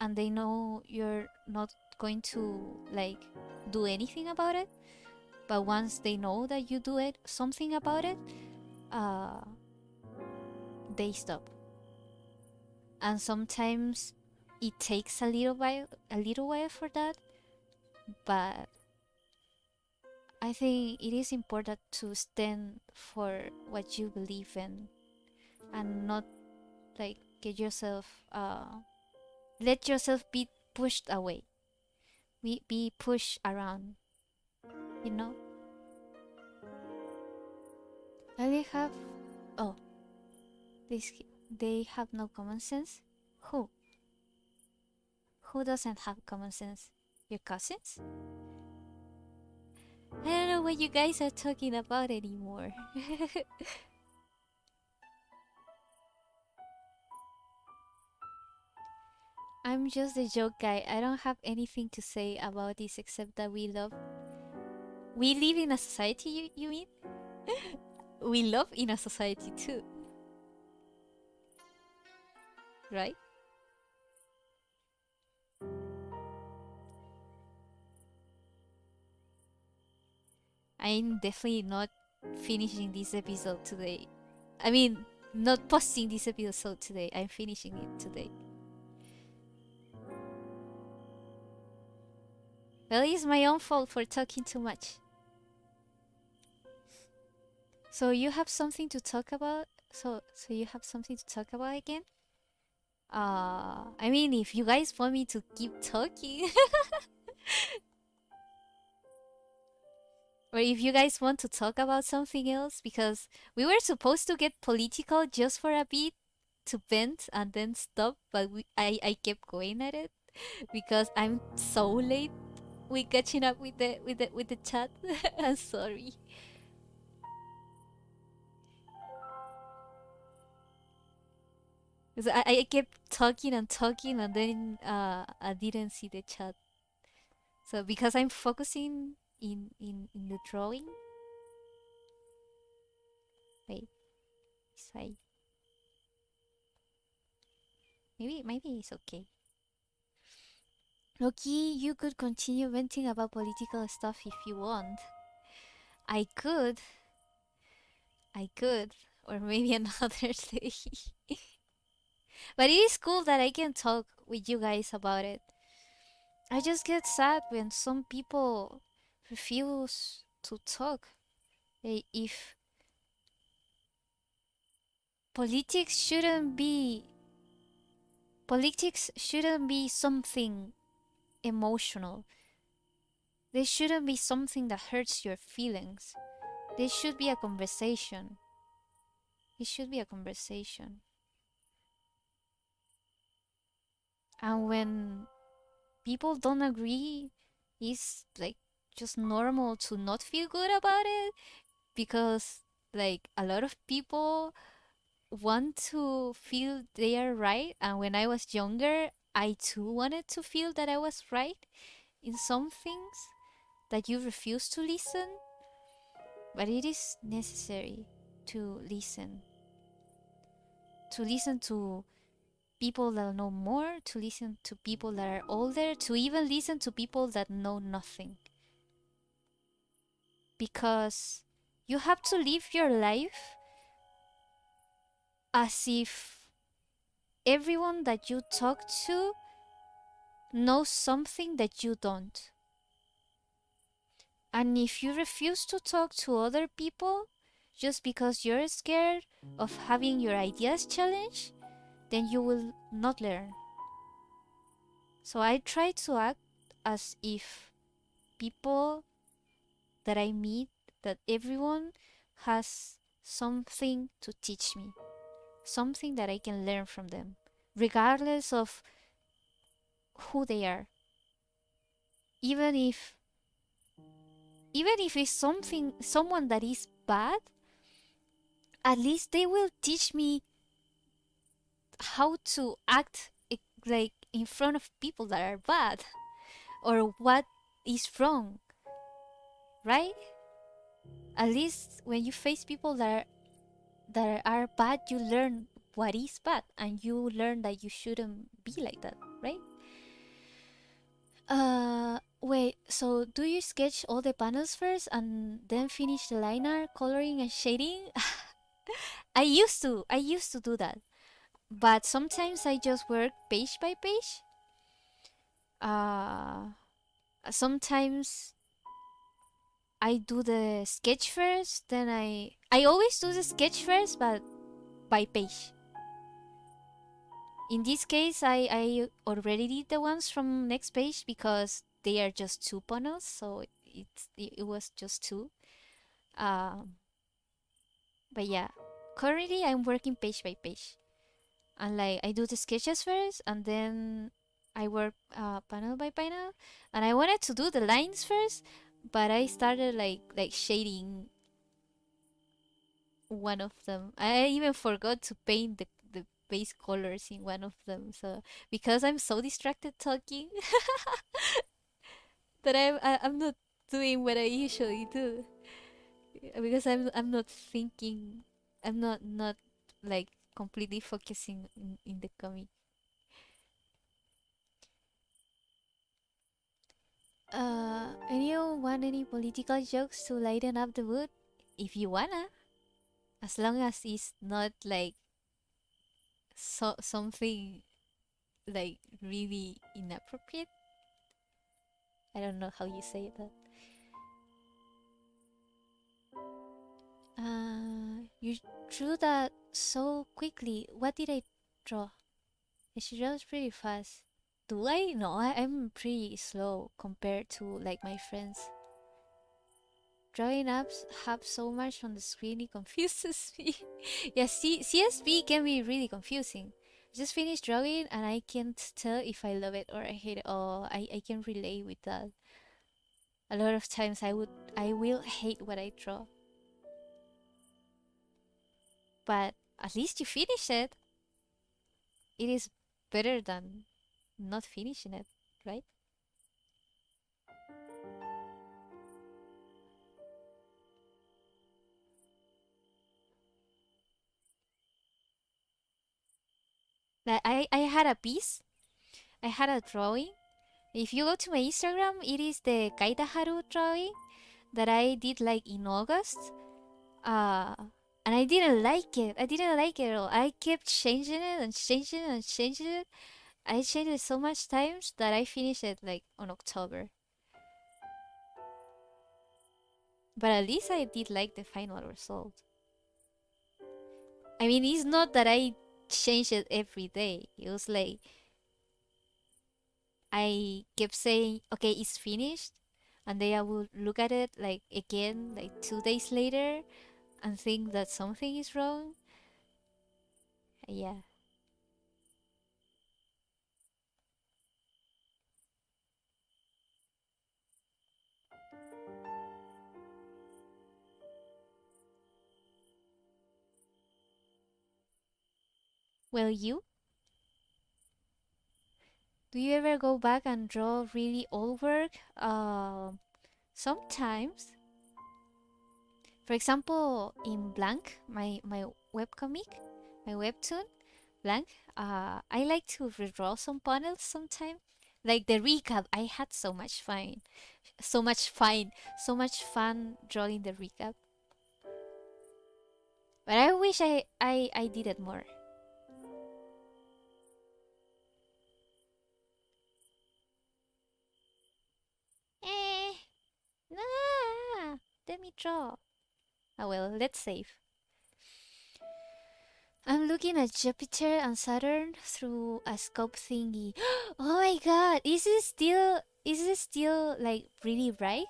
and they know you're not going to like do anything about it. But once they know that you do it something about it, uh, they stop. And sometimes it takes a little while for that, but I think it is important to stand for what you believe in and not like get yourself let yourself be pushed away, be pushed around, you know. They have oh this they have no common sense. Who doesn't have common sense? Your cousins? I don't know what you guys are talking about anymore. I'm just a joke guy. I don't have anything to say about this except that we live in a society, you mean? We love in a society too, right? I'm definitely not finishing this episode today. I mean, not posting this episode today. I'm finishing it today. Well, it's my own fault for talking too much. So you have something to talk about? So you have something to talk about again? I mean, if you guys want me to keep talking, Or if you guys want to talk about something else, because we were supposed to get political just for a bit to vent and then stop, but I kept going at it because I'm so late with catching up with the chat. I'm sorry. 'Cause I kept talking and talking and then I didn't see the chat. So because I'm focusing in the drawing. Wait, is I maybe it's okay. Loki, you could continue venting about political stuff if you want. I could, I could, or maybe another day. But it is cool that I can talk with you guys about it. I just get sad when some people refuse to talk. If politics shouldn't be politics shouldn't be something emotional. They shouldn't be something that hurts your feelings. They should be a conversation. It should be a conversation. And when people don't agree, it's like just normal to not feel good about it because like a lot of people want to feel they are right. And when I was younger, I too wanted to feel that I was right in some things that you refuse to listen. But it is necessary to listen to people that know more, to listen to people that are older, to even listen to people that know nothing. Because you have to live your life as if everyone that you talk to knows something that you don't. And if you refuse to talk to other people just because you're scared of having your ideas challenged, then you will not learn. So I try to act as if people that I meet, that everyone has something to teach me, something that I can learn from them, regardless of who they are. Even if it's someone that is bad, at least they will teach me how to act like in front of people that are bad or what is wrong, right? At least when you face people that are bad, you learn what is bad and you learn that you shouldn't be like that, right? Wait, so do you sketch all the panels first and then finish the line art, coloring and shading? I used to do that. But sometimes I just work page by page. Uh Sometimes I do the sketch first, then I always do the sketch first but by page. In this case, I already did the ones from next page because they are just two panels, so it was just two. Um, but yeah, currently I'm working page by page, and like I do the sketches first, and then I work panel by panel, and I wanted to do the lines first, but I started like shading one of them. I even forgot to paint the base colors in one of them. So because I'm so distracted talking that I'm not doing what I usually do because I'm not thinking. I'm not like completely focusing in the comic. Anyone want any political jokes to lighten up the mood? If you wanna, as long as it's not like something like really inappropriate. I don't know how you say that. You drew that so quickly. What did I draw? She draws pretty fast. Do I? No, I'm pretty slow compared to like my friends. Drawing apps have so much on the screen, it confuses me. Yeah, CSV can be really confusing. Just finished drawing and I can't tell if I love it or I hate it. Oh, I can relate with that. A lot of times I will hate what I draw. But at least you finish it. It is better than not finishing it, right? Like I had a piece, I had a drawing. If you go to my Instagram, it is the Kaitaharu drawing that I did like in August. Uh, and I didn't like it. I didn't like it at all. I kept changing it and changing it and changing it. I changed it so much times that I finished it like on October. But at least I did like the final result. I mean, it's not that I changed it every day. It was like I kept saying, okay, it's finished. And then I would look at it like again, like 2 days later, and think that something is wrong. Yeah. Well, do you ever go back and draw really old work? Sometimes. For example, in Blank, my webcomic, my webtoon, Blank, I like to redraw some panels sometime. Like the recap, I had so much fun, so much fun drawing the recap. But I wish I did it more. Eh, nah, let me draw. Ah well, let's save. I'm looking at Jupiter and Saturn through a scope thingy. Oh my god, is it still like really bright?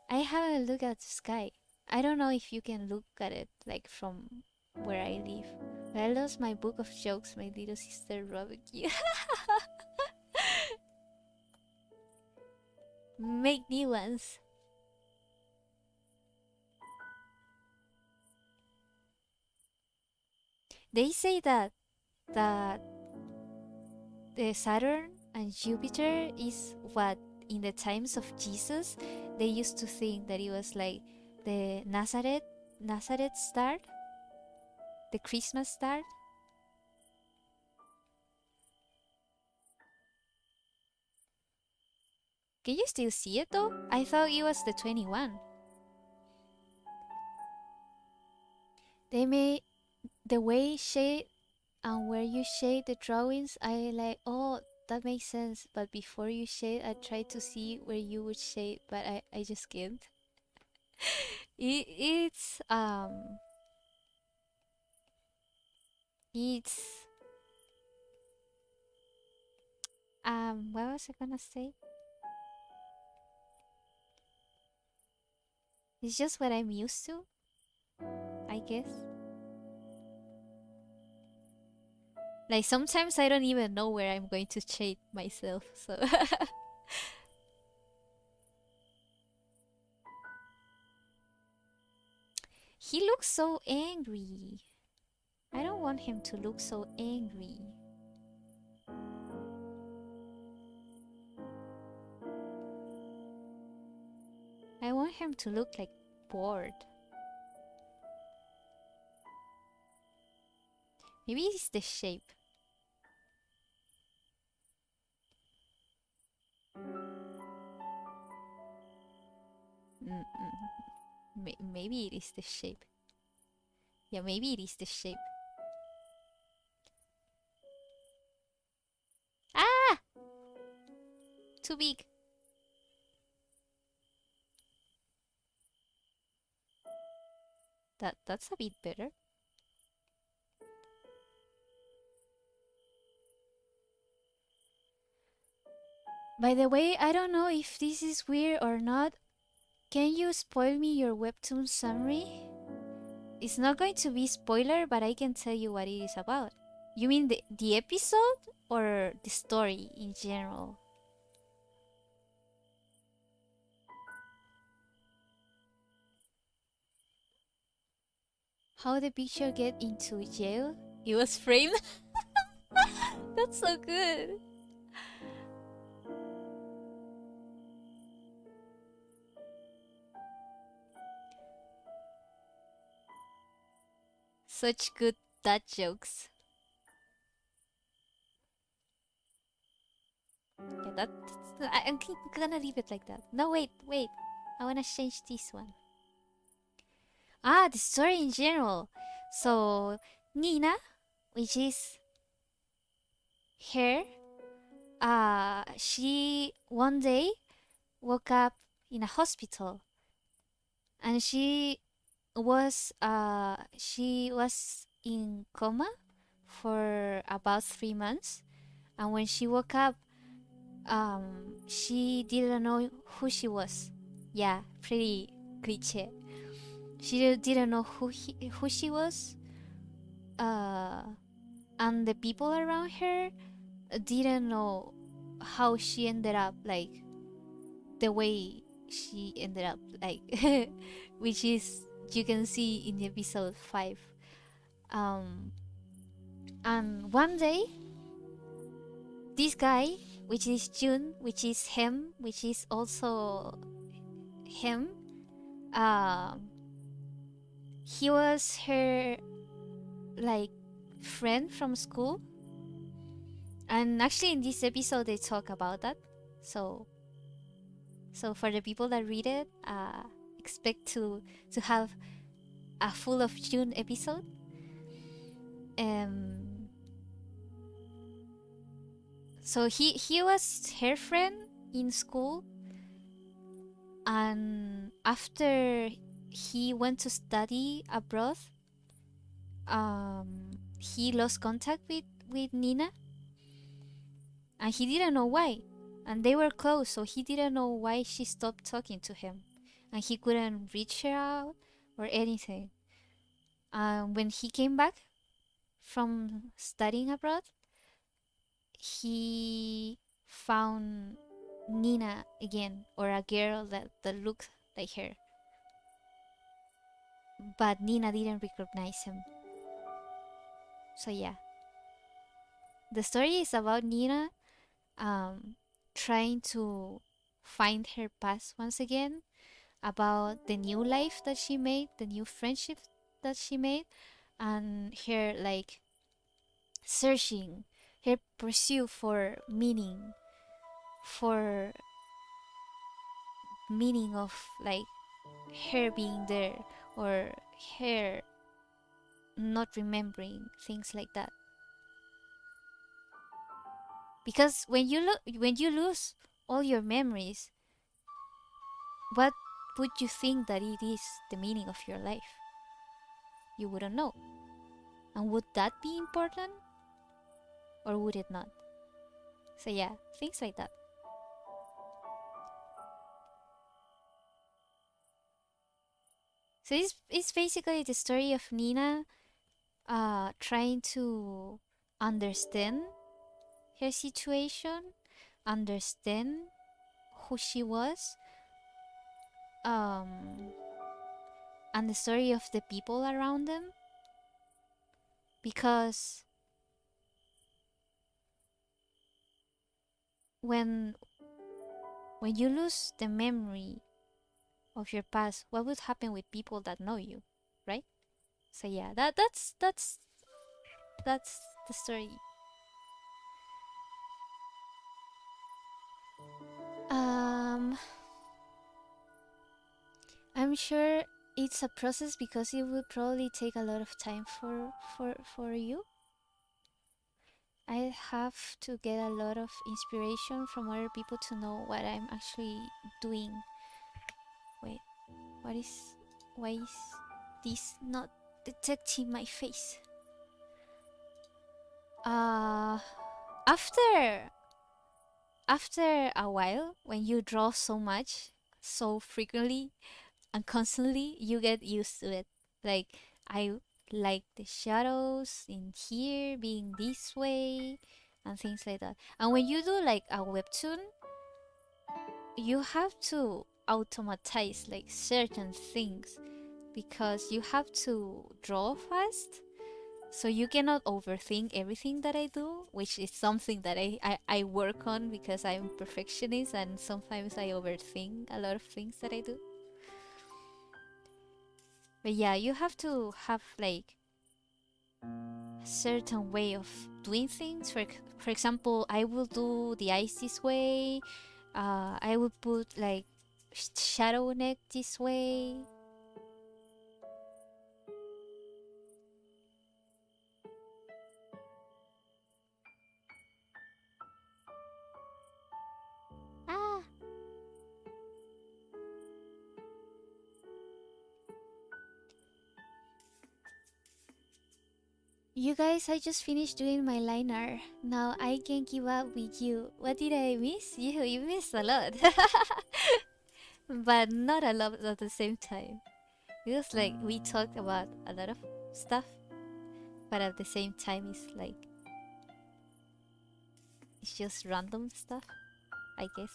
I haven't looked at the sky. I don't know if you can look at it like from where I live. But I lost my book of jokes my little sister wrote you. Make new ones. They say that the Saturn and Jupiter is what in the times of Jesus they used to think that it was like the Nazareth star, the Christmas star. Can you still see it though? I thought it was the 21. They made the way shade and where you shade the drawings. I like, oh, that makes sense. But before you shade, I tried to see where you would shade, but I just can't. It's what was I gonna say? It's just what I'm used to, I guess. Like sometimes I don't even know where I'm going to shade myself. So he looks so angry. I don't want him to look so angry. I want him to look like bored. Maybe it's the shape. Maybe it is the shape. Yeah, maybe it is the shape. Ah! Too big. That's a bit better. By the way, I don't know if this is weird or not. Can you spoil me your webtoon summary? It's not going to be spoiler, but I can tell you what it is about. You mean the episode or the story in general? How the picture get into jail? It was framed? That's so good. Such good dad jokes. Yeah, I'm gonna leave it like that. No, wait. I wanna change this one. Ah, the story in general. So, Nina, which is her, she one day woke up in a hospital, and she was in coma for about 3 months, and when she woke up, she didn't know who she was. Yeah, pretty cliche. She didn't know who she was, uh, and the people around her didn't know how she ended up like the way she ended up like, which is you can see in episode 5. Um, and one day, this guy, which is Jun, which is him, which is also him, um, he was her like friend from school, and actually in this episode they talk about that. So for the people that read it, expect to have a full of June episode. Um, so he was her friend in school, and after he went to study abroad, he lost contact with Nina, and he didn't know why. And they were close, so he didn't know why she stopped talking to him, and he couldn't reach her out or anything. When he came back from studying abroad, he found Nina again, or a girl that looked like her. But Nina didn't recognize him. So yeah, the story is about Nina um, trying to find her past once again, about the new life that she made, the new friendship that she made, and her like searching, her pursuit for for meaning of like her being there, or her not remembering things like that. Because when you lose all your memories, what would you think that it is the meaning of your life? You wouldn't know. And would that be important, or would it not? So yeah, things like that. So it's basically the story of Nina trying to understand her situation, understand who she was, um, and the story of the people around them. Because when you lose the memory of your past, what would happen with people that know you, right? So yeah, that's the story. Um, I'm sure it's a process because it will probably take a lot of time for you. I have to get a lot of inspiration from other people to know what I'm actually doing. Wait, what is why is this not detecting my face? Uh after after a while, when you draw so much, so frequently and constantly, you get used to it. Like, I like the shadows in here being this way and things like that. And when you do like a webtoon, you have to automatize like certain things because you have to draw fast. So you cannot overthink everything that I do, which is something that I work on because I'm perfectionist and sometimes I overthink a lot of things that I do. But yeah, you have to have like a certain way of doing things. For example, I will do the eyes this way. I will put like shadow neck this way. Ah, you guys, I just finished doing my liner. Now I can keep up with you. What did I miss? You missed a lot. But not a lot at the same time. Because like we talked about a lot of stuff, but at the same time it's just random stuff, I guess.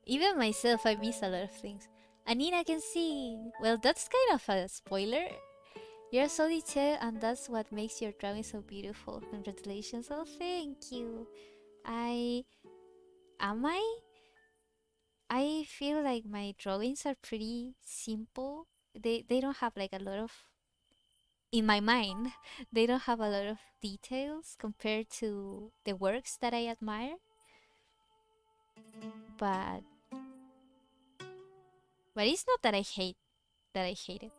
Even myself, I miss a lot of things. Anina can sing. Well, that's kind of a spoiler. You're so detailed, and that's what makes your drawing so beautiful. Congratulations! Oh, thank you. I am I. I feel like my drawings are pretty simple. They don't have like a lot of in my mind. They don't have a lot of details compared to the works that I admire. But it's not that I hate it.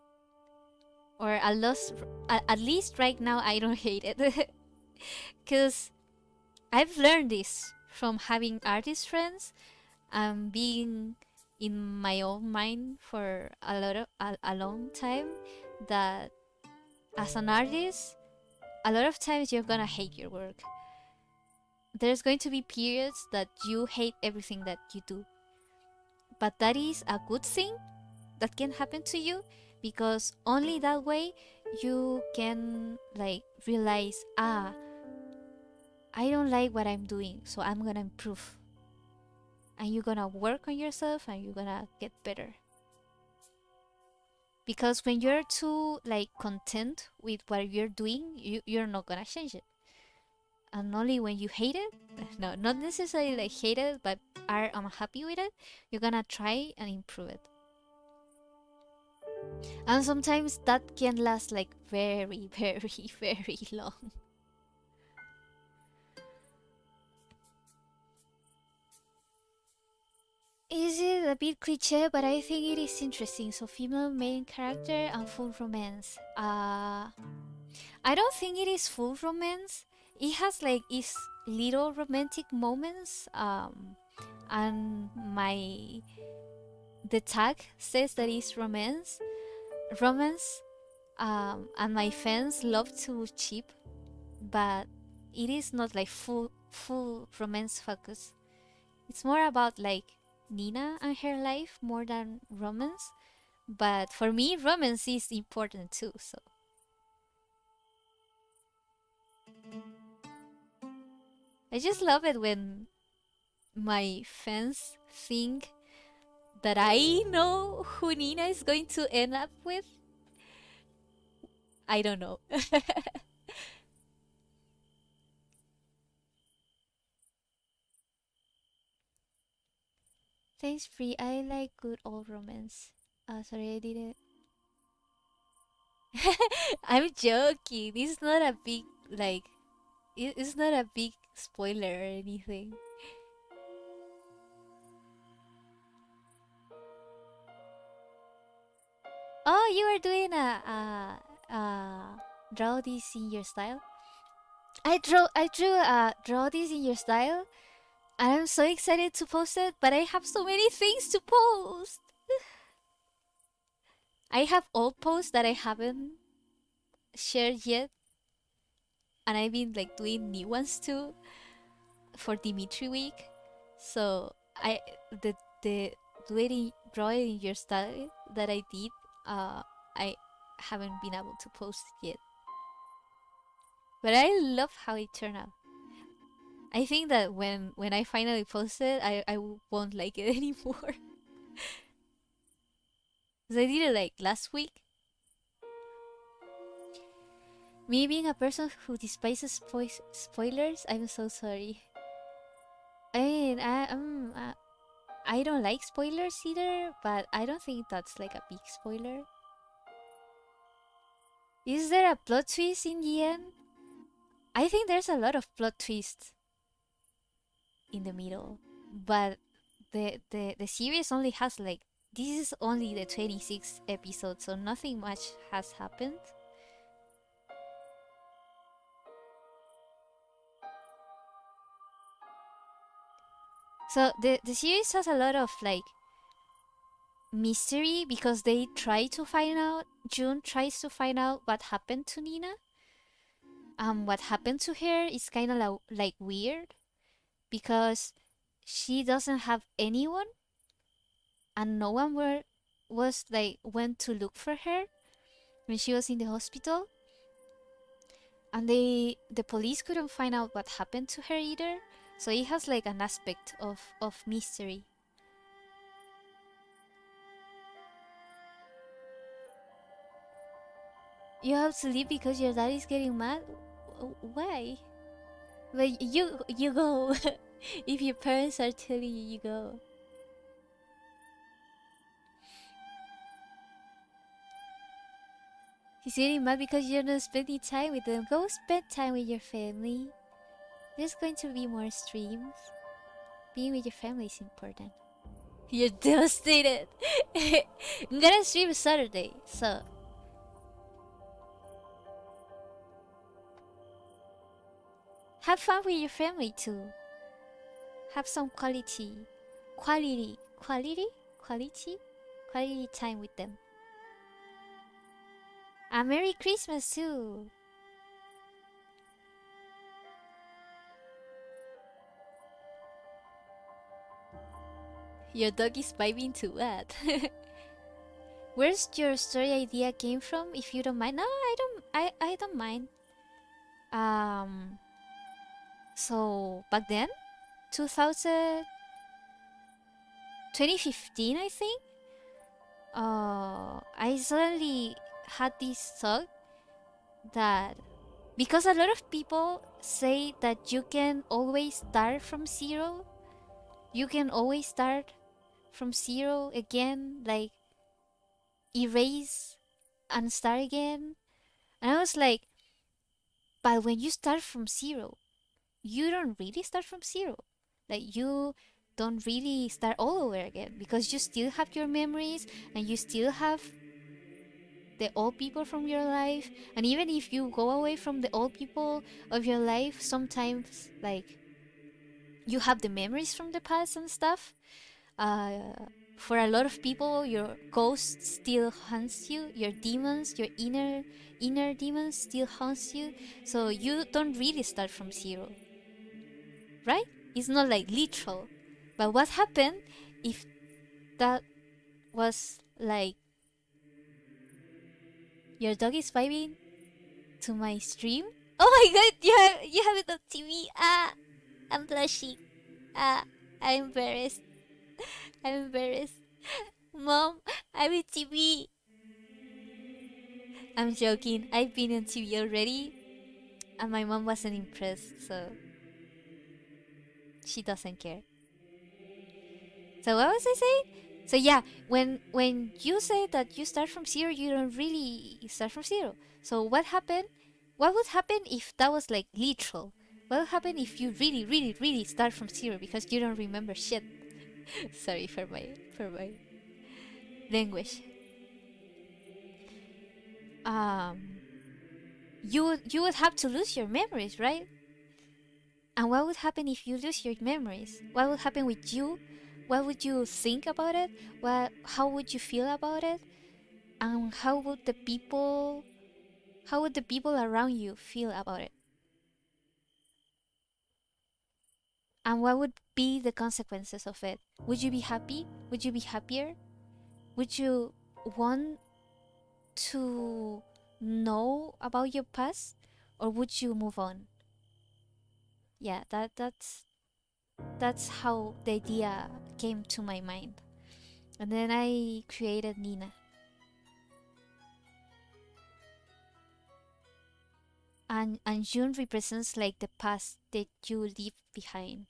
Or at least right now I don't hate it. Cause I've learned this from having artist friends and being in my own mind for a long time that as an artist a lot of times you're gonna hate your work. There's going to be periods that you hate everything that you do, but that is a good thing that can happen to you because only that way you can like realize, I don't like what I'm doing, so I'm gonna improve. And you're gonna work on yourself and you're gonna get better. Because when you're too like content with what you're doing, you're not gonna change it. And only when you hate it, no, not necessarily like hate it, but are unhappy with it, you're gonna try and improve it. And sometimes that can last like very, very, very long. Is it a bit cliche? But I think it is interesting. So, female main character and full romance. I don't think it is full romance. It has like its little romantic moments. And the tag says that it's romance. And my fans love to cheap, but it is not like full romance focus. It's more about like Nina and her life more than romance. But for me, romance is important too. So I just love it when my fans think that I know who Nina is going to end up with. I don't know. Thanks, Free. I like good old romance. Sorry, I didn't. I'm joking. It's not a big like. It's not a big spoiler or anything. Oh, you are doing draw this in your style. I drew draw this in your style, and I'm so excited to post it. But I have so many things to post. I have old posts that I haven't shared yet, and I've been like doing new ones too for Dimitri Week. So I the drawing your style that I did, I haven't been able to post it yet. But I love how it turned out. I think that when I finally post it, I won't like it anymore. Because I did it like last week. Me being a person who despises spoilers, I'm so sorry. I mean, I don't like spoilers either, but I don't think that's like a big spoiler. Is there a plot twist in the end? I think there's a lot of plot twists in the middle, but the series only has like, this is only the 26th episode, so nothing much has happened. So the series has a lot of like mystery because they try to find out. June tries to find out what happened to Nina. What happened to her is kind of like weird because she doesn't have anyone, and no one was like went to look for her when she was in the hospital, and the police couldn't find out what happened to her either. So it has like an aspect of mystery. You have to leave because your dad is getting mad. Why? But you go. If your parents are telling you, you go. He's getting mad because you're not spending time with them. Go spend time with your family. There's going to be more streams. Being with your family is important. You're devastated. I'm gonna stream Saturday, so have fun with your family too. Have some quality time with them. A Merry Christmas too. Your dog is vibing to what? Where's your story idea came from? If you don't mind. No, I don't. I don't mind. Um. So back then, 2000, 2015, I think. I suddenly had this thought that because a lot of people say that you can always start from zero, you can always start from zero again, like erase and start again. And I was like, but when you start from zero, you don't really start from zero. Like you don't really start all over again because you still have your memories and you still have the old people from your life. And even if you go away from the old people of your life, sometimes like you have the memories from the past and stuff. For a lot of people, your ghost still haunts you. Your demons, your inner demons, still haunts you. So you don't really start from zero, right? It's not like literal. But what happened if that was like your dog is vibing to my stream? Oh my god, you have it on TV. Ah, I'm blushing. Ah, I'm embarrassed. I'm embarrassed. Mom, I'm in TV. I'm joking. I've been on TV already, and my mom wasn't impressed, so she doesn't care. So what was I saying? So yeah, when you say that you start from zero, you don't really start from zero. So what happened? What would happen if that was like literal? What would happen if you really, really, really start from zero because you don't remember shit? Sorry for my language. Um, you would have to lose your memories, right? And what would happen if you lose your memories? What would happen with you? What would you think about it? How would you feel about it? And how would the people around you feel about it? And what would be the consequences of it? Would you be happy? Would you be happier? Would you want to know about your past, or would you move on? Yeah, that's how the idea came to my mind. And then I created Nina. And June represents like the past that you leave behind.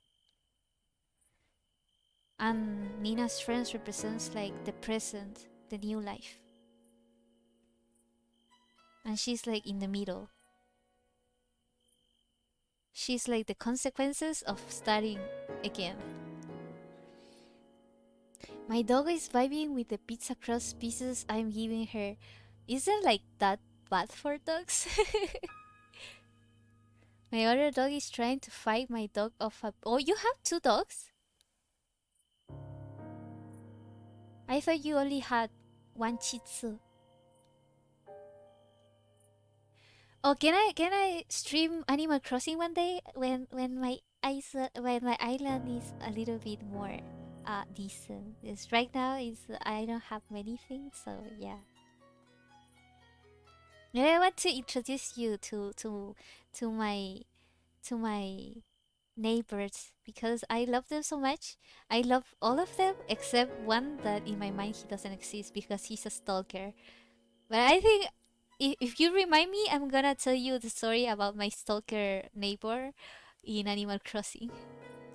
And Nina's friends represents like the present, the new life. And she's like in the middle. She's like the consequences of starting again. My dog is vibing with the pizza crust pieces I'm giving her. Isn't like that bad for dogs? My other dog is trying to fight my dog off a. Oh, you have two dogs? I thought you only had one Shih Tzu. Oh, can I stream Animal Crossing one day when my island is a little bit more decent? Because right now is I don't have many things, so yeah. And I want to introduce you to my to my neighbors because I love them so much. I love all of them except one that in my mind he doesn't exist because he's a stalker. But I think if you remind me, I'm gonna tell you the story about my stalker neighbor in Animal Crossing.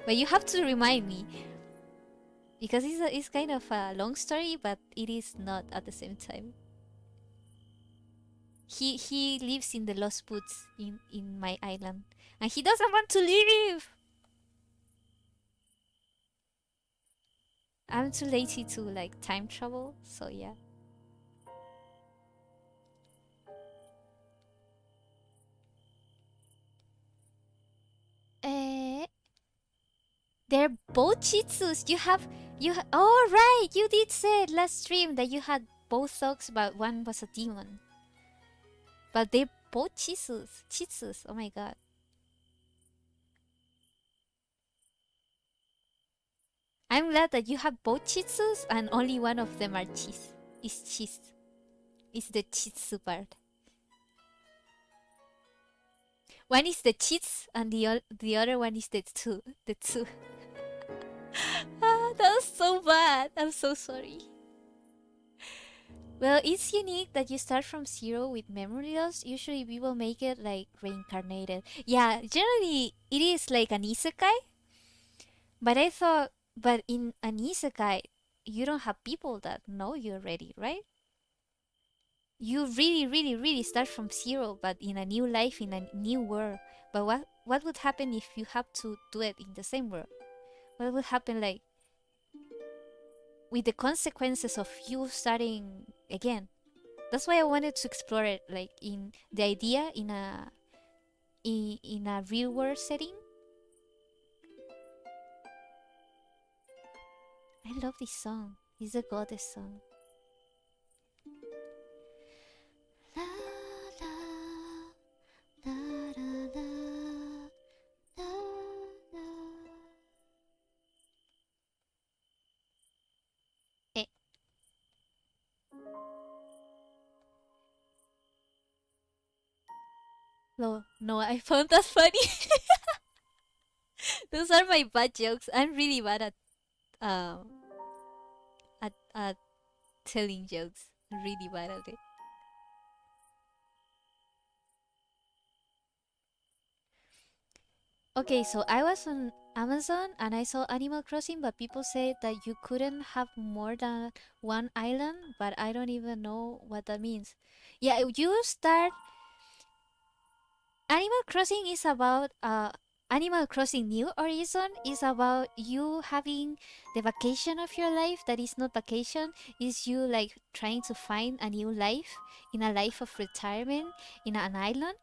But you have to remind me because it's kind of a long story, but it is not at the same time. He lives in the Lost Woods in my island, and he doesn't want to leave. I'm too lazy to like time travel, so yeah. Eh, they're both Shih Tzus. Oh right, you did say last stream that you had both dogs, but one was a demon. But they're both Shih Tzus. Shih Tzus. Oh my god. I'm glad that you have both Shih Tzus and only one of them are cheese. Is cheese. Is the Shih Tzu part. One is the cheese and the other one is the two. The two. That was so bad. I'm so sorry. Well, it's unique that you start from zero with memory loss. Usually people make it like reincarnated. Yeah, generally it is like an isekai. But I thought, but in an isekai, you don't have people that know you already, right? You really, really, really start from zero, but in a new life, in a new world. But what would happen if you have to do it in the same world? What would happen like with the consequences of you starting again? That's why I wanted to explore it, like in the idea in a real world setting. I love this song. It's a goddess song. La, la, la, la, la, la, la. Eh. No, no, I found that funny. Those are my bad jokes. I'm really bad um at telling jokes. Really bad at it. Okay, so I was on Amazon and I saw Animal Crossing, but people said that you couldn't have more than one island, but I don't even know what that means. Yeah, you start. Animal Crossing is about Animal Crossing New Horizon is about you having the vacation of your life that is not vacation, is you like trying to find a new life in a life of retirement in an island.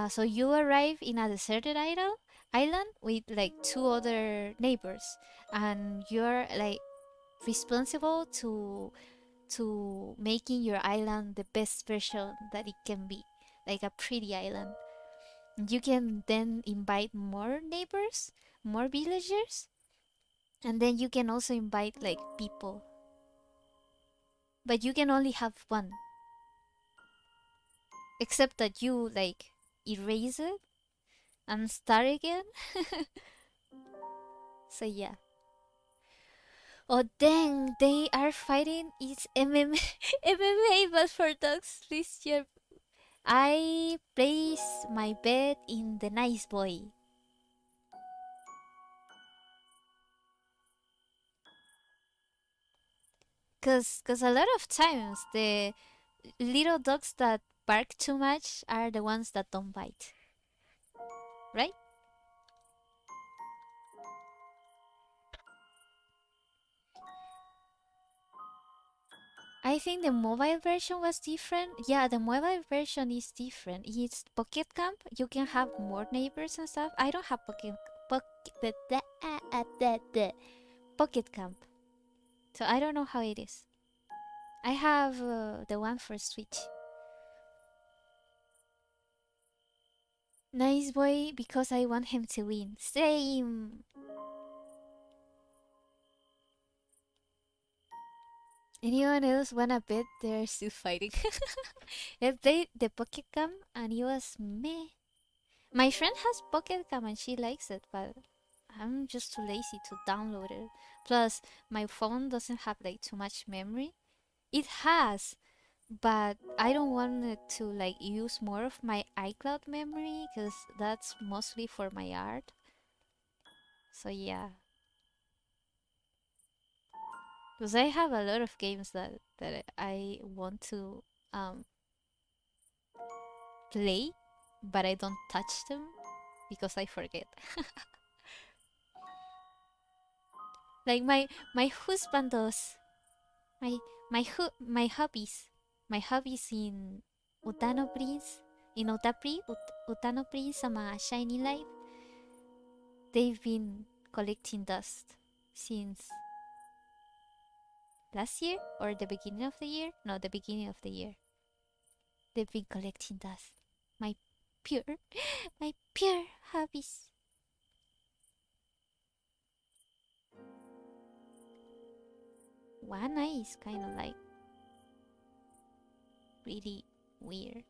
So you arrive in a deserted island with like two other neighbors, and you're like responsible to making your island the best version that it can be, like a pretty island. You can then invite more neighbors, more villagers, and then you can also invite like people. But you can only have one. Except that you like erase it and start again. So yeah. Oh dang, they are fighting. It's MMA but for dogs this year. I place my bet in the nice boy. Cause a lot of times the little dogs that bark too much are the ones that don't bite. Right? I think the mobile version was different. Yeah, the mobile version is different. It's Pocket Camp. You can have more neighbors and stuff. I don't have Pocket Camp, so I don't know how it is. I have the one for Switch. Nice boy because I want him to win. Same. Anyone else wanna bet they're still fighting? I played the Pocket Camp and it was meh. My friend has Pocket Cam and she likes it, but I'm just too lazy to download it. Plus, my phone doesn't have like too much memory. It has, but I don't want it to like use more of my iCloud memory because that's mostly for my art. So yeah, because I have a lot of games that I want to um play, but I don't touch them because I forget. Like my husband does. My my hobbies. My hobbies in Utano Prince, in Utapri, Utano Prince sama Shiny Light, they've been collecting dust since last year or the beginning of the year? No, the beginning of the year. They've been collecting dust. My pure my pure hobbies. One eye is kind of like really weird.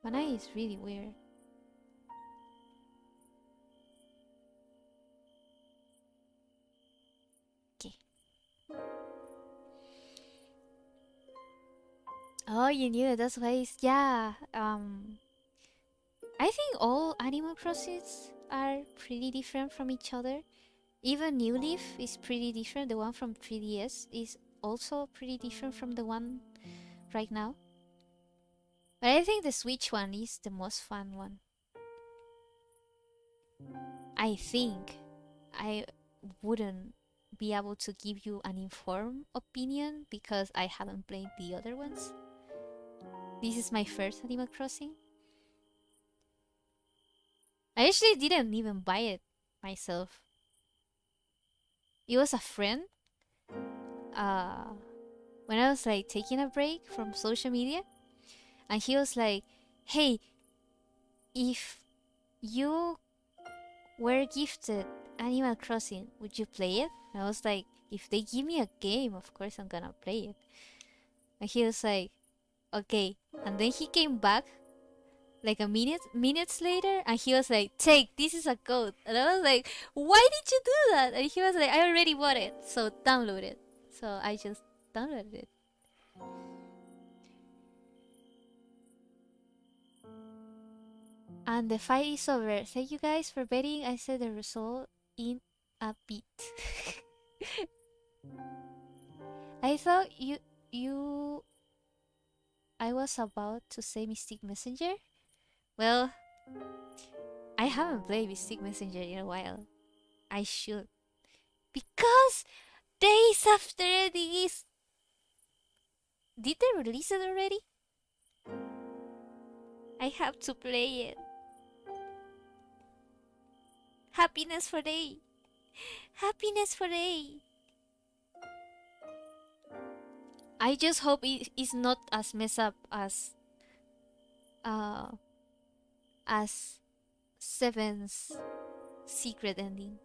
One eye is really weird. Okay. Oh, you knew it. That's why it's yeah. I think all Animal Crossings are pretty different from each other. Even New Leaf is pretty different. The one from 3DS is also pretty different from the one right now. But I think the Switch one is the most fun one. I think I wouldn't be able to give you an informed opinion because I haven't played the other ones. This is my first Animal Crossing. I actually didn't even buy it myself. It was a friend. Uh, when I was like taking a break from social media, and he was like, "Hey, if you were gifted Animal Crossing, would you play it?" And I was like, "If they give me a game, of course I'm gonna play it." And he was like, "Okay." And then he came back like a minutes later, and he was like, "Take, this is a code." And I was like, "Why did you do that?" And he was like, "I already bought it, so download it." So I just downloaded it. And the fight is over. Thank you guys for betting. I said the result in a bit. I thought you I was about to say Mystic Messenger. Well, I haven't played Mystic Messenger in a while. I should. Because days after this, did they release it already? I have to play it. Happiness for day. Happiness for day. I just hope it is not as messed up as uh, as Seven's secret ending.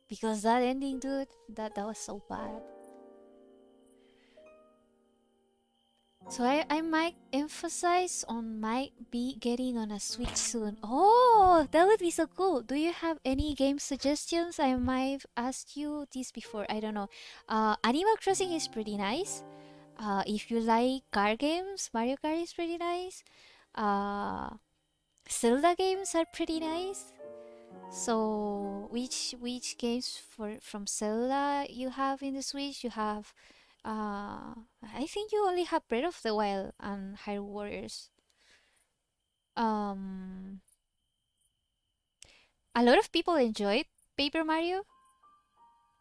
Because that ending, dude, that was so bad. So I might emphasize on might be getting on a Switch soon. Oh, that would be so cool. Do you have any game suggestions? I might have asked you this before. I don't know. Animal Crossing is pretty nice. If you like car games, Mario Kart is pretty nice. Uh, Zelda games are pretty nice. So which games from Zelda you have in the Switch? You have I think you only have Breath of the Wild and Hyrule Warriors. Um a lot of people enjoyed Paper Mario.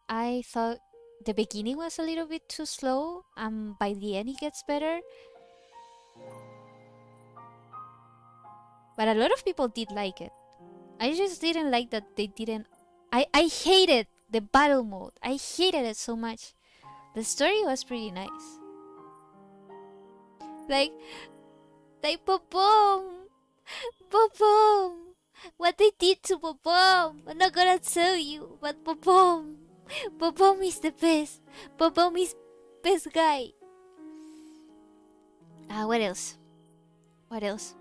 I thought the beginning was a little bit too slow and by the end it gets better. But a lot of people did like it. I just didn't like that they didn't I hated the battle mode. I hated it so much. The story was pretty nice. Like, like Bobom, Bobom. What they did to Bobom, I'm not gonna tell you. But Bobom, Bobom is the best. Bobom is best guy. What else? What else?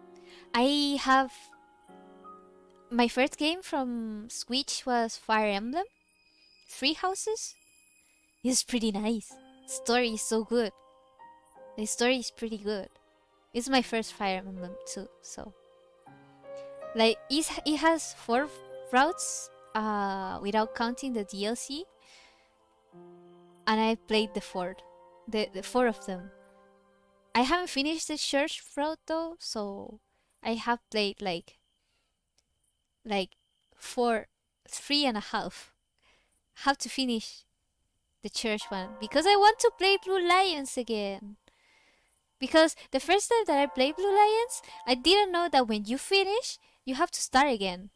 I have my first game from Switch was Fire Emblem, Three Houses. It's pretty nice. Story is so good. The story is pretty good. It's my first Fire Emblem too, so like it has four routes, without counting the DLC, and I played the fourth, the four of them. I haven't finished the church route though, so I have played like four, three and a half. Have to finish the church one because I want to play Blue Lions again. Because the first time that I played Blue Lions, I didn't know that when you finish, you have to start again.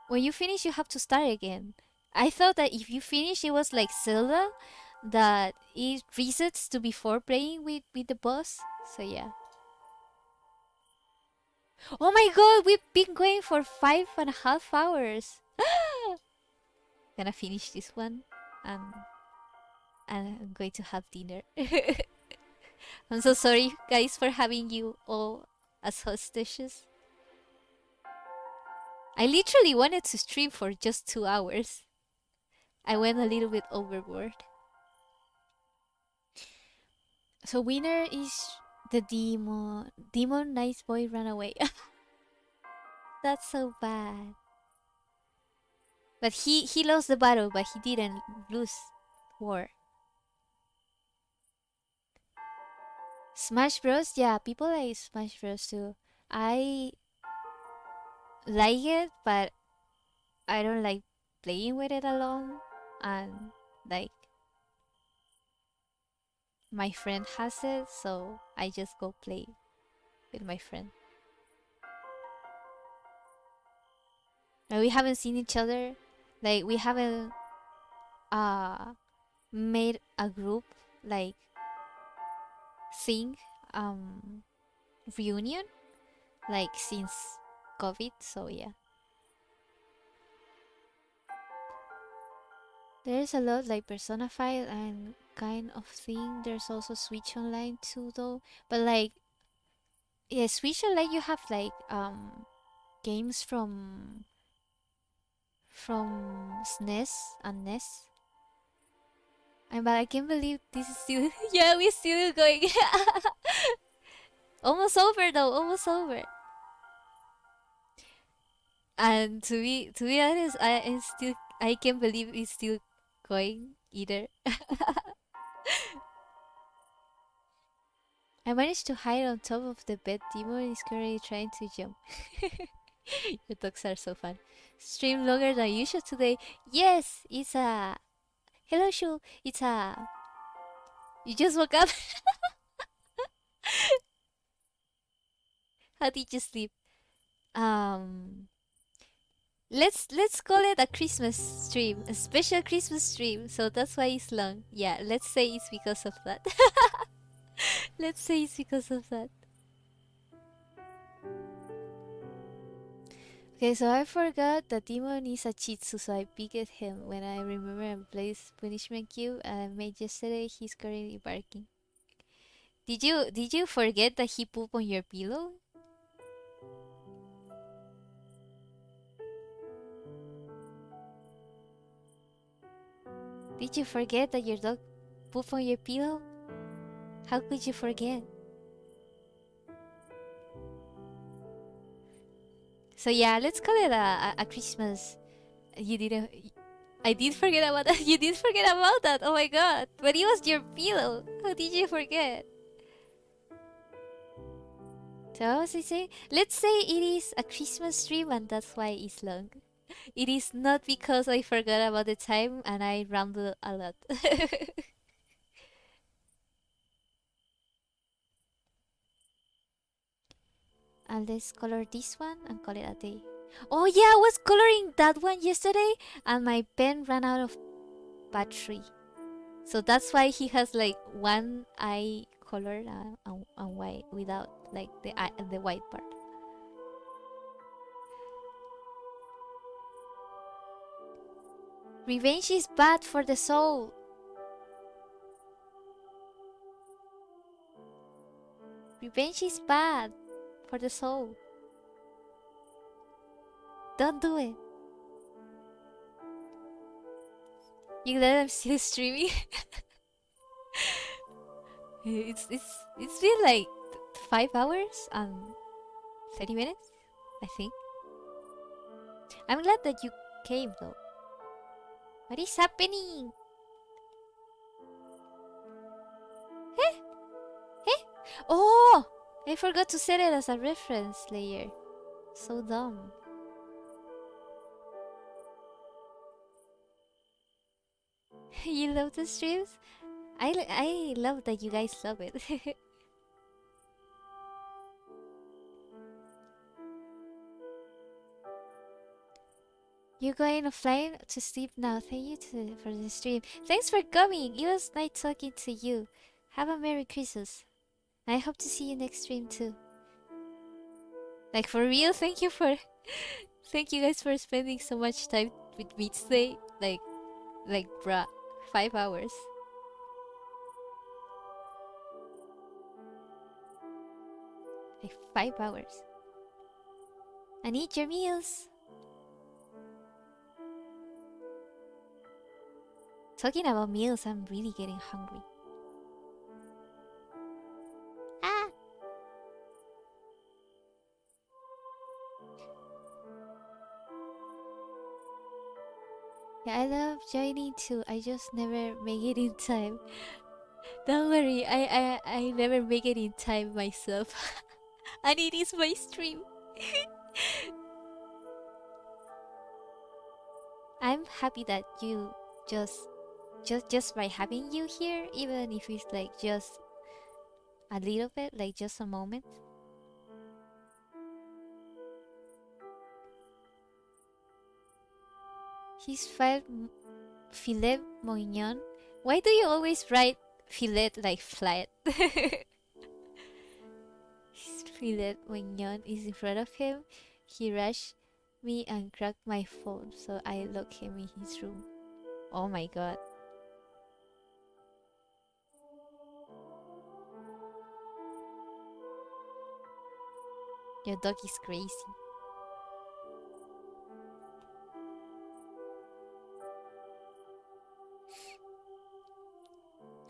When you finish, you have to start again. I thought that if you finish, it was like Zelda, that it resets to before playing with the boss. So yeah. Oh my god, we've been going for 5.5 hours. Gonna finish this one, and I'm going to have dinner. I'm so sorry, guys, for having you all as hostages. I literally wanted to stream for just 2 hours. I went a little bit overboard. So winner is the demon. Demon nice boy ran away. That's so bad. But he lost the battle, but he didn't lose war. Smash Bros. Yeah, people like Smash Bros. Too. I like it, but I don't like playing with it alone. And like my friend has it, so I just go play with my friend. And we haven't seen each other. Like we haven't uh made a group like thing reunion like since COVID, so yeah. There's a lot like Persona 5 and kind of thing. There's also Switch Online too though. But like yeah, Switch Online you have like games from SNES and NES. And but I can't believe this is still yeah, we're still going. Almost over though, almost over. And to be honest, I can't believe it's still going either. I managed to hide on top of the bed. Demon is currently trying to jump. Your dogs are so fun. Stream longer than usual today. Yes, it's a hello Shul. It's a you just woke up. How did you sleep? Um, Let's call it a Christmas stream, a special Christmas stream. So that's why it's long. Yeah, let's say it's because of that. Let's say it's because of that. Okay, so I forgot that Demon is a Chitsu, so I picked him when I remember and placed punishment cube I made yesterday. He's currently barking. Did you forget that he pooped on your pillow? Did you forget that your dog pooped on your pillow? How could you forget? So yeah, let's call it a Christmas. You didn't. I did forget about that. You did forget about that. Oh my god! But it was your pillow. How did you forget? So what was I saying? Let's say it is a Christmas stream and that's why it's long. It is not because I forgot about the time and I ramble a lot. And let's color this one and call it a day. Oh yeah, I was coloring that one yesterday and my pen ran out of battery. So that's why he has like one eye colored and white without like the white part. Revenge is bad for the soul. Revenge is bad for the soul. Don't do it. You let them still streaming. It's been like 5 hours and 30 minutes, I think. I'm glad that you came though. What is happening? Eh? Eh? Oh! I forgot to set it as a reference layer. So dumb. You love the streams? I love that you guys love it. You're going offline to sleep now. Thank you for the stream. Thanks for coming. It was nice talking to you. Have a Merry Christmas. I hope to see you next stream too. Like for real, thank you for thank you guys for spending so much time with me today. Like bruh, 5 hours. Like 5 hours. And eat your meals. Talking about meals, I'm really getting hungry. Ah! Yeah, I love joining too. I just never make it in time. Don't worry, I never make it in time myself. And it is my stream. I'm happy that you just by having you here, even if it's like just a little bit, like just a moment. He's filet mignon. Why do you always write filet like flat? His filet mignon is in front of him. He rushed me and cracked my phone, so I locked him in his room. Oh my god. Your dog is crazy.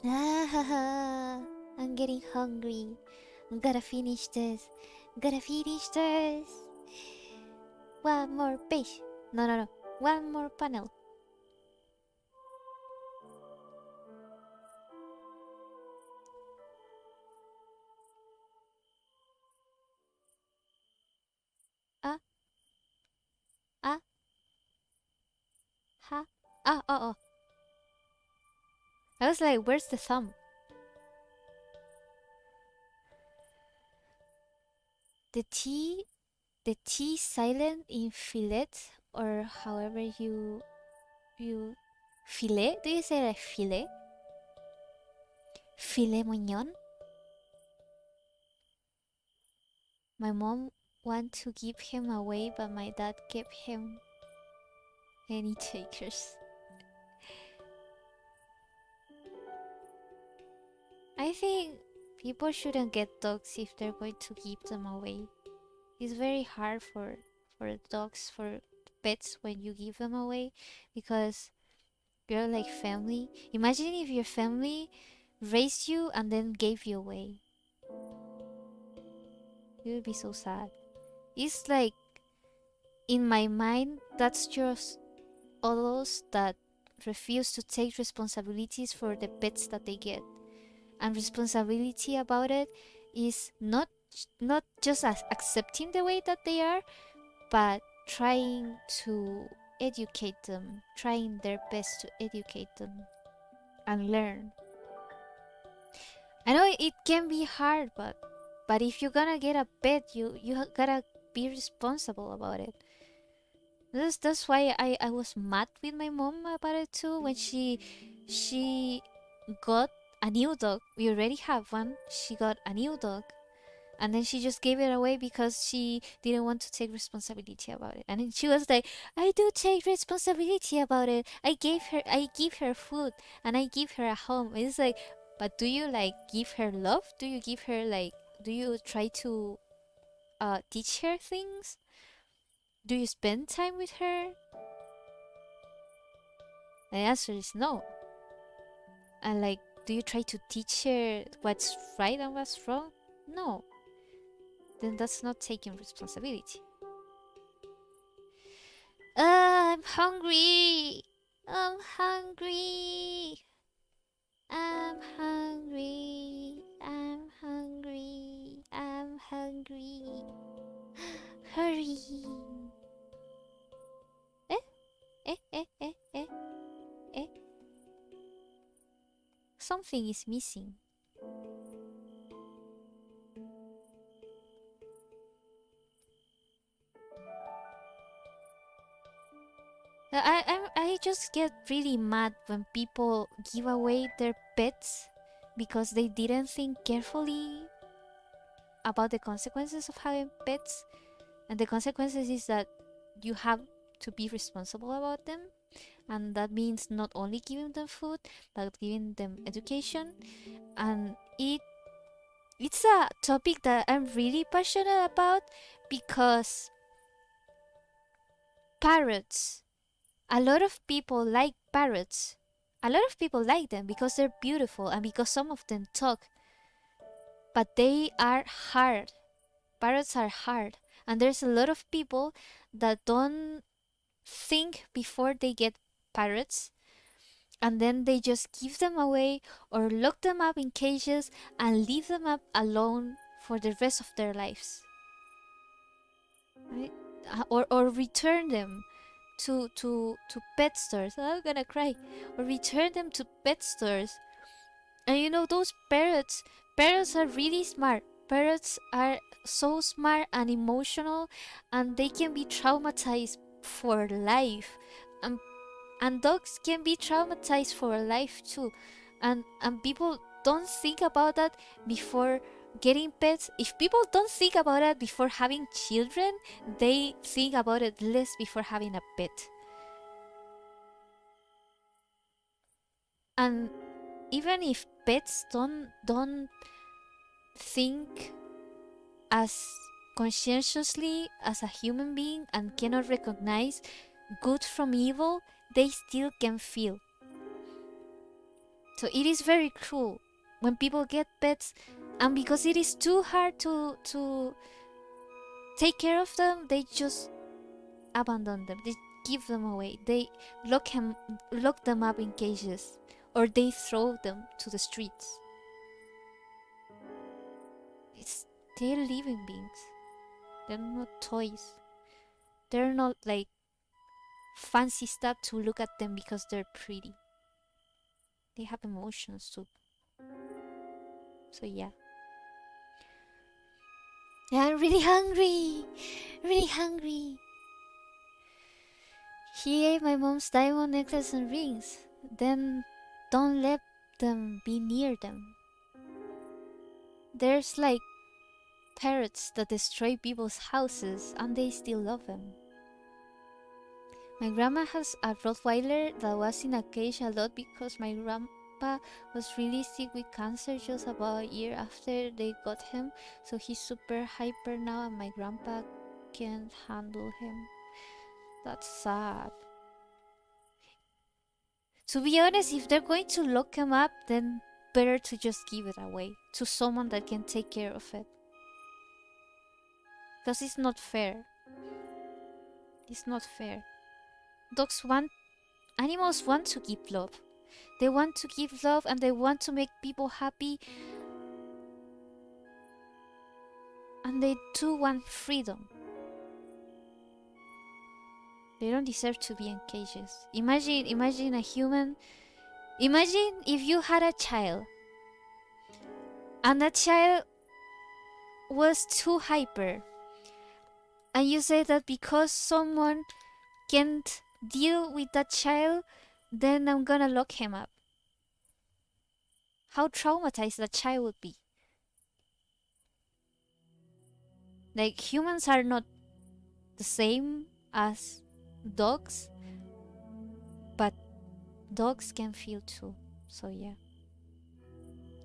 Ah, I'm getting hungry. Gotta finish this. Gotta finish this. One more page. No, no, no. One more panel. Ah, ah, ha. Ah, oh, oh. I was like, where's the thumb? The T silent in fillet or however you filet. Do you say like filet? Filet mignon. My mom want to give him away, but my dad gave him any takers. I think people shouldn't get dogs if they're going to give them away. It's very hard for dogs, for pets when you give them away, because you're like family. Imagine if your family raised you and then gave you away. It would be so sad. It's like, in my mind, that's just adults that refuse to take responsibilities for the pets that they get. And responsibility about it is not just as accepting the way that they are, but trying to educate them, trying their best to educate them and learn. I know it can be hard, but if you're gonna get a pet, you gotta be responsible about it. That's why I was mad with my mom about it too, when she got a new dog. We already have one. She got a new dog, and then she just gave it away because she didn't want to take responsibility about it. And then she was like, I do take responsibility about it. I give her food, and I give her a home. It's like, but do you like give her love? Do you give her like, do you try to teach her things? Do you spend time with her? The answer is no. And like, do you try to teach her what's right and what's wrong? No. Then that's not taking responsibility. I'm hungry. I'm hungry. I'm hungry. I'm hungry. I'm hungry. Hurry. Eh? Eh? Eh? Eh? Eh? Eh? Something is missing. I just get really mad when people give away their pets because they didn't think carefully about the consequences of having pets. And the consequences is that you have to be responsible about them. And that means not only giving them food, but giving them education. And it's a topic that I'm really passionate about, because parrots, a lot of people like parrots. A lot of people like them because they're beautiful and because some of them talk. But they are hard. Parrots are hard. And there's a lot of people that don't think before they get parrots, and then they just give them away or lock them up in cages and leave them up alone for the rest of their lives. Right? Or return them to pet stores. I'm gonna cry. Or return them to pet stores. And you know, those parrots are really smart. Parrots are so smart and emotional, and they can be traumatized for life. And and dogs can be traumatized for life too. And people don't think about that before getting pets. If people don't think about it before having children, they think about it less before having a pet. And even if pets don't think as conscientiously as a human being and cannot recognize good from evil, they still can feel. So it is very cruel when people get pets, and because it is too hard to take care of them, they just abandon them. They give them away. They lock them up in cages, or they throw them to the streets. It's they're living beings. They're not toys. They're not like fancy stuff to look at them because they're pretty. They have emotions too. So yeah. Yeah, I'm really hungry. Really hungry. He ate my mom's diamond necklace and rings. Then don't let them be near them. There's like parrots that destroy people's houses and they still love them. My grandma has a Rottweiler that was in a cage a lot because my grandpa was really sick with cancer just about a year after they got him. So he's super hyper now and my grandpa can't handle him. That's sad. To be honest, if they're going to lock him up, then better to just give it away to someone that can take care of it. Because it's not fair. It's not fair. Dogs want, animals want to give love. They want to give love and they want to make people happy. And they too want freedom. They don't deserve to be in cages. Imagine a human. Imagine if you had a child and that child was too hyper. And you say that because someone can't deal with that child, then I'm gonna lock him up. How traumatized that child would be. Like, humans are not the same as dogs, but dogs can feel too. So yeah.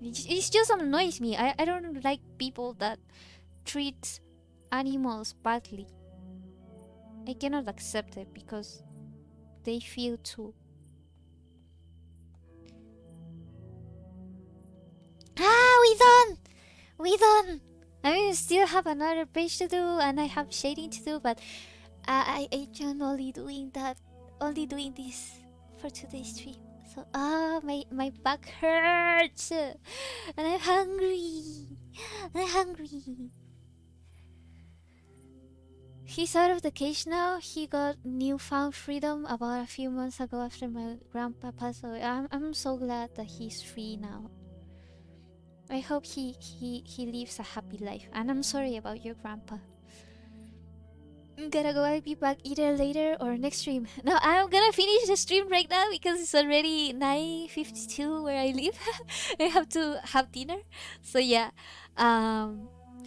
It just annoys me. I don't like people that treat animals badly. I cannot accept it because they feel too. Ah, we done! We done! I mean, I still have another page to do and I have shading to do, but I'm only doing that, only doing this for today's stream. So, my back hurts and I'm hungry. I'm hungry. He's out of the cage now. He got newfound freedom about a few months ago after my grandpa passed away. I'm so glad that he's free now. I hope he lives a happy life. And I'm sorry about your grandpa. I'm gonna go. I'll be back either later or next stream. No, I'm gonna finish the stream right now because it's already 9:52 where I live. I have to have dinner. So yeah.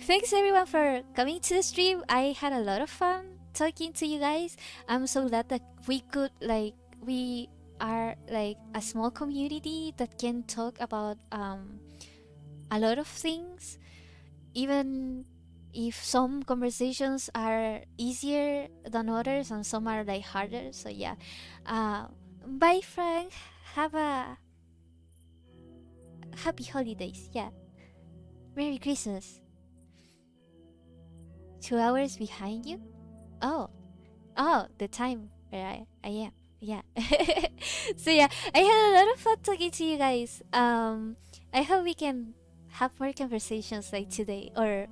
Thanks everyone for coming to the stream. I had a lot of fun talking to you guys. I'm so glad that we are like a small community that can talk about a lot of things, even if some conversations are easier than others and some are like harder. So yeah. uh, Bye Frank, have a happy holidays. Yeah, Merry Christmas. 2 hours behind you. Oh, the time where I am. Yeah. So yeah, I had a lot of fun talking to you guys. I hope we can have more conversations like today, or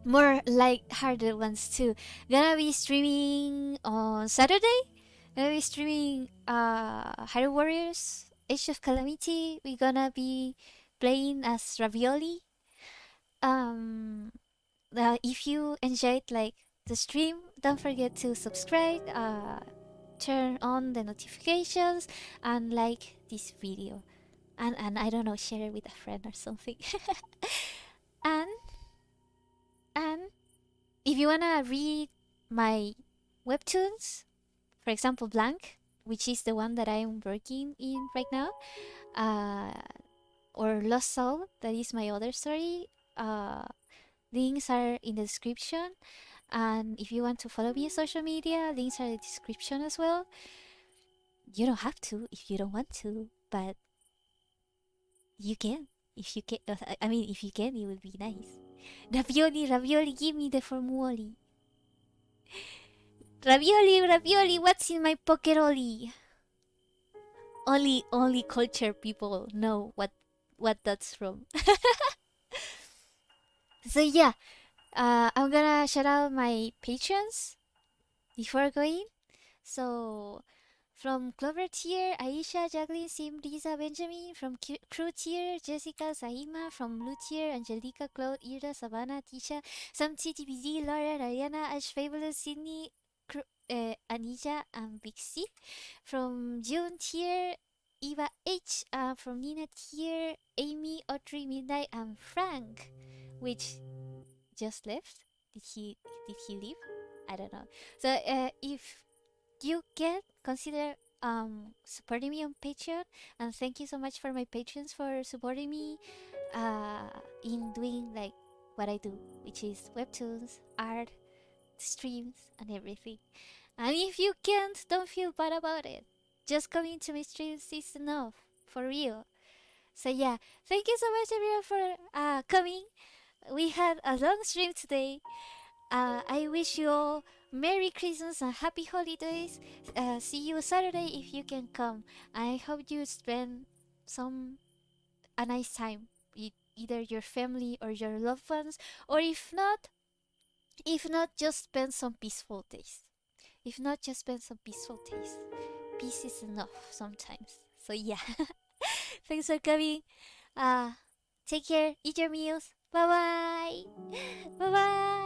more like harder ones too. Gonna be streaming on Saturday. Gonna be streaming Hyrule Warriors Age of Calamity. We're gonna be playing as Ravioli. Um if you enjoyed like the stream, don't forget to subscribe, turn on the notifications, and like this video. And I don't know, share it with a friend or something. and and if you wanna read my webtoons, for example, Blank, which is the one that I'm working in right now, uh, or Lost Soul, that is my other story. Links are in the description, and if you want to follow me on social media, links are in the description as well. You don't have to if you don't want to, but you can. If you can, I mean, if you can, it would be nice. Ravioli, ravioli, give me the formuli. Ravioli, ravioli, what's in my pokeroli? Only culture people know what that's from. So yeah, I'm gonna shout out my patrons before going. So from Clover tier, Aisha, Jacqueline, Sim, Risa, Benjamin. From Crew tier, Jessica, Saima. From Blue tier, Angelica, Claude, Ira, Savannah, Tisha, Samti, TBD, Laura, Ariana, Ash, Fabulous, Sydney, Anija and Bixi. From June tier, Eva H. From Nina tier, Amy, Audrey, Midnight, and Frank, which just left. Did he leave? I don't know. So if you can consider supporting me on Patreon, and thank you so much for my patrons for supporting me in doing like what I do, which is webtoons, art, streams, and everything. And if you can't, don't feel bad about it. Just coming to my streams is enough, for real. So yeah, thank you so much everyone for coming. We had a long stream today. I wish you all Merry Christmas and Happy Holidays. See you Saturday if you can come. I hope you spend some a nice time with either your family or your loved ones, or if not, just spend some peaceful days. If not, just spend some peaceful days. Peace is enough sometimes. So yeah, thanks for coming. Uh, take care. Eat your meals. Bye bye. Bye bye.